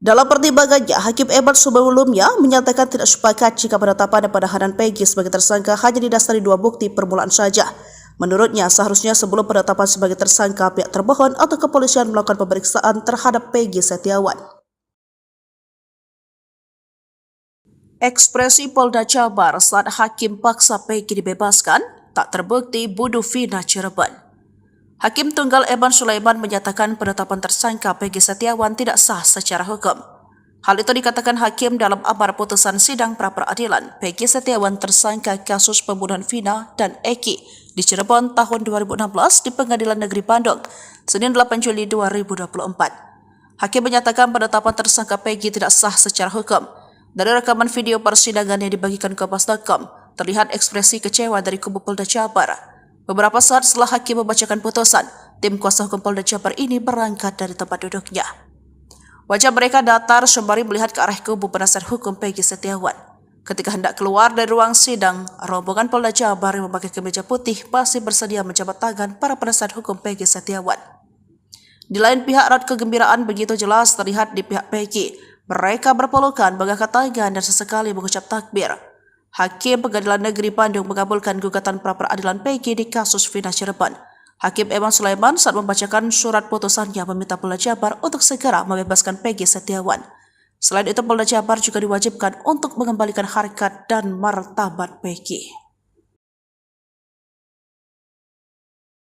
Dalam pertimbangannya, Hakim Eman sebelumnya menyatakan tidak sepakat jika penetapan dan penahanan Peggy sebagai tersangka hanya didasari 2 bukti permulaan saja. Menurutnya, seharusnya sebelum penetapan sebagai tersangka, pihak termohon atau kepolisian melakukan pemeriksaan terhadap Peggy Setiawan. Ekspresi Polda Jabar saat hakim paksa Peggy dibebaskan tak terbukti bunuh Vina Cirebon. Hakim Tunggal Eman Sulaiman menyatakan penetapan tersangka Peggy Setiawan tidak sah secara hukum. Hal itu dikatakan hakim dalam amar putusan sidang pra-peradilan Peggy Setiawan tersangka kasus pembunuhan Vina dan Eki di Cirebon tahun 2016 di Pengadilan Negeri Bandung, Senin 8 Juli 2024. Hakim menyatakan penetapan tersangka Peggy tidak sah secara hukum. Dari rekaman video persidangan yang dibagikan ke Kompas.com, terlihat ekspresi kecewa dari kubu Polda Jabar. Beberapa saat setelah hakim membacakan putusan, tim kuasa hukum Polda Jabar ini berangkat dari tempat duduknya. Wajah mereka datar sembari melihat ke arah kubu penasihat hukum Peggy Setiawan. Ketika hendak keluar dari ruang sidang, rombongan Polda Jabar yang memakai kemeja putih masih bersedia menjabat tangan para penasihat hukum Peggy Setiawan. Di lain pihak, raut kegembiraan begitu jelas terlihat di pihak Peggy. Mereka berpelukan, mengangkat tangan dan sesekali mengucap takbir. Hakim Pengadilan Negeri Bandung mengabulkan gugatan pra-peradilan Peggy di kasus Vina Cirebon. Hakim Eman Sulaiman saat membacakan surat putusannya meminta Polda Jabar untuk segera membebaskan Peggy Setiawan. Selain itu, Polda Jabar juga diwajibkan untuk mengembalikan harkat dan martabat Peggy.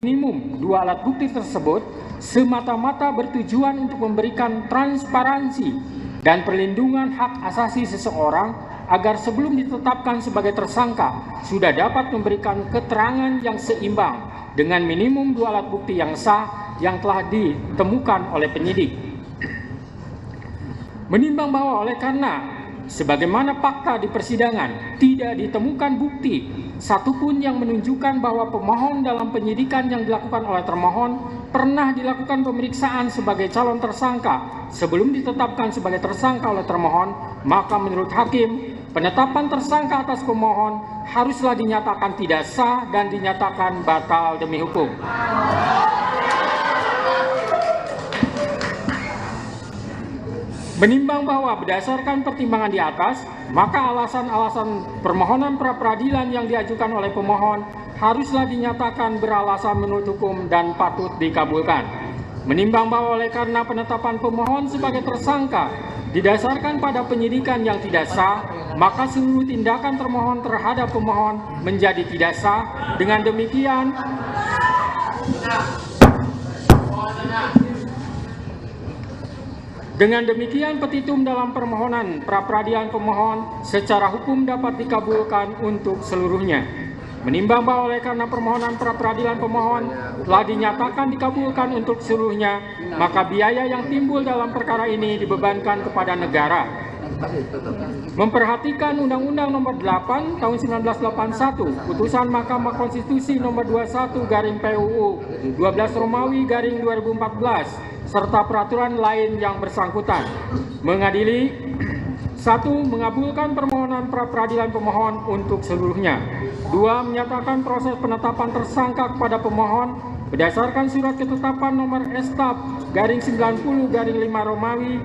Minimum 2 alat bukti tersebut semata-mata bertujuan untuk memberikan transparansi dan perlindungan hak asasi seseorang agar sebelum ditetapkan sebagai tersangka sudah dapat memberikan keterangan yang seimbang dengan minimum 2 alat bukti yang sah yang telah ditemukan oleh penyidik. Menimbang bahwa oleh karena sebagaimana fakta di persidangan tidak ditemukan bukti satupun yang menunjukkan bahwa pemohon dalam penyidikan yang dilakukan oleh termohon pernah dilakukan pemeriksaan sebagai calon tersangka sebelum ditetapkan sebagai tersangka oleh termohon, maka menurut hakim, penetapan tersangka atas pemohon haruslah dinyatakan tidak sah dan dinyatakan batal demi hukum. Menimbang bahwa berdasarkan pertimbangan di atas, maka alasan-alasan permohonan pra-peradilan yang diajukan oleh pemohon haruslah dinyatakan beralasan menurut hukum dan patut dikabulkan. Menimbang bahwa oleh karena penetapan pemohon sebagai tersangka didasarkan pada penyidikan yang tidak sah, maka seluruh tindakan termohon terhadap pemohon menjadi tidak sah. Dengan demikian, petitum dalam permohonan pra-peradilan pemohon secara hukum dapat dikabulkan untuk seluruhnya. Menimbang bahwa oleh karena permohonan pra-peradilan pemohon telah dinyatakan dikabulkan untuk seluruhnya, maka biaya yang timbul dalam perkara ini dibebankan kepada negara. Memperhatikan Undang-Undang Nomor 8 Tahun 1981, Putusan Mahkamah Konstitusi Nomor 21/PUU 12 Romawi 2014, serta peraturan lain yang bersangkutan. Mengadili 1. Mengabulkan permohonan pra-peradilan pemohon untuk seluruhnya. 2. Menyatakan proses penetapan tersangka kepada pemohon berdasarkan surat ketetapan nomor STAP/90/5 Romawi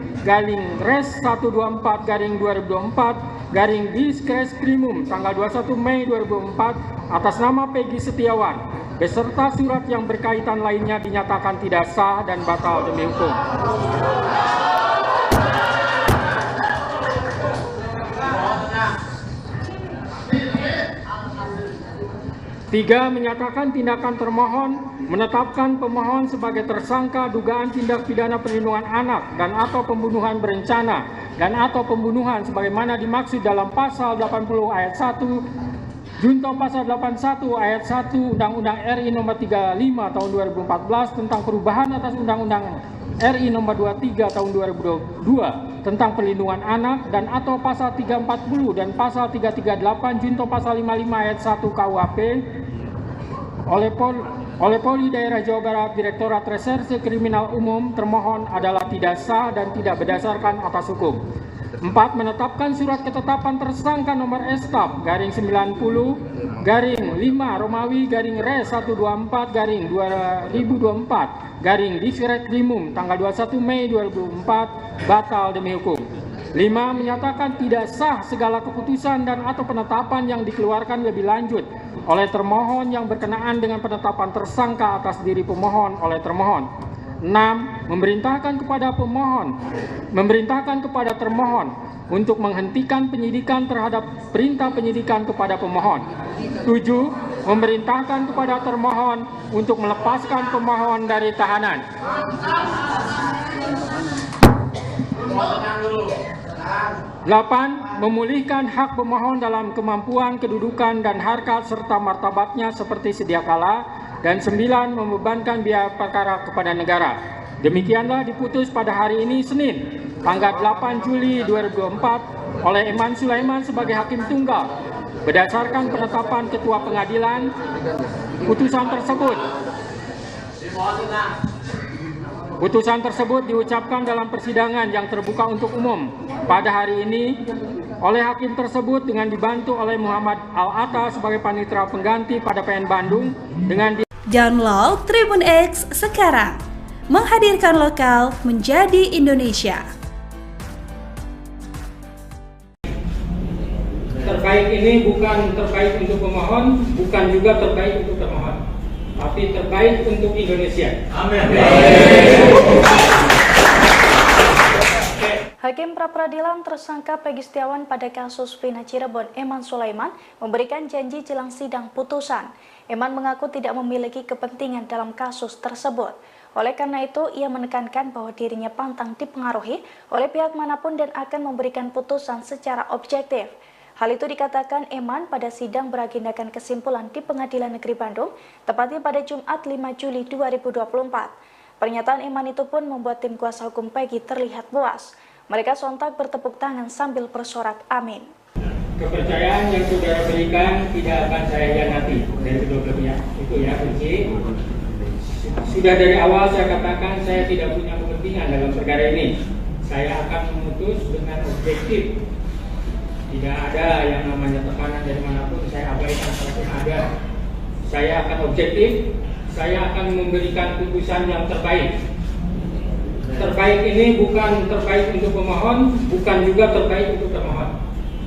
/Res-124/2024/Diskreskrimum tanggal 21 Mei 2004 atas nama Peggy Setiawan beserta surat yang berkaitan lainnya dinyatakan tidak sah dan batal demi hukum. 3. Menyatakan tindakan termohon menetapkan pemohon sebagai tersangka dugaan tindak pidana perlindungan anak dan atau pembunuhan berencana dan atau pembunuhan sebagaimana dimaksud dalam pasal 80 ayat 1 Junto pasal 81 ayat 1 Undang-Undang RI nomor 35 tahun 2014 tentang perubahan atas Undang-Undang RI nomor 23 tahun 2022 tentang perlindungan anak dan atau pasal 340 dan pasal 338 Junto pasal 55 ayat 1 KUHP oleh Polri Daerah Jawa Barat Direktorat Reserse Kriminal Umum termohon adalah tidak sah dan tidak berdasarkan atas hukum. 4. Menetapkan surat ketetapan tersangka nomor Estaf garing 90 garing 5 Romawi garing Re 124 garing 2024 garing Diskretrimum tanggal 21 Mei 2004 batal demi hukum. 5. Menyatakan tidak sah segala keputusan dan atau penetapan yang dikeluarkan lebih lanjut oleh termohon yang berkenaan dengan penetapan tersangka atas diri pemohon oleh termohon. 6. Memerintahkan kepada termohon untuk menghentikan penyidikan terhadap perintah penyidikan kepada pemohon. 7. Memerintahkan kepada termohon untuk melepaskan pemohon dari tahanan. 8. Memulihkan hak pemohon dalam kemampuan, kedudukan, dan harkat serta martabatnya seperti sedia kala. Dan 9. Membebankan biaya perkara kepada negara. Demikianlah diputus pada hari ini Senin, tanggal 8 Juli 2024 oleh Eman Sulaiman sebagai Hakim Tunggal. Berdasarkan penetapan Ketua Pengadilan, putusan tersebut diucapkan dalam persidangan yang terbuka untuk umum pada hari ini oleh hakim tersebut dengan dibantu oleh Muhammad Al-Atta sebagai panitera pengganti pada PN Bandung dengan Download Tribun X sekarang, menghadirkan lokal menjadi Indonesia. Terbaik ini bukan terbaik untuk pemohon, bukan juga terbaik untuk termohon, tapi terbaik untuk Indonesia. Amin. Hakim pra-peradilan tersangka Peggy Setiawan pada kasus Vina Cirebon, Eman Sulaiman, memberikan janji jelang sidang putusan. Eman mengaku tidak memiliki kepentingan dalam kasus tersebut. Oleh karena itu, ia menekankan bahwa dirinya pantang dipengaruhi oleh pihak manapun dan akan memberikan putusan secara objektif. Hal itu dikatakan Eman pada sidang beragendakan kesimpulan di Pengadilan Negeri Bandung, tepatnya pada Jumat 5 Juli 2024. Pernyataan Eman itu pun membuat tim kuasa hukum Peggy terlihat puas. Mereka sontak bertepuk tangan sambil bersorak amin. Kepercayaan yang saudara berikan tidak akan saya hianati dari kedua belah pihak. Itu ya kunci. Sudah dari awal saya katakan saya tidak punya kepentingan dalam perkara ini. Saya akan memutus dengan objektif. Tidak ada yang namanya tekanan dari manapun, saya abaikan kalaupun ada. Saya akan objektif, saya akan memberikan putusan yang terbaik. Terbaik ini bukan terbaik untuk pemohon, bukan juga terbaik untuk termohon,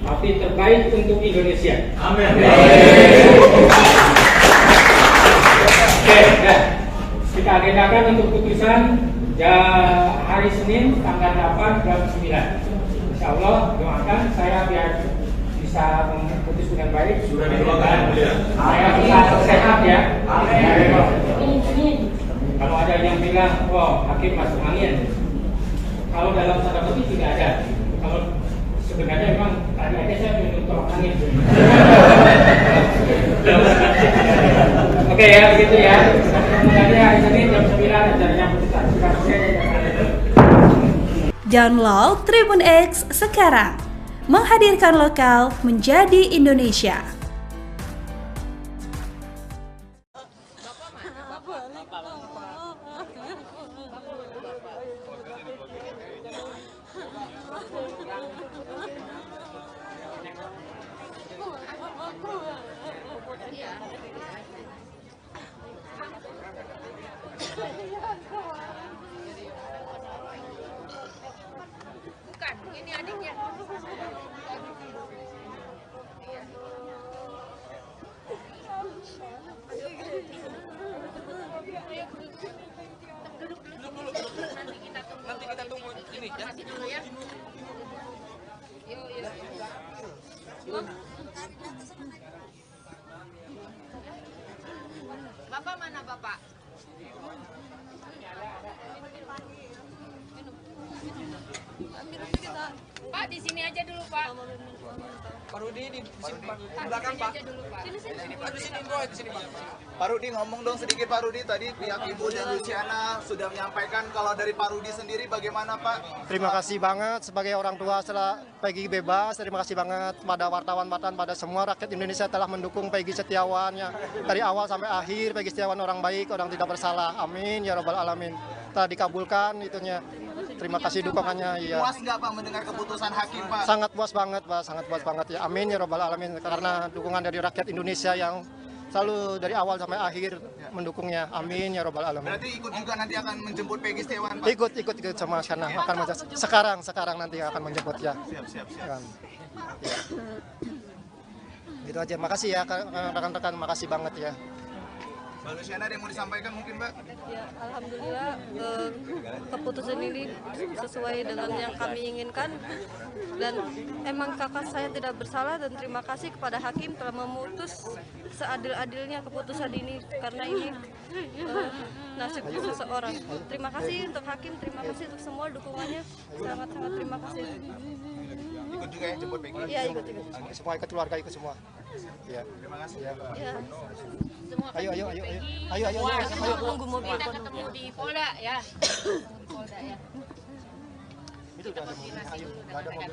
tapi terbaik untuk Indonesia. Amin. Oke, ya. Kita agendakan untuk putusan hari Senin tanggal 8 jam 9. Insya Allah doakan saya biar bisa memutus dengan baik. Sudah didoakan ya. Saya bisa sehat ya. Amin. Kalau ada yang bilang, oh hakim masuk angin. Kalau dalam tanda petik tidak ada. Kalau sebenarnya memang tadi aja saya menutup angin. Oke ya, begitu ya. Semoga hari Senin jam 9 acaranya putusan. Download Tribun X sekarang, menghadirkan lokal menjadi Indonesia. Bukan, ini adiknya. Pak di sini aja dulu Pak. Pak Rudi di belakang Pak. Pak Rudi ngomong dong sedikit Pak Rudi. Tadi pihak Ibu dan Luciana sudah menyampaikan, kalau dari Pak Rudi sendiri bagaimana Pak? Terima kasih banget sebagai orang tua setelah Peggy bebas. Terima kasih banget pada wartawan-wartawan, pada semua rakyat Indonesia telah mendukung Peggy Setiawan ya. Dari awal sampai akhir Peggy Setiawan orang baik, orang tidak bersalah. Amin ya Rabbal Alamin. Telah dikabulkan itunya. Terima kasih dukungannya ya. Puas nggak Pak mendengar keputusan hakim Pak? Sangat puas banget Pak, sangat puas banget ya. Amin ya Rabbal Alamin. Karena dukungan dari rakyat Indonesia yang selalu dari awal sampai akhir mendukungnya. Amin ya Rabbal Alamin. Berarti ikut juga nanti akan menjemput Peggy Setiawan Pak? Ikut sama karena akan sekarang nanti akan menjemput ya. Siap. Ya. Gitu aja. Makasih ya rekan-rekan, makasih banget ya. Mbak Luciana ada yang mau disampaikan mungkin Mbak? Ya, alhamdulillah keputusan ini sesuai dengan yang kami inginkan dan emang kakak saya tidak bersalah dan terima kasih kepada hakim telah memutus seadil-adilnya keputusan ini karena ini nasib seseorang. Terima kasih untuk hakim, terima kasih untuk semua dukungannya, sangat-sangat terima kasih. Ikut juga yang jemput Peggy? Iya, ikut. Semua ikut keluarga, ikut semua. Ya. Terima kasih. Ya. Ayo. Tunggu mobil kita ketemu di Polda ya. Di Polda ya. Itu udah ada mobil. Ayo, enggak ada mobil.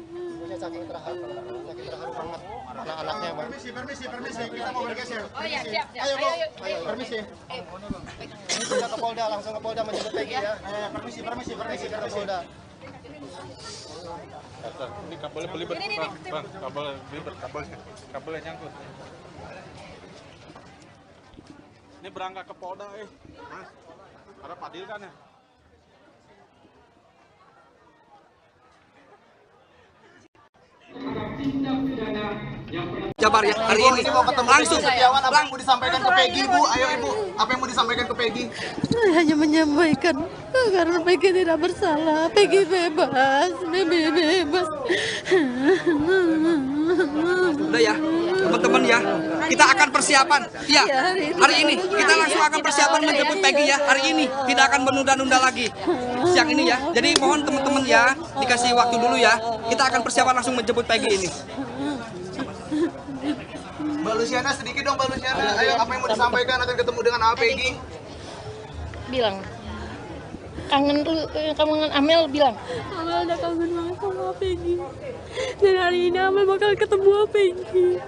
Ibunya saking terharu banget anak-anaknya Mbak. Permisi, kita mau bergeser. Oh ya, siap. Ayo, permisi. Kita ke Polda, langsung ke Polda menjemput Peggy ya. Permisi kita ke Polda. Ini kabelnya belibet, Bang. Kabelnya belibet, kabelnya nyangkut. Ini berangkat ke Polda, Mas. Ada Padil kan ya? Jabar ya hari ini langsung Setiawan, apa yang mau disampaikan ke Peggy Bu? Ayo Ibu, apa yang mau disampaikan ke Peggy? Saya hanya menyampaikan karena Peggy tidak bersalah, Peggy bebas, bebas. Udah ya teman-teman ya, kita akan persiapan ya hari ini kita langsung akan persiapan menjemput Peggy ya hari ini, tidak akan menunda-nunda lagi siang ini ya. Jadi mohon teman-teman ya dikasih waktu dulu ya, kita akan persiapan langsung menjemput Peggy ini. Mbak Luciana sedikit dong Mbak Luciana, ayo apa yang mau disampaikan akan ketemu dengan Peggy? Bilang kangen Amel bilang. Amel udah kangen banget sama Peggy. Dan hari ini Amel bakal ketemu Peggy.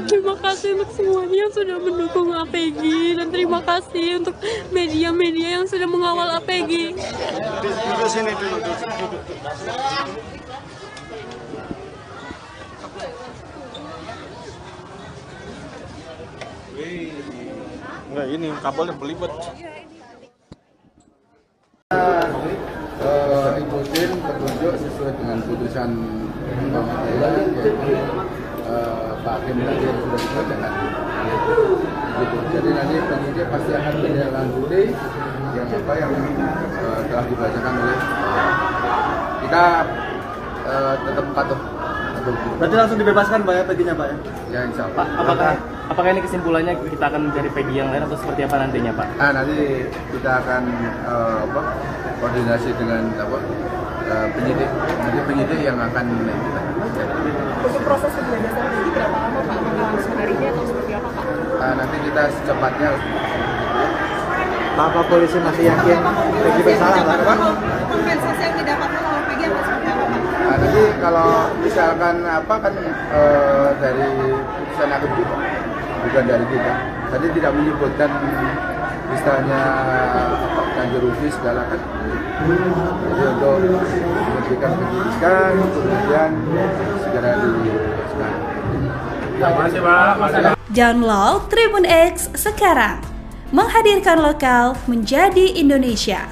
Terima kasih untuk semuanya yang sudah mendukung Peggy dan terima kasih untuk media-media yang sudah mengawal Peggy. Di sini dulu. Enggak, ini kabelnya belibet. Ikutin petunjuk sesuai dengan putusan pengadilan, yaitu Pak Hakim tadi yang sudah dibacakan. Gitu. Jadi nanti penyidik pasti akan menindaklanjuti yang telah dibacakan oleh kita tetap patuh. Berarti langsung dibebaskan Pak ya Peggy-nya Pak ya? Ya insya Allah. Pak, apakah ini kesimpulannya kita akan mencari Peggy yang lain atau seperti apa nantinya Pak? Nanti kita akan koordinasi dengan penyidik yang akan kita. Untuk proses pembebasan Peggy berapa lama Pak? Langsung hari ini atau seperti apa Pak? Nanti kita secepatnya. Apa polisi masih yakin Peggy bersalah Pak? Kompensasi yang didapatkan oleh Peggy atau seperti apa Pak? Nanti kalau misalkan dari putusan hakim juga, bukan dari kita. Tadi tidak menyebutkan misalnya ganti rugi segala kan. Jadi untuk memberikan penyidikan, kemudian segera dibebaskan. Terima kasih Pak. Download Tribun X sekarang, menghadirkan lokal menjadi Indonesia.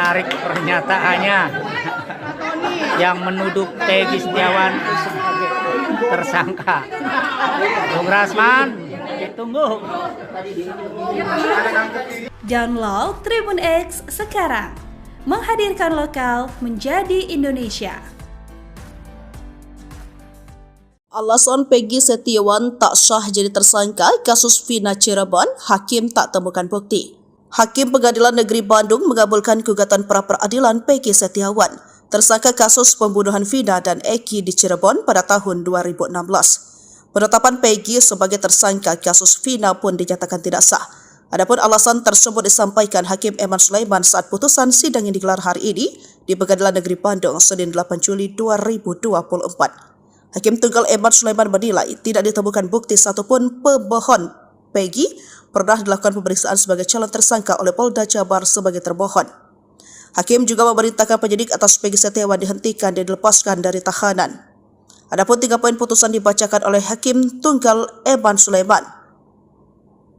menarik pernyataannya yang menuduh Peggy Setiawan sebagai tersangka. Bung Rasman, ditunggu. Download Tribun X sekarang, menghadirkan lokal menjadi Indonesia. Alasan Peggy Setiawan tak sah jadi tersangka kasus Vina Cirebon, hakim tak temukan bukti. Hakim Pengadilan Negeri Bandung mengabulkan gugatan pra-peradilan Peggy Setiawan, tersangka kasus pembunuhan Vina dan Eki di Cirebon pada tahun 2016. Penetapan Peggy sebagai tersangka kasus Vina pun dinyatakan tidak sah. Adapun alasan tersebut disampaikan Hakim Eman Sulaiman saat putusan sidang yang digelar hari ini di Pengadilan Negeri Bandung, Senin 8 Juli 2024. Hakim Tunggal Eman Sulaiman menilai tidak ditemukan bukti satupun pemohon Peggy pernah dilakukan pemeriksaan sebagai calon tersangka oleh Polda Jabar sebagai termohon. Hakim juga memerintahkan penyidik atas Peggy Setiawan dihentikan dan dilepaskan dari tahanan. Adapun 3 poin putusan dibacakan oleh Hakim Tunggal Eman Sulaiman.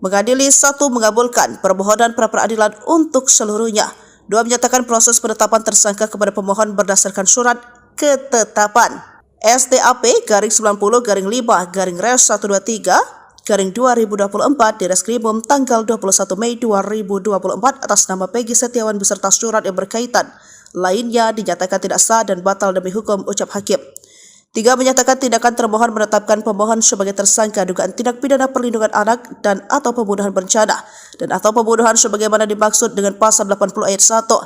Mengadili 1 mengabulkan permohonan pra-peradilan untuk seluruhnya. 2 menyatakan proses penetapan tersangka kepada pemohon berdasarkan surat ketetapan STAP/5/Res123/2024 di Reskrimum tanggal 21 Mei 2024 atas nama Peggy Setiawan beserta surat yang berkaitan. Lainnya dinyatakan tidak sah dan batal demi hukum, ucap hakim. 3 menyatakan tindakan termohon menetapkan pemohon sebagai tersangka dugaan tindak pidana perlindungan anak dan atau pembunuhan berencana dan atau pembunuhan sebagaimana dimaksud dengan pasal 80 ayat 1.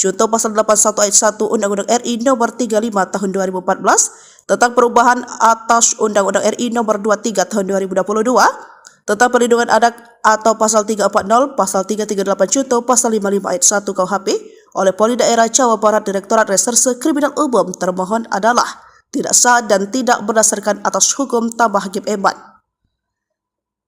Contoh pasal 81 ayat 1 Undang-Undang RI Nomor 35 Tahun 2014 tentang perubahan atas Undang-Undang RI Nomor 23 Tahun 2022 tentang perlindungan anak atau pasal 340, pasal 338 contoh pasal 55 ayat 1 KUHP oleh Polda Daerah Jawa Barat Direktorat Reserse Kriminal Umum. Termohon adalah tidak sah dan tidak berdasarkan atas hukum, tambah Hakim Eman.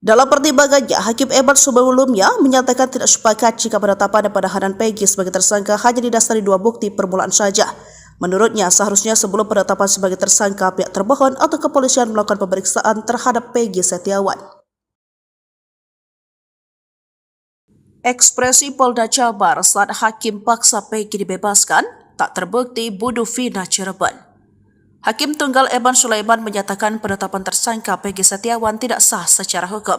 Dalam pertimbangannya, Hakim Eman sebelumnya menyatakan tidak sepakat jika penetapan dan penahanan Peggy sebagai tersangka hanya didasari 2 bukti permulaan saja. Menurutnya, seharusnya sebelum penetapan sebagai tersangka, pihak termohon atau kepolisian melakukan pemeriksaan terhadap Peggy Setiawan. Ekspresi Polda Jabar saat hakim paksa Peggy dibebaskan tak terbukti bunuh Vina Cirebon. Hakim Tunggal Eman Sulaiman menyatakan penetapan tersangka Peggy Setiawan tidak sah secara hukum.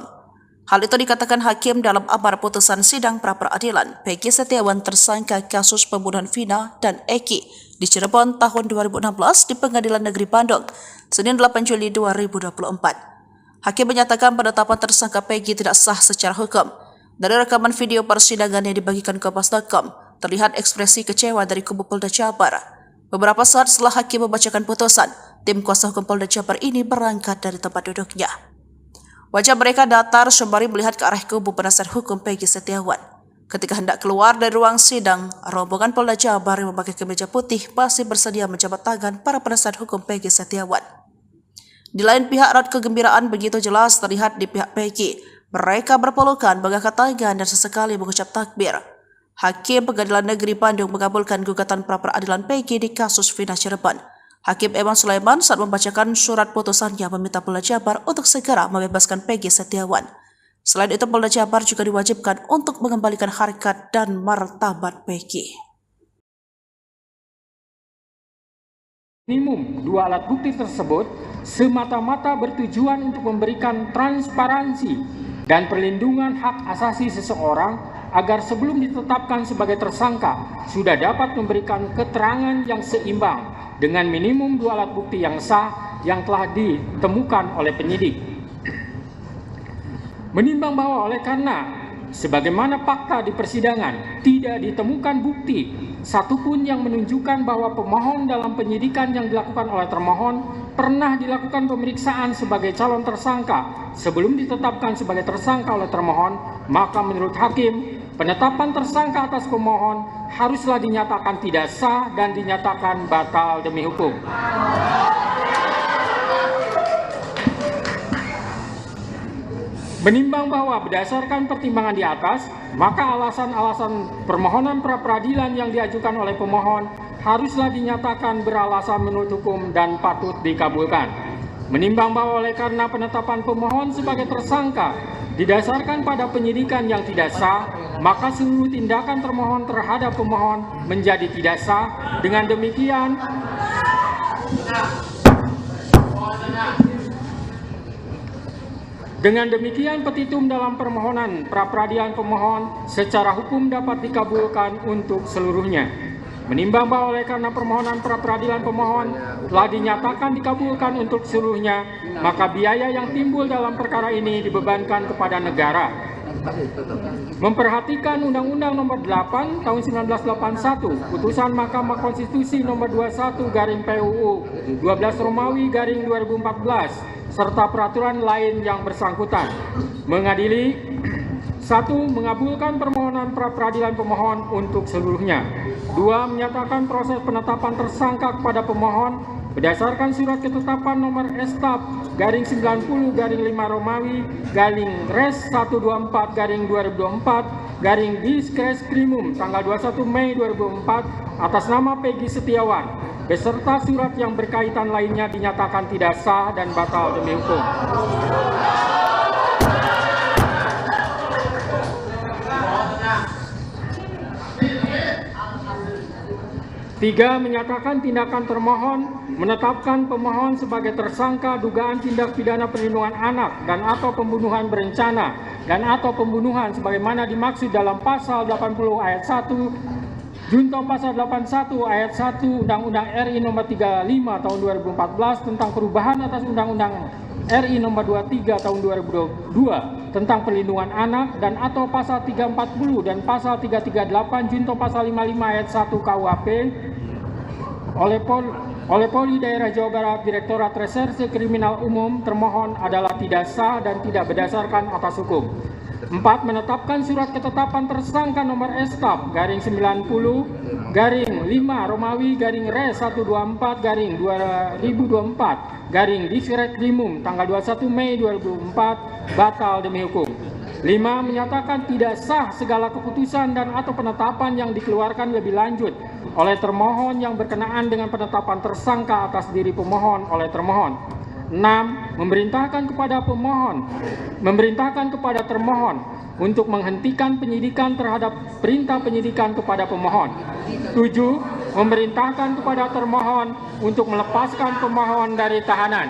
Hal itu dikatakan hakim dalam amar putusan sidang pra-peradilan Peggy Setiawan tersangka kasus pembunuhan Vina dan Eki di Cirebon tahun 2016 di Pengadilan Negeri Bandung, Senin 8 Juli 2024. Hakim menyatakan penetapan tersangka Peggy tidak sah secara hukum. Dari rekaman video persidangan yang dibagikan ke Kompas.com, terlihat ekspresi kecewa dari kubu Polda Jabar. Beberapa saat setelah hakim membacakan putusan, tim kuasa hukum Polda Jabar ini berangkat dari tempat duduknya. Wajah mereka datar sembari melihat ke arah kubu penasihat hukum Peggy Setiawan. Ketika hendak keluar dari ruang sidang, rombongan Polda Jabar yang memakai kemeja putih masih bersedia menjabat tangan para penasihat hukum Peggy Setiawan. Di lain pihak, raut kegembiraan begitu jelas terlihat di pihak Peggy. Mereka berpelukan, mengangkat tangan dan sesekali mengucap takbir. Hakim Pengadilan Negeri Bandung mengabulkan gugatan pra-peradilan Peggy di kasus Vina Cirebon. Hakim Eman Sulaiman saat membacakan surat putusannya meminta Polda Jabar untuk segera membebaskan Peggy Setiawan. Selain itu, Polda Jabar juga diwajibkan untuk mengembalikan harkat dan martabat Peggy. Minimum 2 alat bukti tersebut semata-mata bertujuan untuk memberikan transparansi dan perlindungan hak asasi seseorang agar sebelum ditetapkan sebagai tersangka sudah dapat memberikan keterangan yang seimbang dengan minimum 2 alat bukti yang sah yang telah ditemukan oleh penyidik. Menimbang bahwa oleh karena sebagaimana fakta di persidangan tidak ditemukan bukti satupun yang menunjukkan bahwa pemohon dalam penyidikan yang dilakukan oleh termohon pernah dilakukan pemeriksaan sebagai calon tersangka sebelum ditetapkan sebagai tersangka oleh termohon, maka menurut hakim, penetapan tersangka atas pemohon haruslah dinyatakan tidak sah dan dinyatakan batal demi hukum. Menimbang bahwa berdasarkan pertimbangan di atas, maka alasan-alasan permohonan pra-peradilan yang diajukan oleh pemohon haruslah dinyatakan beralasan menurut hukum dan patut dikabulkan. Menimbang bahwa oleh karena penetapan pemohon sebagai tersangka didasarkan pada penyidikan yang tidak sah, maka seluruh tindakan termohon terhadap pemohon menjadi tidak sah. Dengan demikian petitum dalam permohonan pra-peradilan pemohon secara hukum dapat dikabulkan untuk seluruhnya. Menimbang bahwa oleh karena permohonan pra-peradilan pemohon telah dinyatakan dikabulkan untuk seluruhnya, maka biaya yang timbul dalam perkara ini dibebankan kepada negara. Memperhatikan Undang-Undang Nomor 8 Tahun 1981, Putusan Mahkamah Konstitusi Nomor 21/PUU 12 Romawi /2014 serta peraturan lain yang bersangkutan. Mengadili 1. Mengabulkan permohonan pra-peradilan pemohon untuk seluruhnya. 2. Menyatakan proses penetapan tersangka kepada pemohon berdasarkan surat ketetapan nomor STAP/90/5 Romawi /14/2024/Diskres Krimum tanggal 21 Mei 2004 atas nama Peggy Setiawan beserta surat yang berkaitan lainnya dinyatakan tidak sah dan batal demi hukum. Tiga, menyatakan tindakan termohon menetapkan pemohon sebagai tersangka dugaan tindak pidana perlindungan anak dan atau pembunuhan berencana dan atau pembunuhan sebagaimana dimaksud dalam pasal 80 ayat 1 junto pasal 81 ayat 1 Undang-Undang RI Nomor 35 Tahun 2014 tentang perubahan atas Undang-Undang RI Nomor 23 Tahun 2002 tentang perlindungan anak dan atau pasal 340 dan pasal 338 junto pasal 55 ayat 1 KUHP oleh Polri Daerah Jawa Barat Direktorat Reserse Kriminal Umum termohon adalah tidak sah dan tidak berdasarkan atas hukum. 4. Menetapkan surat ketetapan tersangka nomor STAP/90/5 Romawi /2024/Diskres Krimum tanggal 21 Mei 2004 batal demi hukum. 5. Menyatakan tidak sah segala keputusan dan atau penetapan yang dikeluarkan lebih lanjut oleh termohon yang berkenaan dengan penetapan tersangka atas diri pemohon oleh termohon. 6. Memerintahkan kepada termohon untuk menghentikan penyidikan terhadap perintah penyidikan kepada pemohon. 7. Memerintahkan kepada termohon untuk melepaskan pemohon dari tahanan.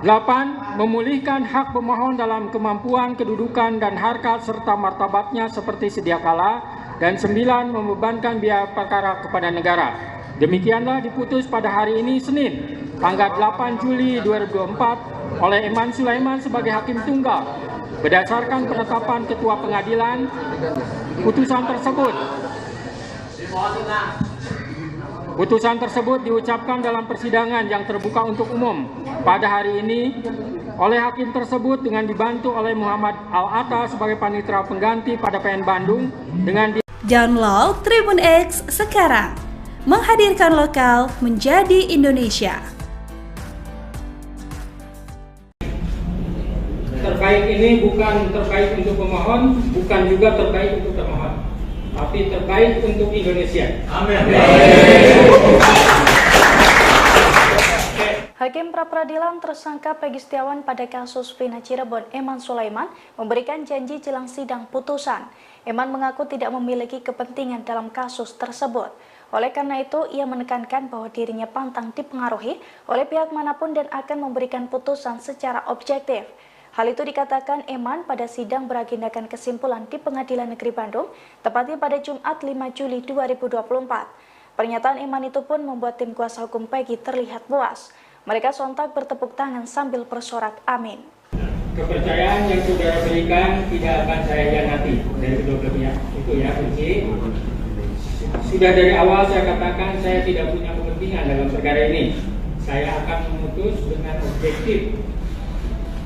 8. Memulihkan hak pemohon dalam kemampuan, kedudukan, dan harkat serta martabatnya seperti sedia kala. Dan 9. Membebankan biaya perkara kepada negara. Demikianlah diputus pada hari ini Senin, tanggal 8 Juli 2024 oleh Eman Sulaiman sebagai Hakim Tunggal. Berdasarkan penetapan Ketua Pengadilan, putusan tersebut diucapkan dalam persidangan yang terbuka untuk umum pada hari ini oleh hakim tersebut dengan dibantu oleh Muhammad Al-Atta sebagai panitera pengganti pada PN Bandung dengan Download Tribun X sekarang, menghadirkan lokal menjadi Indonesia. Terbaik ini bukan terbaik untuk pemohon, bukan juga terbaik untuk termohon, tapi terbaik untuk Indonesia. Amin. Hakim pra-peradilan tersangka Peggy Setiawan pada kasus Vina Cirebon Eman Sulaiman memberikan janji jelang sidang putusan. Eman mengaku tidak memiliki kepentingan dalam kasus tersebut. Oleh karena itu, ia menekankan bahwa dirinya pantang dipengaruhi oleh pihak manapun dan akan memberikan putusan secara objektif. Hal itu dikatakan Eman pada sidang beragendakan kesimpulan di Pengadilan Negeri Bandung, tepatnya pada Jumat 5 Juli 2024. Pernyataan Eman itu pun membuat tim kuasa hukum Peggy terlihat puas. Mereka sontak bertepuk tangan sambil bersorak amin. Kepercayaan yang saudara berikan tidak akan saya hianati dari kedua belah pihak. Itu ya kunci. Sudah dari awal saya katakan saya tidak punya kepentingan dalam perkara ini. Saya akan memutus dengan objektif.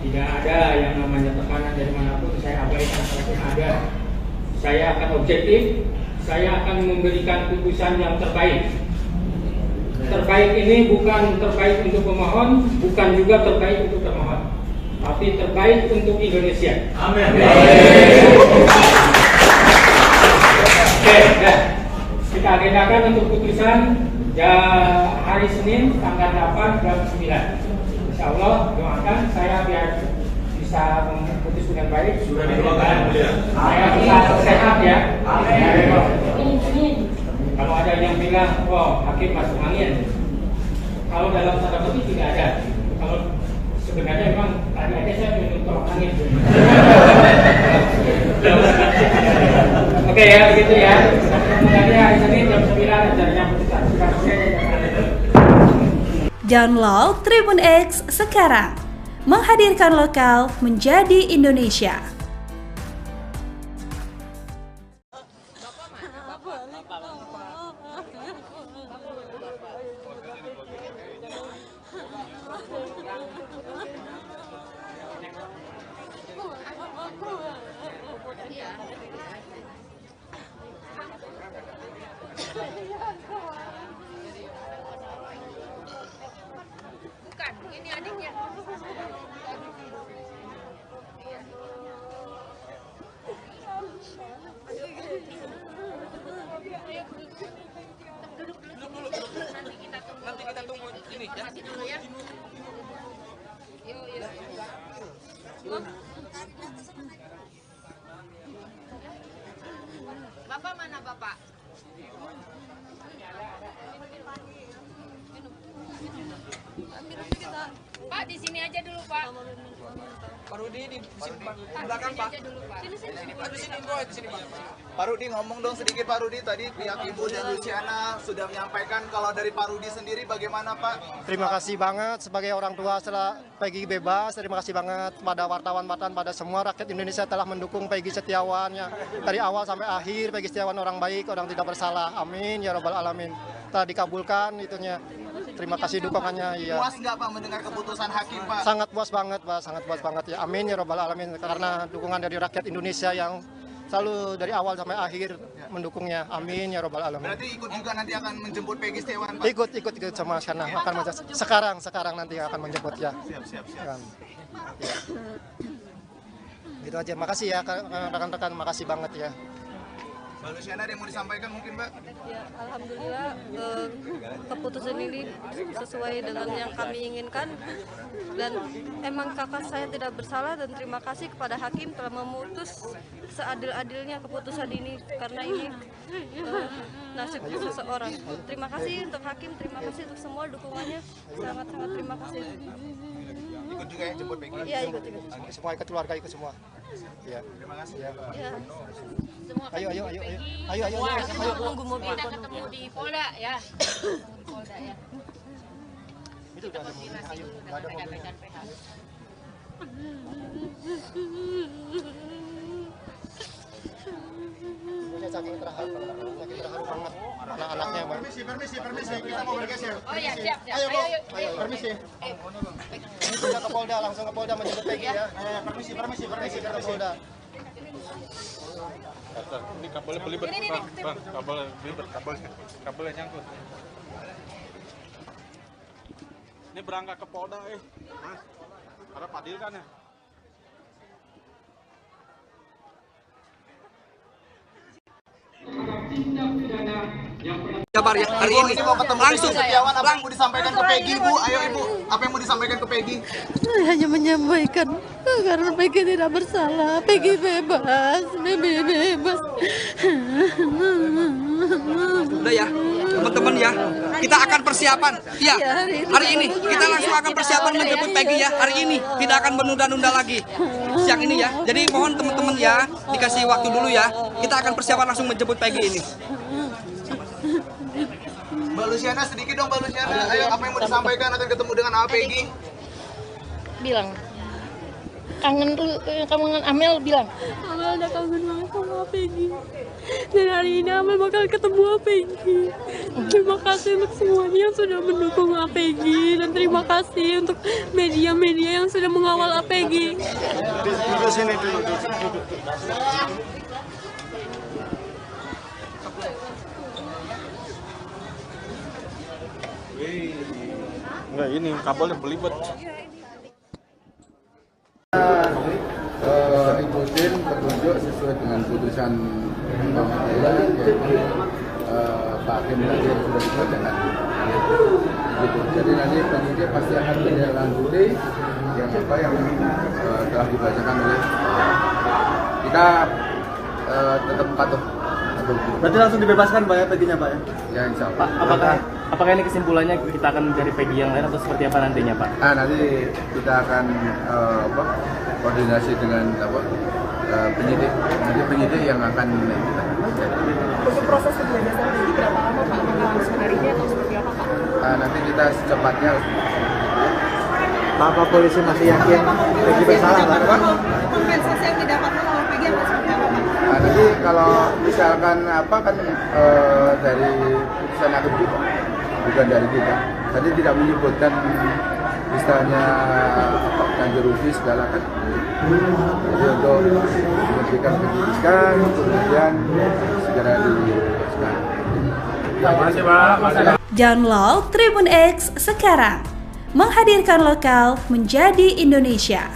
Tidak ada yang namanya tekanan dari manapun, saya abaikan apapun ada. Saya akan objektif, saya akan memberikan putusan yang terbaik. Terbaik ini bukan terbaik untuk pemohon, bukan juga terbaik untuk termohon, tapi terbaik untuk Indonesia. Amin. Oke, kita kita agendakan untuk putusan hari Senin tanggal 8 jam 9. Insya Allah doakan saya biar bisa memutus dengan baik. Sudah didoakan ya. Saya bisa sehat ya. Kalau ada yang bilang, oh hakim masuk angin. Kalau dalam tanda kutip tidak ada. Kalau sebenarnya memang tadi aja saya menutup angin. Oke ya, begitu ya. Sebenarnya hari Senin jam 9 acaranya putusan. Download Tribun X sekarang. Menghadirkan lokal menjadi Indonesia. Bukan, ini adiknya. Duduk dulu. Nanti kita tunggu ini ya. Masih dulu ya. Yuk. Bapak mana Bapak? Pak di sini aja dulu Pak. Pak Rudi di belakang Pak. Sini Pak di sini Pak. Pak Rudi ngomong dong sedikit Pak Rudi, tadi pihak Ibu dan Luciana sudah menyampaikan, kalau dari Pak Rudi sendiri bagaimana Pak? Terima kasih banget sebagai orang tua setelah Peggy bebas. Terima kasih banget pada wartawan-wartawan, pada semua rakyat Indonesia telah mendukung Peggy Setiawan ya. Dari awal sampai akhir Peggy Setiawan orang baik, orang tidak bersalah. Amin ya Rabbal Alamin. Telah dikabulkan itunya. Terima kasih dukungannya ya. Puas nggak Pak mendengar keputusan hakim Pak? Sangat puas banget Pak, sangat puas banget ya. Amin ya Rabbal Alamin, karena dukungan dari rakyat Indonesia yang selalu dari awal sampai akhir mendukungnya. Amin ya Rabbal Alamin. Berarti ikut juga nanti akan menjemput Peggy Setiawan Pak? Ikut sama sana akan sekarang nanti akan menjemput ya. Siap. Ya. Gitu aja. Makasih ya rekan-rekan, makasih banget ya. Mbak Luciana ada yang mau disampaikan mungkin Mbak? Ya, alhamdulillah keputusan ini sesuai dengan yang kami inginkan, dan emang kakak saya tidak bersalah, dan terima kasih kepada hakim telah memutus seadil-adilnya keputusan ini, karena ini nasib seseorang. Terima kasih untuk hakim, terima kasih untuk semua dukungannya, sangat-sangat terima kasih. Ikut juga yang jemput Peggy? Iya, ikut. Semua ikut, keluarga ikut semua. Ya. Terima kasih. Ya. Ayo. Tunggu mobil. Kita ketemu di Polda ya. Di Polda ya. Itu udah ada mobil. Ayo, enggak ada mobil. Saking terharu banget anak-anaknya. Permisi, kita mau bergeser. Oh ya, siap. Ayo, permisi. Ini sudah ke Polda, langsung ke Polda menjemput Peggy ya. Permisi ke Polda. Ini kabelnya belibet, Bang. Kabelnya belibet, kabelnya nyangkut. Ini berangkat ke Polda, Mas. Ada Padil kan ya? Jabar ya, hari ini mau ketemu langsung. Setiawan, apa yang mau disampaikan ke Peggy Bu? Ayo Ibu, apa yang mau disampaikan ke Peggy? Saya hanya menyampaikan karena Peggy tidak bersalah, Peggy bebas, bebas. Udah ya, teman-teman ya, kita akan persiapan. Ya, hari ini kita langsung akan persiapan menjemput Peggy ya. Hari ini tidak akan menunda-nunda lagi. Siang ini ya. Jadi mohon teman-teman ya, dikasih waktu dulu ya. Kita akan persiapan langsung menjemput Peggy ini. Mbak Luciana, sedikit dong Mbak Luciana. Ayo, apa yang mau disampaikan akan ketemu dengan Peggy? Bilang kangen tuh, kangen Amel bilang. Amel udah kangen banget sama Peggy. Dan hari ini Amel bakal ketemu Peggy. Terima kasih untuk semuanya yang sudah mendukung Peggy, dan terima kasih untuk media-media yang sudah mengawal Peggy. Duduk sini dulu. Enggak, ini kabelnya belibet. Ikutin petunjuk sesuai dengan putusan pengadilan, yaitu Pak Hakim tadi sudah dibacakan. Gitu. Jadi nanti penyidik pasti akan menindaklanjuti yang telah dibacakan oleh kita tetap patuh. Berarti langsung dibebaskan Pak ya Peggy-nya Pak ya? Ya insya Allah. Pak, apakah ini kesimpulannya kita akan mencari Peggy yang lain atau seperti apa nantinya Pak? Nanti kita akan koordinasi dengan penyidik. Nanti penyidik yang akan Untuk proses pembebasan Peggy berapa lama Pak? Apakah langsung hari ini atau seperti apa Pak? Nanti kita secepatnya. Apa polisi masih yakin Peggy bersalah Pak? Kompensasi yang didapatkan oleh Peggy apa seperti apa Pak? Nanti kalau misalkan dari putusan hakim juga, bukan dari kita. Tadi tidak menyebutkan istilahnya ganti rugi segala kan. Jadi untuk memberikan penyidikan, kemudian segera dibebaskan. Makasih Pak. Download Tribun X sekarang, menghadirkan lokal menjadi Indonesia.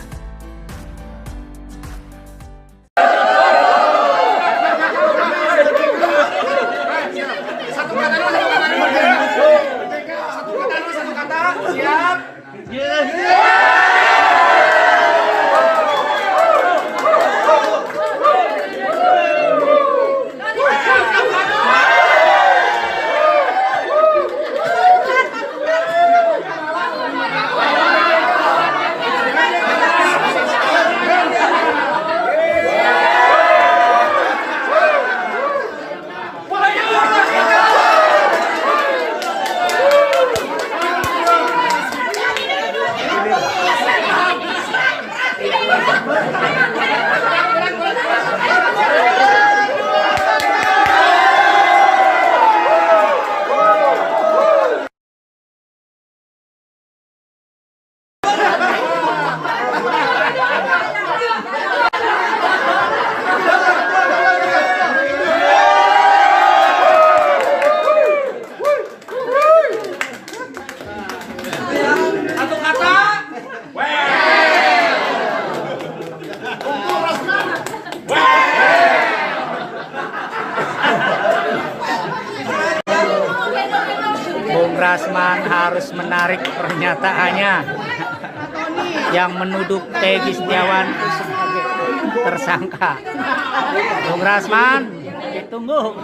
Bung Rasman harus menarik pernyataannya yang menuduh Peggy Setiawan sebagai tersangka. Bung Rasman, ditunggu.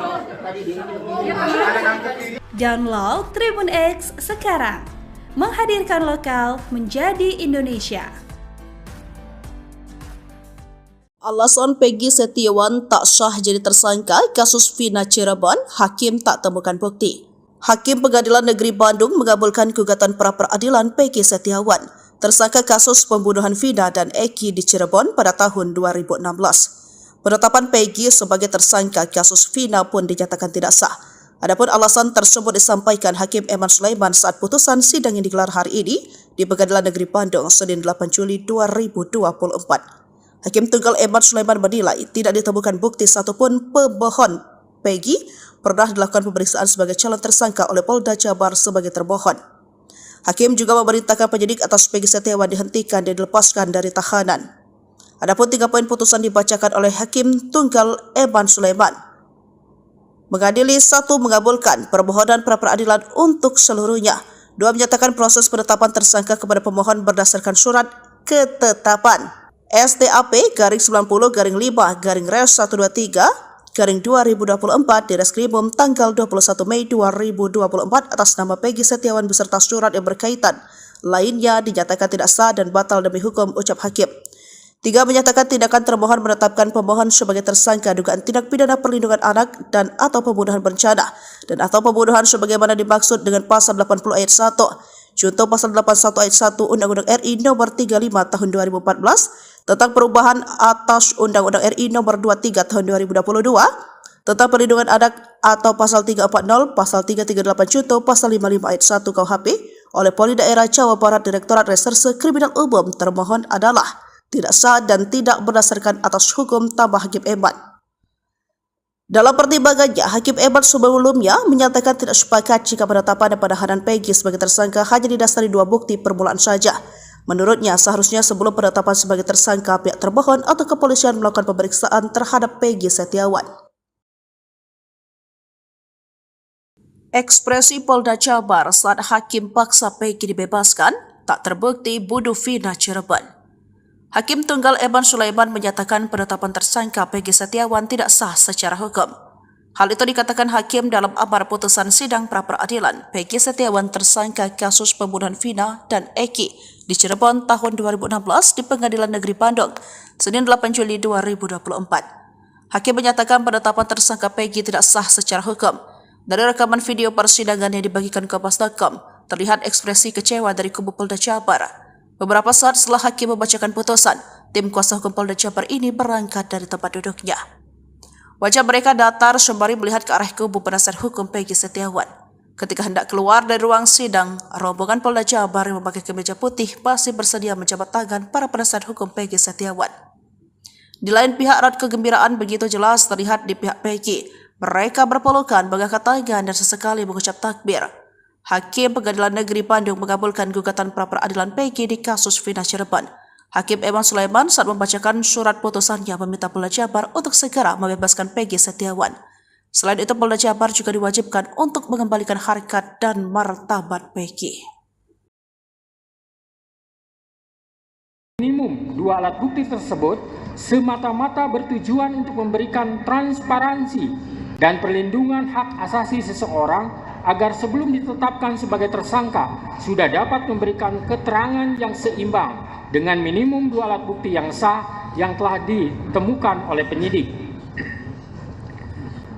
Download Tribun X sekarang, menghadirkan lokal menjadi Indonesia. Alasan Peggy Setiawan tak sah jadi tersangka kasus Vina Cirebon, hakim tak temukan bukti. Hakim Pengadilan Negeri Bandung mengabulkan gugatan pra-peradilan Peggy Setiawan, tersangka kasus pembunuhan Vina dan Eki di Cirebon pada tahun 2016. Penetapan Peggy sebagai tersangka kasus Vina pun dinyatakan tidak sah. Adapun alasan tersebut disampaikan Hakim Eman Sulaiman saat putusan sidang yang digelar hari ini di Pengadilan Negeri Bandung, Senin 8 Juli 2024. Hakim Tunggal Eman Sulaiman menilai tidak ditemukan bukti satupun pemohon Peggy pernah dilakukan pemeriksaan sebagai calon tersangka oleh Polda Jabar sebagai termohon. Hakim juga memerintahkan penyidik atas Peggy Setiawan dihentikan dan dilepaskan dari tahanan. Adapun 3 poin putusan dibacakan oleh Hakim Tunggal Eman Sulaiman. Mengadili 1 mengabulkan permohonan pra-peradilan untuk seluruhnya. 2 menyatakan proses penetapan tersangka kepada pemohon berdasarkan surat ketetapan STAP-5-5-2023-2024 di Reskrimum tanggal 21 Mei 2024 atas nama Peggy Setiawan beserta surat yang berkaitan. Lainnya dinyatakan tidak sah dan batal demi hukum, ucap hakim. 3 menyatakan tindakan termohon menetapkan pemohon sebagai tersangka dugaan tindak pidana perlindungan anak dan atau pembunuhan berencana dan atau pembunuhan sebagaimana dimaksud dengan pasal 80 ayat 1. Contoh pasal 81 ayat 1 Undang-Undang RI nomor 35 tahun 2014 tentang perubahan atas Undang-Undang RI nomor 23 tahun 2022 tentang perlindungan anak atau pasal 340, pasal 338 contoh pasal 55 ayat 1 KUHP oleh Polri Daerah Jawa Barat Direktorat Reserse Kriminal Umum. Termohon adalah tidak sah dan tidak berdasarkan atas hukum, tambah Hakim Eman. Dalam pertimbangannya, Hakim Eman sebelumnya menyatakan tidak sepakat jika penetapan dan penahanan Peggy sebagai tersangka hanya didasari 2 bukti permulaan saja. Menurutnya, seharusnya sebelum penetapan sebagai tersangka, pihak termohon atau kepolisian melakukan pemeriksaan terhadap Peggy Setiawan. Ekspresi Polda Jabar saat hakim paksa Peggy dibebaskan tak terbukti bunuh Vina Cirebon. Hakim Tunggal Eman Sulaiman menyatakan penetapan tersangka Peggy Setiawan tidak sah secara hukum. Hal itu dikatakan hakim dalam amar putusan sidang pra-peradilan Peggy Setiawan tersangka kasus pembunuhan Vina dan Eki di Cirebon tahun 2016 di Pengadilan Negeri Bandung, Senin 8 Juli 2024. Hakim menyatakan penetapan tersangka Peggy tidak sah secara hukum. Dari rekaman video persidangan yang dibagikan Kompas.com, terlihat ekspresi kecewa dari kubu Polda Jabar. Beberapa saat setelah hakim membacakan putusan, tim kuasa hukum Polda Jabar ini berangkat dari tempat duduknya. Wajah mereka datar sembari melihat ke arah kubu penasihat hukum Peggy Setiawan. Ketika hendak keluar dari ruang sidang, rombongan Polda Jabar yang memakai kemeja putih masih bersedia menjabat tangan para penasihat hukum Peggy Setiawan. Di lain pihak, raut kegembiraan begitu jelas terlihat di pihak Peggy. Mereka berpelukan, mengangkat tangan dan sesekali mengucap takbir. Hakim Pengadilan Negeri Bandung mengabulkan gugatan pra-peradilan Peggy di kasus Vina Cirebon. Hakim Eman Sulaiman saat membacakan surat putusannya meminta Polda Jabar untuk segera membebaskan Peggy Setiawan. Selain itu, Polda Jabar juga diwajibkan untuk mengembalikan harkat dan martabat Peggy. Minimum dua alat bukti tersebut semata-mata bertujuan untuk memberikan transparansi dan perlindungan hak asasi seseorang agar sebelum ditetapkan sebagai tersangka sudah dapat memberikan keterangan yang seimbang dengan minimum dua alat bukti yang sah yang telah ditemukan oleh penyidik.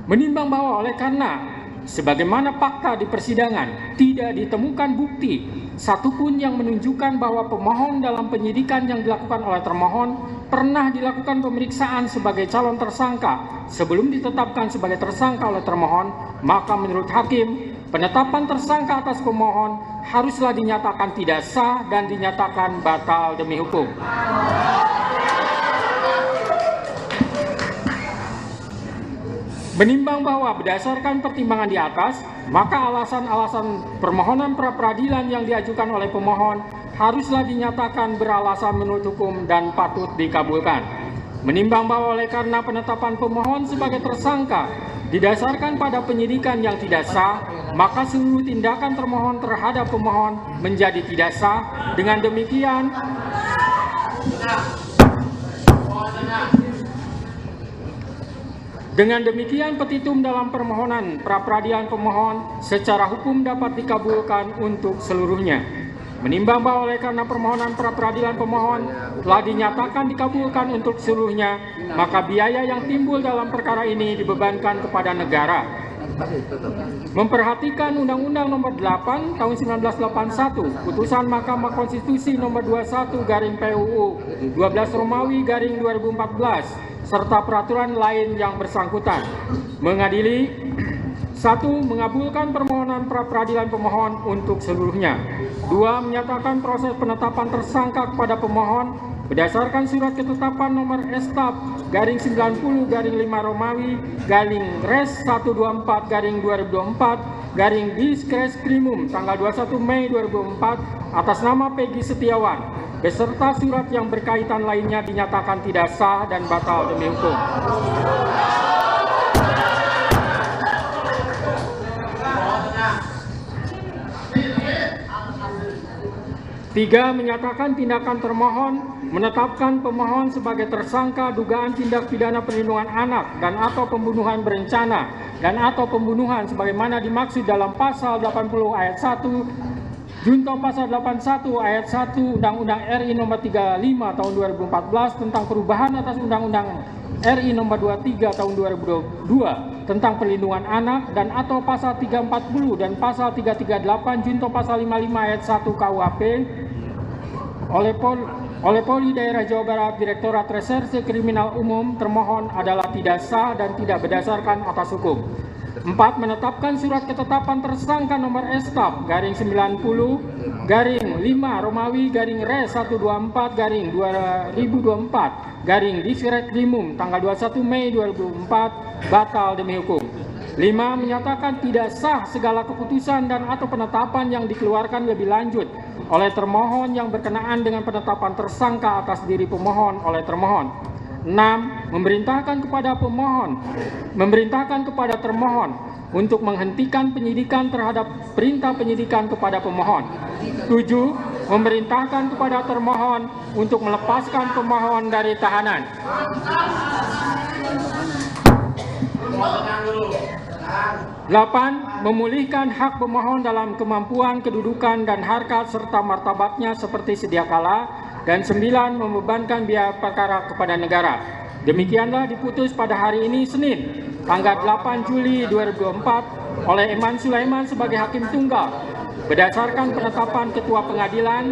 Menimbang bahwa oleh karena sebagaimana fakta di persidangan tidak ditemukan bukti satupun yang menunjukkan bahwa pemohon dalam penyidikan yang dilakukan oleh termohon pernah dilakukan pemeriksaan sebagai calon tersangka sebelum ditetapkan sebagai tersangka oleh termohon, maka menurut hakim, penetapan tersangka atas pemohon haruslah dinyatakan tidak sah dan dinyatakan batal demi hukum. Menimbang bahwa berdasarkan pertimbangan di atas, maka alasan-alasan permohonan pra-peradilan yang diajukan oleh pemohon haruslah dinyatakan beralasan menurut hukum dan patut dikabulkan. Menimbang bahwa oleh karena penetapan pemohon sebagai tersangka didasarkan pada penyidikan yang tidak sah, maka seluruh tindakan termohon terhadap pemohon menjadi tidak sah. Dengan demikian, petitum dalam permohonan pra-peradilan pemohon secara hukum dapat dikabulkan untuk seluruhnya. Menimbang bahwa oleh karena permohonan pra-peradilan pemohon telah dinyatakan dikabulkan untuk seluruhnya, maka biaya yang timbul dalam perkara ini dibebankan kepada negara. Memperhatikan Undang-Undang Nomor 8 Tahun 1981, Putusan Mahkamah Konstitusi Nomor 21/PUU 12 Romawi /2014, serta peraturan lain yang bersangkutan. Mengadili 1. Mengabulkan permohonan pra-peradilan pemohon untuk seluruhnya. 2. Menyatakan proses penetapan tersangka kepada pemohon berdasarkan surat ketetapan nomor Estap /90/5 Romawi /Res 124/2024 Diskrimum tanggal 21 Mei 2004 atas nama Peggy Setiawan beserta surat yang berkaitan lainnya dinyatakan tidak sah dan batal demi hukum. 3. Menyatakan tindakan termohon menetapkan pemohon sebagai tersangka dugaan tindak pidana perlindungan anak dan atau pembunuhan berencana dan atau pembunuhan sebagaimana dimaksud dalam pasal 80 ayat 1 junto pasal 81 ayat 1 Undang-Undang RI Nomor 35 Tahun 2014 tentang perubahan atas Undang-Undang RI Nomor 23 Tahun 2022 tentang perlindungan anak dan atau pasal 340 dan pasal 338 junto pasal 55 ayat 1 KUHP oleh Polri Daerah Jawa Barat Direktorat Reserse Kriminal Umum termohon adalah tidak sah dan tidak berdasarkan atas hukum. 4. Menetapkan surat ketetapan tersangka nomor Estap /90/5 Romawi /Res 124/2024 Diskrimum tanggal 21 Mei 2004 batal demi hukum. 5. Menyatakan tidak sah segala keputusan dan atau penetapan yang dikeluarkan lebih lanjut oleh termohon yang berkenaan dengan penetapan tersangka atas diri pemohon oleh termohon. 6. Memerintahkan kepada termohon untuk menghentikan penyidikan terhadap perintah penyidikan kepada pemohon. 7. Memerintahkan kepada termohon untuk melepaskan pemohon dari tahanan. 8. Memulihkan hak pemohon dalam kemampuan, kedudukan, dan harkat serta martabatnya seperti sedia kala. Dan 9. Membebankan biaya perkara kepada negara. Demikianlah diputus pada hari ini Senin, tanggal 8 Juli 2024 oleh Eman Sulaiman sebagai Hakim Tunggal. Berdasarkan penetapan Ketua Pengadilan,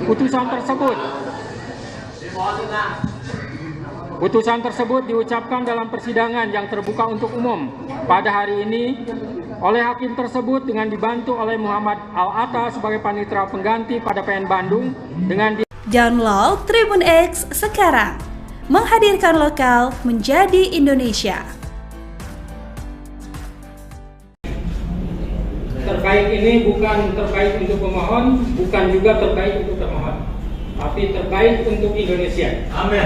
putusan tersebut diucapkan dalam persidangan yang terbuka untuk umum pada hari ini oleh hakim tersebut dengan dibantu oleh Muhammad Al-Atta sebagai panitera pengganti pada PN Bandung dengan Download Tribun X sekarang, menghadirkan lokal menjadi Indonesia. Terbaik ini bukan terbaik untuk pemohon, bukan juga terbaik untuk termohon, tapi terbaik untuk Indonesia. Amin.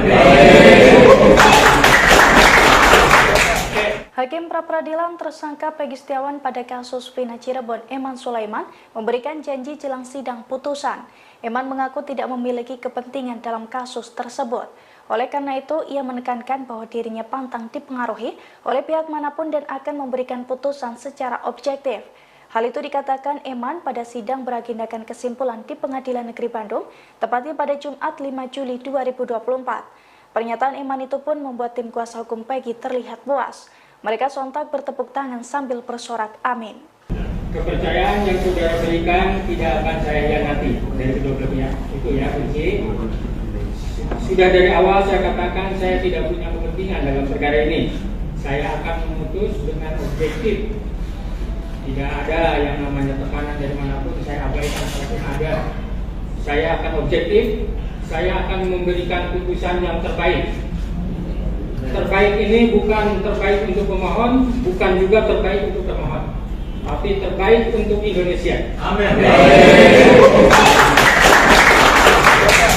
Hakim pra-peradilan tersangka Peggy Setiawan pada kasus Vina Cirebon, Eman Sulaiman, memberikan janji jelang sidang putusan. Eman mengaku tidak memiliki kepentingan dalam kasus tersebut. Oleh karena itu, ia menekankan bahwa dirinya pantang dipengaruhi oleh pihak manapun dan akan memberikan putusan secara objektif. Hal itu dikatakan Eman pada sidang beragendakan kesimpulan di Pengadilan Negeri Bandung, tepatnya pada Jumat 5 Juli 2024. Pernyataan Eman itu pun membuat tim kuasa hukum Peggy terlihat puas. Mereka sontak bertepuk tangan sambil bersorak amin. Kepercayaan yang saudara berikan tidak akan saya hianati dari kedua belah pihak. Itu ya kunci. Sudah dari awal saya katakan saya tidak punya kepentingan dalam perkara ini. Saya akan memutus dengan objektif. Tidak ada yang namanya tekanan dari manapun, saya abaikan apapun ada. Saya akan objektif, saya akan memberikan putusan yang terbaik. Terbaik ini bukan terbaik untuk pemohon, bukan juga terbaik untuk termohon, tapi terbaik untuk Indonesia. Amin.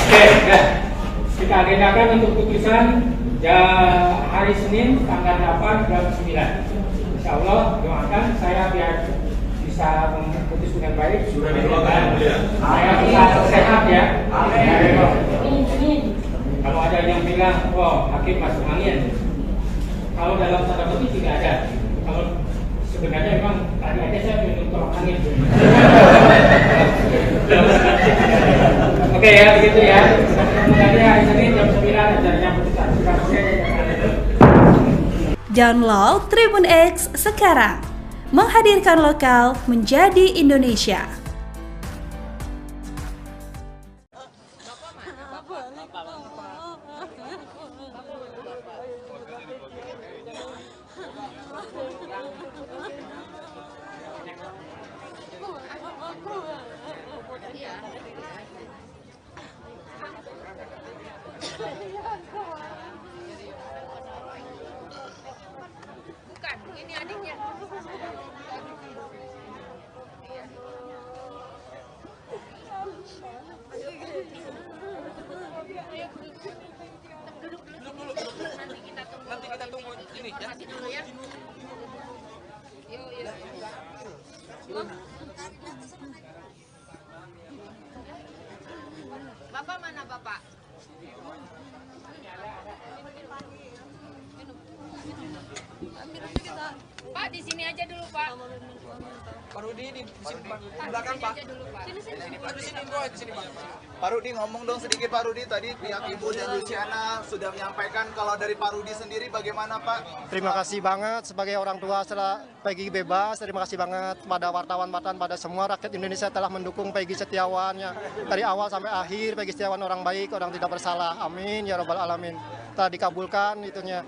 Oke, kita agendakan untuk putusan hari Senin tanggal 8 jam 9. Insya Allah doakan saya biar bisa memutus dengan baik. Sudah didoakan ya. Saya bisa sehat ya. Amin. Kalau ada yang bilang, oh hakim masuk angin. Kalau dalam tanda kutip tidak ada. Kalau sebenarnya memang tadi aja saya minum tolak angin. Oke ya begitu ya. Semoga hari Senin jam 9 acaranya putusan. Download Tribun X sekarang, menghadirkan lokal menjadi Indonesia. Ini adiknya. Nanti kita tunggu ini ya. Dulu ya. Bapak mana Bapak? Pak di sini aja dulu Pak. Pak Rudi di belakang Pak. Sini Pak, di sini Pak. Pak Rudi ngomong dong sedikit Pak Rudi, tadi pihak Ibu dan Luciana sudah menyampaikan, kalau dari Pak Rudi sendiri bagaimana Pak? Terima kasih banget sebagai orang tua setelah Peggy bebas. Terima kasih banget pada wartawan-wartawan, pada semua rakyat Indonesia telah mendukung Peggy Setiawan ya. Dari awal sampai akhir Peggy Setiawan orang baik, orang tidak bersalah. Amin ya robbal alamin. Telah dikabulkan itunya.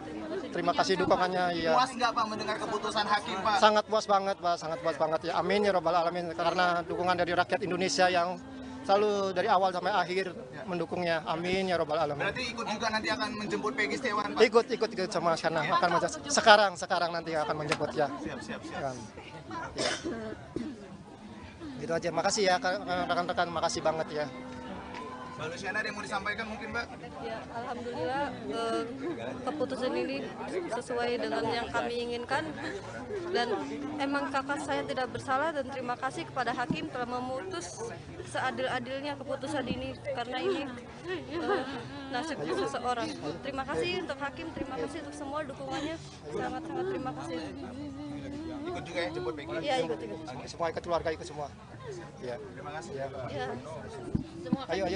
Terima kasih dukungannya ya. Puas nggak Pak mendengar keputusan hakim Pak? Sangat puas banget Pak, sangat puas banget ya. Amin ya robbal alamin, karena dukungan dari rakyat Indonesia yang selalu dari awal sampai akhir mendukungnya. Amin ya robbal alamin. Berarti ikut juga nanti akan menjemput Peggy Setiawan Pak? Ikut sama sana akan sekarang nanti akan menjemput ya. Siap. Ya. Gitu aja. Makasih ya rekan-rekan, makasih banget ya. Mbak Luciana ada yang mau disampaikan mungkin Mbak? Ya, alhamdulillah keputusan ini sesuai dengan yang kami inginkan dan emang kakak saya tidak bersalah dan terima kasih kepada hakim telah memutus seadil-adilnya keputusan ini karena ini nasib seseorang. Terima kasih untuk hakim, terima kasih untuk semua dukungannya, sangat-sangat terima kasih. Ikut juga ya jemput Peggy? Iya, ikut. Semua ikut keluarga ikut semua. Ya. Terima kasih. Ya. Ya. Ayo.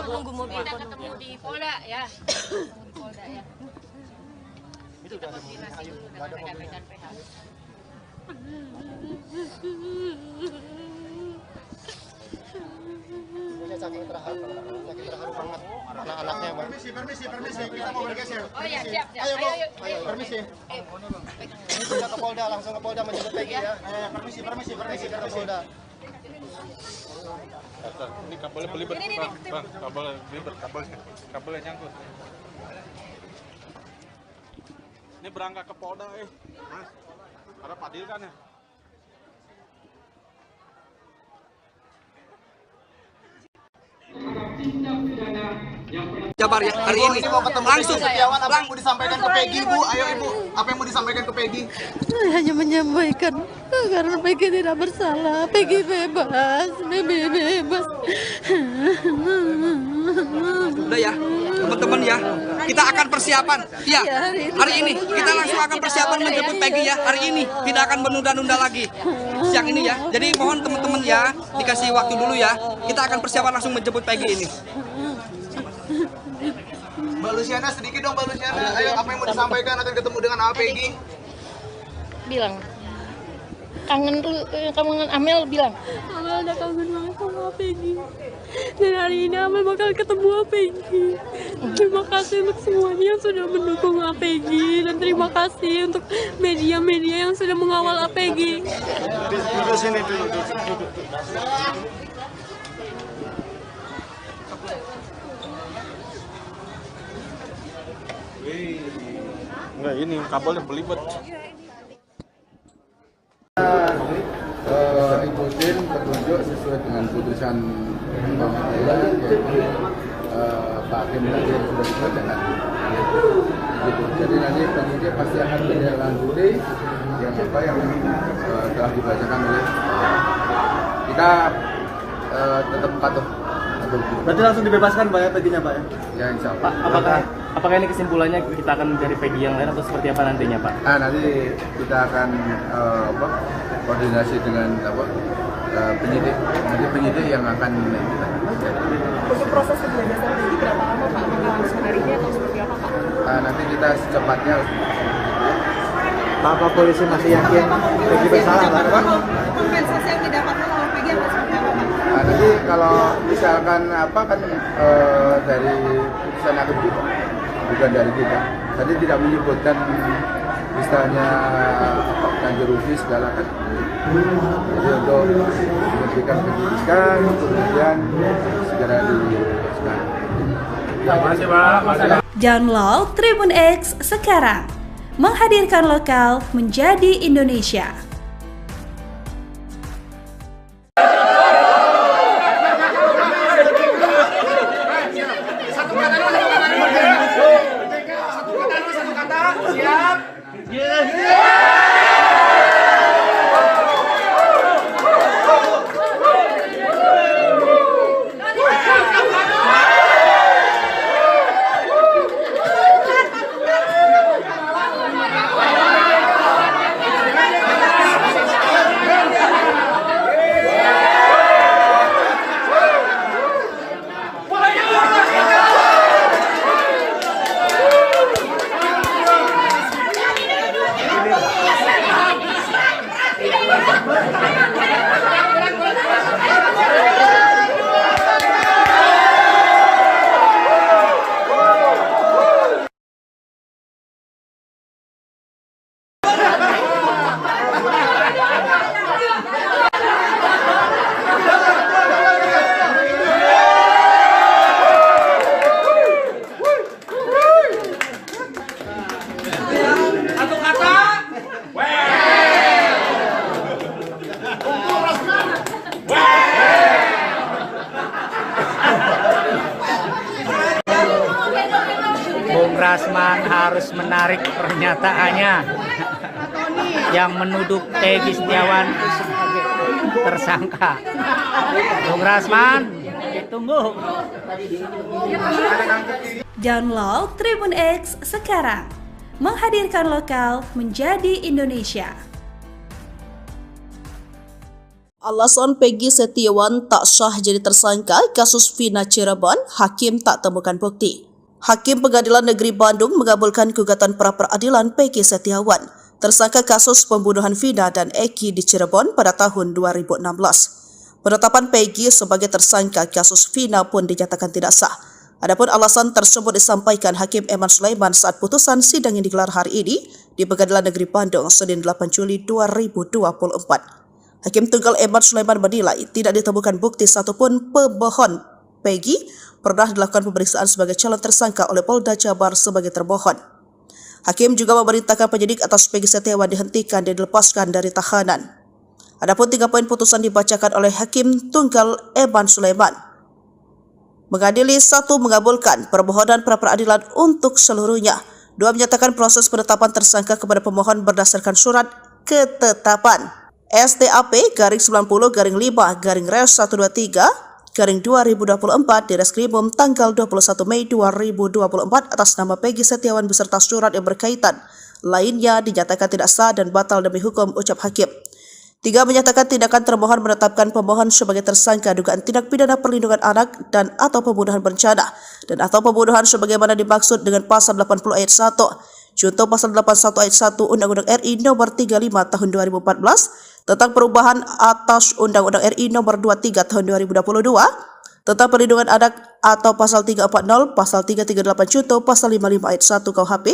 Tunggu mobil. Kita ketemu di Polda ya. Di Polda ya. Itu udah ada mobilnya. Ayo, udah ada mobilnya. Ibunya saking terharu banget anak-anaknya, Mbak. Permisi, kita mau bergeser. Oh ya, siap. Ayo, Bu. Ayo. Permisi. Ini sudah ke Polda, langsung ke Polda menjemput Peggy ya. Permisi. Ke Polda. Ini kabelnya belibet, bang. Kabelnya belibet, kabelnya nyangkut. Ini berangkat ke Polda, Mas. Ada Padil kan ya? Jabar ya hari ini langsung Setiawan, apa yang mau disampaikan ke Peggy, Bu? Ayo Ibu, apa yang mau disampaikan ke Peggy? Saya hanya menyampaikan karena Peggy tidak bersalah, Peggy bebas, bebas. udah ya teman-teman ya, kita akan persiapan ya hari ini kita langsung akan persiapan menjemput Peggy ya hari ini, tidak akan menunda-nunda lagi siang ini ya. Jadi mohon teman-teman ya dikasih waktu dulu ya, kita akan persiapan langsung menjemput Peggy ini. Mbak Luciana, sedikit dong Mbak Luciana. Ayo, apa yang mau disampaikan akan ketemu dengan Peggy? Bilang kangen Amel bilang. Amel udah kangen banget sama Peggy. Dan hari ini Amel bakal ketemu Peggy. Terima kasih untuk semuanya yang sudah mendukung Peggy dan terima kasih untuk media-media yang sudah mengawal Peggy. Duduk sini dulu. Enggak, ini kabelnya belibet. Ikutin petunjuk sesuai dengan putusan pengadilan, yaitu Pak Hakim tadi yang sudah dibacakan. Gitu. Jadi nanti penyidik pasti akan menindaklanjuti yang telah dibacakan oleh kita tetap patuh. Berarti langsung dibebaskan Pak ya Peggy-nya Pak ya? Ya insya Allah. Pak, apakah ini kesimpulannya kita akan mencari Peggy yang lain atau seperti apa nantinya Pak? Nah, nanti kita akan koordinasi dengan penyidik. Nanti penyidik yang akan kita. Untuk proses pembebasan Peggy berapa lama Pak? Harus menariknya atau seperti apa Pak? Nanti kita secepatnya. Bapak polisi masih yakin Peggy bersalah Pak? Kompensasi yang didapatkan oleh Peggy atau seperti apa Pak? Nanti kalau misalkan dari putusan hakim juga, bukan dari kita. Tadi tidak menyebutkan istilahnya ganti rugi segala kan. Jadi untuk memberikan penyidikan, kemudian segera dibebaskan. Terima kasih Pak. Download Tribun X sekarang, menghadirkan lokal menjadi Indonesia. menarik pernyataannya yang menuduh Peggy Setiawan sebagai tersangka. Bung Rasman, ditunggu. Download Tribun X sekarang, menghadirkan lokal menjadi Indonesia. Alasan Peggy Setiawan tak sah jadi tersangka kasus Vina Cirebon, hakim tak temukan bukti. Hakim Pengadilan Negeri Bandung mengabulkan gugatan pra-peradilan Peggy Setiawan, tersangka kasus pembunuhan Vina dan Eki di Cirebon pada tahun 2016. Penetapan Peggy sebagai tersangka kasus Vina pun dinyatakan tidak sah. Adapun alasan tersebut disampaikan Hakim Eman Sulaiman saat putusan sidang yang digelar hari ini di Pengadilan Negeri Bandung, Senin 8 Juli 2024. Hakim Tunggal Eman Sulaiman menilai tidak ditemukan bukti satupun pemohon Peggy pernah dilakukan pemeriksaan sebagai calon tersangka oleh Polda Jabar sebagai termohon. Hakim juga memerintahkan penyidik atas Peggy Setiawan dihentikan dan dilepaskan dari tahanan. Adapun 3 poin putusan dibacakan oleh Hakim Tunggal Eman Sulaiman. Mengadili 1 mengabulkan permohonan pra-peradilan untuk seluruhnya. 2 menyatakan proses penetapan tersangka kepada pemohon berdasarkan surat ketetapan STAP-5-5-Res123-2024 di Reskrimum tanggal 21 Mei 2024 atas nama Peggy Setiawan beserta surat yang berkaitan. Lainnya dinyatakan tidak sah dan batal demi hukum, ucap hakim. 3 menyatakan tindakan termohon menetapkan pemohon sebagai tersangka dugaan tindak pidana perlindungan anak dan atau pembunuhan berencana dan atau pembunuhan sebagaimana dimaksud dengan pasal 80 ayat 1. Contoh pasal 81 ayat 1 Undang-Undang RI nomor 35 tahun 2014 tentang perubahan atas Undang-Undang RI nomor 23 tahun 2022 tentang perlindungan anak atau pasal 340, pasal 338 contoh pasal 55 ayat 1 KUHP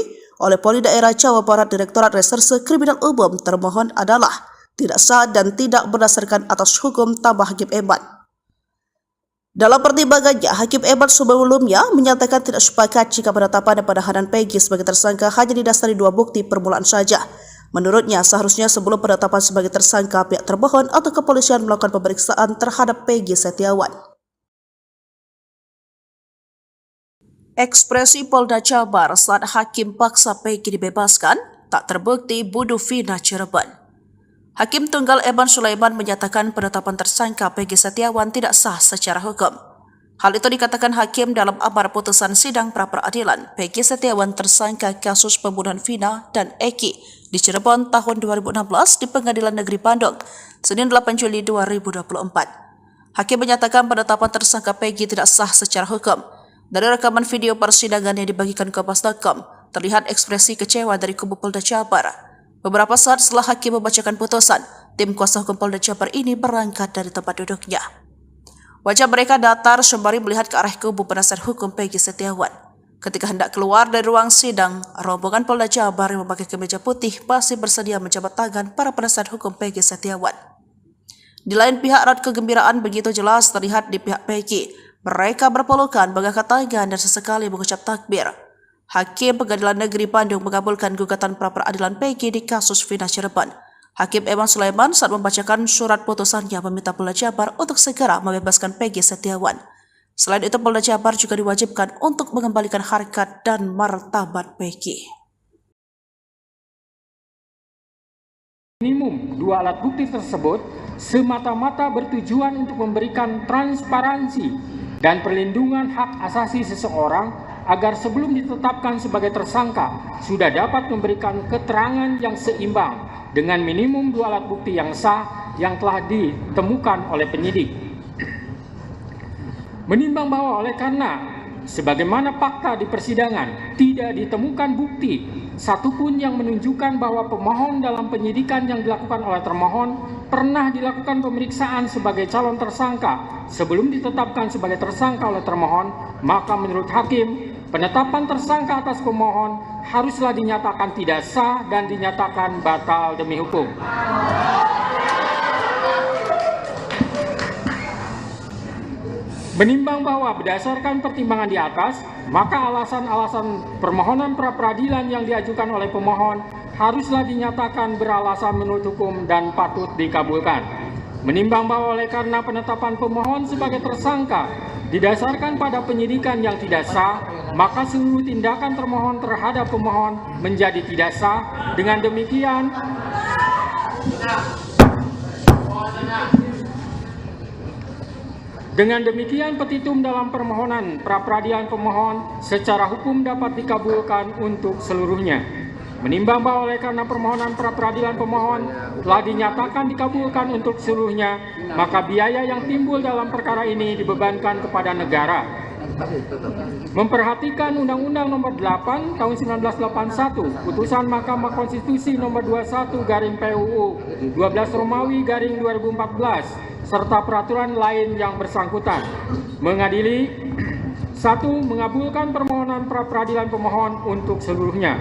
oleh Polri Daerah Jawa Barat Direktorat Reserse Kriminal Umum. Termohon adalah tidak sah dan tidak berdasarkan atas hukum, tambah Hakim Eman. Dalam pertimbangannya, Hakim Eman sebelumnya menyatakan tidak sepakat jika penetapan dan penahanan Peggy sebagai tersangka hanya didasari 2 bukti permulaan saja. Menurutnya, seharusnya sebelum penetapan sebagai tersangka, pihak termohon atau kepolisian melakukan pemeriksaan terhadap Peggy Setiawan. Ekspresi Polda Jabar saat hakim paksa Peggy dibebaskan tak terbukti bunuh Vina Cirebon. Hakim Tunggal Eman Sulaiman menyatakan penetapan tersangka Peggy Setiawan tidak sah secara hukum. Hal itu dikatakan hakim dalam amar putusan sidang pra-peradilan Peggy Setiawan tersangka kasus pembunuhan Vina dan Eki di Cirebon tahun 2016 di Pengadilan Negeri Bandung, Senin 8 Juli 2024. Hakim menyatakan penetapan tersangka Peggy tidak sah secara hukum. Dari rekaman video persidangan yang dibagikan ke Kompas.com, terlihat ekspresi kecewa dari kubu Polda Jabar. Beberapa saat setelah hakim membacakan putusan, tim kuasa hukum Polda Jabar ini berangkat dari tempat duduknya. Wajah mereka datar sembari melihat ke arah kubu penasihat hukum Peggy Setiawan. Ketika hendak keluar dari ruang sidang, rombongan Polda Jabar yang memakai kemeja putih masih bersedia menjabat tangan para penasihat hukum Peggy Setiawan. Di lain pihak, raut kegembiraan begitu jelas terlihat di pihak Peggy. Mereka berpelukan, mengangkat tangan dan sesekali mengucap takbir. Hakim Pengadilan Negeri Bandung mengabulkan gugatan pra-peradilan Peggy di kasus Vina Cirebon. Hakim Eman Sulaiman saat membacakan surat putusannya meminta Polda Jabar untuk segera membebaskan Peggy Setiawan. Selain itu, Polda Jabar juga diwajibkan untuk mengembalikan harkat dan martabat Peggy. Minimum 2 alat bukti tersebut semata-mata bertujuan untuk memberikan transparansi dan perlindungan hak asasi seseorang agar sebelum ditetapkan sebagai tersangka sudah dapat memberikan keterangan yang seimbang dengan minimum 2 alat bukti yang sah yang telah ditemukan oleh penyidik. Menimbang bahwa oleh karena sebagaimana fakta di persidangan tidak ditemukan bukti satupun yang menunjukkan bahwa pemohon dalam penyidikan yang dilakukan oleh termohon pernah dilakukan pemeriksaan sebagai calon tersangka sebelum ditetapkan sebagai tersangka oleh termohon, maka menurut hakim, penetapan tersangka atas pemohon haruslah dinyatakan tidak sah dan dinyatakan batal demi hukum. Menimbang bahwa berdasarkan pertimbangan di atas, maka alasan-alasan permohonan pra-peradilan yang diajukan oleh pemohon haruslah dinyatakan beralasan menurut hukum dan patut dikabulkan. Menimbang bahwa oleh karena penetapan pemohon sebagai tersangka Didasarkan pada penyidikan yang tidak sah, maka seluruh tindakan termohon terhadap pemohon menjadi tidak sah. Dengan demikian, petitum dalam permohonan pra-peradilan pemohon secara hukum dapat dikabulkan untuk seluruhnya. Menimbang bahwa oleh karena permohonan pra-peradilan pemohon telah dinyatakan dikabulkan untuk seluruhnya, maka biaya yang timbul dalam perkara ini dibebankan kepada negara. Memperhatikan Undang-Undang Nomor 8 Tahun 1981, Putusan Mahkamah Konstitusi Nomor 21/PUU 12 Romawi/2014, serta peraturan lain yang bersangkutan. Mengadili 1. Mengabulkan permohonan pra-peradilan pemohon untuk seluruhnya.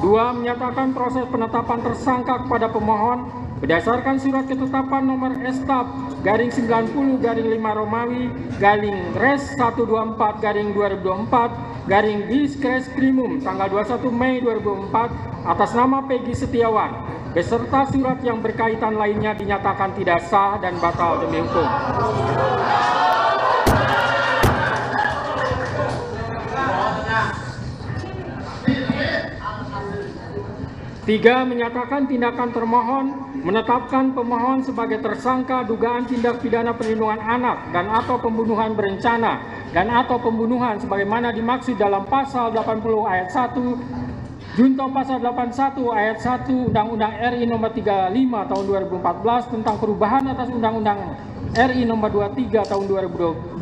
2. Menyatakan proses penetapan tersangka kepada pemohon berdasarkan surat ketetapan nomor STAP/90/5 Romawi-124/2024/Diskreskrimum tanggal 21 Mei 2004 atas nama Peggy Setiawan beserta surat yang berkaitan lainnya dinyatakan tidak sah dan batal demi hukum. 3. Menyatakan tindakan termohon menetapkan pemohon sebagai tersangka dugaan tindak pidana perlindungan anak dan atau pembunuhan berencana dan atau pembunuhan sebagaimana dimaksud dalam pasal 80 ayat 1 Junto pasal 81 ayat 1 Undang-Undang RI Nomor 35 Tahun 2014 tentang perubahan atas Undang-Undang RI Nomor 23 Tahun 2022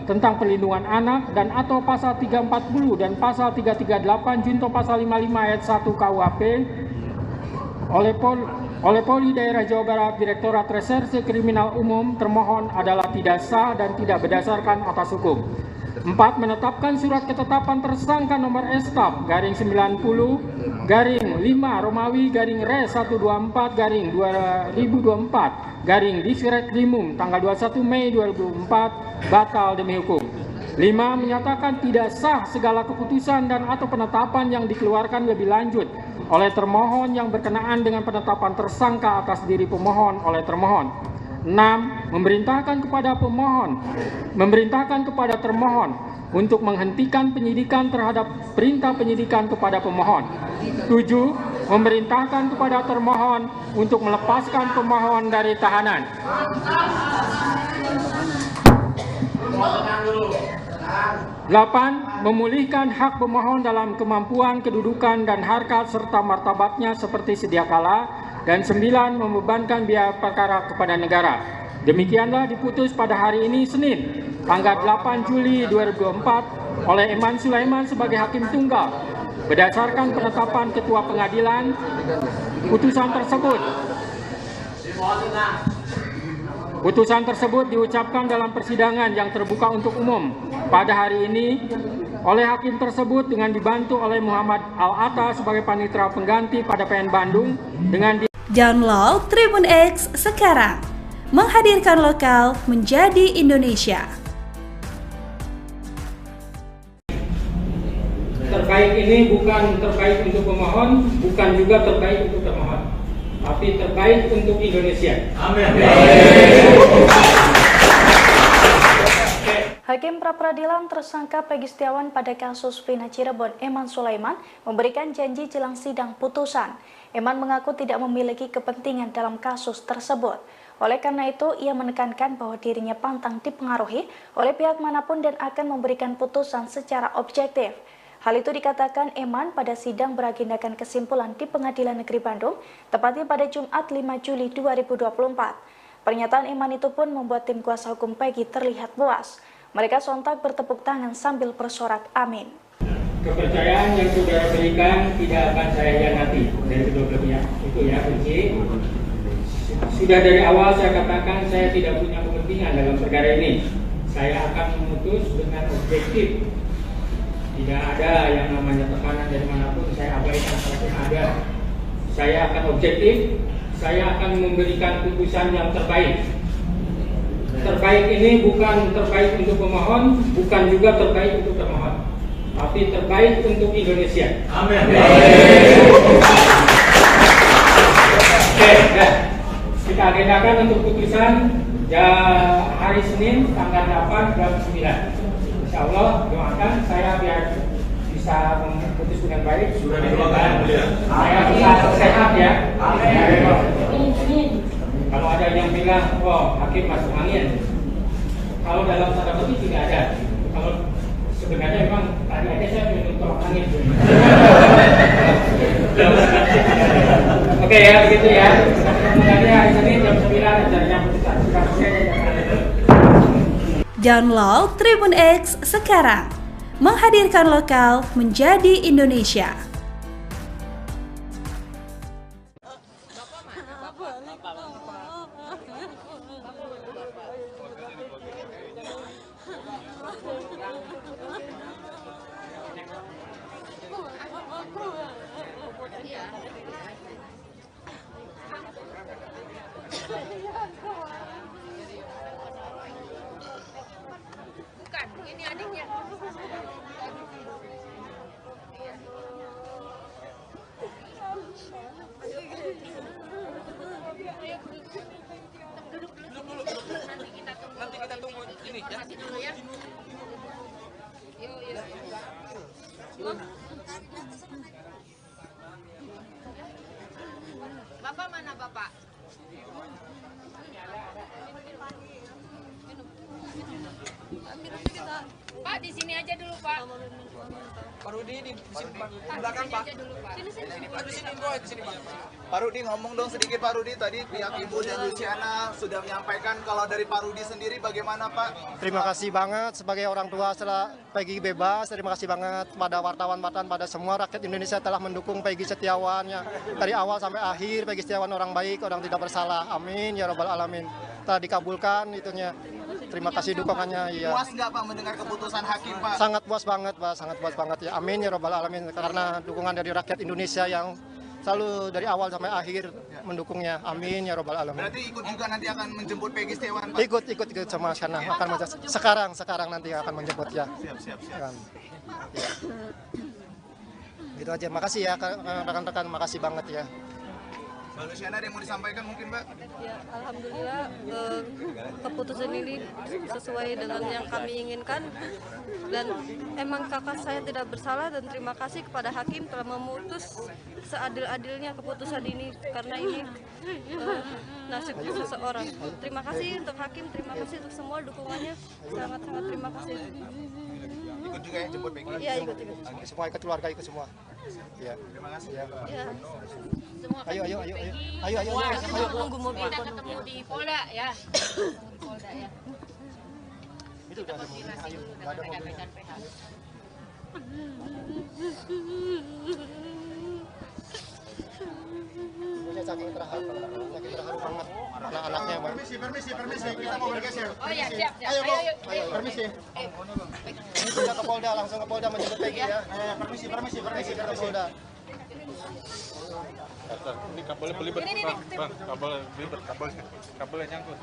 tentang perlindungan anak dan atau pasal 340 dan pasal 338 Junto pasal 55 ayat 1 KUHP oleh Polri Daerah Jawa Barat Direktorat Reserse Kriminal Umum termohon adalah tidak sah dan tidak berdasarkan atas hukum. 4. Menetapkan surat ketetapan tersangka nomor STAP/90/5 Romawi-124/2024/Diskreskrimum tanggal 21 Mei 2004 batal demi hukum. 5. Menyatakan tidak sah segala keputusan dan atau penetapan yang dikeluarkan lebih lanjut oleh termohon yang berkenaan dengan penetapan tersangka atas diri pemohon oleh termohon. 6. Memerintahkan kepada termohon untuk menghentikan penyidikan terhadap perintah penyidikan kepada pemohon. 7. Memerintahkan kepada termohon untuk melepaskan pemohon dari tahanan. 8. Memulihkan hak pemohon dalam kemampuan, kedudukan, dan harkat serta martabatnya seperti sedia kala. Dan 9. Membebankan biaya perkara kepada negara. Demikianlah diputus pada hari ini Senin, tanggal 8 Juli 2024 oleh Eman Sulaiman sebagai Hakim Tunggal. Berdasarkan penetapan Ketua Pengadilan, Putusan tersebut diucapkan dalam persidangan yang terbuka untuk umum pada hari ini oleh hakim tersebut dengan dibantu oleh Muhammad Al-Atta sebagai panitera pengganti pada PN Bandung dengan Download Tribun X sekarang, menghadirkan lokal menjadi Indonesia. Terbaik ini bukan terbaik untuk pemohon, bukan juga terbaik untuk termohon, tapi terbaik untuk Indonesia. Amin. Hakim pra-peradilan tersangka Peggy Setiawan pada kasus Vina Cirebon, Eman Sulaiman, memberikan janji jelang sidang putusan. Eman mengaku tidak memiliki kepentingan dalam kasus tersebut. Oleh karena itu, ia menekankan bahwa dirinya pantang dipengaruhi oleh pihak manapun dan akan memberikan putusan secara objektif. Hal itu dikatakan Eman pada sidang beragendakan kesimpulan di Pengadilan Negeri Bandung, tepatnya pada Jumat 5 Juli 2024. Pernyataan Eman itu pun membuat tim kuasa hukum Peggy terlihat puas. Mereka sontak bertepuk tangan sambil bersorak amin. Kepercayaan yang saudara berikan tidak akan saya hianati dari kedua belah pihak. Itu ya kunci. Sudah dari awal saya katakan saya tidak punya kepentingan dalam perkara ini. Saya akan memutus dengan objektif. Tidak ada yang namanya tekanan dari manapun, saya abaikan kalaupun ada. Saya akan objektif, saya akan memberikan putusan yang terbaik. Terbaik ini bukan terbaik untuk pemohon, bukan juga terbaik untuk termohon, tapi terbaik untuk Indonesia. Amin. Oke, kita agendakan untuk putusan hari Senin tanggal 8 jam 9. Insya Allah doakan saya biar bisa memutus dengan baik. Sudah didoakan ya. Saya bisa sehat ya. Kalau ada yang bilang, oh hakim masuk angin. Kalau dalam tanda kutip tidak ada. Kalau sebenarnya memang tadi aja saya menutup angin. Oke ya, begitu ya. Kemudian hari Senin jam 9 acaranya putusan. Download Tribun X sekarang. Menghadirkan lokal menjadi Indonesia. Bukan, ini adiknya. Nanti kita tunggu ini ya. Dulu ya. Yuk. Bapak mana Bapak? Pak di sini aja dulu Pak. Pak Rudi di sini Pak. Di belakang Pak. Sini. Pak di sini Pak. Di sini Pak. Pak Rudi ngomong dong sedikit Pak Rudi, tadi pihak Ibu dan Luciana sudah menyampaikan, kalau dari Pak Rudi sendiri bagaimana Pak? Terima kasih banget sebagai orang tua setelah Peggy bebas. Terima kasih banget pada wartawan-wartawan, pada semua rakyat Indonesia telah mendukung Peggy Setiawan ya. Dari awal sampai akhir Peggy Setiawan orang baik, orang tidak bersalah. Amin ya robbal alamin. Telah dikabulkan itunya. Terima kasih dukungannya ya. Puas nggak Pak mendengar keputusan hakim Pak? Sangat puas banget Pak, sangat puas banget ya. Amin ya robbal alamin, karena dukungan dari rakyat Indonesia yang selalu dari awal sampai akhir mendukungnya. Amin ya robbal alamin. Berarti ikut juga nanti akan menjemput Peggy Setiawan Pak? Ikut sama sana akan sekarang nanti akan menjemput ya. Siap. Ya. Gitu aja. Makasih ya rekan-rekan, makasih banget ya. Mbak Luciana ada yang mau disampaikan mungkin Mbak? Ya, alhamdulillah keputusan ini sesuai dengan yang kami inginkan, dan emang kakak saya tidak bersalah, dan terima kasih kepada hakim telah memutus seadil-adilnya keputusan ini, karena ini nasib seseorang. Terima kasih untuk hakim, terima kasih untuk semua dukungannya, sangat-sangat terima kasih. Ikut juga yang jemput Peggy? Iya, ikut. Semua ikut keluarga, ikut semua. Ya. Terima kasih. Ya. Semua Ayo. Tunggu mobil. Kita ketemu di Polda ya. Di Polda ya. Itu udah ada mobilnya. Ayo, udah ada mobilnya. Saking terharu banget anak-anaknya Bang. Permisi, kita mau bergeser. Oh ya, siap. Ayo, permisi. Ini sudah ke Polda, langsung ke Polda menjemput Peggy ya. Permisi ke Polda. Ini kabelnya belibet, Bang. Kabelnya belibet, kabelnya nyangkut.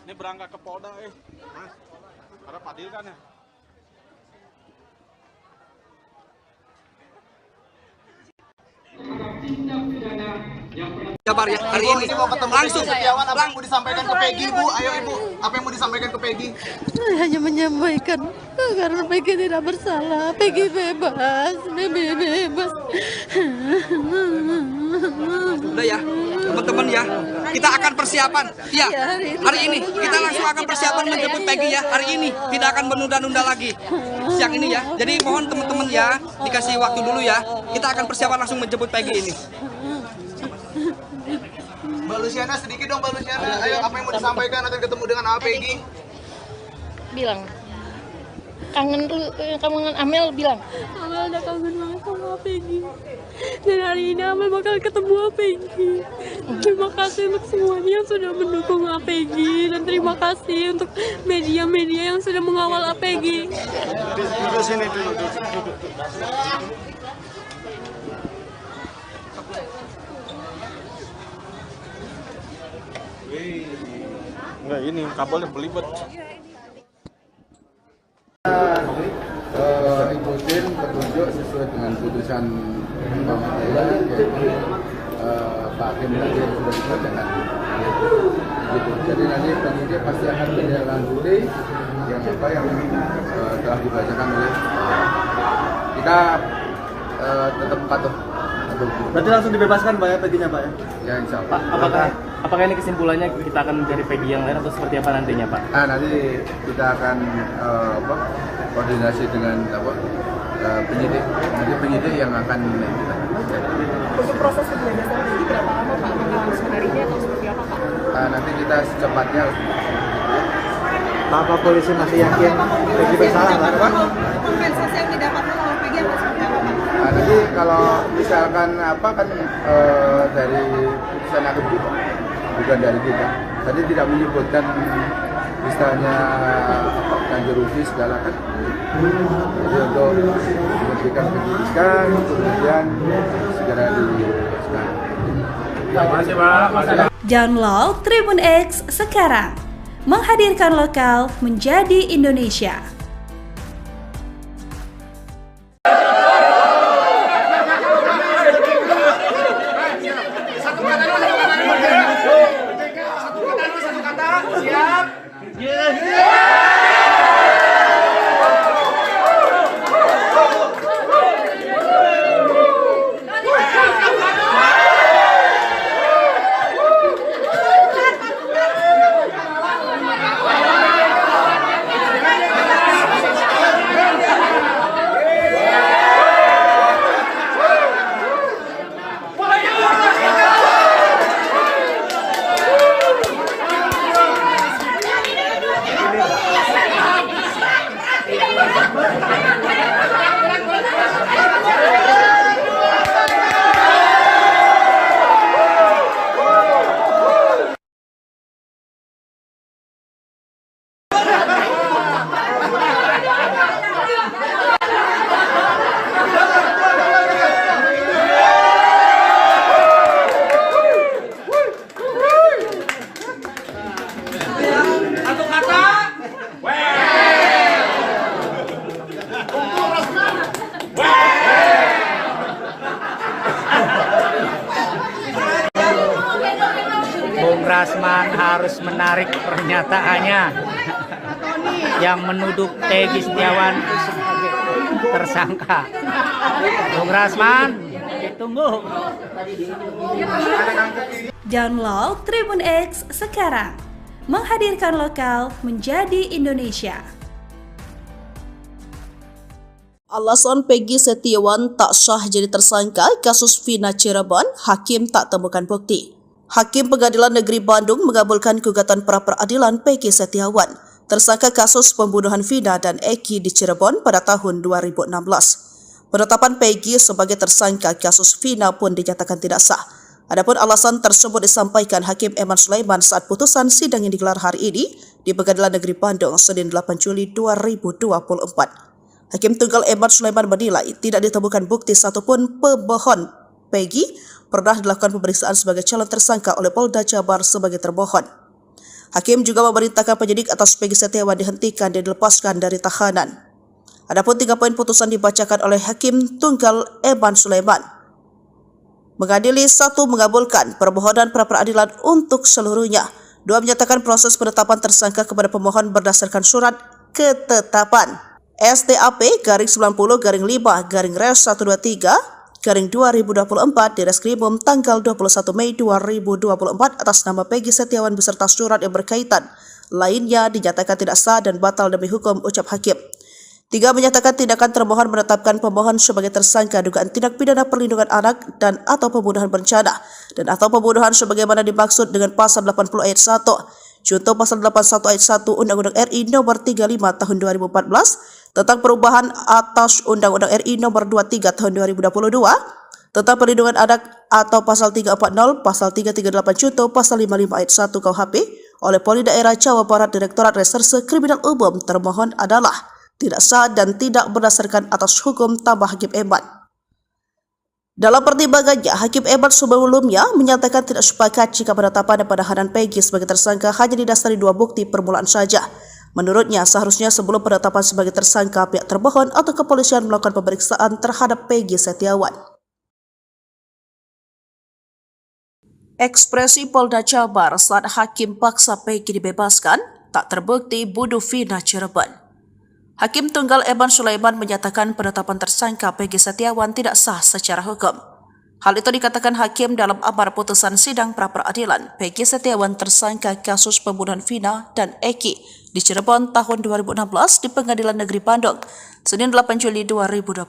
Ini berangkat ke Polda, Mas. Karena Padil kan ya. Jabar ya hari ini Mau ketemu langsung Setiawan, apa yang mau disampaikan ke Peggy Bu? Ayo Ibu, apa yang mau disampaikan ke Peggy? Saya hanya menyampaikan karena Peggy tidak bersalah, Peggy bebas, bebas. Udah ya teman-teman ya, kita akan persiapan ya hari ini, kita langsung akan persiapan menjemput Peggy ya hari ini, tidak akan menunda-nunda lagi siang ini ya. Jadi mohon teman-teman ya dikasih waktu dulu ya, kita akan persiapan langsung menjemput Peggy ini. Mbak Luciana sedikit dong Mbak Luciana, ayo apa yang mau disampaikan, akan ketemu dengan Peggy? Bilang kangen Amel, bilang Amel udah kangen banget sama Peggy, dan hari ini Amel bakal ketemu Peggy. Terima kasih untuk semuanya yang sudah mendukung Peggy, dan terima kasih untuk media-media yang sudah mengawal Peggy. Duduk sini dulu. Enggak, ini kabelnya belibet. Ikutin petunjuk sesuai dengan putusan pengadilan, yaitu Pak Hakim tadi sudah dibacakan. gitu. Jadi nanti penyidik pasti akan menindaklanjuti yang telah dibacakan oleh kita tetap patuh. Berarti langsung dibebaskan Pak ya Peggy-nya Pak ya? Ya insya Allah. Pak, apakah ini kesimpulannya kita akan mencari Peggy yang lain atau seperti apa nantinya Pak? Nanti kita akan koordinasi dengan penyidik. Nanti penyidik yang akan kita. Untuk proses pembebasan Peggy berapa lama Pak? Apakah langsung hari ini atau seperti apa Pak? Nanti kita secepatnya. Apa polisi masih yakin Peggy bersalah Pak? Kompensasi yang didapatkan oleh Peggy apa seperti apa Pak? Nanti kalau misalkan dari putusan hakim kita, bukan dari kita. Tadi tidak menyebutkan misalnya ganti rugi segala kan. Jadi untuk memberikan penyidikan, kemudian segera dibebaskan. Download Tribun X sekarang, menghadirkan lokal menjadi Indonesia. Bung Rasman harus menarik pernyataannya yang menuduh Peggy Setiawan sebagai tersangka. Bung Rasman, ditunggu. Download Tribun X sekarang, menghadirkan lokal menjadi Indonesia. Alasan Peggy Setiawan tak sah jadi tersangka kasus Vina Cirebon, hakim tak temukan bukti. Hakim Pengadilan Negeri Bandung mengabulkan gugatan pra-peradilan Peggy Setiawan, tersangka kasus pembunuhan Vina dan Eki di Cirebon pada tahun 2016. Penetapan Peggy sebagai tersangka kasus Vina pun dinyatakan tidak sah. Adapun alasan tersebut disampaikan Hakim Eman Sulaiman saat putusan sidang yang digelar hari ini di Pengadilan Negeri Bandung, Senin 8 Juli 2024. Hakim Tunggal Eman Sulaiman menilai tidak ditemukan bukti satupun pemohon Peggy pernah dilakukan pemeriksaan sebagai calon tersangka oleh Polda Jabar sebagai termohon. Hakim juga memerintahkan penyidik atas Peggy Setiawan dihentikan dan dilepaskan dari tahanan. Adapun 3 poin putusan dibacakan oleh Hakim Tunggal Eman Sulaiman. Mengadili 1 mengabulkan permohonan pra-peradilan untuk seluruhnya. 2 menyatakan proses penetapan tersangka kepada pemohon berdasarkan surat ketetapan STAP/5/Res123/2024 di Reskrimum tanggal 21 Mei 2024 atas nama Peggy Setiawan beserta surat yang berkaitan. Lainnya dinyatakan tidak sah dan batal demi hukum, ucap hakim. 3 menyatakan tindakan termohon menetapkan pemohon sebagai tersangka dugaan tindak pidana perlindungan anak dan atau pembunuhan berencana dan atau pembunuhan sebagaimana dimaksud dengan pasal 80 ayat 1. Contoh pasal 81 ayat 1 Undang-Undang RI Nomor 35 Tahun 2014 tentang perubahan atas Undang-Undang RI Nomor 23 Tahun 2022 tentang perlindungan anak atau pasal 340, pasal 338 Contoh pasal 55 ayat 1 KUHP oleh Polri Daerah Jawa Barat Direktorat Reserse Kriminal Umum. Termohon adalah tidak sah dan tidak berdasarkan atas hukum, tambah Hakim Eman. Dalam pertimbangannya, Hakim Eman sebelumnya menyatakan tidak sepakat jika penetapan dan penahanan Peggy sebagai tersangka hanya didasari 2 bukti permulaan saja. Menurutnya, seharusnya sebelum penetapan sebagai tersangka, pihak termohon atau kepolisian melakukan pemeriksaan terhadap Peggy Setiawan. Ekspresi Polda Jabar saat hakim paksa Peggy dibebaskan tak terbukti bunuh Vina Cirebon. Hakim Tunggal Eman Sulaiman menyatakan penetapan tersangka Peggy Setiawan tidak sah secara hukum. Hal itu dikatakan hakim dalam amar putusan sidang pra-peradilan Peggy Setiawan tersangka kasus pembunuhan Vina dan Eki di Cirebon tahun 2016 di Pengadilan Negeri Bandung, Senin 8 Juli 2024.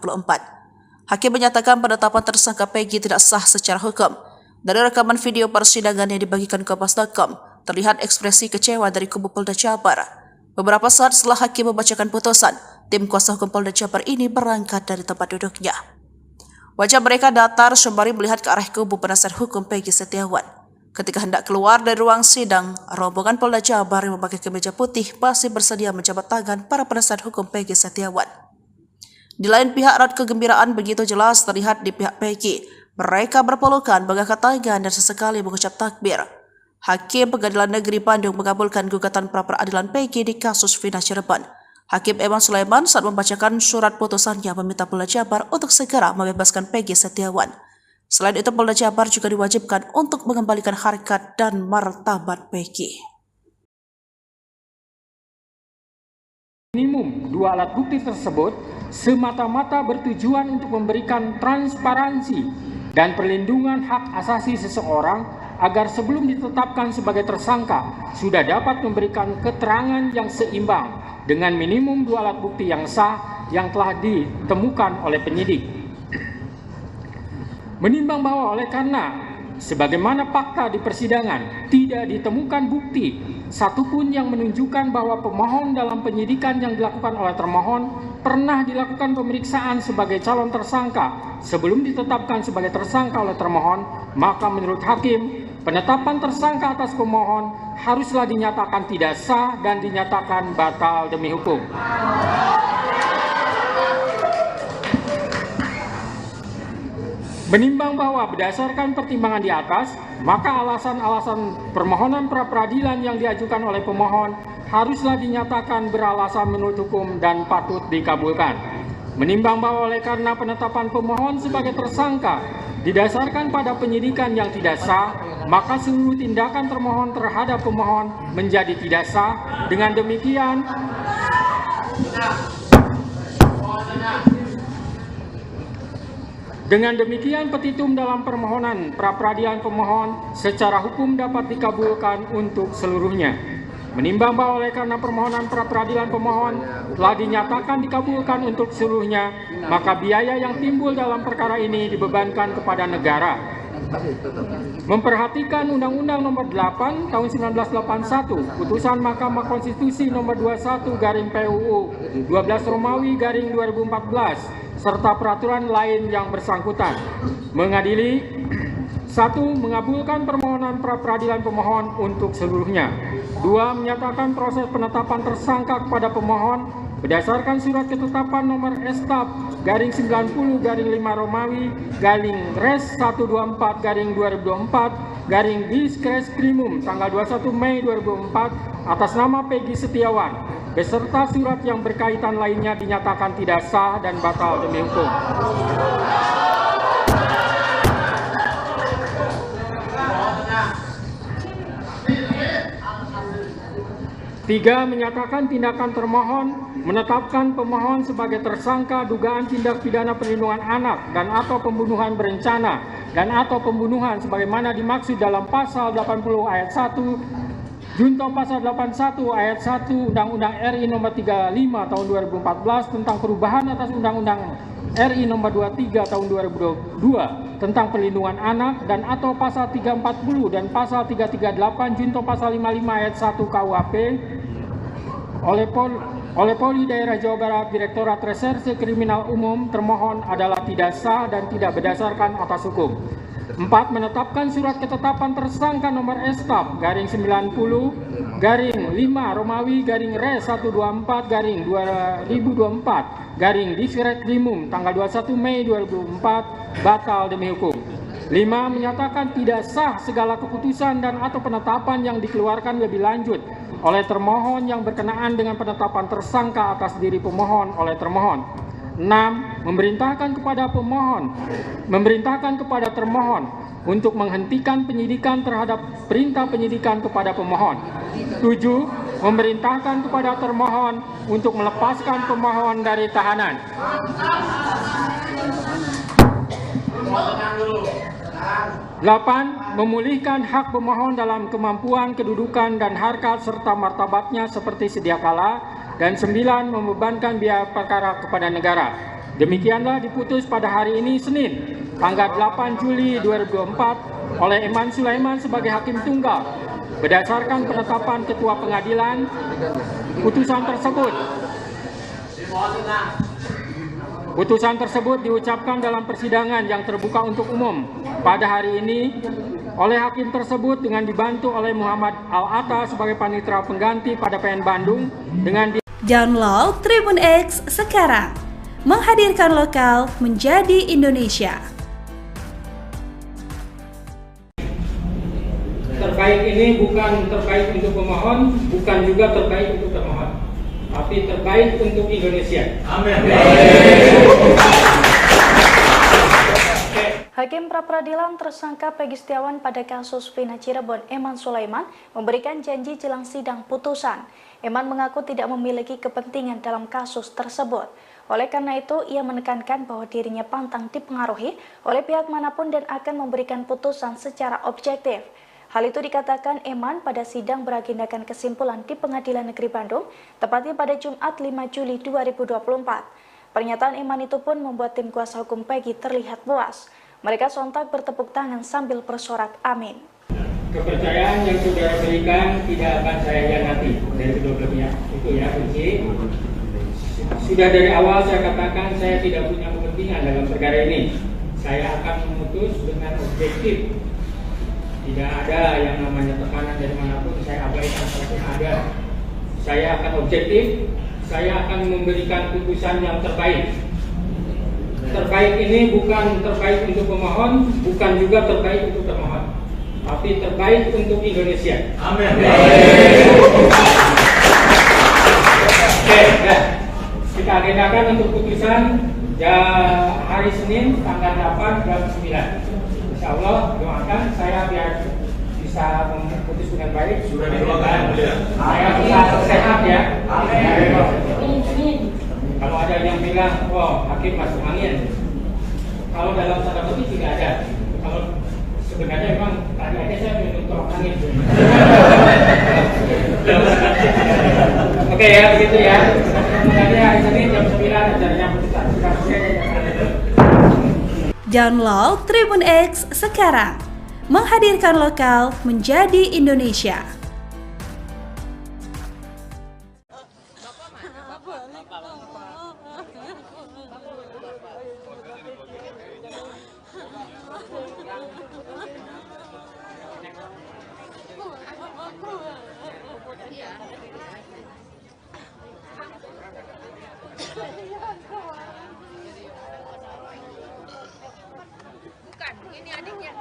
Hakim menyatakan penetapan tersangka Peggy tidak sah secara hukum. Dari rekaman video persidangan yang dibagikan ke Kompas.com, terlihat ekspresi kecewa dari kubu Polda Jabar. Beberapa saat setelah hakim membacakan putusan, tim kuasa hukum Polda Jabar ini berangkat dari tempat duduknya. Wajah mereka datar sembari melihat ke arah kubu penasihat hukum Peggy Setiawan. Ketika hendak keluar dari ruang sidang, rombongan Polda Jabar yang memakai kemeja putih masih bersedia menjabat tangan para penasihat hukum Peggy Setiawan. Di lain pihak, raut kegembiraan begitu jelas terlihat di pihak Peggy. Mereka berpelukan, mengangkat tangan dan sesekali mengucap takbir. Hakim Pengadilan Negeri Bandung mengabulkan gugatan pra-peradilan Peggy di kasus Vina Cirebon. Hakim Eman Sulaiman saat membacakan surat putusannya meminta Polda Jabar untuk segera membebaskan Peggy Setiawan. Selain itu, Polda Jabar juga diwajibkan untuk mengembalikan harkat dan martabat Peggy. Minimum dua alat bukti tersebut semata-mata bertujuan untuk memberikan transparansi dan perlindungan hak asasi seseorang agar sebelum ditetapkan sebagai tersangka sudah dapat memberikan keterangan yang seimbang dengan minimum dua alat bukti yang sah yang telah ditemukan oleh penyidik. Menimbang bahwa oleh karena sebagaimana fakta di persidangan tidak ditemukan bukti satupun yang menunjukkan bahwa pemohon dalam penyidikan yang dilakukan oleh termohon pernah dilakukan pemeriksaan sebagai calon tersangka sebelum ditetapkan sebagai tersangka oleh termohon, maka menurut hakim, penetapan tersangka atas pemohon haruslah dinyatakan tidak sah dan dinyatakan batal demi hukum. Menimbang bahwa berdasarkan pertimbangan di atas, maka alasan-alasan permohonan pra-peradilan yang diajukan oleh pemohon haruslah dinyatakan beralasan menurut hukum dan patut dikabulkan. Menimbang bahwa oleh karena penetapan pemohon sebagai tersangka didasarkan pada penyidikan yang tidak sah, maka seluruh tindakan termohon terhadap pemohon menjadi tidak sah. Dengan demikian, petitum dalam permohonan pra-peradilan pemohon secara hukum dapat dikabulkan untuk seluruhnya. Menimbang bahwa oleh karena permohonan pra-peradilan pemohon telah dinyatakan dikabulkan untuk seluruhnya, maka biaya yang timbul dalam perkara ini dibebankan kepada negara. Memperhatikan Undang-Undang Nomor 8 Tahun 1981, Putusan Mahkamah Konstitusi Nomor 21/PUU 12 Romawi /2014 serta peraturan lain yang bersangkutan. Mengadili 1. Mengabulkan permohonan pra-peradilan pemohon untuk seluruhnya. 2. Menyatakan proses penetapan tersangka kepada pemohon berdasarkan surat ketetapan nomor S/90/5 Romawi /Res 124/2024 tanggal 21 Mei 2004 atas nama Peggy Setiawan beserta surat yang berkaitan lainnya dinyatakan tidak sah dan batal demi hukum. 3. Menyatakan tindakan termohon menetapkan pemohon sebagai tersangka dugaan tindak pidana perlindungan anak dan atau pembunuhan berencana dan atau pembunuhan sebagaimana dimaksud dalam pasal 80 ayat 1 junto pasal 81 ayat 1 Undang-Undang RI Nomor 35 Tahun 2014 tentang perubahan atas Undang-Undang RI Nomor 23 Tahun 2022 tentang perlindungan anak dan atau pasal 340 dan pasal 338 junto pasal 55 ayat 1 KUHP oleh Polri Daerah Jawa Barat Direktorat Reserse Kriminal Umum termohon adalah tidak sah dan tidak berdasarkan atas hukum. 4. Menetapkan surat ketetapan tersangka nomor S/90/5 Romawi /Res 124/2024 Diskrekrimum tanggal 21 Mei 2004 batal demi hukum. 5. Menyatakan tidak sah segala keputusan dan atau penetapan yang dikeluarkan lebih lanjut oleh termohon yang berkenaan dengan penetapan tersangka atas diri pemohon oleh termohon. 6. memerintahkan kepada termohon untuk menghentikan penyidikan terhadap perintah penyidikan kepada pemohon. 7. Memerintahkan kepada termohon untuk melepaskan pemohon dari tahanan. 8. Memulihkan hak pemohon dalam kemampuan, kedudukan, dan harkat serta martabatnya seperti sedia kala. Dan 9. Membebankan biaya perkara kepada negara. Demikianlah diputus pada hari ini Senin, tanggal 8 Juli 2024 oleh Eman Sulaiman sebagai Hakim Tunggal. Berdasarkan penetapan Ketua Pengadilan, putusan tersebut diucapkan dalam persidangan yang terbuka untuk umum pada hari ini oleh hakim tersebut dengan dibantu oleh Muhammad Al-Atta sebagai panitera pengganti pada PN Bandung dengan Download Tribun X sekarang, menghadirkan lokal menjadi Indonesia. Terbaik ini bukan terbaik untuk pemohon, bukan juga terbaik untuk termohon, tapi terbaik untuk Indonesia. Amin. Hakim pra-peradilan tersangka Peggy Setiawan pada kasus Vina Cirebon, Eman Sulaiman, memberikan janji jelang sidang putusan. Eman mengaku tidak memiliki kepentingan dalam kasus tersebut. Oleh karena itu, ia menekankan bahwa dirinya pantang dipengaruhi oleh pihak manapun dan akan memberikan putusan secara objektif. Hal itu dikatakan Eman pada sidang beragendakan kesimpulan di Pengadilan Negeri Bandung, tepatnya pada Jumat 5 Juli 2024. Pernyataan Eman itu pun membuat tim kuasa hukum Peggy terlihat puas. Mereka sontak bertepuk tangan sambil bersorak amin. Kepercayaan yang saudara berikan tidak akan saya hianati dari kedua belah pihak. Itu ya kunci. Sudah dari awal saya katakan saya tidak punya kepentingan dalam perkara ini. Saya akan memutus dengan objektif. Tidak ada yang namanya tekanan dari manapun, saya abaikan kalau ada. Saya akan objektif, saya akan memberikan putusan yang terbaik. Terbaik ini bukan terbaik untuk pemohon, bukan juga terbaik untuk termohon, tapi terbaik untuk Indonesia. Amin. Oke, dah. Kita agendakan untuk putusan hari Senin tanggal 8 jam 9. Insya Allah doakan saya biar bisa memutus dengan baik. Sudah didoakan. Saya bisa sehat ya. Amin. Kalau ada yang bilang, oh hakim masuk angin. Kalau dalam tanda kutip tidak ada. Kalau sebenarnya memang tadi aja saya minum tolong angin. Oke ya begitu ya. Semoga hari Senin jam 9 acaranya putusan. Download Tribun X sekarang, menghadirkan lokal menjadi Indonesia. Bukan, ini adiknya.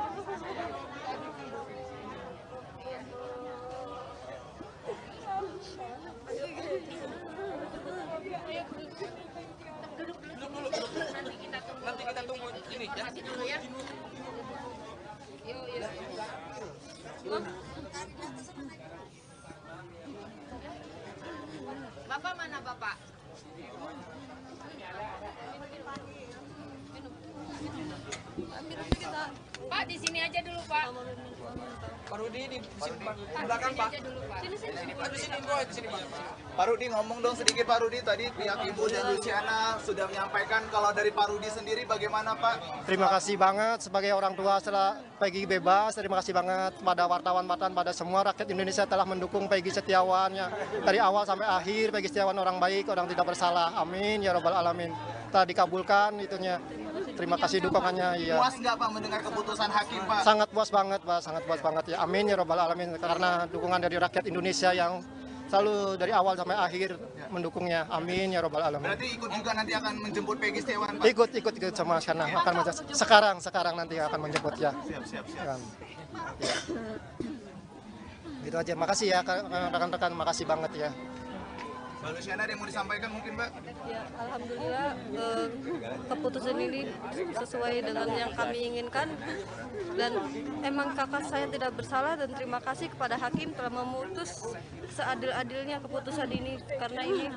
Nanti kita tunggu ini ya. Masih dulu ya. Yuk. Bapak mana Bapak? Pak di sini aja dulu Pak. Pak Rudi di belakang Pak. Sini. Pak Rudi ngomong dong sedikit Pak Rudi, tadi pihak Ibu dan Luciana sudah menyampaikan, kalau dari Pak Rudi sendiri bagaimana Pak? Terima kasih banget sebagai orang tua setelah Peggy bebas. Terima kasih banget pada wartawan-wartawan, pada semua rakyat Indonesia telah mendukung Peggy Setiawan ya. Dari awal sampai akhir Peggy Setiawan orang baik, orang tidak bersalah. Amin ya robbal alamin. Telah dikabulkan itunya. Terima kasih dukungannya ya. Puas nggak Pak mendengar keputusan hakim Pak? Sangat puas banget Pak, sangat puas banget ya. Amin ya robbal alamin, karena dukungan dari rakyat Indonesia yang selalu dari awal sampai akhir mendukungnya. Amin ya robbal alamin. Berarti ikut juga nanti akan menjemput Peggy Setiawan Pak? Ikut sama karena akan sekarang nanti akan menjemput ya. Siap. Ya. Gitu aja. Makasih ya rekan-rekan, makasih banget ya. Mbak Luciana ada yang mau disampaikan mungkin Mbak? Ya, alhamdulillah keputusan ini sesuai dengan yang kami inginkan dan emang kakak saya tidak bersalah dan terima kasih kepada hakim telah memutus seadil-adilnya keputusan ini karena ini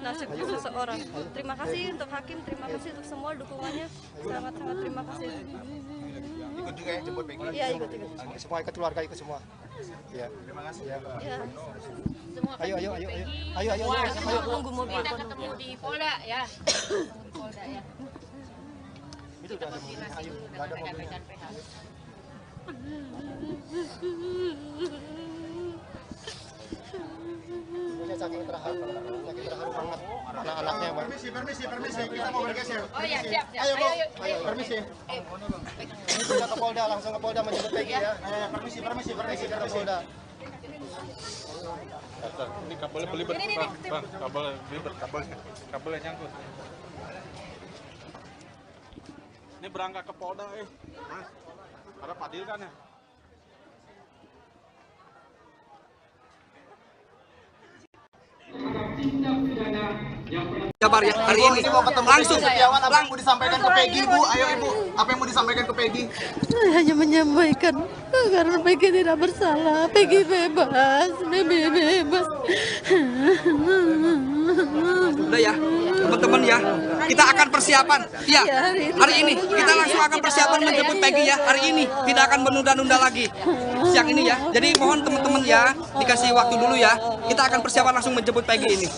nasib seseorang. Terima kasih untuk hakim, terima kasih untuk semua dukungannya, sangat-sangat terima kasih. Ikut juga yang jemput Peggy? Iya, ikut. Semua ikut, keluarga ikut semua. Iya. Terima kasih. Ya. Ayo. Tunggu mobil. Kita ketemu di Polda ya. Di Polda ya. Itu udah ada mobil. Ayo, udah ada mobilnya. Ibunya saking terharu banget anak-anaknya, Bang. Permisi, kita mau bergeser. Oh ya, siap. Ayo, permisi. Kita ke Polda, langsung ke Polda menjemput Peggy ya. Permisi ke Polda. Ini kabelnya belibet, Bang. Kabelnya belibet, kabelnya nyangkut. Ini berangkat ke Polda, Mas. Ada Padil kan ya? Jabar ya hari ini Mau ketemu langsung Setiawan, apa yang mau disampaikan ke Peggy, Bu? Ayo Ibu, apa yang mau disampaikan ke Peggy? Saya hanya menyampaikan karena Peggy tidak bersalah, Peggy bebas, bebas. udah ya teman-teman ya, kita akan persiapan ya hari ini kita langsung akan persiapan menjemput Peggy ya hari ini, tidak akan menunda-nunda lagi siang ini ya. Jadi mohon teman-teman ya dikasih waktu dulu ya, kita akan persiapan langsung menjemput Peggy ini.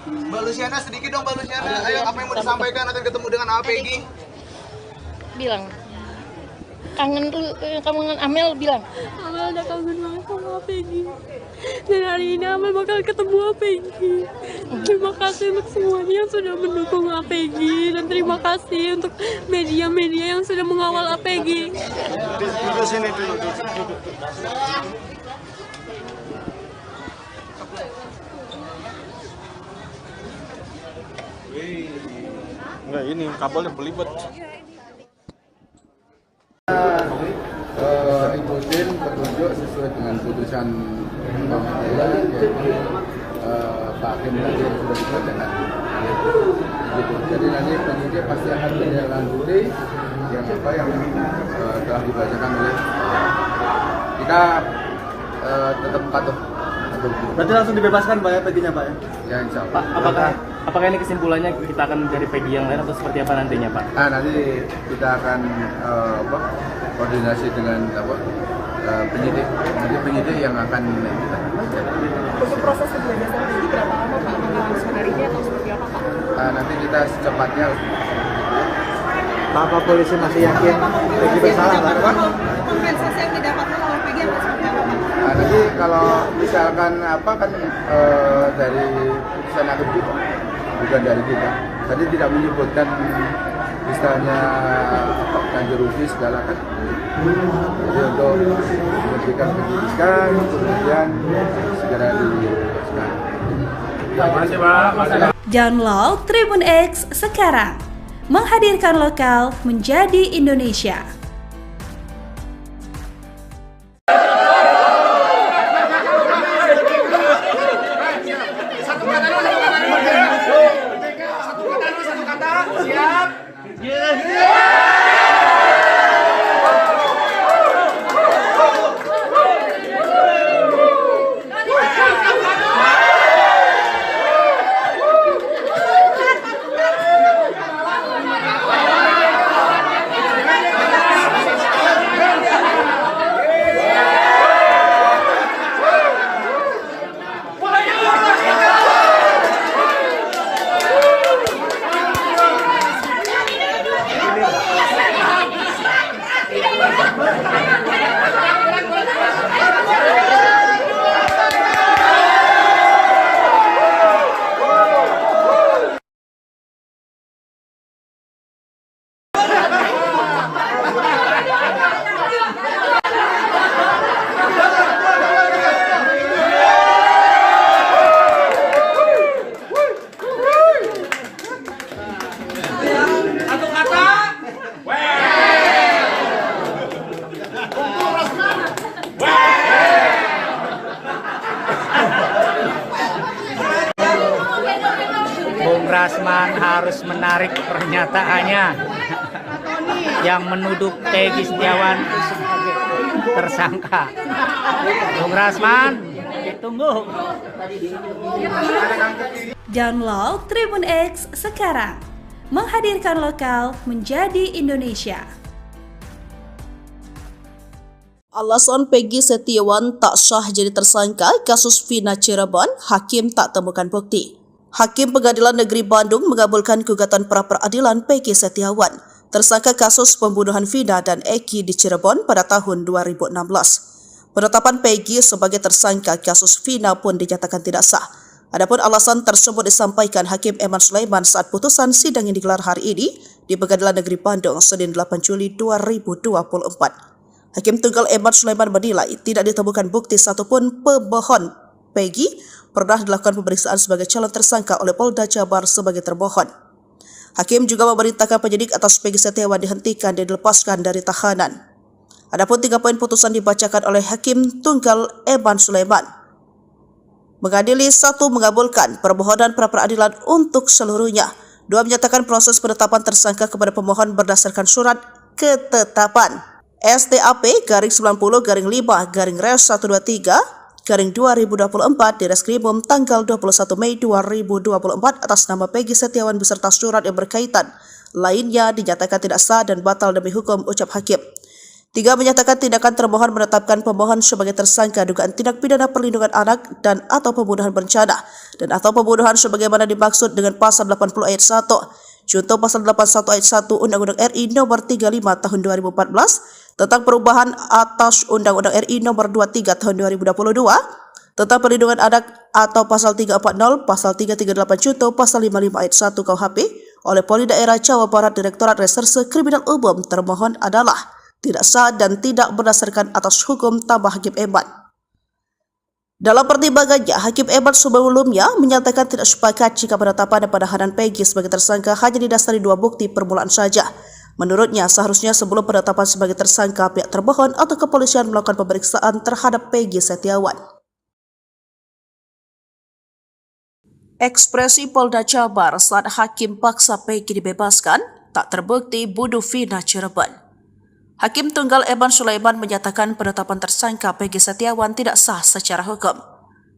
Mbak Luciana, sedikit dong Mbak Luciana. Ayo, apa yang mau disampaikan akan ketemu dengan Peggy? Bilang kangen tuh, kangen Amel bilang. Amel udah kangen banget sama Peggy. Dan hari ini Amel bakal ketemu Peggy. Terima kasih untuk semuanya yang sudah mendukung Peggy dan terima kasih untuk media-media yang sudah mengawal Peggy. Duduk sini dulu. Enggak, ini kabelnya belibet. Ikutin petunjuk sesuai dengan putusan pengadilan, yaitu Pak Hakim tadi yang sudah dibacakan. Gitu. Jadi nanti penyidik pasti akan menindaklanjuti yang telah dibacakan oleh kita tetap patuh. Berarti langsung dibebaskan Pak ya Peggy-nya Pak ya? Ya insya Allah. Pak, apakah ini kesimpulannya kita akan mencari Peggy yang lain atau seperti apa nantinya Pak? Nanti kita akan koordinasi dengan penyidik. Nanti penyidik yang akan kita. Untuk proses pembebasan Peggy berapa lama Pak? Harus menarinya atau seperti apa Pak? Nanti kita secepatnya. Apa polisi masih yakin Peggy bersalah Pak? Kompensasi yang didapatkan oleh Peggy atau seperti apa Pak? Nanti kalau misalkan dari putusan hakim juga, bukan dari kita. Tadi tidak menyebutkan istilahnya ganti rugi segala kan. Jadi untuk memberikan penyidikan, kemudian segera dibebaskan. Terima kasih Pak. Download Tribun X sekarang, menghadirkan lokal menjadi Indonesia. harus menarik pernyataannya yang menuduh Peggy Setiawan sebagai tersangka. Bung Rasman, ditunggu. Download Tribun X sekarang, menghadirkan lokal menjadi Indonesia. Alasan Peggy Setiawan tak sah jadi tersangka kasus Vina Cirebon, hakim tak temukan bukti. Hakim Pengadilan Negeri Bandung mengabulkan gugatan pra-peradilan Peggy Setiawan, tersangka kasus pembunuhan Vina dan Eki di Cirebon pada tahun 2016. Penetapan Peggy sebagai tersangka kasus Vina pun dinyatakan tidak sah. Adapun alasan tersebut disampaikan Hakim Eman Sulaiman saat putusan sidang yang digelar hari ini di Pengadilan Negeri Bandung, Senin 8 Juli 2024. Hakim Tunggal Eman Sulaiman menilai tidak ditemukan bukti satupun pemohon Peggy pernah dilakukan pemeriksaan sebagai calon tersangka oleh Polda Jabar sebagai termohon. Hakim juga memerintahkan penyidik atas Peggy Setiawan dihentikan dan dilepaskan dari tahanan. Adapun 3 poin putusan dibacakan oleh Hakim Tunggal Eman Sulaiman. Mengadili 1, mengabulkan permohonan pra-peradilan untuk seluruhnya. 2, menyatakan proses penetapan tersangka kepada pemohon berdasarkan surat ketetapan STAP/5/Res123/2024 di Reskrimum tanggal 21 Mei 2024 atas nama Peggy Setiawan beserta surat yang berkaitan. Lainnya dinyatakan tidak sah dan batal demi hukum, ucap hakim. 3, menyatakan tindakan termohon menetapkan pemohon sebagai tersangka dugaan tindak pidana perlindungan anak dan atau pembunuhan berencana dan atau pembunuhan sebagaimana dimaksud dengan pasal 80 ayat 1. Contoh pasal 81 ayat 1 Undang-Undang RI Nomor 35 Tahun 2014 tentang perubahan atas Undang-Undang RI Nomor 23 Tahun 2022 tentang perlindungan anak atau pasal 340, pasal 338 contoh pasal 55 ayat 1 KUHP oleh Polri Daerah Jawa Barat Direktorat Reserse Kriminal Umum. Termohon adalah tidak sah dan tidak berdasarkan atas hukum, tambah Hakim Eman. Dalam pertimbangannya, Hakim Eman sebelumnya menyatakan tidak sepakat jika penetapan dan penahanan Peggy sebagai tersangka hanya didasari 2 bukti permulaan saja. Menurutnya, seharusnya sebelum penetapan sebagai tersangka, pihak termohon atau kepolisian melakukan pemeriksaan terhadap Peggy Setiawan. Ekspresi Polda Jabar saat hakim paksa Peggy dibebaskan tak terbukti bunuh Vina Cirebon. Hakim Tunggal Eman Sulaiman menyatakan penetapan tersangka Peggy Setiawan tidak sah secara hukum.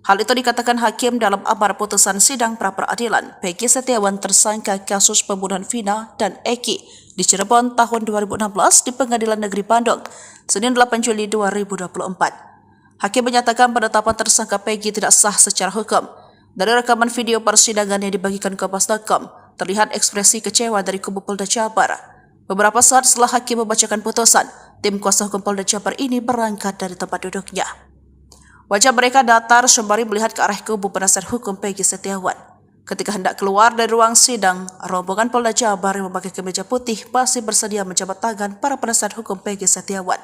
Hal itu dikatakan hakim dalam amar putusan sidang pra-peradilan Peggy Setiawan tersangka kasus pembunuhan Vina dan Eki di Cirebon tahun 2016 di Pengadilan Negeri Bandung, Senin 8 Juli 2024. Hakim menyatakan penetapan tersangka Peggy tidak sah secara hukum. Dari rekaman video persidangan yang dibagikan ke Kompas.com, terlihat ekspresi kecewa dari kubu Polda Jabar. Beberapa saat setelah hakim membacakan putusan, tim kuasa hukum Polda Jabar ini berangkat dari tempat duduknya. Wajah mereka datar sembari melihat ke arah kubu penasihat hukum Peggy Setiawan. Ketika hendak keluar dari ruang sidang, rombongan Polda Jabar yang memakai kemeja putih masih bersedia menjabat tangan para penasihat hukum Peggy Setiawan.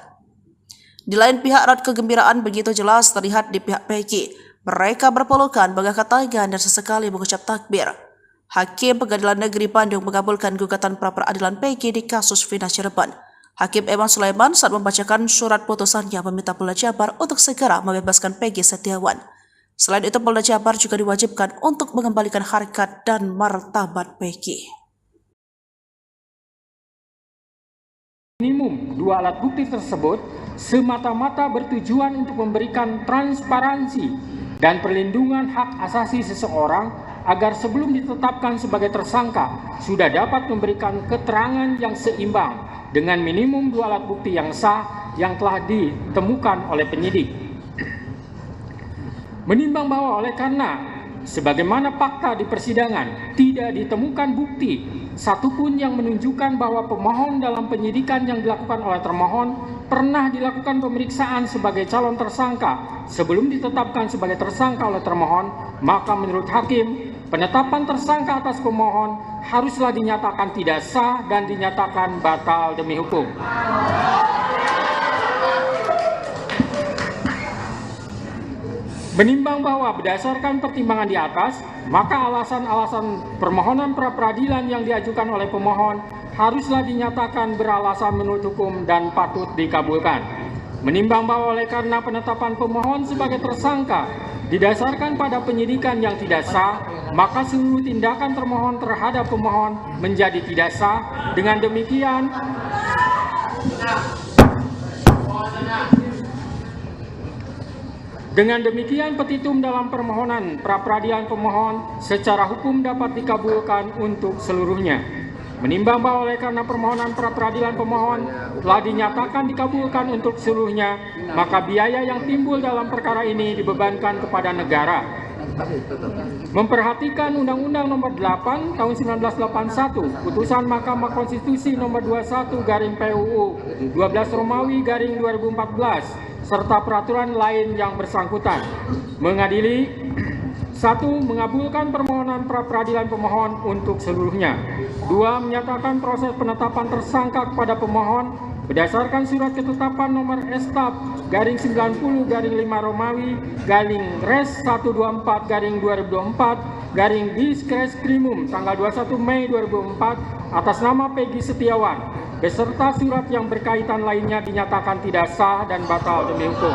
Di lain pihak, raut kegembiraan begitu jelas terlihat di pihak Peggy. Mereka berpelukan, mengangkat tangan dan sesekali mengucap takbir. Hakim Pengadilan Negeri Bandung mengabulkan gugatan pra-peradilan Peggy di kasus Vina Cirebon. Hakim Eman Sulaiman saat membacakan surat putusannya meminta Polda Jabar untuk segera membebaskan Peggy Setiawan. Selain itu, Polda Jabar juga diwajibkan untuk mengembalikan harkat dan martabat Peggy. Minimum 2 alat bukti tersebut semata-mata bertujuan untuk memberikan transparansi dan perlindungan hak asasi seseorang agar sebelum ditetapkan sebagai tersangka sudah dapat memberikan keterangan yang seimbang dengan minimum 2 alat bukti yang sah yang telah ditemukan oleh penyidik. Menimbang bahwa oleh karena sebagaimana fakta di persidangan tidak ditemukan bukti satupun yang menunjukkan bahwa pemohon dalam penyidikan yang dilakukan oleh termohon pernah dilakukan pemeriksaan sebagai calon tersangka sebelum ditetapkan sebagai tersangka oleh termohon, maka menurut hakim penetapan tersangka atas pemohon haruslah dinyatakan tidak sah dan dinyatakan batal demi hukum. Menimbang bahwa berdasarkan pertimbangan di atas, maka alasan-alasan permohonan pra-peradilan yang diajukan oleh pemohon haruslah dinyatakan beralasan menurut hukum dan patut dikabulkan. Menimbang bahwa oleh karena penetapan pemohon sebagai tersangka Didasarkan pada penyidikan yang tidak sah, maka seluruh tindakan termohon terhadap pemohon menjadi tidak sah. Dengan demikian, petitum dalam permohonan pra-peradilan pemohon secara hukum dapat dikabulkan untuk seluruhnya. Menimbang bahwa oleh karena permohonan pra-peradilan pemohon telah dinyatakan dikabulkan untuk seluruhnya, maka biaya yang timbul dalam perkara ini dibebankan kepada negara. Memperhatikan Undang-Undang Nomor 8 Tahun 1981, Putusan Mahkamah Konstitusi Nomor 21/PUU 12 Romawi 2014, serta peraturan lain yang bersangkutan. Mengadili 1. Mengabulkan permohonan pra-peradilan pemohon untuk seluruhnya. 2. Menyatakan proses penetapan tersangka kepada pemohon berdasarkan surat ketetapan nomor STAP/90/5 Romawi /Res 124/2024 tanggal 21 Mei 2004 atas nama Peggy Setiawan beserta surat yang berkaitan lainnya dinyatakan tidak sah dan batal demi hukum.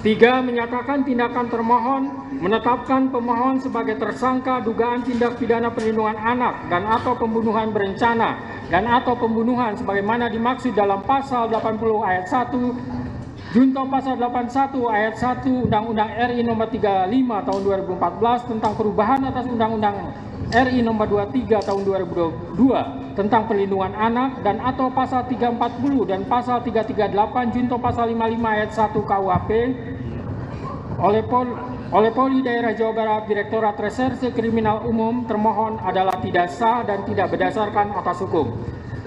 3. Menyatakan tindakan termohon menetapkan pemohon sebagai tersangka dugaan tindak pidana perlindungan anak dan atau pembunuhan berencana dan atau pembunuhan sebagaimana dimaksud dalam pasal 80 ayat 1 junto pasal 81 ayat 1 Undang-Undang RI Nomor 35 Tahun 2014 tentang perubahan atas Undang-Undang RI Nomor 23 Tahun 2022 tentang perlindungan anak dan atau pasal 340 dan pasal 338 junto pasal 55 ayat 1 KUHP oleh Polri Daerah Jawa Barat Direktorat Reserse Kriminal Umum termohon adalah tidak sah dan tidak berdasarkan atas hukum.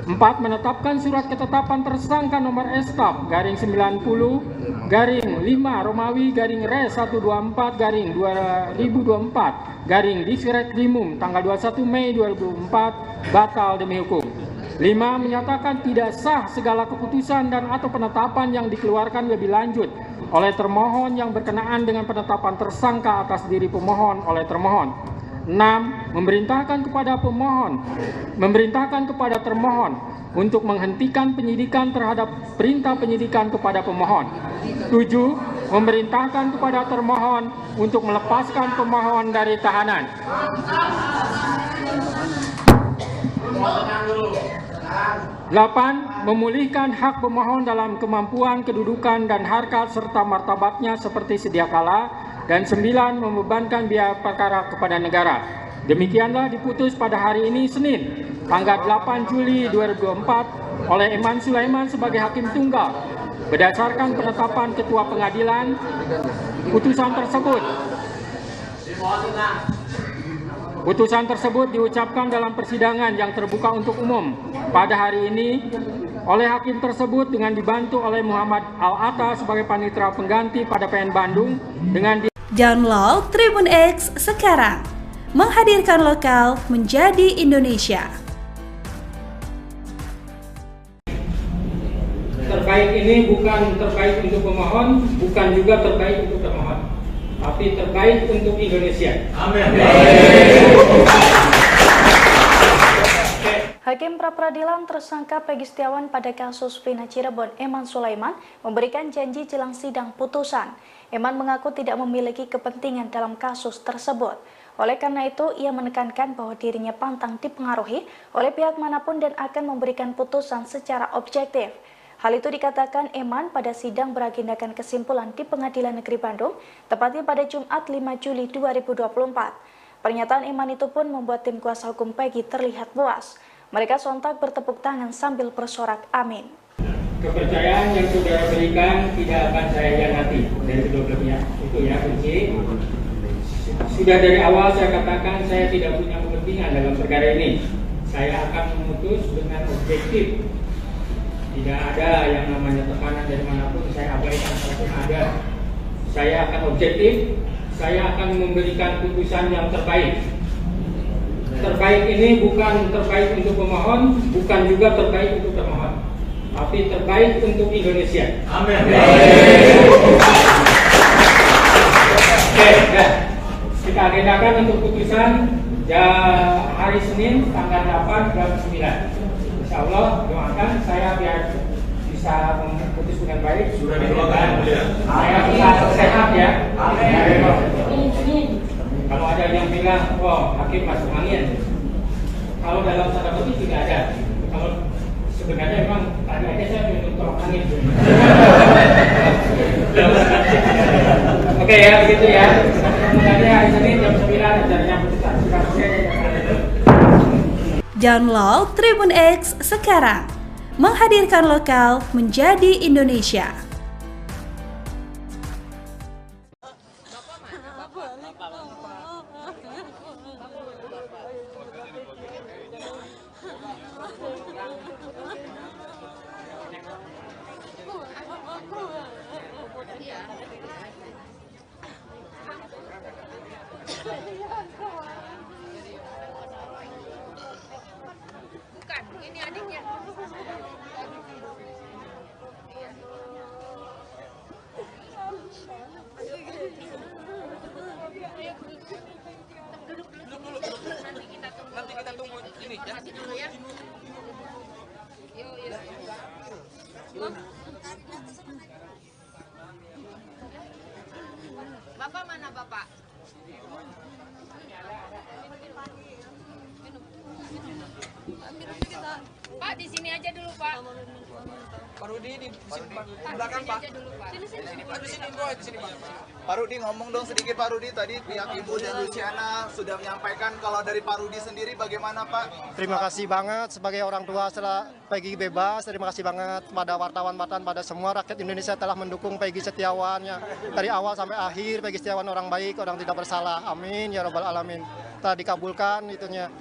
4. Menetapkan surat ketetapan tersangka nomor STAP/90/5 Romawi /Res 124/2024 tanggal 21 Mei 2004 batal demi hukum. 5. Menyatakan tidak sah segala keputusan dan atau penetapan yang dikeluarkan lebih lanjut oleh termohon yang berkenaan dengan penetapan tersangka atas diri pemohon oleh termohon. 6. Memerintahkan kepada termohon untuk menghentikan penyidikan terhadap perintah penyidikan kepada pemohon. 7. Memerintahkan kepada termohon untuk melepaskan pemohon dari tahanan. 8. Memulihkan hak pemohon dalam kemampuan, kedudukan, dan harkat serta martabatnya seperti sedia kala. Dan 9. Membebankan biaya perkara kepada negara. Demikianlah diputus pada hari ini Senin, tanggal 8 Juli 2024 oleh Eman Sulaiman sebagai Hakim Tunggal. Berdasarkan penetapan Ketua Pengadilan, putusan tersebut diucapkan dalam persidangan yang terbuka untuk umum pada hari ini oleh hakim tersebut dengan dibantu oleh Muhammad Al-Atta sebagai panitera pengganti pada PN Bandung dengan Download Tribun X sekarang, menghadirkan lokal menjadi Indonesia. Terbaik ini bukan terbaik untuk pemohon, bukan juga terbaik untuk termohon, tapi terbaik untuk Indonesia. Amin. Hakim pra-peradilan tersangka Peggy Setiawan pada kasus Vina Cirebon, Eman Sulaiman, memberikan janji jelang sidang putusan. Eman mengaku tidak memiliki kepentingan dalam kasus tersebut. Oleh karena itu, ia menekankan bahwa dirinya pantang dipengaruhi oleh pihak manapun dan akan memberikan putusan secara objektif. Hal itu dikatakan Eman pada sidang beragendakan kesimpulan di Pengadilan Negeri Bandung, tepatnya pada Jumat 5 Juli 2024. Pernyataan Eman itu pun membuat tim kuasa hukum Peggy terlihat puas. Mereka sontak bertepuk tangan sambil bersorak amin. Kepercayaan yang saudara berikan tidak akan saya hianati dari kedua belah pihak. Itu ya kunci. Sudah dari awal saya katakan saya tidak punya kepentingan dalam perkara ini. Saya akan memutus dengan objektif. Tidak ada yang namanya tekanan dari manapun, saya abaikan apapun ada. Saya akan objektif, saya akan memberikan putusan yang terbaik. Terbaik ini bukan terbaik untuk pemohon, bukan juga terbaik untuk termohon, tapi terbaik untuk Indonesia. Amin. Oke, ya. Kita agendakan untuk putusan hari Senin tanggal 8 jam 9. Insya Allah doakan saya biar bisa memutus dengan baik. Sudah didoakan ya. Saya bisa sehat ya. Kalau ada yang bilang, wah hakim masuk angin. Kalau dalam tanda kutip tidak ada. Kalau sebenarnya memang tadi aja saya menutup angin. Oke ya, begitu ya. Kemudian hari Senin jam 9 acaranya putusan. Download Tribun X sekarang. Menghadirkan lokal menjadi Indonesia. Bukan, ini adiknya. Duduk dulu. Nanti kita tunggu ini ya. Masih dulu ya. Yuk. Bapak mana Bapak? Pak di sini aja dulu Pak. Pak Rudi di belakang Pak. Sini Pak di sini Pak. Pak Rudi ngomong dong sedikit Pak Rudi, tadi pihak Ibu dan Luciana sudah menyampaikan, kalau dari Pak Rudi sendiri bagaimana Pak? Terima kasih banget sebagai orang tua setelah Peggy bebas. Terima kasih banget pada wartawan-wartawan, pada semua rakyat Indonesia telah mendukung Peggy Setiawan ya. Dari awal sampai akhir Peggy Setiawan orang baik, orang tidak bersalah. Amin ya Rabbal Alamin. Telah dikabulkan itunya.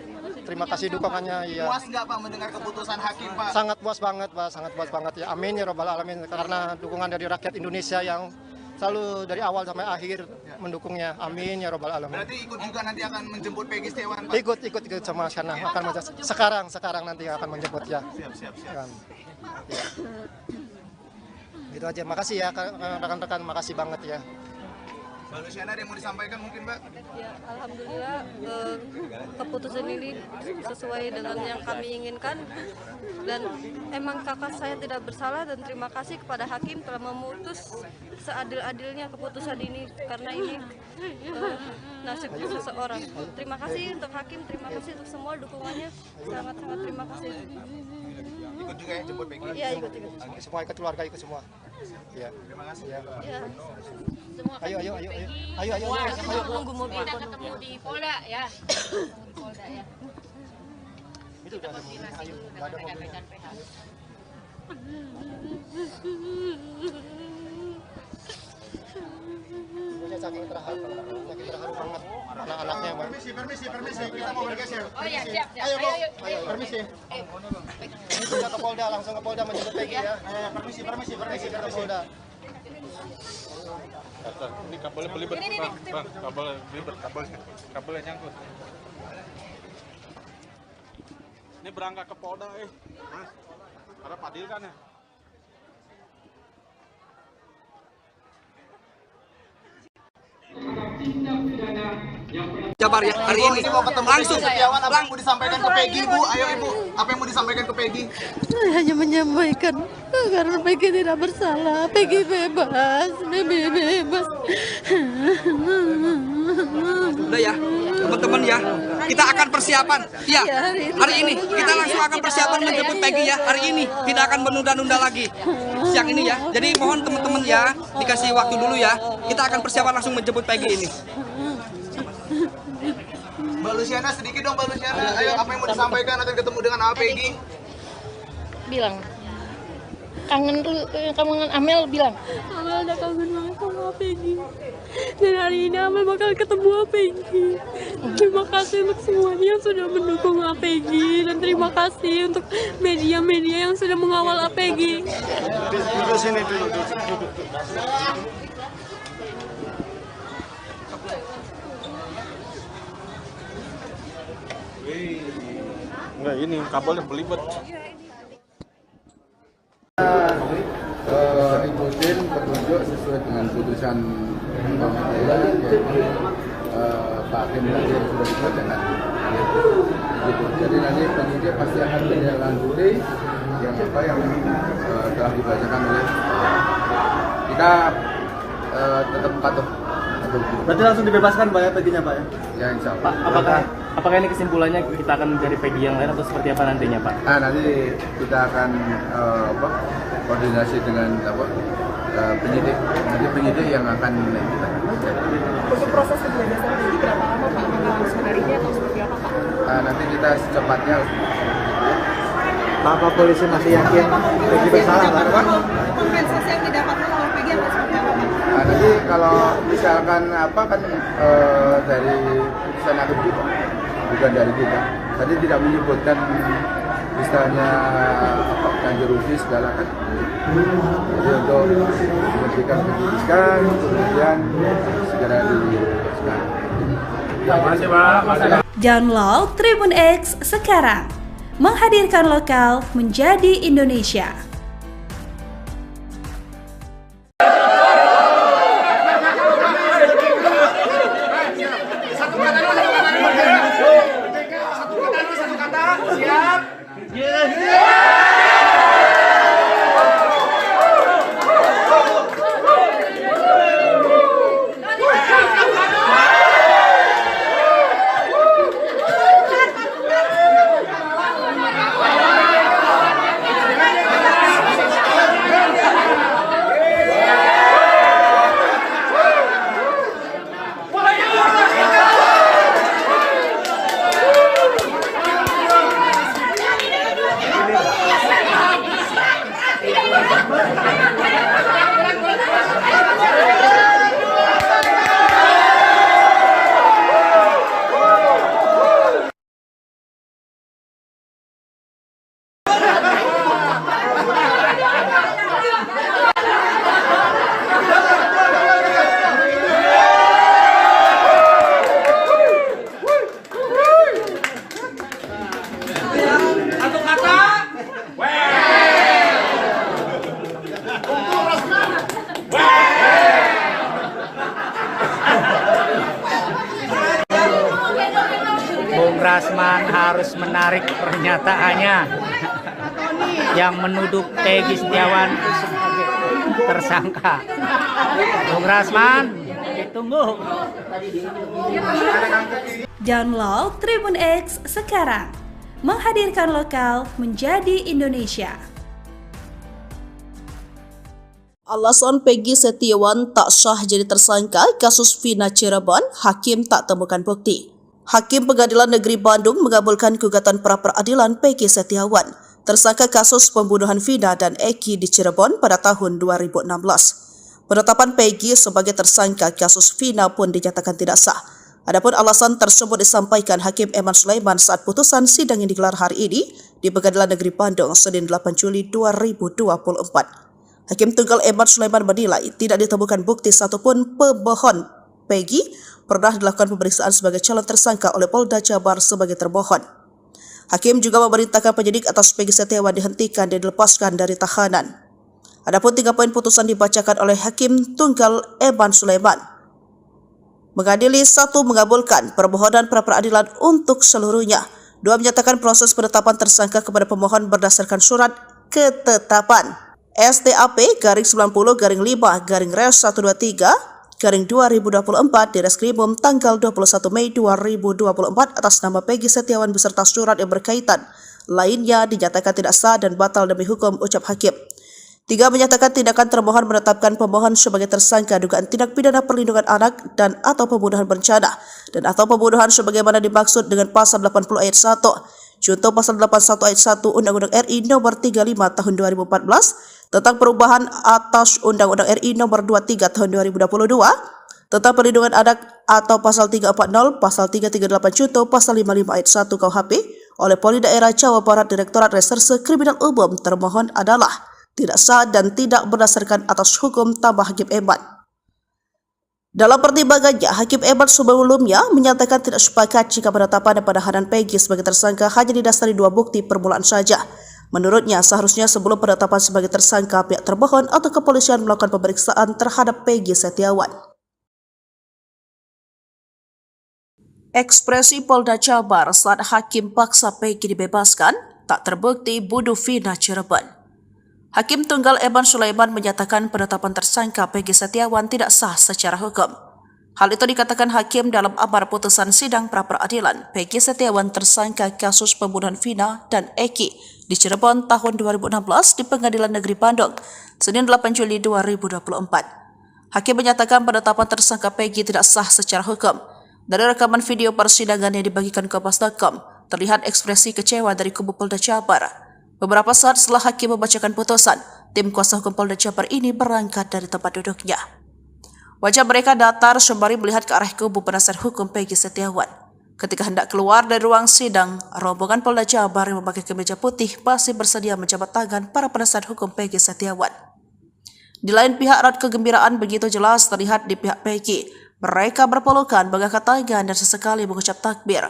Terima kasih dukungannya ya. Puas nggak Pak mendengar keputusan hakim Pak? Sangat puas banget Pak, sangat puas banget ya. Amin ya Rabbal Alamin. Karena dukungan dari rakyat Indonesia yang selalu dari awal sampai akhir mendukungnya. Amin ya Rabbal Alamin. Berarti ikut juga nanti akan menjemput Peggy Setiawan Pak? Ikut sama karena akan sekarang nanti akan menjemput ya. Siap. Ya. Itu aja. Makasih ya rekan-rekan, makasih banget ya. Mbak Luciana ada yang mau disampaikan mungkin Mbak? Ya, alhamdulillah keputusan ini sesuai dengan yang kami inginkan, dan emang kakak saya tidak bersalah, dan terima kasih kepada hakim telah memutus seadil-adilnya keputusan ini, karena ini nasib seseorang. Terima kasih untuk hakim, terima kasih untuk semua dukungannya, sangat-sangat terima kasih. Ikut juga ya jemput Peggy? Iya, ikut. Semua ikut keluarga, ikut semua. Ya. Terima kasih. Ya. Semua Ayo. Tunggu mobil. Kita ketemu di Polda ya. Di Polda ya. Itu udah ada mobil. Ayo, udah ada mobil. Ini saking terharu banget anak-anaknya. Permisi, kita mau bergeser. Oh ya, siap. Ayo, permisi. Ini sudah ke Polda, langsung ke Polda menjemput Peggy ya. Permisi ke Polda. Ini kabelnya belibet, Bang. Kabelnya belibet, kabelnya nyangkut. Ini berangkat ke Polda, Mas. Ada Padil kan ya? Jabar ya hari ini Mau ketemu langsung Setiawan, apa yang mau disampaikan ke Peggy Bu? Ayo Ibu, apa yang mau disampaikan ke Peggy? Saya hanya menyampaikan karena Peggy tidak bersalah, Peggy bebas, bebas. Udah ya teman-teman ya, kita akan persiapan ya hari ini, kita langsung akan persiapan menjemput Peggy ya hari ini, tidak akan menunda-nunda lagi siang ini ya. Jadi mohon teman-teman ya dikasih waktu dulu ya, kita akan persiapan langsung menjemput Peggy ini. Mbak Luciana sedikit dong Mbak Luciana, ayo apa yang mau disampaikan akan ketemu dengan Peggy? Bilang kangen Amel, bilang Amel udah kangen banget sama Peggy, dan hari ini Amel bakal ketemu Peggy. Terima kasih untuk semuanya yang sudah mendukung Peggy, dan terima kasih untuk media-media yang sudah mengawal Peggy. Duduk sini dulu. Enggak, ini kabelnya belibet. Ikutin petunjuk sesuai dengan putusan pengadilan, yaitu Pak hakim nanti yang sudah dibacakan. Gitu. Jadi nanti penyidik pasti akan menindaklanjuti yang telah dibacakan oleh kita tetap patuh. Berarti langsung dibebaskan Pak ya Peggy-nya Pak ya? Ya insya Allah. Pak, apakah ini kesimpulannya kita akan mencari Peggy yang lain atau seperti apa nantinya Pak? Nah, nanti kita akan koordinasi dengan penyidik. Nanti penyidik yang akan kita. Untuk proses pembebasan Peggy berapa lama Pak? Langsung hari ini atau seperti apa Pak? Nanti kita secepatnya. Apa polisi masih yakin Peggy bersalah Pak? Kompensasi yang didapatkan oleh Peggy atau seperti apa Pak? Nanti kalau misalkan dari putusan hakim juga, bukan dari kita. Tadi tidak menyebutkan misalnya ganti rugi segala kan. Jadi untuk memberikan penyidikan, kemudian segera dibebaskan. Terima kasih Pak. Download Tribun X sekarang, menghadirkan lokal menjadi Indonesia. Bung Rasman harus menarik pernyataannya yang menuduh Peggy Setiawan sebagai tersangka. Bung Rasman, ditunggu. Download Tribun X sekarang, menghadirkan lokal menjadi Indonesia. Alasan Peggy Setiawan tak sah jadi tersangka kasus Vina Cirebon, hakim tak temukan bukti. Hakim Pengadilan Negeri Bandung mengabulkan gugatan pra-peradilan Peggy Setiawan, tersangka kasus pembunuhan Vina dan Eki di Cirebon pada tahun 2016. Penetapan Peggy sebagai tersangka kasus Vina pun dinyatakan tidak sah. Adapun alasan tersebut disampaikan Hakim Eman Sulaiman saat putusan sidang yang digelar hari ini di Pengadilan Negeri Bandung, Senin 8 Juli 2024. Hakim Tunggal Eman Sulaiman menilai tidak ditemukan bukti satupun pemohon Peggy pernah dilakukan pemeriksaan sebagai calon tersangka oleh Polda Jabar sebagai termohon. Hakim juga memerintahkan penyidik atas Peggy Setiawan dihentikan dan dilepaskan dari tahanan. Adapun 3 poin putusan dibacakan oleh Hakim Tunggal Eman Sulaiman. Mengadili 1 mengabulkan permohonan pra-peradilan untuk seluruhnya. 2 menyatakan proses penetapan tersangka kepada pemohon berdasarkan surat ketetapan STAP-5-5-2023-2024 di Reskrimum tanggal 21 Mei 2024 atas nama Peggy Setiawan beserta surat yang berkaitan. Lainnya dinyatakan tidak sah dan batal demi hukum, ucap hakim. 3 menyatakan tindakan termohon menetapkan pemohon sebagai tersangka dugaan tindak pidana perlindungan anak dan atau pembunuhan berencana dan atau pembunuhan sebagaimana dimaksud dengan pasal 80 ayat 1. Contoh pasal 81 ayat 1 Undang-Undang RI Nomor 35 Tahun 2014 tentang perubahan atas Undang-Undang RI Nomor 23 Tahun 2022 tentang perlindungan anak atau pasal 340, pasal 338 Contoh pasal 55 ayat 1 KUHP oleh Polda Daerah Jawa Barat Direktorat Reserse Kriminal Umum. Termohon adalah tidak sah dan tidak berdasarkan atas hukum, tambah Hakim Eman. Dalam pertimbangannya, Hakim Eman sebelumnya menyatakan tidak sepakat jika penetapan dan penahanan Peggy sebagai tersangka hanya didasari 2 bukti permulaan saja. Menurutnya, seharusnya sebelum penetapan sebagai tersangka, pihak termohon atau kepolisian melakukan pemeriksaan terhadap Peggy Setiawan. Ekspresi Polda Jabar saat hakim paksa Peggy dibebaskan tak terbukti bunuh Vina Cirebon. Hakim Tunggal Eman Sulaiman menyatakan penetapan tersangka Peggy Setiawan tidak sah secara hukum. Hal itu dikatakan hakim dalam amar putusan sidang pra-peradilan Peggy Setiawan tersangka kasus pembunuhan Vina dan Eki di Cirebon tahun 2016 di Pengadilan Negeri Bandung, Senin 8 Juli 2024. Hakim menyatakan penetapan tersangka Peggy tidak sah secara hukum. Dari rekaman video persidangan yang dibagikan ke Kompas.com, terlihat ekspresi kecewa dari kubu Polda Jabar. Beberapa saat setelah hakim membacakan putusan, tim kuasa hukum Polda Jabar ini berangkat dari tempat duduknya. Wajah mereka datar sembari melihat ke arah kubu penasihat hukum Peggy Setiawan. Ketika hendak keluar dari ruang sidang, rombongan Polda Jabar yang memakai kemeja putih masih bersedia menjabat tangan para penasihat hukum Peggy Setiawan. Di lain pihak, raut kegembiraan begitu jelas terlihat di pihak Peggy. Mereka berpelukan, mengangkat tangan dan sesekali mengucap takbir.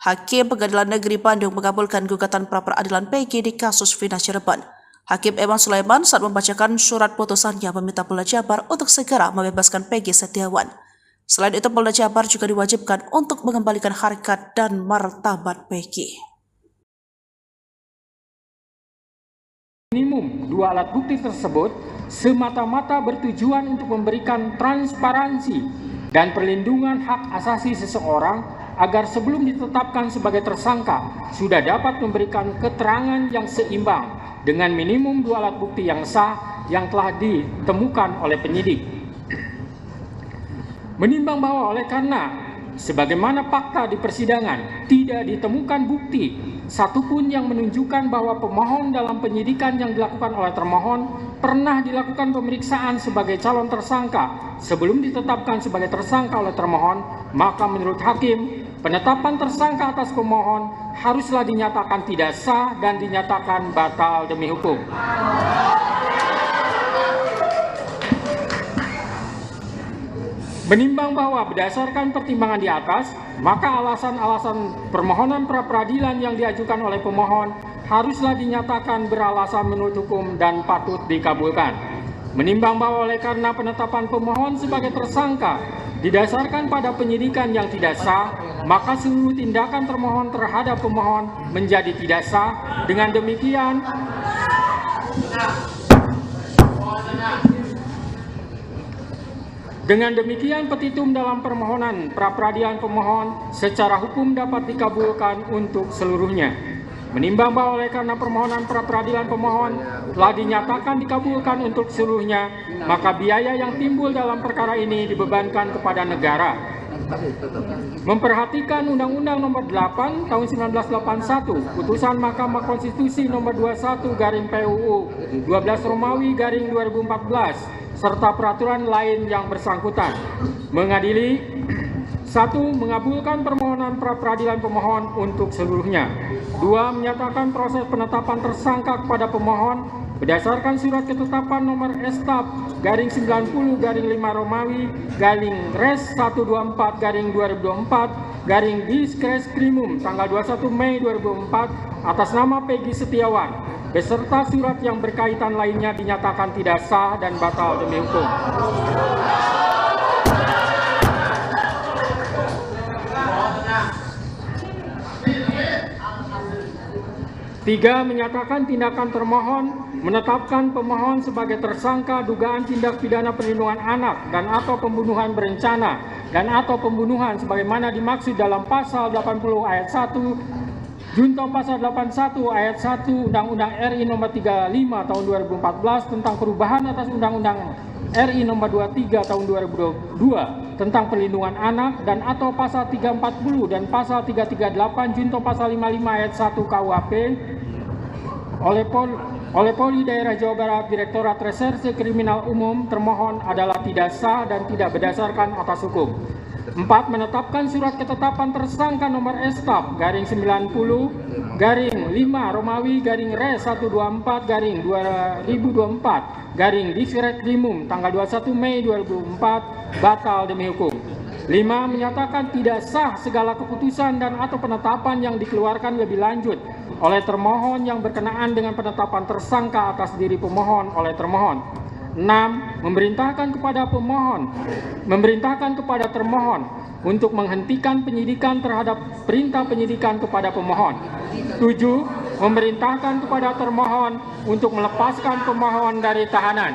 Hakim Pengadilan Negeri Bandung mengabulkan gugatan pra-peradilan Peggy di kasus Vina Cirebon. Hakim Eman Sulaiman saat membacakan surat putusannya meminta Polda Jabar untuk segera membebaskan Peggy Setiawan. Selain itu, Polda Jabar juga diwajibkan untuk mengembalikan harkat dan martabat Peggy. Minimum dua alat bukti tersebut semata-mata bertujuan untuk memberikan transparansi dan perlindungan hak asasi seseorang agar sebelum ditetapkan sebagai tersangka sudah dapat memberikan keterangan yang seimbang dengan minimum dua alat bukti yang sah yang telah ditemukan oleh penyidik. Menimbang bahwa oleh karena sebagaimana fakta di persidangan tidak ditemukan bukti satupun yang menunjukkan bahwa pemohon dalam penyidikan yang dilakukan oleh termohon pernah dilakukan pemeriksaan sebagai calon tersangka sebelum ditetapkan sebagai tersangka oleh termohon, maka menurut hakim, penetapan tersangka atas pemohon haruslah dinyatakan tidak sah dan dinyatakan batal demi hukum. Menimbang bahwa berdasarkan pertimbangan di atas, maka alasan-alasan permohonan pra-peradilan yang diajukan oleh pemohon haruslah dinyatakan beralasan menurut hukum dan patut dikabulkan. Menimbang bahwa oleh karena penetapan pemohon sebagai tersangka didasarkan pada penyidikan yang tidak sah, maka seluruh tindakan termohon terhadap pemohon menjadi tidak sah. Dengan demikian, petitum dalam permohonan pra-peradilan pemohon secara hukum dapat dikabulkan untuk seluruhnya. Menimbang bahwa oleh karena permohonan pra-peradilan pemohon telah dinyatakan dikabulkan untuk seluruhnya, maka biaya yang timbul dalam perkara ini dibebankan kepada negara. Memperhatikan Undang-Undang Nomor 8 Tahun 1981, Putusan Mahkamah Konstitusi Nomor 21/PUU 12 Romawi /2014, serta peraturan lain yang bersangkutan. Mengadili 1. Mengabulkan permohonan pra-peradilan pemohon untuk seluruhnya. 2. Menyatakan proses penetapan tersangka kepada pemohon berdasarkan surat ketetapan nomor STAP/90/5 Romawi /Res 124/2024 tanggal 21 Mei 2004 atas nama Peggy Setiawan beserta surat yang berkaitan lainnya dinyatakan tidak sah dan batal demi hukum. Tiga, menyatakan tindakan termohon menetapkan pemohon sebagai tersangka dugaan tindak pidana perlindungan anak dan atau pembunuhan berencana dan atau pembunuhan sebagaimana dimaksud dalam pasal 80 ayat 1 junto pasal 81 ayat 1 Undang-Undang RI Nomor 35 Tahun 2014 tentang perubahan atas Undang-Undang RI Nomor 23 Tahun 2022 tentang perlindungan anak dan atau pasal 340 dan pasal 338 junto pasal 55 ayat 1 KUHP oleh Polri Daerah Jawa Barat Direktorat Reserse Kriminal Umum termohon adalah tidak sah dan tidak berdasarkan atas hukum. 4. Menetapkan surat ketetapan tersangka nomor STAP/90/5 Romawi /Res 124/2024 tanggal 21 Mei 2004 batal demi hukum. 5. Menyatakan tidak sah segala keputusan dan atau penetapan yang dikeluarkan lebih lanjut oleh termohon yang berkenaan dengan penetapan tersangka atas diri pemohon oleh termohon. 6. 6. Memerintahkan kepada termohon untuk menghentikan penyidikan terhadap perintah penyidikan kepada pemohon. 7. Memerintahkan kepada termohon untuk melepaskan pemohon dari tahanan.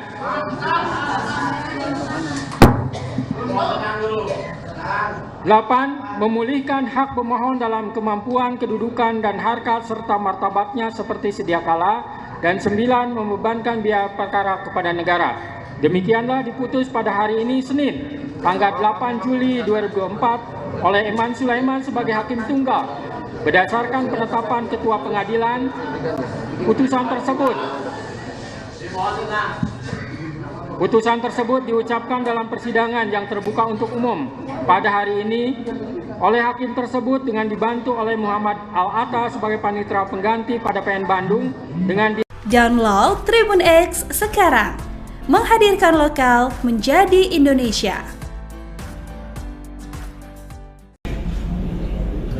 8. Memulihkan hak pemohon dalam kemampuan, kedudukan, dan harkat serta martabatnya seperti sedia kala. Dan 9. Membebankan biaya perkara kepada negara. Demikianlah diputus pada hari ini Senin, tanggal 8 Juli 2024 oleh Eman Sulaiman sebagai Hakim Tunggal. Berdasarkan penetapan Ketua Pengadilan, putusan tersebut diucapkan dalam persidangan yang terbuka untuk umum pada hari ini oleh hakim tersebut dengan dibantu oleh Muhammad Al-Atta sebagai panitera pengganti pada PN Bandung dengan Download Tribun X sekarang, menghadirkan lokal menjadi Indonesia.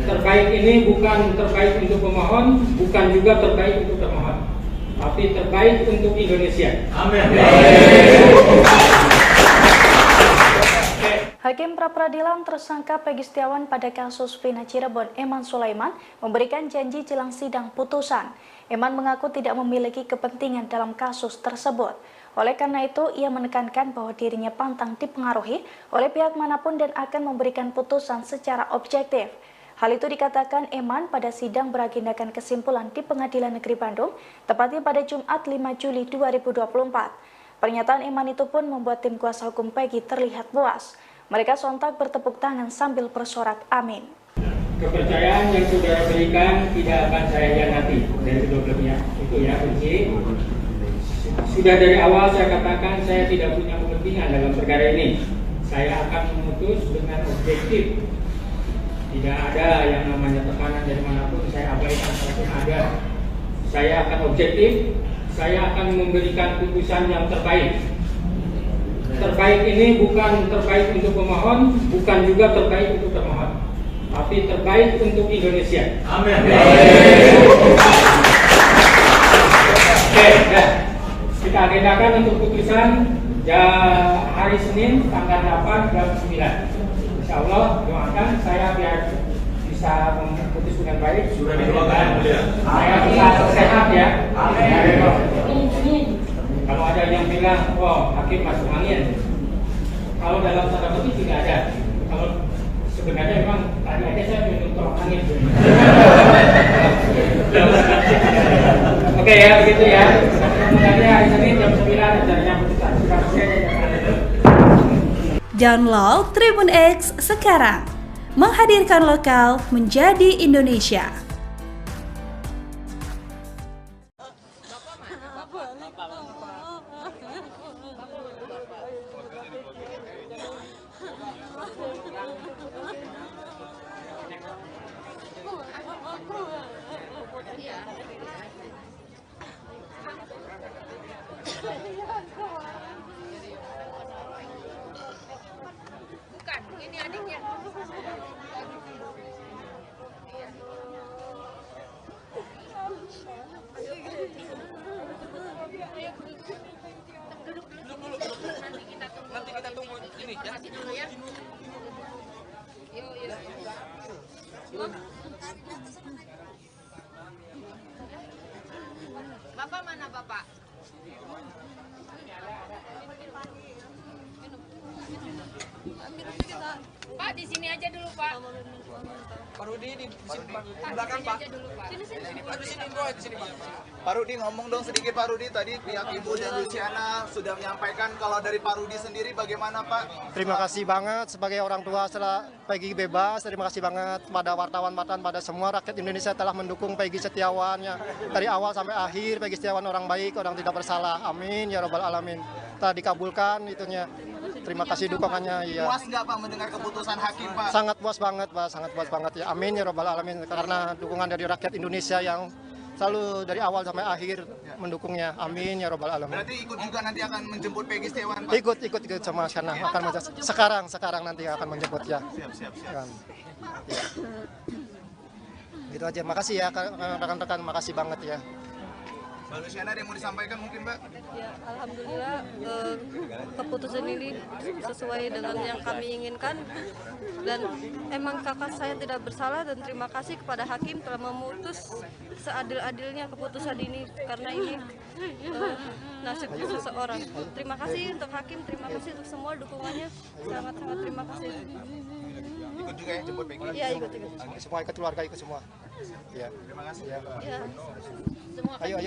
Terbaik ini bukan terbaik untuk pemohon, bukan juga terbaik untuk termohon, tapi terbaik untuk Indonesia. Amin. Hakim pra-peradilan tersangka Peggy Setiawan pada kasus Vina Cirebon, Eman Sulaiman, memberikan janji jelang sidang putusan. Eman mengaku tidak memiliki kepentingan dalam kasus tersebut. Oleh karena itu, ia menekankan bahwa dirinya pantang dipengaruhi oleh pihak manapun dan akan memberikan putusan secara objektif. Hal itu dikatakan Eman pada sidang beragendakan kesimpulan di Pengadilan Negeri Bandung, tepatnya pada Jumat 5 Juli 2024. Pernyataan Eman itu pun membuat tim kuasa hukum Peggy terlihat puas. Mereka sontak bertepuk tangan sambil bersorak amin. Kepercayaan yang saudara berikan tidak akan saya hianati dari kedua belah pihak. Itu ya kunci. Sudah dari awal saya katakan saya tidak punya kepentingan dalam perkara ini. Saya akan memutus dengan objektif. Tidak ada yang namanya tekanan dari manapun, saya abaikan kalaupun ada. Saya akan objektif, saya akan memberikan putusan yang terbaik. Terbaik ini bukan terbaik untuk pemohon, bukan juga terbaik untuk termohon, tapi terbaik untuk Indonesia. Amin. Oke, ya. Kita agendakan untuk putusan hari Senin tanggal 8 jam 9. Insya Allah doakan saya biar bisa memutus dengan baik. Sudah didoakan ya. Saya bisa sehat ya. Amin. Kalau ada yang bilang, wah hakim masuk angin. Kalau dalam tanda kutip tidak ada. Kalau sebenarnya memang tadi aja saya minum tolak angin. Oke ya, begitu ya. Kemudian hari Senin jam 9 acaranya putusan. Download Tribun X sekarang, menghadirkan lokal menjadi Indonesia. Bukan, ini adiknya. Duduk dulu. Nanti kita tunggu ini ya. Masih dulu ya. Yuk. Bapak mana Bapak? Pak di sini aja dulu Pak. Pak Rudi di belakang Pak. Sini Pak. Pak Rudi ngomong dong sedikit Pak Rudi. Tadi pihak Ibu dan Luciana sudah menyampaikan kalau dari Pak Rudi sendiri bagaimana Pak? Terima kasih banget sebagai orang tua setelah Peggy bebas. Terima kasih banget pada wartawan-wartawan, pada semua rakyat Indonesia telah mendukung Peggy Setiawan ya. Dari awal sampai akhir Peggy Setiawan orang baik, orang tidak bersalah. Amin ya Rabbal Alamin. Telah dikabulkan itunya. Terima kasih dukungannya ya. Puas nggak Pak mendengar keputusan hakim Pak? Sangat puas banget Pak, sangat puas banget ya. Amin ya Rabbal Alamin. Karena dukungan dari rakyat Indonesia yang selalu dari awal sampai akhir mendukungnya. Amin ya Rabbal Alamin. Berarti ikut juga nanti akan menjemput Peggy Setiawan Pak? Ikut sama sana akan sekarang nanti akan menjemput ya. Siap. Ya. Gitu aja. Makasih ya rekan-rekan, makasih banget ya. Mbak Luciana ada yang mau disampaikan mungkin Mbak? Ya, alhamdulillah keputusan ini sesuai dengan yang kami inginkan dan emang kakak saya tidak bersalah dan terima kasih kepada hakim telah memutus seadil-adilnya keputusan ini karena ini nasib seseorang. Terima kasih untuk hakim, terima kasih untuk semua dukungannya, sangat-sangat terima kasih. Ikut juga ya jemput Peggy? Iya, ikut. Semua ikut keluarga, ikut semua. Ya. Terima kasih. Ya. Ya. Ayo.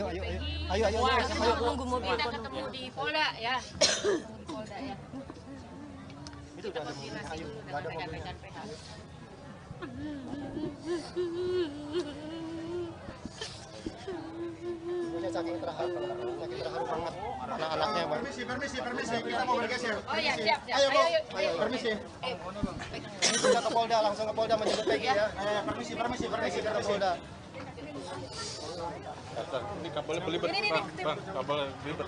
Nunggu mobil. Kita ketemu di Polda ya. Di Polda ya. Itu udah ada mobil. Ayo, enggak ada mobil. Saking terharu banget anak-anaknya, Bang. Permisi, kita mau bergeser. Oh ya, siap. Ayo, permisi. Ini sudah ke Polda, langsung ke Polda menjemput Peggy ya. Permisi ke Polda. Ini kabelnya belibet, Bang. Kabel belibet,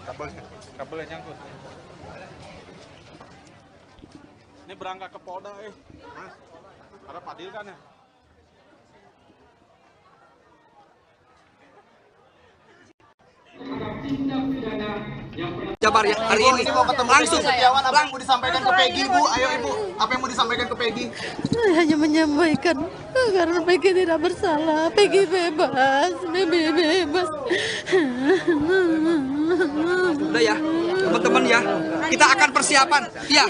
kabelnya nyangkut. Ini berangkat ke Polda, Mas. Ada Padil kan ya? Jabar ya hari ini Mau ketemu langsung Setiawan, apa yang mau disampaikan ke Peggy, Bu? Ayo Ibu, apa yang mau disampaikan ke Peggy? Saya hanya menyampaikan karena Peggy tidak bersalah, Peggy bebas, bebas. udah ya teman-teman ya, kita akan persiapan ya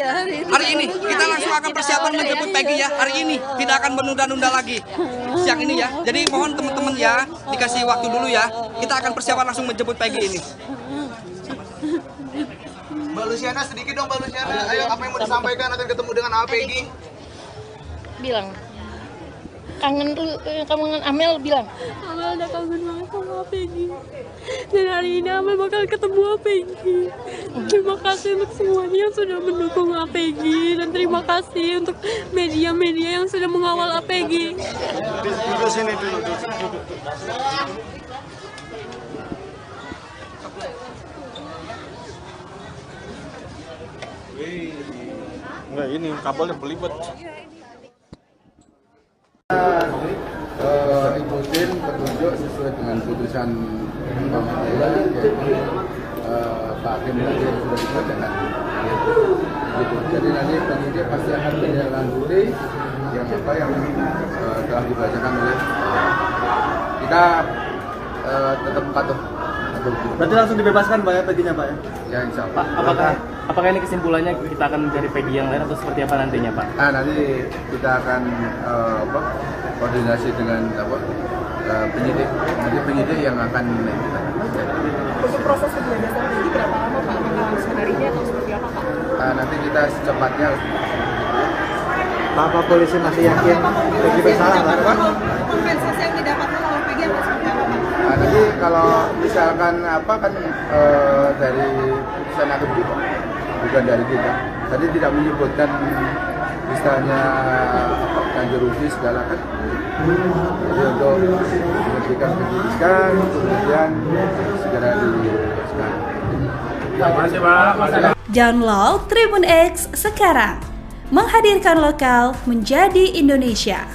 hari ini kita langsung akan persiapan menjemput Peggy ya hari ini, tidak akan menunda-nunda lagi siang ini ya. Jadi mohon teman-teman ya dikasih waktu dulu ya, kita akan persiapan langsung menjemput Peggy ini. Mbak Luciana sedikit dong Mbak Luciana. Ayo apa yang mau disampaikan akan ketemu dengan Peggy? Bilang. Kangen Amel bilang. Amel udah kangen banget sama Peggy. Dan hari ini Amel bakal ketemu Peggy. Terima kasih untuk semuanya yang sudah mendukung Peggy dan terima kasih untuk media-media yang sudah mengawal Peggy. Duduk sini dulu. Enggak, ini kabelnya belibet. Ikutin petunjuk sesuai dengan putusan pengadilan, yaitu Pak Hakim tadi yang sudah dibacakan. Gitu. Jadi nanti penyidik pasti akan menindaklanjuti yang telah dibacakan oleh kita tetap patuh. Berarti langsung dibebaskan Pak ya Peggy-nya Pak ya? Ya insya Allah. Pak, apakah ini kesimpulannya kita akan mencari Peggy yang lain atau seperti apa nantinya Pak? Nah nanti kita akan koordinasi dengan penyidik yang akan kita. Untuk proses kebebasan Peggy berapa lama Pak? Apakah harus menarinya atau seperti apa Pak? Nanti kita secepatnya. Pak polisi masih yakin Peggy bersalah Pak? Kompensasi yang didapatkan oleh Peggy atau seperti apa Pak? Nanti kalau misalkan dari putusan hakim juga, bukan dari kita. Tadi tidak menyebutkan istilahnya ganti rugi segala kan. Jadi untuk memberikan penyidikan, kemudian segera dibebaskan. Terima kasih Pak. Download Tribun X sekarang, menghadirkan lokal menjadi Indonesia.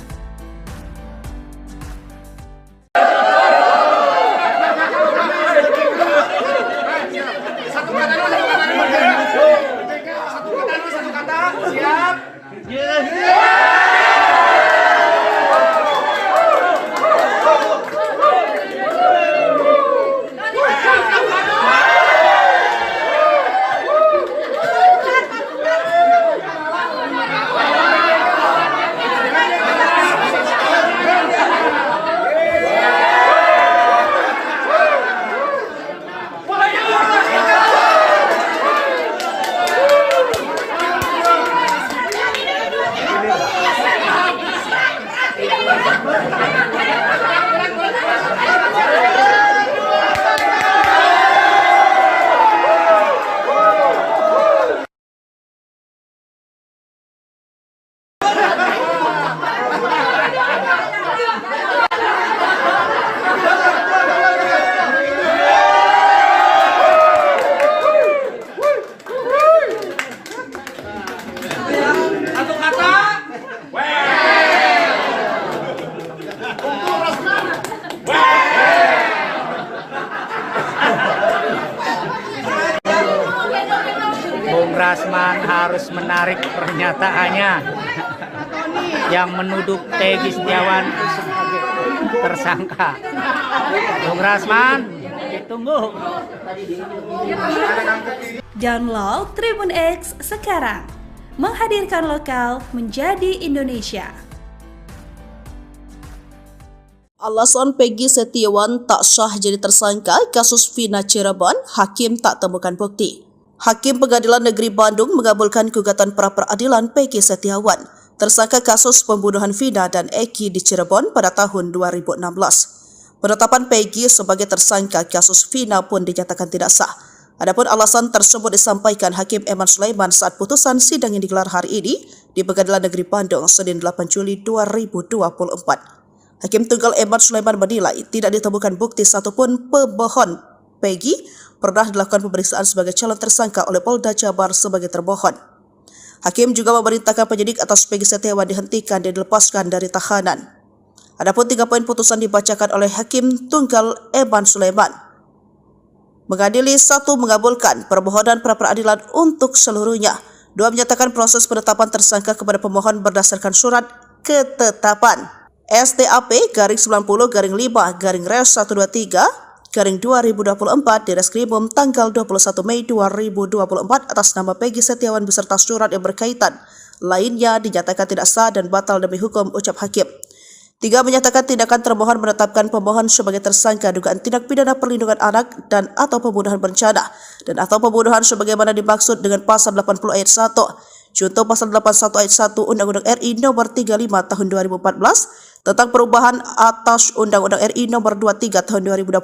menarik pernyataannya yang menuduh Peggy Setiawan sebagai tersangka. Bung Rasman, ditunggu. Download Tribun X sekarang, menghadirkan lokal menjadi Indonesia. Alasan Peggy Setiawan tak sah jadi tersangka kasus Vina Cirebon, hakim tak temukan bukti. Hakim Pengadilan Negeri Bandung mengabulkan gugatan pra-peradilan Peggy Setiawan, tersangka kasus pembunuhan Vina dan Eki di Cirebon pada tahun 2016. Penetapan Peggy sebagai tersangka kasus Vina pun dinyatakan tidak sah. Adapun alasan tersebut disampaikan Hakim Eman Sulaiman saat putusan sidang yang digelar hari ini di Pengadilan Negeri Bandung, Senin 8 Juli 2024. Hakim Tunggal Eman Sulaiman menilai tidak ditemukan bukti satupun pemohon Peggy pernah dilakukan pemeriksaan sebagai calon tersangka oleh Polda Jabar sebagai termohon. Hakim juga memerintahkan penyidik atas Peggy Setiawan dihentikan dan dilepaskan dari tahanan. Adapun 3 poin putusan dibacakan oleh Hakim Tunggal Eman Sulaiman. Mengadili 1 mengabulkan permohonan pra-peradilan untuk seluruhnya. 2 menyatakan proses penetapan tersangka kepada pemohon berdasarkan surat ketetapan STAP-5-Res-2023-2024 di Reskrimum tanggal 21 Mei 2024 atas nama Peggy Setiawan beserta surat yang berkaitan. Lainnya dinyatakan tidak sah dan batal demi hukum, ucap hakim. 3 menyatakan tindakan termohon menetapkan pemohon sebagai tersangka dugaan tindak pidana perlindungan anak dan atau pembunuhan berencana dan atau pembunuhan sebagaimana dimaksud dengan pasal 80 ayat 1. Contoh pasal 81 ayat 1 Undang-Undang RI nomor 35 tahun 2014 tentang perubahan atas Undang-Undang RI nomor 23 tahun 2022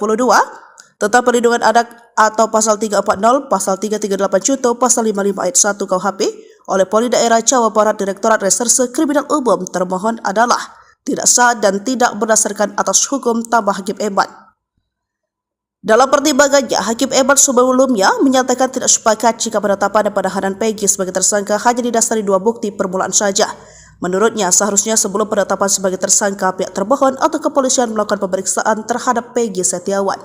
tentang perlindungan anak atau pasal 340, pasal 338 contoh pasal 55 ayat 1 KUHP oleh Polri Daerah Jawa Barat Direktorat Reserse Kriminal Umum. Termohon adalah tidak sah dan tidak berdasarkan atas hukum, tambah Hakim Eman. Dalam pertimbangannya, Hakim Eman sebelumnya menyatakan tidak sepakat jika penetapan dan penahanan Peggy sebagai tersangka hanya didasari 2 bukti permulaan saja. Menurutnya, seharusnya sebelum penetapan sebagai tersangka, pihak termohon atau kepolisian melakukan pemeriksaan terhadap Peggy Setiawan.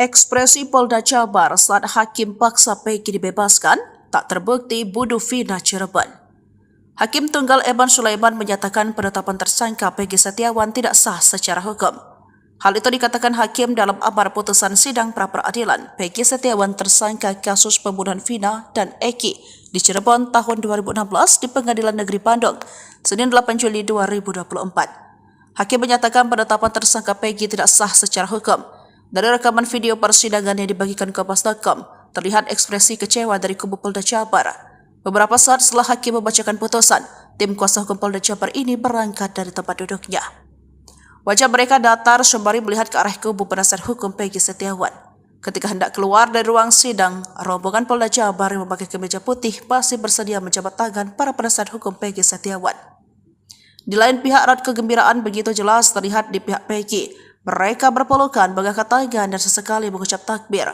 Ekspresi Polda Jabar saat hakim paksa Peggy dibebaskan tak terbukti bunuh Vina Cirebon. Hakim Tunggal Eman Sulaiman menyatakan penetapan tersangka Peggy Setiawan tidak sah secara hukum. Hal itu dikatakan hakim dalam amar putusan sidang pra-peradilan Peggy Setiawan tersangka kasus pembunuhan Vina dan Eki di Cirebon tahun 2016 di Pengadilan Negeri Bandung, Senin 8 Juli 2024. Hakim menyatakan penetapan tersangka Peggy tidak sah secara hukum. Dari rekaman video persidangan yang dibagikan ke Kompas.com, terlihat ekspresi kecewa dari kubu Polda Jabar. Beberapa saat setelah hakim membacakan putusan, tim kuasa hukum Polda Jabar ini berangkat dari tempat duduknya. Wajah mereka datar sembari melihat ke arah kubu penasihat hukum Peggy Setiawan. Ketika hendak keluar dari ruang sidang, rombongan Polda Jabar yang memakai kemeja putih masih bersedia menjabat tangan para penasihat hukum Peggy Setiawan. Di lain pihak, raut kegembiraan begitu jelas terlihat di pihak Peggy. Mereka berpelukan, mengangkat tangan dan sesekali mengucap takbir.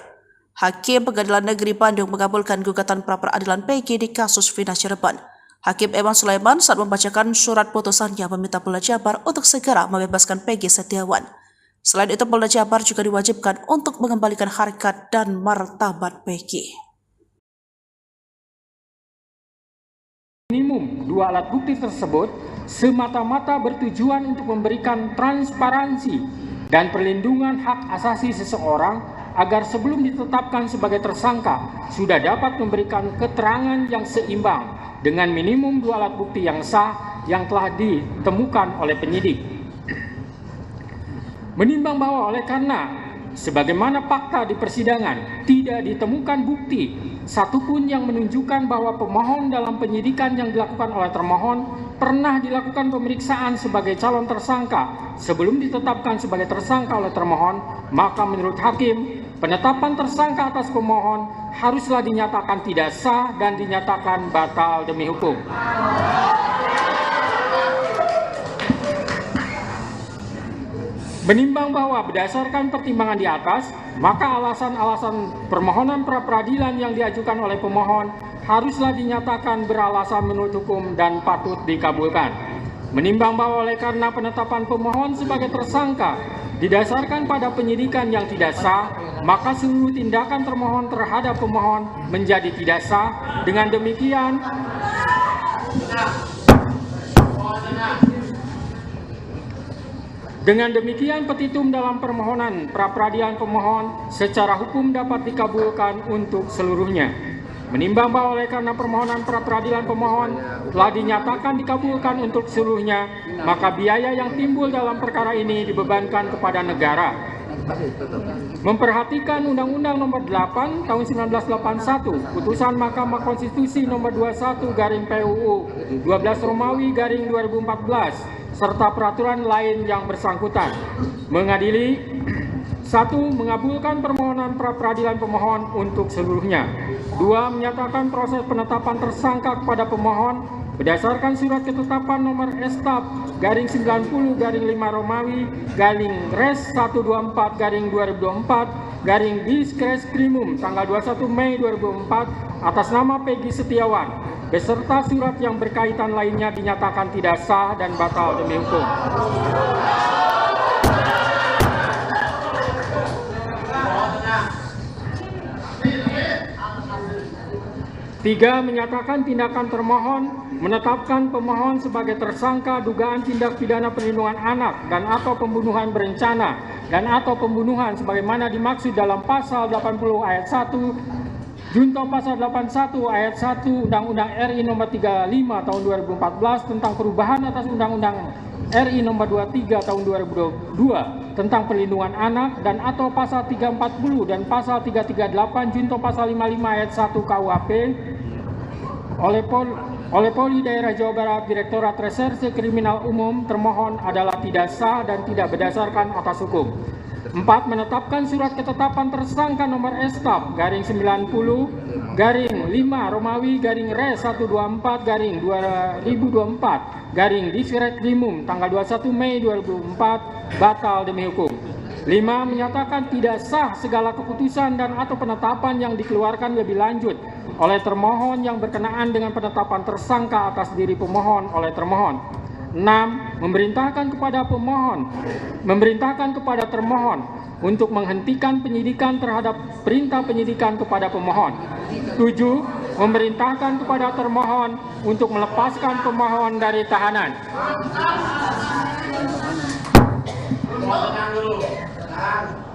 Hakim Pengadilan Negeri Bandung mengabulkan gugatan pra-peradilan Peggy di kasus Vina Cirebon. Hakim Eman Sulaiman saat membacakan surat putusannya meminta Polda Jabar untuk segera membebaskan Peggy Setiawan. Selain itu, Polda Jabar juga diwajibkan untuk mengembalikan harkat dan martabat Peggy. Minimum 2 alat bukti tersebut semata-mata bertujuan untuk memberikan transparansi dan perlindungan hak asasi seseorang agar sebelum ditetapkan sebagai tersangka sudah dapat memberikan keterangan yang seimbang dengan minimum 2 alat bukti yang sah yang telah ditemukan oleh penyidik. Menimbang bahwa oleh karena sebagaimana fakta di persidangan tidak ditemukan bukti satupun yang menunjukkan bahwa pemohon dalam penyidikan yang dilakukan oleh termohon pernah dilakukan pemeriksaan sebagai calon tersangka sebelum ditetapkan sebagai tersangka oleh termohon, maka menurut hakim, penetapan tersangka atas pemohon haruslah dinyatakan tidak sah dan dinyatakan batal demi hukum. Menimbang bahwa berdasarkan pertimbangan di atas, maka alasan-alasan permohonan pra-peradilan yang diajukan oleh pemohon haruslah dinyatakan beralasan menurut hukum dan patut dikabulkan. Menimbang bahwa oleh karena penetapan pemohon sebagai tersangka didasarkan pada penyidikan yang tidak sah, maka seluruh tindakan termohon terhadap pemohon menjadi tidak sah. Dengan demikian petitum dalam permohonan pra-peradilan pemohon secara hukum dapat dikabulkan untuk seluruhnya. Menimbang bahwa oleh karena permohonan pra-peradilan pemohon telah dinyatakan dikabulkan untuk seluruhnya, maka biaya yang timbul dalam perkara ini dibebankan kepada negara. Memperhatikan Undang-Undang Nomor 8 Tahun 1981, Putusan Mahkamah Konstitusi Nomor 21/PUU 12 Romawi /2014 serta peraturan lain yang bersangkutan, mengadili 1. Mengabulkan permohonan pra-peradilan pemohon untuk seluruhnya. 2. Menyatakan proses penetapan tersangka kepada pemohon berdasarkan surat ketetapan nomor S/90/5 Romawi /Res 124/2024 Diskrimum tanggal 21 Mei 2004 atas nama Peggy Setiawan beserta surat yang berkaitan lainnya dinyatakan tidak sah dan batal demi hukum. Tiga, menyatakan tindakan termohon menetapkan pemohon sebagai tersangka dugaan tindak pidana perlindungan anak dan atau pembunuhan berencana dan atau pembunuhan sebagaimana dimaksud dalam pasal 80 ayat 1 junto pasal 81 ayat 1 Undang-Undang RI Nomor 35 Tahun 2014 tentang perubahan atas Undang-Undang RI Nomor 23 Tahun 2022 tentang perlindungan anak dan atau pasal 340 dan pasal 338 junto pasal 55 ayat 1 KUHP oleh Polri Daerah Jawa Barat Direktorat Reserse Kriminal Umum termohon adalah tidak sah dan tidak berdasarkan atas hukum. 4. Menetapkan surat ketetapan tersangka nomor S/90/5 Romawi /Res 124/2024 Diskrimum tanggal 21 Mei 2004 batal demi hukum. 5. Menyatakan tidak sah segala keputusan dan atau penetapan yang dikeluarkan lebih lanjut oleh termohon yang berkenaan dengan penetapan tersangka atas diri pemohon oleh termohon. 6. Memerintahkan kepada termohon untuk menghentikan penyidikan terhadap perintah penyidikan kepada pemohon. 7. Memerintahkan kepada termohon untuk melepaskan pemohon dari tahanan.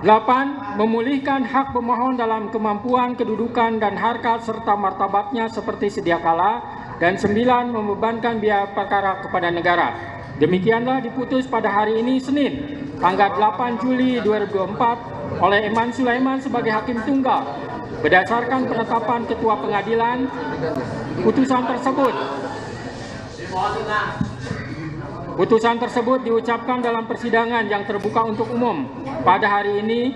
8. Memulihkan hak pemohon dalam kemampuan, kedudukan, dan harkat serta martabatnya seperti sedia kala. Dan 9. Membebankan biaya perkara kepada negara. Demikianlah diputus pada hari ini Senin, tanggal 8 Juli 2024 oleh Eman Sulaiman sebagai Hakim Tunggal. Berdasarkan penetapan Ketua Pengadilan, putusan tersebut diucapkan dalam persidangan yang terbuka untuk umum pada hari ini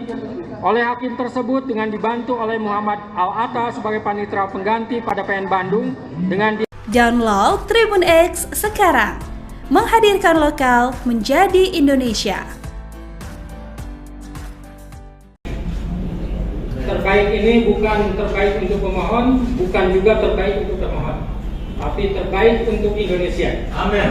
oleh hakim tersebut dengan dibantu oleh Muhammad Al-Atta sebagai panitera pengganti pada PN Bandung dengan Download Tribun X sekarang, menghadirkan lokal menjadi Indonesia. Terbaik ini bukan terbaik untuk pemohon, bukan juga terbaik untuk termohon, tapi terbaik untuk Indonesia. Amin.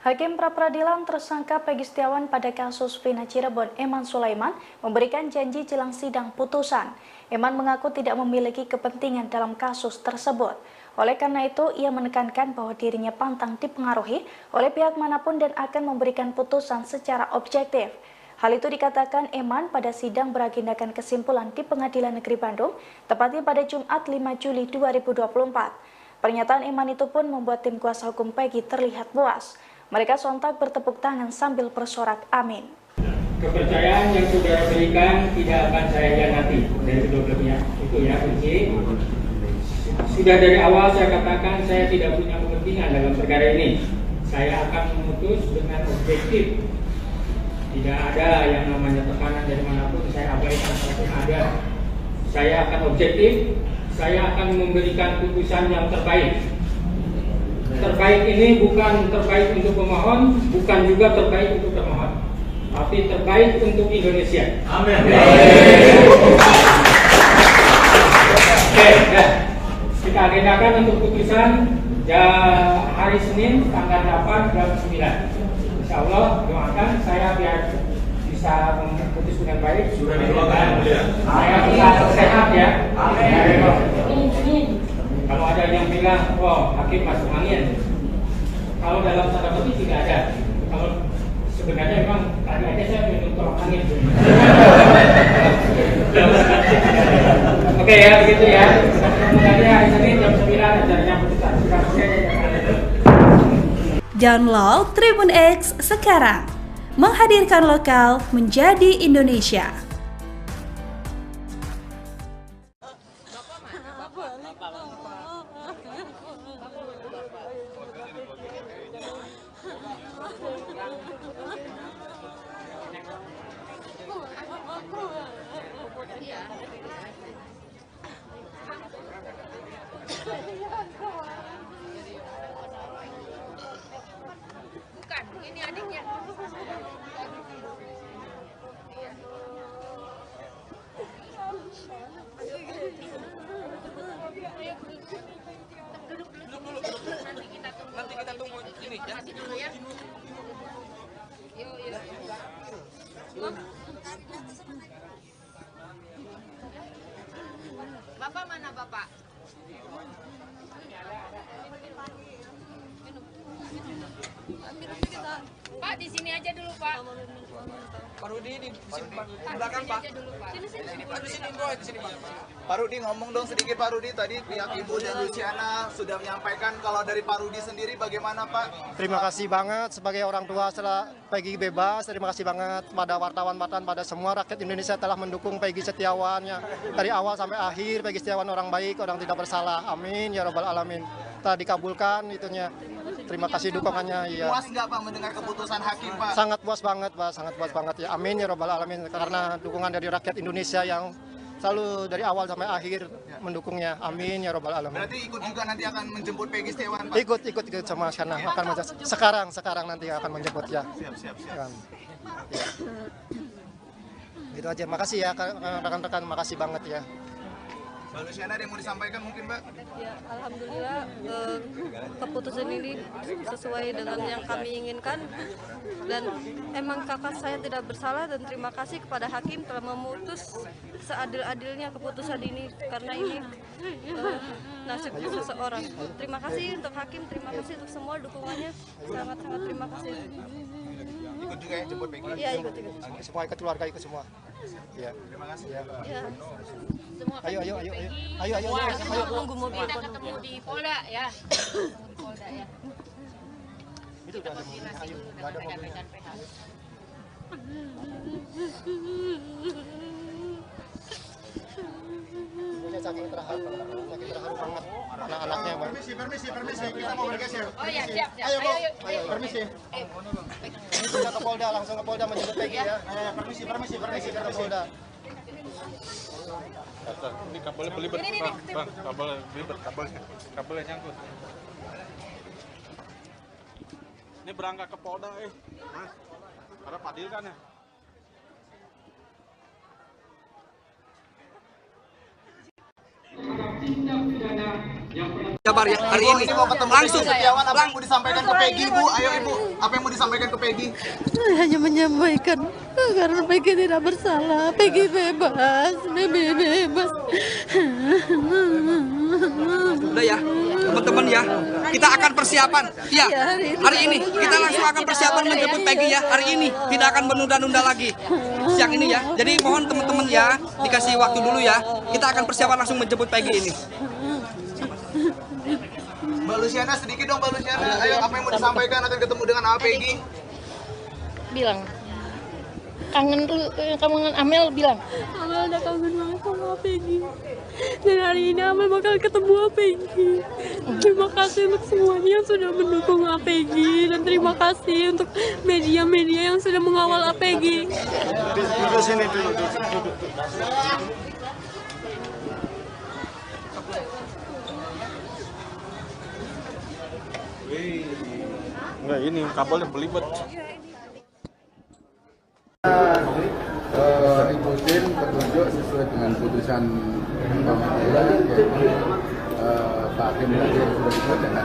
Hakim pra-peradilan tersangka Peggy Setiawan pada kasus Vina Cirebon Eman Sulaiman memberikan janji jelang sidang putusan. Eman mengaku tidak memiliki kepentingan dalam kasus tersebut. Oleh karena itu, ia menekankan bahwa dirinya pantang dipengaruhi oleh pihak manapun dan akan memberikan putusan secara objektif. Hal itu dikatakan Eman pada sidang beragendakan kesimpulan di Pengadilan Negeri Bandung, tepatnya pada Jumat 5 Juli 2024. Pernyataan Eman itu pun membuat tim kuasa hukum Peggy terlihat puas. Mereka sontak bertepuk tangan sambil bersorak amin. Kepercayaan yang saudara berikan tidak akan saya hianati dari kedua belah pihak. Itu ya kunci. Sudah dari awal saya katakan saya tidak punya kepentingan dalam perkara ini. Saya akan memutus dengan objektif. Tidak ada yang namanya tekanan dari manapun, saya abaikan apapun ada. Saya akan objektif, saya akan memberikan putusan yang terbaik. Terbaik ini bukan terbaik untuk pemohon, bukan juga terbaik untuk termohon, tapi terbaik untuk Indonesia. Amin. Oke, kita kita agendakan untuk putusan hari Senin tanggal 8 jam 9. Insya Allah doakan saya biar bisa memutus dengan baik. Saya bisa sehat ya. Kalau ada yang bilang, wah hakim masuk angin. Kalau dalam tanda kutip tidak ada. Kalau sebenarnya memang tadi aja saya minum tolak angin. Oke ya, begitu ya. Kemudian hari Senin jam 9 acaranya putusan. Download Tribun X sekarang. Menghadirkan lokal menjadi Indonesia. Bukan, ini adiknya. Nanti kita tunggu ini ya. Dulu ya. Yuk. Bapak mana Bapak? Pak di sini aja dulu Pak. Pak Rudi di belakang Pak. Sini Pak. Pak Rudi ngomong dong sedikit Pak Rudi, tadi pihak Ibu dan Luciana sudah menyampaikan, kalau dari Pak Rudi sendiri bagaimana Pak? Terima kasih banget sebagai orang tua setelah Peggy bebas. Terima kasih banget pada wartawan-wartawan, pada semua rakyat Indonesia telah mendukung Peggy Setiawan ya. Dari awal sampai akhir Peggy Setiawan orang baik, orang tidak bersalah. Amin ya robbal alamin. Telah dikabulkan itunya. Terima kasih dukungannya ya. Puas nggak Pak mendengar keputusan hakim Pak? Sangat puas banget Pak, sangat puas banget ya. Amin ya robbal alamin, karena dukungan dari rakyat Indonesia yang selalu dari awal sampai akhir mendukungnya. Amin ya robbal alamin. Berarti ikut juga nanti akan menjemput Peggy Setiawan Pak? Ikut sama sana akan sekarang nanti akan menjemput ya. Siap. Ya. Itu aja. Makasih ya rekan-rekan, makasih banget ya. Mbak Luciana ada yang mau disampaikan mungkin Mbak? Ya, alhamdulillah keputusan ini sesuai dengan yang kami inginkan, dan emang kakak saya tidak bersalah, dan terima kasih kepada hakim telah memutus seadil-adilnya keputusan ini, karena ini nasib seseorang. Terima kasih untuk hakim, terima kasih untuk semua dukungannya, sangat-sangat terima kasih. Ikut juga ya jemput Peggy? Iya, ikut. Semua ikut keluarga, ikut semua. Ya. Terima kasih. Ya. Ayo. Tunggu mobil. Kita ketemu di Polda ya. Di Polda ya. Itu udah ada mobilnya. Ayo, udah ada mobilnya. Ibunya saking terharu banget anak-anaknya Bang. Permisi, kita mau bergeser. Oh ya, siap. Ayo, permisi. Ini sudah ke Polda, langsung ke Polda menjemput Peggy ya. Permisi ke Polda. Ini kabelnya belibet, bang, kabelnya belibet, kabelnya nyangkut. Ini berangkat ke Polda, Mas. Karena Padil kan ya. Jabar ya hari ini Mau ketemu langsung Setiawan, apa yang mau disampaikan ke Peggy Bu? Ayo Ibu, apa yang mau disampaikan ke Peggy? Saya hanya menyampaikan karena Peggy tidak bersalah, Peggy bebas, bebas. udah ya teman-teman ya, kita akan persiapan ya hari ini, kita langsung akan persiapan menjemput Peggy ya hari ini, tidak akan menunda-nunda lagi siang ini ya. Jadi mohon teman-teman ya dikasih waktu dulu ya, kita akan persiapan langsung menjemput Peggy ini. Mbak Luciana sedikit dong Mbak Luciana, ayo apa yang mau disampaikan, akan ketemu dengan Peggy? Bilang kangen Amel, bilang Amel udah kangen banget sama Peggy, dan hari ini Amel bakal ketemu Peggy. Terima kasih untuk semuanya yang sudah mendukung Peggy, dan terima kasih untuk media-media yang sudah mengawal Peggy. Duduk sini dulu, duduk. Enggak, ini kabelnya belibet. Ikutin petunjuk sesuai dengan putusan pengadilan, yaitu hakim nanti sudah dibacakan.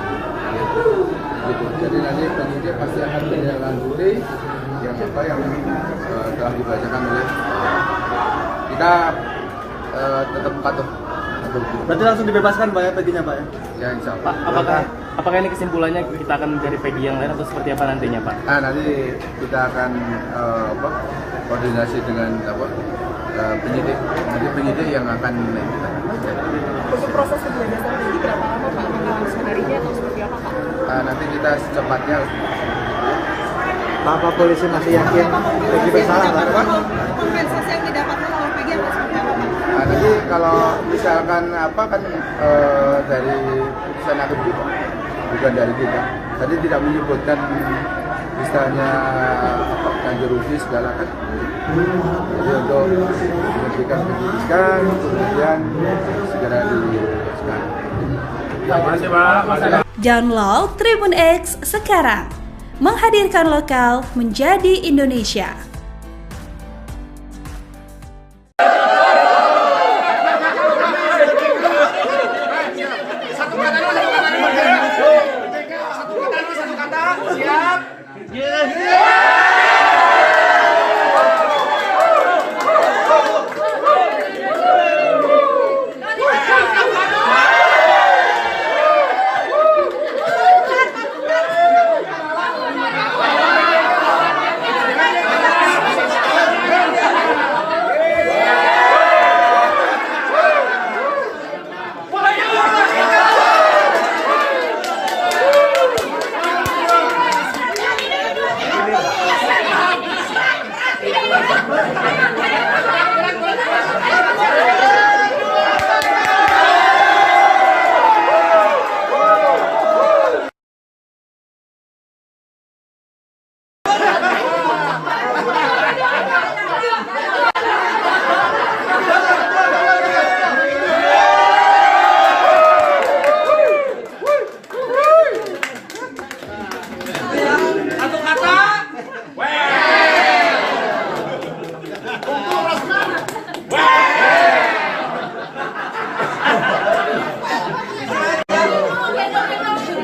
Gitu. Jadi nanti penyidik pasti akan menindaklanjuti yang telah dibacakan oleh kita tetap patuh. Berarti langsung dibebaskan Pak ya Peggy-nya Pak ya? Ya insya Allah. Pak, apakah ini kesimpulannya kita akan mencari Peggy yang lain atau seperti apa nantinya Pak? Nanti kita akan koordinasi dengan penyidik. Nanti penyidik yang akan Untuk proses pembebasan Peggy berapa lama Pak? Apakah langsung hari ini atau seperti apa Pak? Nanti kita secepatnya. Apa polisi masih yakin Peggy bersalah Pak? Kompensasi yang didapatkan oleh Peggy atau seperti apa Pak? Nanti kalau misalkan dari putusan hakim juga, bukan dari kita. Tadi tidak menyebutkan misalnya ganti rugi segala kan. Jadi untuk memberikan penyidikan, kemudian segera dibebaskan. Download Tribun X sekarang, menghadirkan lokal menjadi Indonesia.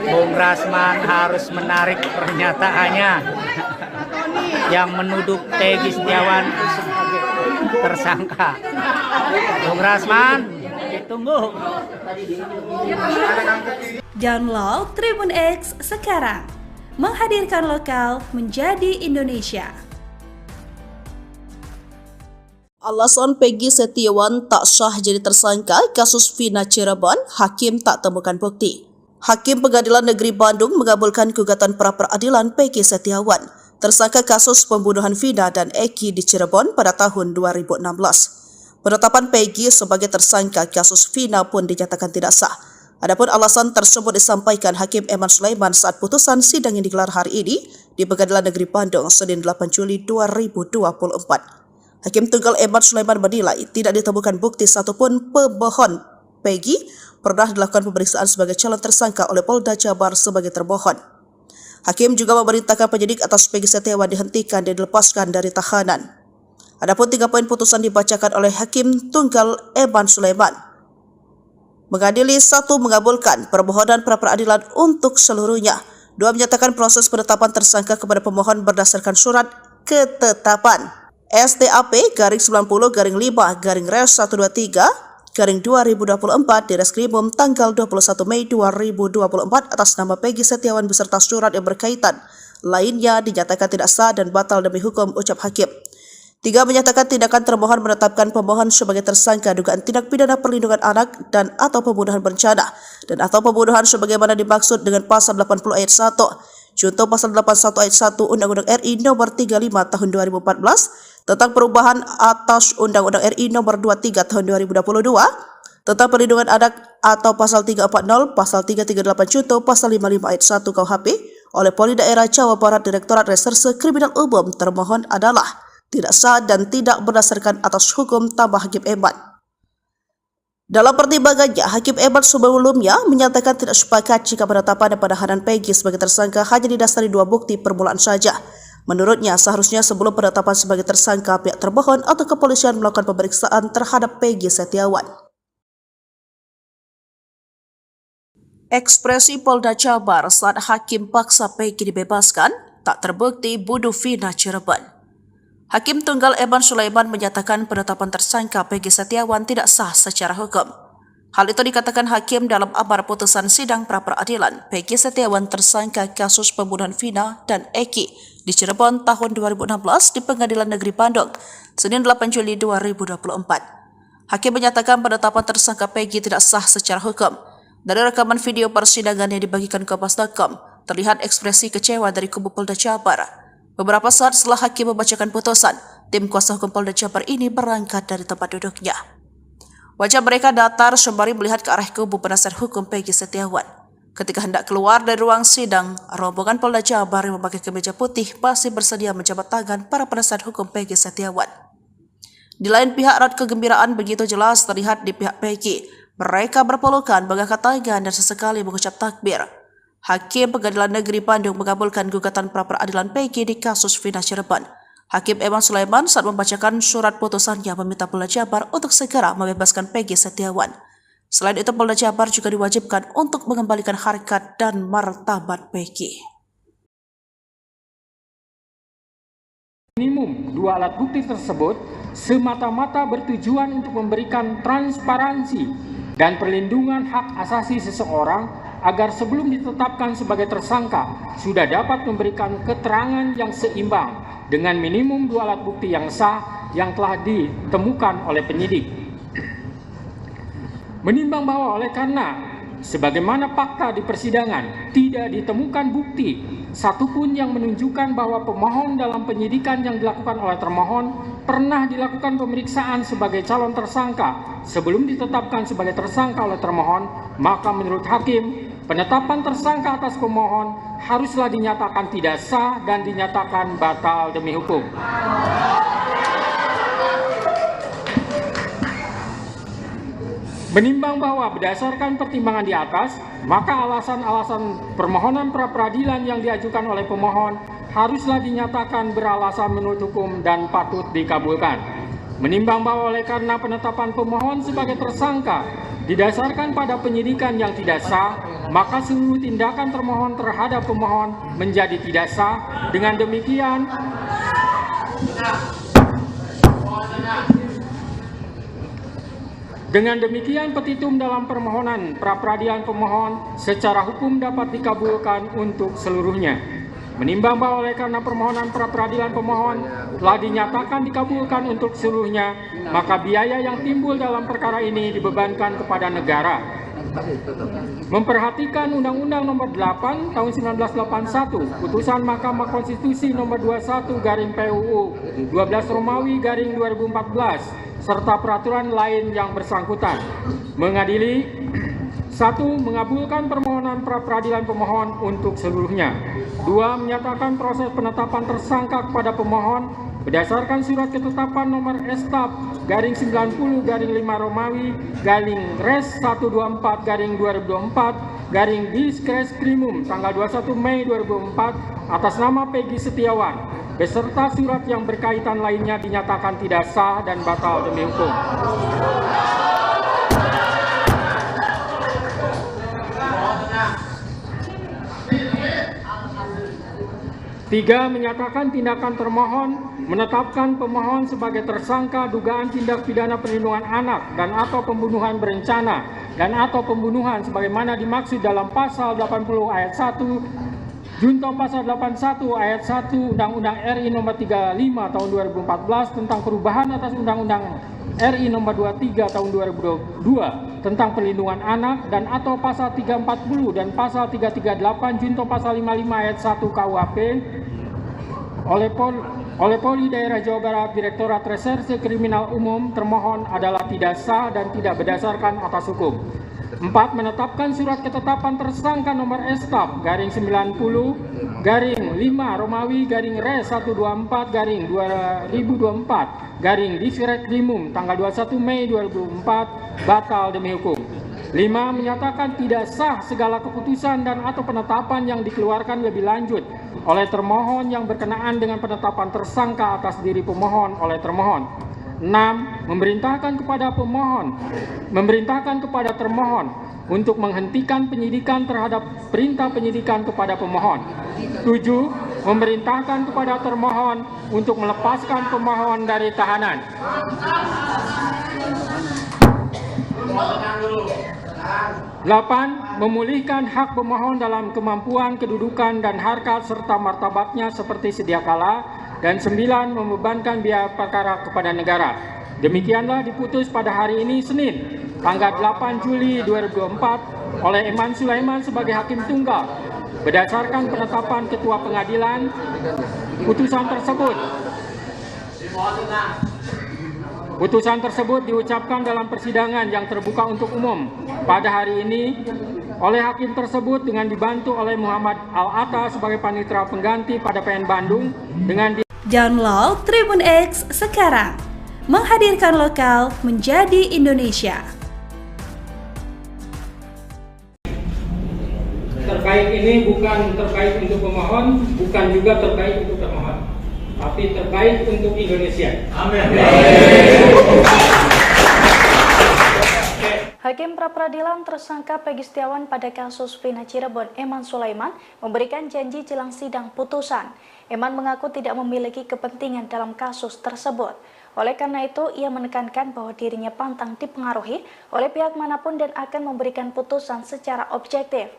Bung Rasman harus menarik pernyataannya yang menuduh Peggy Setiawan sebagai tersangka. Bung Rasman, ditunggu. Download Tribun X sekarang, menghadirkan lokal menjadi Indonesia. Alasan Peggy Setiawan tak sah jadi tersangka kasus Vina Cirebon, hakim tak temukan bukti. Hakim Pengadilan Negeri Bandung mengabulkan gugatan pra-peradilan Peggy Setiawan, tersangka kasus pembunuhan Vina dan Eki di Cirebon pada tahun 2016. Penetapan Peggy sebagai tersangka kasus Vina pun dinyatakan tidak sah. Adapun alasan tersebut disampaikan Hakim Eman Sulaiman saat putusan sidang yang digelar hari ini di Pengadilan Negeri Bandung, Senin 8 Juli 2024. Hakim Tunggal Eman Sulaiman menilai tidak ditemukan bukti satupun pemohon Peggy pernah dilakukan pemeriksaan sebagai calon tersangka oleh Polda Jabar sebagai termohon. Hakim juga memerintahkan penyidik atas Peggy Setiawan dihentikan dan dilepaskan dari tahanan. Adapun 3 poin putusan dibacakan oleh Hakim Tunggal Eman Sulaiman. Mengadili 1 mengabulkan permohonan pra-peradilan untuk seluruhnya. 2 menyatakan proses penetapan tersangka kepada pemohon berdasarkan surat ketetapan STAP-5-5-2023-2024 di Reskrimum tanggal 21 Mei 2024 atas nama Peggy Setiawan beserta surat yang berkaitan. Lainnya dinyatakan tidak sah dan batal demi hukum, ucap hakim. 3 menyatakan tindakan termohon menetapkan pemohon sebagai tersangka dugaan tindak pidana perlindungan anak dan atau pembunuhan berencana dan atau pembunuhan sebagaimana dimaksud dengan pasal 80 ayat 1. Contoh pasal 81 ayat 1 Undang-Undang RI Nomor 35 Tahun 2014 tentang perubahan atas Undang-Undang RI Nomor 23 Tahun 2022 tentang perlindungan anak atau pasal 340, pasal 338 Contoh pasal 55 ayat 1 KUHP oleh Polda Daerah Jawa Barat Direktorat Reserse Kriminal Umum. Termohon adalah tidak sah dan tidak berdasarkan atas hukum, tambah Hakim Eman. Dalam pertimbangannya, Hakim Eman sebelumnya menyatakan tidak sepakat jika penetapan dan penahanan Peggy sebagai tersangka hanya didasari 2 bukti permulaan saja. Menurutnya, seharusnya sebelum penetapan sebagai tersangka, pihak termohon atau kepolisian melakukan pemeriksaan terhadap Peggy Setiawan. Ekspresi Polda Jabar saat hakim paksa Peggy dibebaskan tak terbukti bunuh Vina Cirebon. Hakim Tunggal Eman Sulaiman menyatakan penetapan tersangka Peggy Setiawan tidak sah secara hukum. Hal itu dikatakan hakim dalam amar putusan sidang pra-peradilan Peggy Setiawan tersangka kasus pembunuhan Vina dan Eki di Cirebon tahun 2016 di Pengadilan Negeri Bandung, Senin 8 Juli 2024. Hakim menyatakan penetapan tersangka Peggy tidak sah secara hukum. Dari rekaman video persidangan yang dibagikan ke Kompas.com, terlihat ekspresi kecewa dari kubu Polda Jabar. Beberapa saat setelah hakim membacakan putusan, tim kuasa hukum Polda Jabar ini berangkat dari tempat duduknya. Wajah mereka datar sembari melihat ke arah kubu penasihat hukum Peggy Setiawan. Ketika hendak keluar dari ruang sidang, rombongan Polda Jabar yang memakai kemeja putih masih bersedia menjabat tangan para penasihat hukum Peggy Setiawan. Di lain pihak, raut kegembiraan begitu jelas terlihat di pihak Peggy. Mereka berpelukan, mengangkat tangan dan sesekali mengucap takbir. Hakim Pengadilan Negeri Bandung mengabulkan gugatan pra-peradilan Peggy di kasus Vina Cirebon. Hakim Eman Sulaiman saat membacakan surat putusannya meminta Polda Jabar untuk segera membebaskan Peggy Setiawan. Selain itu, Polda Jabar juga diwajibkan untuk mengembalikan harkat dan martabat Peggy. Minimum dua alat bukti tersebut semata-mata bertujuan untuk memberikan transparansi dan perlindungan hak asasi seseorang agar sebelum ditetapkan sebagai tersangka sudah dapat memberikan keterangan yang seimbang dengan minimum dua alat bukti yang sah yang telah ditemukan oleh penyidik. Menimbang bahwa oleh karena sebagaimana fakta di persidangan tidak ditemukan bukti satupun yang menunjukkan bahwa pemohon dalam penyidikan yang dilakukan oleh termohon pernah dilakukan pemeriksaan sebagai calon tersangka sebelum ditetapkan sebagai tersangka oleh termohon, maka menurut hakim, penetapan tersangka atas pemohon haruslah dinyatakan tidak sah dan dinyatakan batal demi hukum. Menimbang bahwa berdasarkan pertimbangan di atas, maka alasan-alasan permohonan pra-peradilan yang diajukan oleh pemohon haruslah dinyatakan beralasan menurut hukum dan patut dikabulkan. Menimbang bahwa oleh karena penetapan pemohon sebagai tersangka didasarkan pada penyidikan yang tidak sah, maka seluruh tindakan termohon terhadap pemohon menjadi tidak sah. Dengan demikian, petitum dalam permohonan pra-peradilan pemohon secara hukum dapat dikabulkan untuk seluruhnya. Menimbang bahwa oleh karena permohonan pra-peradilan pemohon telah dinyatakan dikabulkan untuk seluruhnya, maka biaya yang timbul dalam perkara ini dibebankan kepada negara. Memperhatikan Undang-Undang Nomor 8 Tahun 1981, Putusan Mahkamah Konstitusi Nomor 21/PUU 12 Romawi /2014, serta peraturan lain yang bersangkutan, mengadili 1. Mengabulkan permohonan pra-peradilan pemohon untuk seluruhnya. 2. Menyatakan proses penetapan tersangka kepada pemohon berdasarkan surat ketetapan nomor STAP/90/5 Romawi /Res 124/2024 tanggal 21 Mei 2004 atas nama Peggy Setiawan beserta surat yang berkaitan lainnya dinyatakan tidak sah dan batal demi hukum. 3. Menyatakan tindakan termohon menetapkan pemohon sebagai tersangka dugaan tindak pidana perlindungan anak dan atau pembunuhan berencana dan atau pembunuhan sebagaimana dimaksud dalam pasal 80 ayat 1 Junto pasal 81 ayat 1 Undang-Undang RI Nomor 35 Tahun 2014 tentang perubahan atas Undang-Undang RI Nomor 23 Tahun 2022 tentang perlindungan anak dan atau pasal 340 dan pasal 338 Junto pasal 55 ayat 1 KUHP oleh Polri Daerah Jawa Barat Direktorat Reserse Kriminal Umum termohon adalah tidak sah dan tidak berdasarkan atas hukum. 4. Menetapkan surat ketetapan tersangka nomor STAP/90/5 Romawi /Res 124/2024 tanggal 21 Mei 2004 batal demi hukum. 5. Menyatakan tidak sah segala keputusan dan atau penetapan yang dikeluarkan lebih lanjut oleh termohon yang berkenaan dengan penetapan tersangka atas diri pemohon oleh termohon. 6. Memerintahkan kepada termohon untuk menghentikan penyidikan terhadap perintah penyidikan kepada pemohon. 7. Memerintahkan kepada termohon untuk melepaskan pemohon dari tahanan. 8. Memulihkan hak pemohon dalam kemampuan, kedudukan, dan harkat serta martabatnya seperti sedia kala. Dan 9. Membebankan biaya perkara kepada negara. Demikianlah diputus pada hari ini Senin, tanggal 8 Juli 2024 oleh Eman Sulaiman sebagai Hakim Tunggal. Berdasarkan penetapan Ketua Pengadilan, putusan tersebut diucapkan dalam persidangan yang terbuka untuk umum pada hari ini oleh hakim tersebut dengan dibantu oleh Muhammad Al-Atta sebagai panitera pengganti pada PN Bandung dengan Download Tribun X sekarang, menghadirkan lokal menjadi Indonesia. Terbaik ini bukan terbaik untuk pemohon, bukan juga terbaik untuk termohon, tapi terbaik untuk Indonesia. Amin. Hakim pra-peradilan tersangka Peggy Setiawan pada kasus Vina Cirebon, Eman Sulaiman, memberikan janji jelang sidang putusan. Eman mengaku tidak memiliki kepentingan dalam kasus tersebut. Oleh karena itu, ia menekankan bahwa dirinya pantang dipengaruhi oleh pihak manapun dan akan memberikan putusan secara objektif.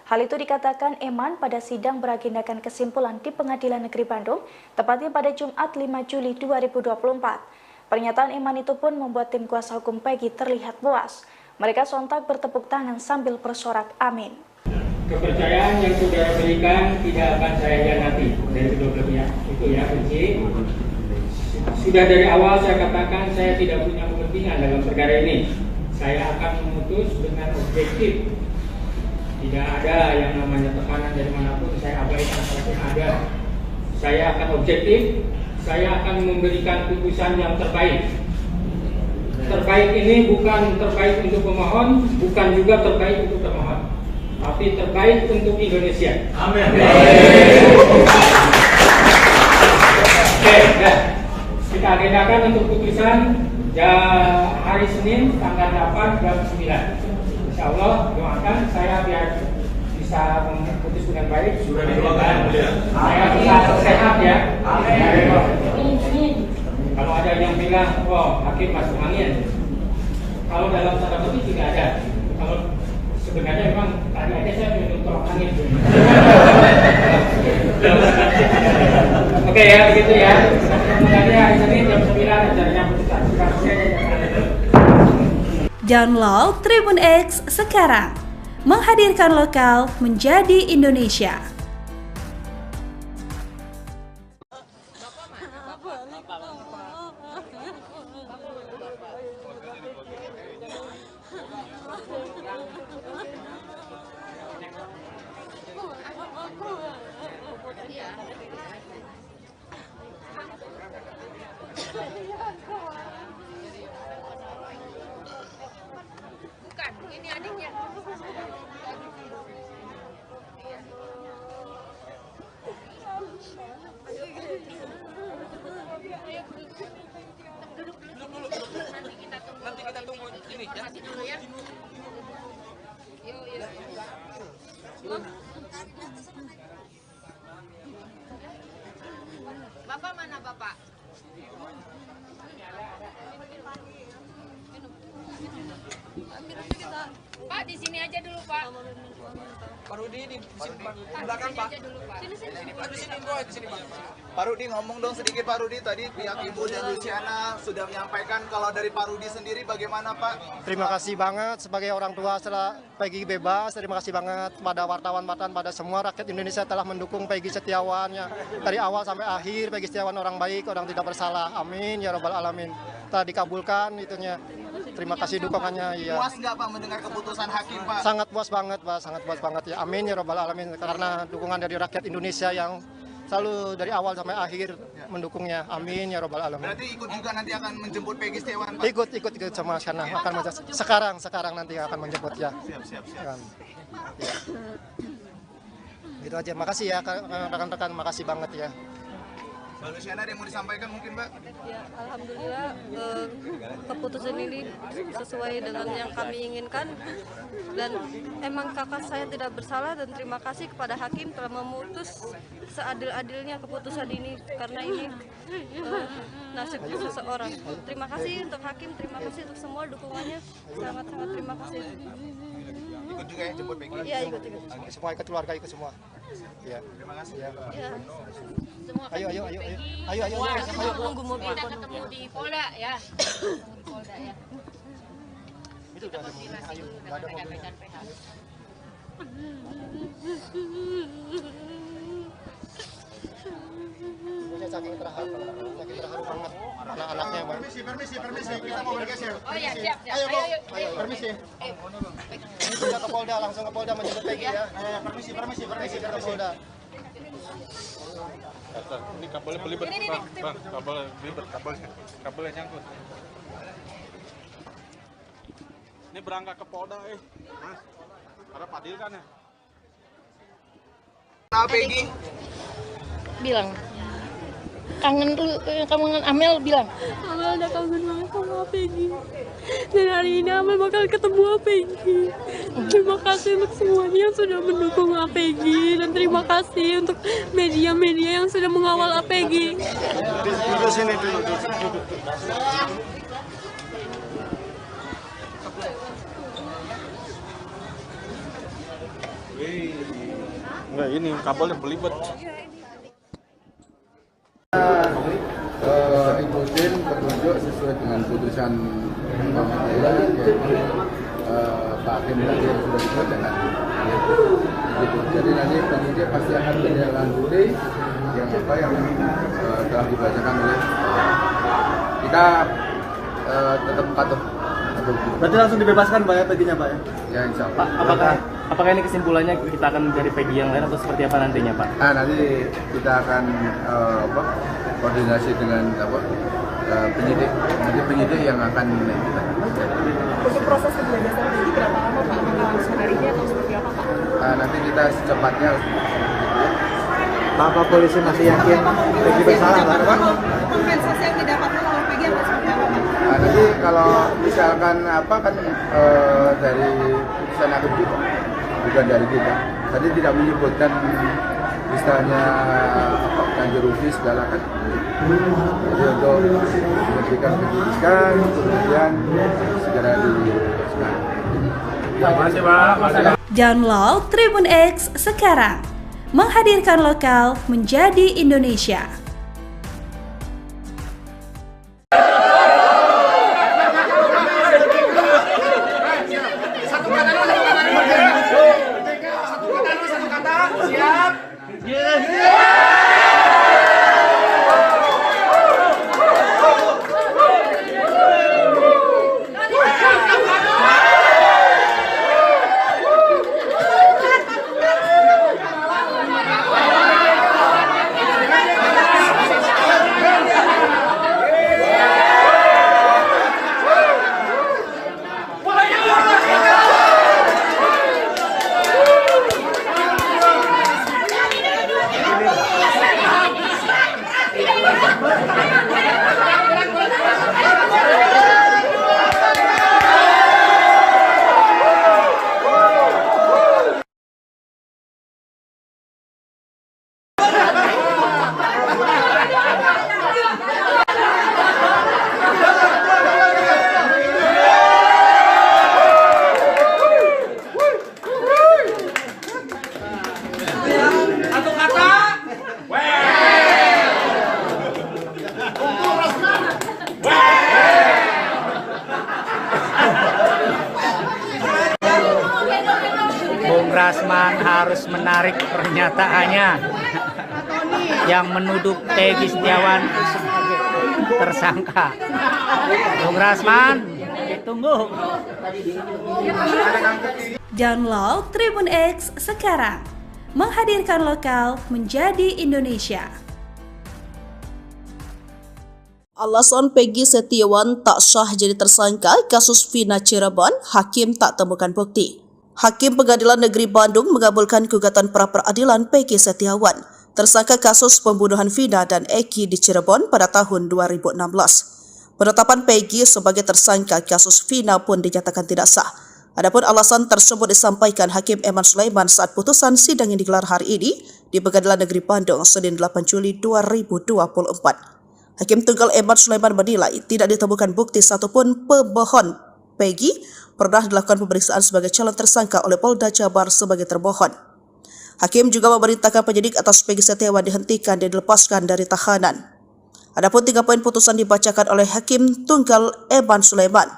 Hal itu dikatakan Eman pada sidang beragendakan kesimpulan di Pengadilan Negeri Bandung, tepatnya pada Jumat 5 Juli 2024. Pernyataan Eman itu pun membuat tim kuasa hukum Peggy terlihat puas. Mereka sontak bertepuk tangan sambil bersorak amin. Kepercayaan yang saudara berikan tidak akan saya hianati dari kedua belah pihak. Itu ya kunci. Sudah dari awal saya katakan saya tidak punya kepentingan dalam perkara ini. Saya akan memutus dengan objektif. Tidak ada yang namanya tekanan dari manapun, saya abaikan kalaupun ada. Saya akan objektif, saya akan memberikan putusan yang terbaik. Terbaik ini bukan terbaik untuk pemohon, bukan juga terbaik untuk termohon, tapi terbaik untuk Indonesia. Amin. Oke, ya. Kita agendakan untuk putusan hari Senin tanggal 8 jam 9. Insya Allah doakan saya biar bisa memutus dengan baik. Sudah didoakan ya. Saya bisa sehat ya. Kalau ada yang bilang, oh hakim masuk angin. Kalau dalam tanda petik tidak ada. Kalau sebenarnya memang tadi aja saya minum tolak angin. Oke ya begitu ya. Semoga hari Senin jam 9 acaranya putusan. Download Tribun X sekarang, menghadirkan lokal menjadi Indonesia. Bukan, ini adiknya. Nanti kita tunggu ini ya. Masih dulu ya. Yuk. Bapak mana Bapak? Pak di sini aja dulu Pak. Pak Rudi di belakang Pak. Sini. Pak Rudi ngomong dong sedikit Pak Rudi, tadi pihak Ibu dan Luciana sudah menyampaikan, kalau dari Pak Rudi sendiri bagaimana Pak? Terima kasih banget sebagai orang tua setelah Peggy bebas. Terima kasih banget pada wartawan-wartawan, pada semua rakyat Indonesia telah mendukung Peggy Setiawan ya. Dari awal sampai akhir Peggy Setiawan orang baik, orang tidak bersalah. Amin ya robbal alamin. Telah dikabulkan itunya. Terima kasih dukungannya ya. Puas nggak Pak mendengar keputusan hakim Pak? Sangat puas banget Pak, sangat puas banget ya. Amin ya robbal alamin, karena dukungan dari rakyat Indonesia yang selalu dari awal sampai akhir mendukungnya. Amin ya robbal alamin. Berarti ikut juga nanti akan menjemput Peggy Setiawan Pak? Ikut sama karena akan sekarang nanti akan menjemput ya. Siap. Ya. Gitu aja. Makasih ya rekan-rekan, makasih banget ya. Mbak Luciana ada yang mau disampaikan mungkin Mbak? Ya, alhamdulillah keputusan ini sesuai dengan yang kami inginkan dan emang kakak saya tidak bersalah dan terima kasih kepada hakim telah memutus seadil-adilnya keputusan ini karena ini nasib seseorang. Terima kasih untuk hakim, terima kasih untuk semua dukungannya, sangat-sangat terima kasih. Ikut juga yang jemput Peggy? Iya, ikut. Semua ikut keluarga, ikut semua. Ya. Terima kasih. Ya. Ya. Ayo. Tunggu mobil. Kita ketemu di Polda ya. Di Polda ya. Itu udah ada mobil. Ayo, udah ada mobilnya. Ibunya saking terharu banget anak-anaknya, Bang. Permisi, kita mau bergeser. Oh ya, siap. Ayo, permisi. Kita ke Polda, langsung ke Polda menjemput Peggy ya. Permisi. Kita ke Polda. Ini kabelnya belibet, Bang. Kabelnya belibet, kabelnya nyangkut. Ini berangkat ke Polda, Mas. Karena Padil kan ya. Peggy? Bilang. Kangen Amel bilang. Amel udah kangen banget sama Peggy. Dan hari ini Amel bakal ketemu Peggy. Terima kasih untuk semuanya yang sudah mendukung Peggy dan terima kasih untuk media-media yang sudah mengawal Peggy. Duduk sini dulu. Enggak, ini kabelnya belibet. Ikutin petunjuk sesuai dengan putusan pengadilan, yaitu Pak Hakim tadi yang sudah dibacakan. Gitu. Jadi nanti penyidik pasti akan menindaklanjuti yang telah dibacakan oleh kita tetap patuh. Berarti langsung dibebaskan Pak ya Peggy-nya Pak ya? Ya insya Allah. Pak, apakah ini kesimpulannya kita akan mencari Peggy yang lain atau seperti apa nantinya Pak? Nanti kita akan koordinasi dengan penyidik. Nanti penyidik yang akan kita. Untuk proses pembebasan Peggy berapa lama Pak? Langsung hari ini atau seperti apa Pak? Nanti kita secepatnya. Apa polisi masih yakin Peggy bersalah Pak? Kompensasi yang didapatkan oleh Peggy atau seperti apa Pak? Nanti kalau misalkan dari putusan hakim juga, bukan dari kita. Tadi tidak menyebutkan istilahnya ganti rugi segala kan. Jadi untuk memberikan penyidikan, kemudian segera dibebaskan. Terima kasih Pak. Download Tribun X sekarang, menghadirkan lokal menjadi Indonesia. Bung Rasman harus menarik pernyataannya yang menuduh Peggy Setiawan sebagai tersangka. Bung Rasman, tunggu. Download Tribun X sekarang, menghadirkan lokal menjadi Indonesia. Alasan Peggy Setiawan tak sah jadi tersangka kasus Vina Cirebon, hakim tak temukan bukti. Hakim Pengadilan Negeri Bandung mengabulkan gugatan pra-peradilan Peggy Setiawan. tersangka kasus pembunuhan Vina dan Eki di Cirebon pada tahun 2016. Penetapan Peggy sebagai tersangka kasus Vina pun dinyatakan tidak sah. Adapun alasan tersebut disampaikan Hakim Eman Sulaiman saat putusan sidang yang digelar hari ini di Pengadilan Negeri Bandung, Senin 8 Juli 2024. Hakim Tunggal Eman Sulaiman menilai tidak ditemukan bukti satupun pemohon Peggy pernah dilakukan pemeriksaan sebagai calon tersangka oleh Polda Jabar sebagai termohon. Hakim juga memerintahkan penyidik atas Peggy Setiawan dihentikan dan dilepaskan dari tahanan. Adapun 3 poin putusan dibacakan oleh Hakim Tunggal Eman Sulaiman.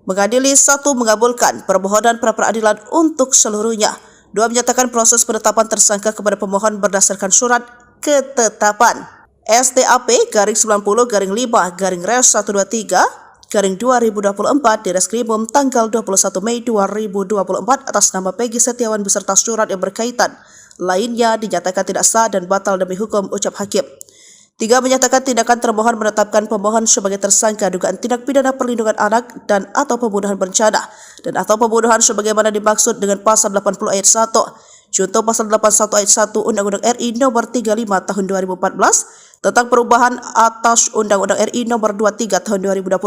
Mengadili 1 mengabulkan permohonan pra-peradilan untuk seluruhnya. 2 menyatakan proses penetapan tersangka kepada pemohon berdasarkan surat ketetapan STAP-5-5-Res123-2024 di Reskrimum tanggal 21 Mei 2024 atas nama Peggy Setiawan beserta surat yang berkaitan. Lainnya dinyatakan tidak sah dan batal demi hukum, ucap Hakim. 3 menyatakan tindakan termohon menetapkan pemohon sebagai tersangka dugaan tindak pidana perlindungan anak dan atau pembunuhan berencana dan atau pembunuhan sebagaimana dimaksud dengan pasal 80 ayat 1. Contoh pasal 81 ayat 1 Undang-Undang RI nomor 35 tahun 2014 tentang perubahan atas Undang-Undang RI nomor 23 tahun 2022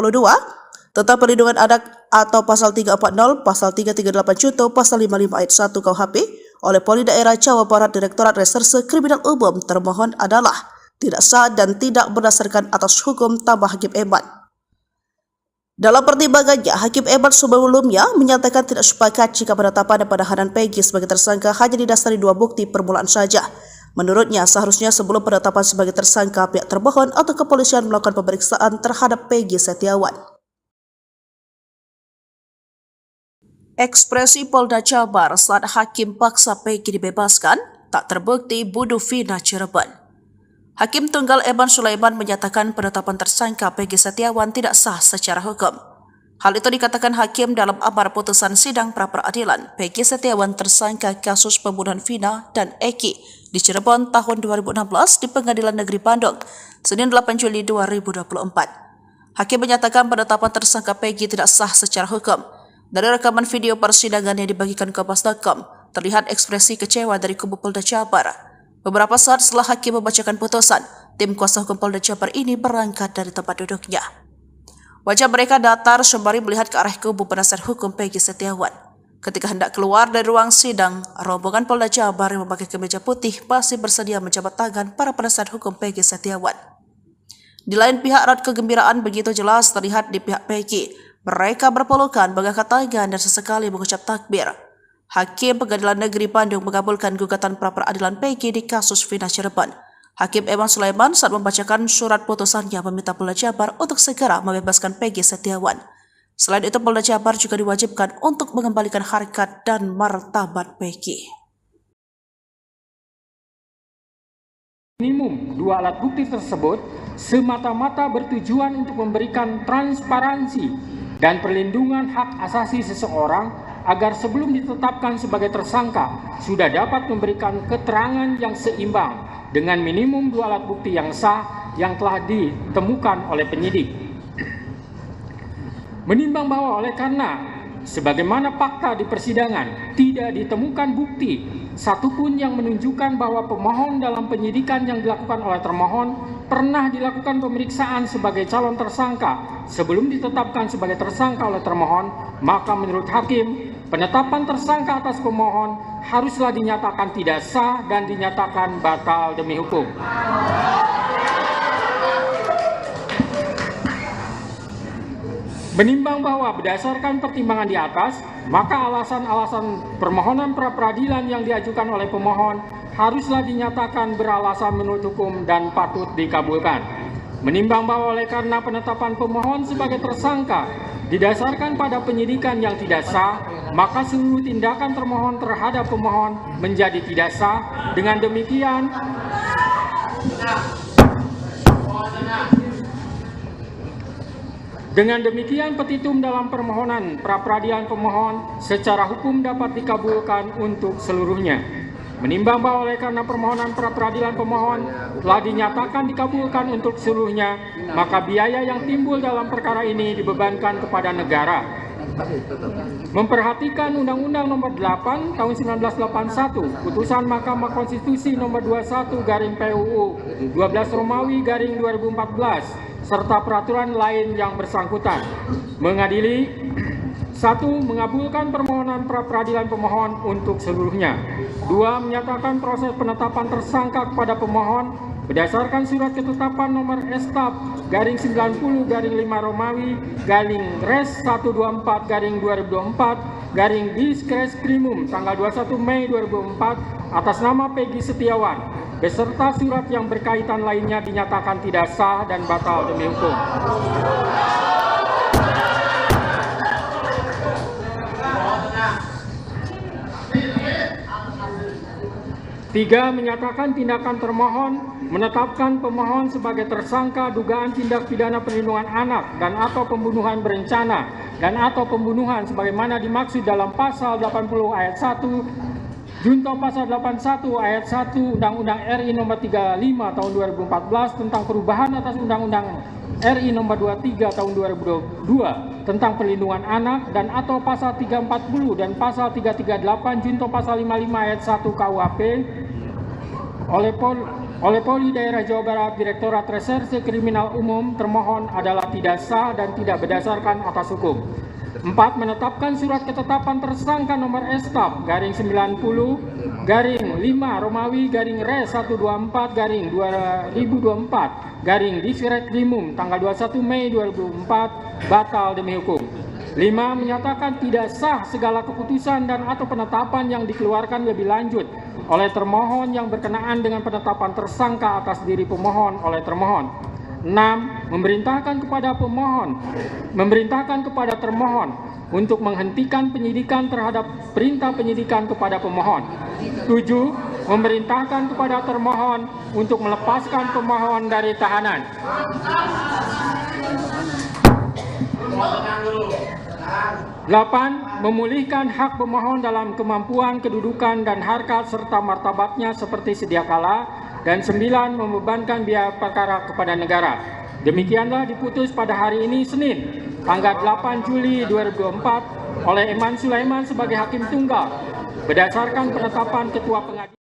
tentang perlindungan anak atau pasal 340, pasal 338 contoh pasal 55 ayat 1 KUHP oleh Polri Daerah Jawa Barat Direktorat Reserse Kriminal Umum. Termohon adalah tidak sah dan tidak berdasarkan atas hukum, tambah Hakim Eman. Dalam pertimbangannya, Hakim Eman sebelumnya menyatakan tidak sepakat jika penetapan dan penahanan Peggy sebagai tersangka hanya didasari 2 bukti permulaan saja. Menurutnya, seharusnya sebelum penetapan sebagai tersangka, pihak termohon atau kepolisian melakukan pemeriksaan terhadap Peggy Setiawan. Ekspresi Polda Jabar saat Hakim paksa Peggy dibebaskan tak terbukti bunuh Vina Cirebon. Hakim Tunggal Eman Sulaiman menyatakan penetapan tersangka Peggy Setiawan tidak sah secara hukum. Hal itu dikatakan Hakim dalam amar putusan sidang pra-peradilan Peggy Setiawan tersangka kasus pembunuhan Vina dan Eki di Cirebon tahun 2016 di Pengadilan Negeri Bandung, Senin 8 Juli 2024. Hakim menyatakan penetapan tersangka Peggy tidak sah secara hukum. Dari rekaman video persidangan yang dibagikan ke Kompas.com, terlihat ekspresi kecewa dari kubu Polda Jabar. Beberapa saat setelah Hakim membacakan putusan, tim kuasa hukum Polda Jabar ini berangkat dari tempat duduknya. Wajah mereka datar sembari melihat ke arah kubu penasihat hukum Peggy Setiawan. Ketika hendak keluar dari ruang sidang, rombongan Polda Jabar yang memakai kemeja putih masih bersedia menjabat tangan para penasihat hukum Peggy Setiawan. Di lain pihak, raut kegembiraan begitu jelas terlihat di pihak Peggy. Mereka berpelukan, mengangkat tangan dan sesekali mengucap takbir. Hakim Pengadilan Negeri Bandung mengabulkan gugatan pra-peradilan Peggy di kasus Vina Cirebon. Hakim Eman Sulaiman saat membacakan surat putusannya meminta Polda Jabar untuk segera membebaskan Peggy Setiawan. Selain itu, Polda Jabar juga diwajibkan untuk mengembalikan harkat dan martabat Peggy. Minimum 2 alat bukti tersebut semata-mata bertujuan untuk memberikan transparansi dan perlindungan hak asasi seseorang agar sebelum ditetapkan sebagai tersangka sudah dapat memberikan keterangan yang seimbang dengan minimum 2 alat bukti yang sah yang telah ditemukan oleh penyidik. Menimbang bahwa oleh karena sebagaimana fakta di persidangan tidak ditemukan bukti satupun yang menunjukkan bahwa pemohon dalam penyidikan yang dilakukan oleh termohon pernah dilakukan pemeriksaan sebagai calon tersangka sebelum ditetapkan sebagai tersangka oleh termohon, maka menurut Hakim, penetapan tersangka atas pemohon haruslah dinyatakan tidak sah dan dinyatakan batal demi hukum. Menimbang bahwa berdasarkan pertimbangan di atas, maka alasan-alasan permohonan pra-peradilan yang diajukan oleh pemohon haruslah dinyatakan beralasan menurut hukum dan patut dikabulkan. Menimbang bahwa oleh karena penetapan pemohon sebagai tersangka didasarkan pada penyidikan yang tidak sah, maka seluruh tindakan termohon terhadap pemohon menjadi tidak sah. Dengan demikian, petitum dalam permohonan pra-peradilan pemohon secara hukum dapat dikabulkan untuk seluruhnya. Menimbang bahwa oleh karena permohonan pra-peradilan pemohon telah dinyatakan dikabulkan untuk seluruhnya, maka biaya yang timbul dalam perkara ini dibebankan kepada negara. Memperhatikan Undang-Undang Nomor 8 Tahun 1981, Putusan Mahkamah Konstitusi Nomor 21 garing PUU 12 Romawi garing 2014, serta peraturan lain yang bersangkutan. Mengadili 1. Mengabulkan permohonan pra-peradilan pemohon untuk seluruhnya. 2. Menyatakan proses penetapan tersangka kepada pemohon berdasarkan surat ketetapan nomor Estap garing 90 garing 5 Romawi garing Res 124 garing 2024 garing Diskreskrimum tanggal 21 Mei 2004 atas nama Peggy Setiawan beserta surat yang berkaitan lainnya dinyatakan tidak sah dan batal demi hukum. Tiga, menyatakan tindakan termohon menetapkan pemohon sebagai tersangka dugaan tindak pidana perlindungan anak dan atau pembunuhan berencana dan atau pembunuhan sebagaimana dimaksud dalam pasal 80 ayat 1 Junto pasal 81 ayat 1 Undang-Undang RI nomor 35 tahun 2014 tentang perubahan atas Undang-Undang RI nomor 23 tahun 2022 tentang perlindungan anak dan atau pasal 340 dan pasal 338 Junto pasal 55 ayat 1 KUHP oleh Polri Daerah Jawa Barat Direktorat Reserse Kriminal Umum termohon adalah tidak sah dan tidak berdasarkan atas hukum. 4. Menetapkan surat ketetapan tersangka nomor Estap garing 90 garing 5 Romawi garing Res 124 garing 2024 garing Diskreskrimum tanggal 21 Mei 2004 batal demi hukum. 5. Menyatakan tidak sah segala keputusan dan atau penetapan yang dikeluarkan lebih lanjut oleh termohon yang berkenaan dengan penetapan tersangka atas diri pemohon oleh termohon. 6. Memerintahkan kepada termohon untuk menghentikan penyidikan terhadap perintah penyidikan kepada pemohon. 7. Memerintahkan kepada termohon untuk melepaskan pemohon dari tahanan. 8. Memulihkan hak pemohon dalam kemampuan, kedudukan, dan harkat serta martabatnya seperti sedia kala. Dan 9. Membebankan biaya perkara kepada negara. Demikianlah diputus pada hari ini Senin, tanggal 8 Juli 2024 oleh Eman Sulaiman sebagai Hakim Tunggal berdasarkan penetapan Ketua Pengadilan.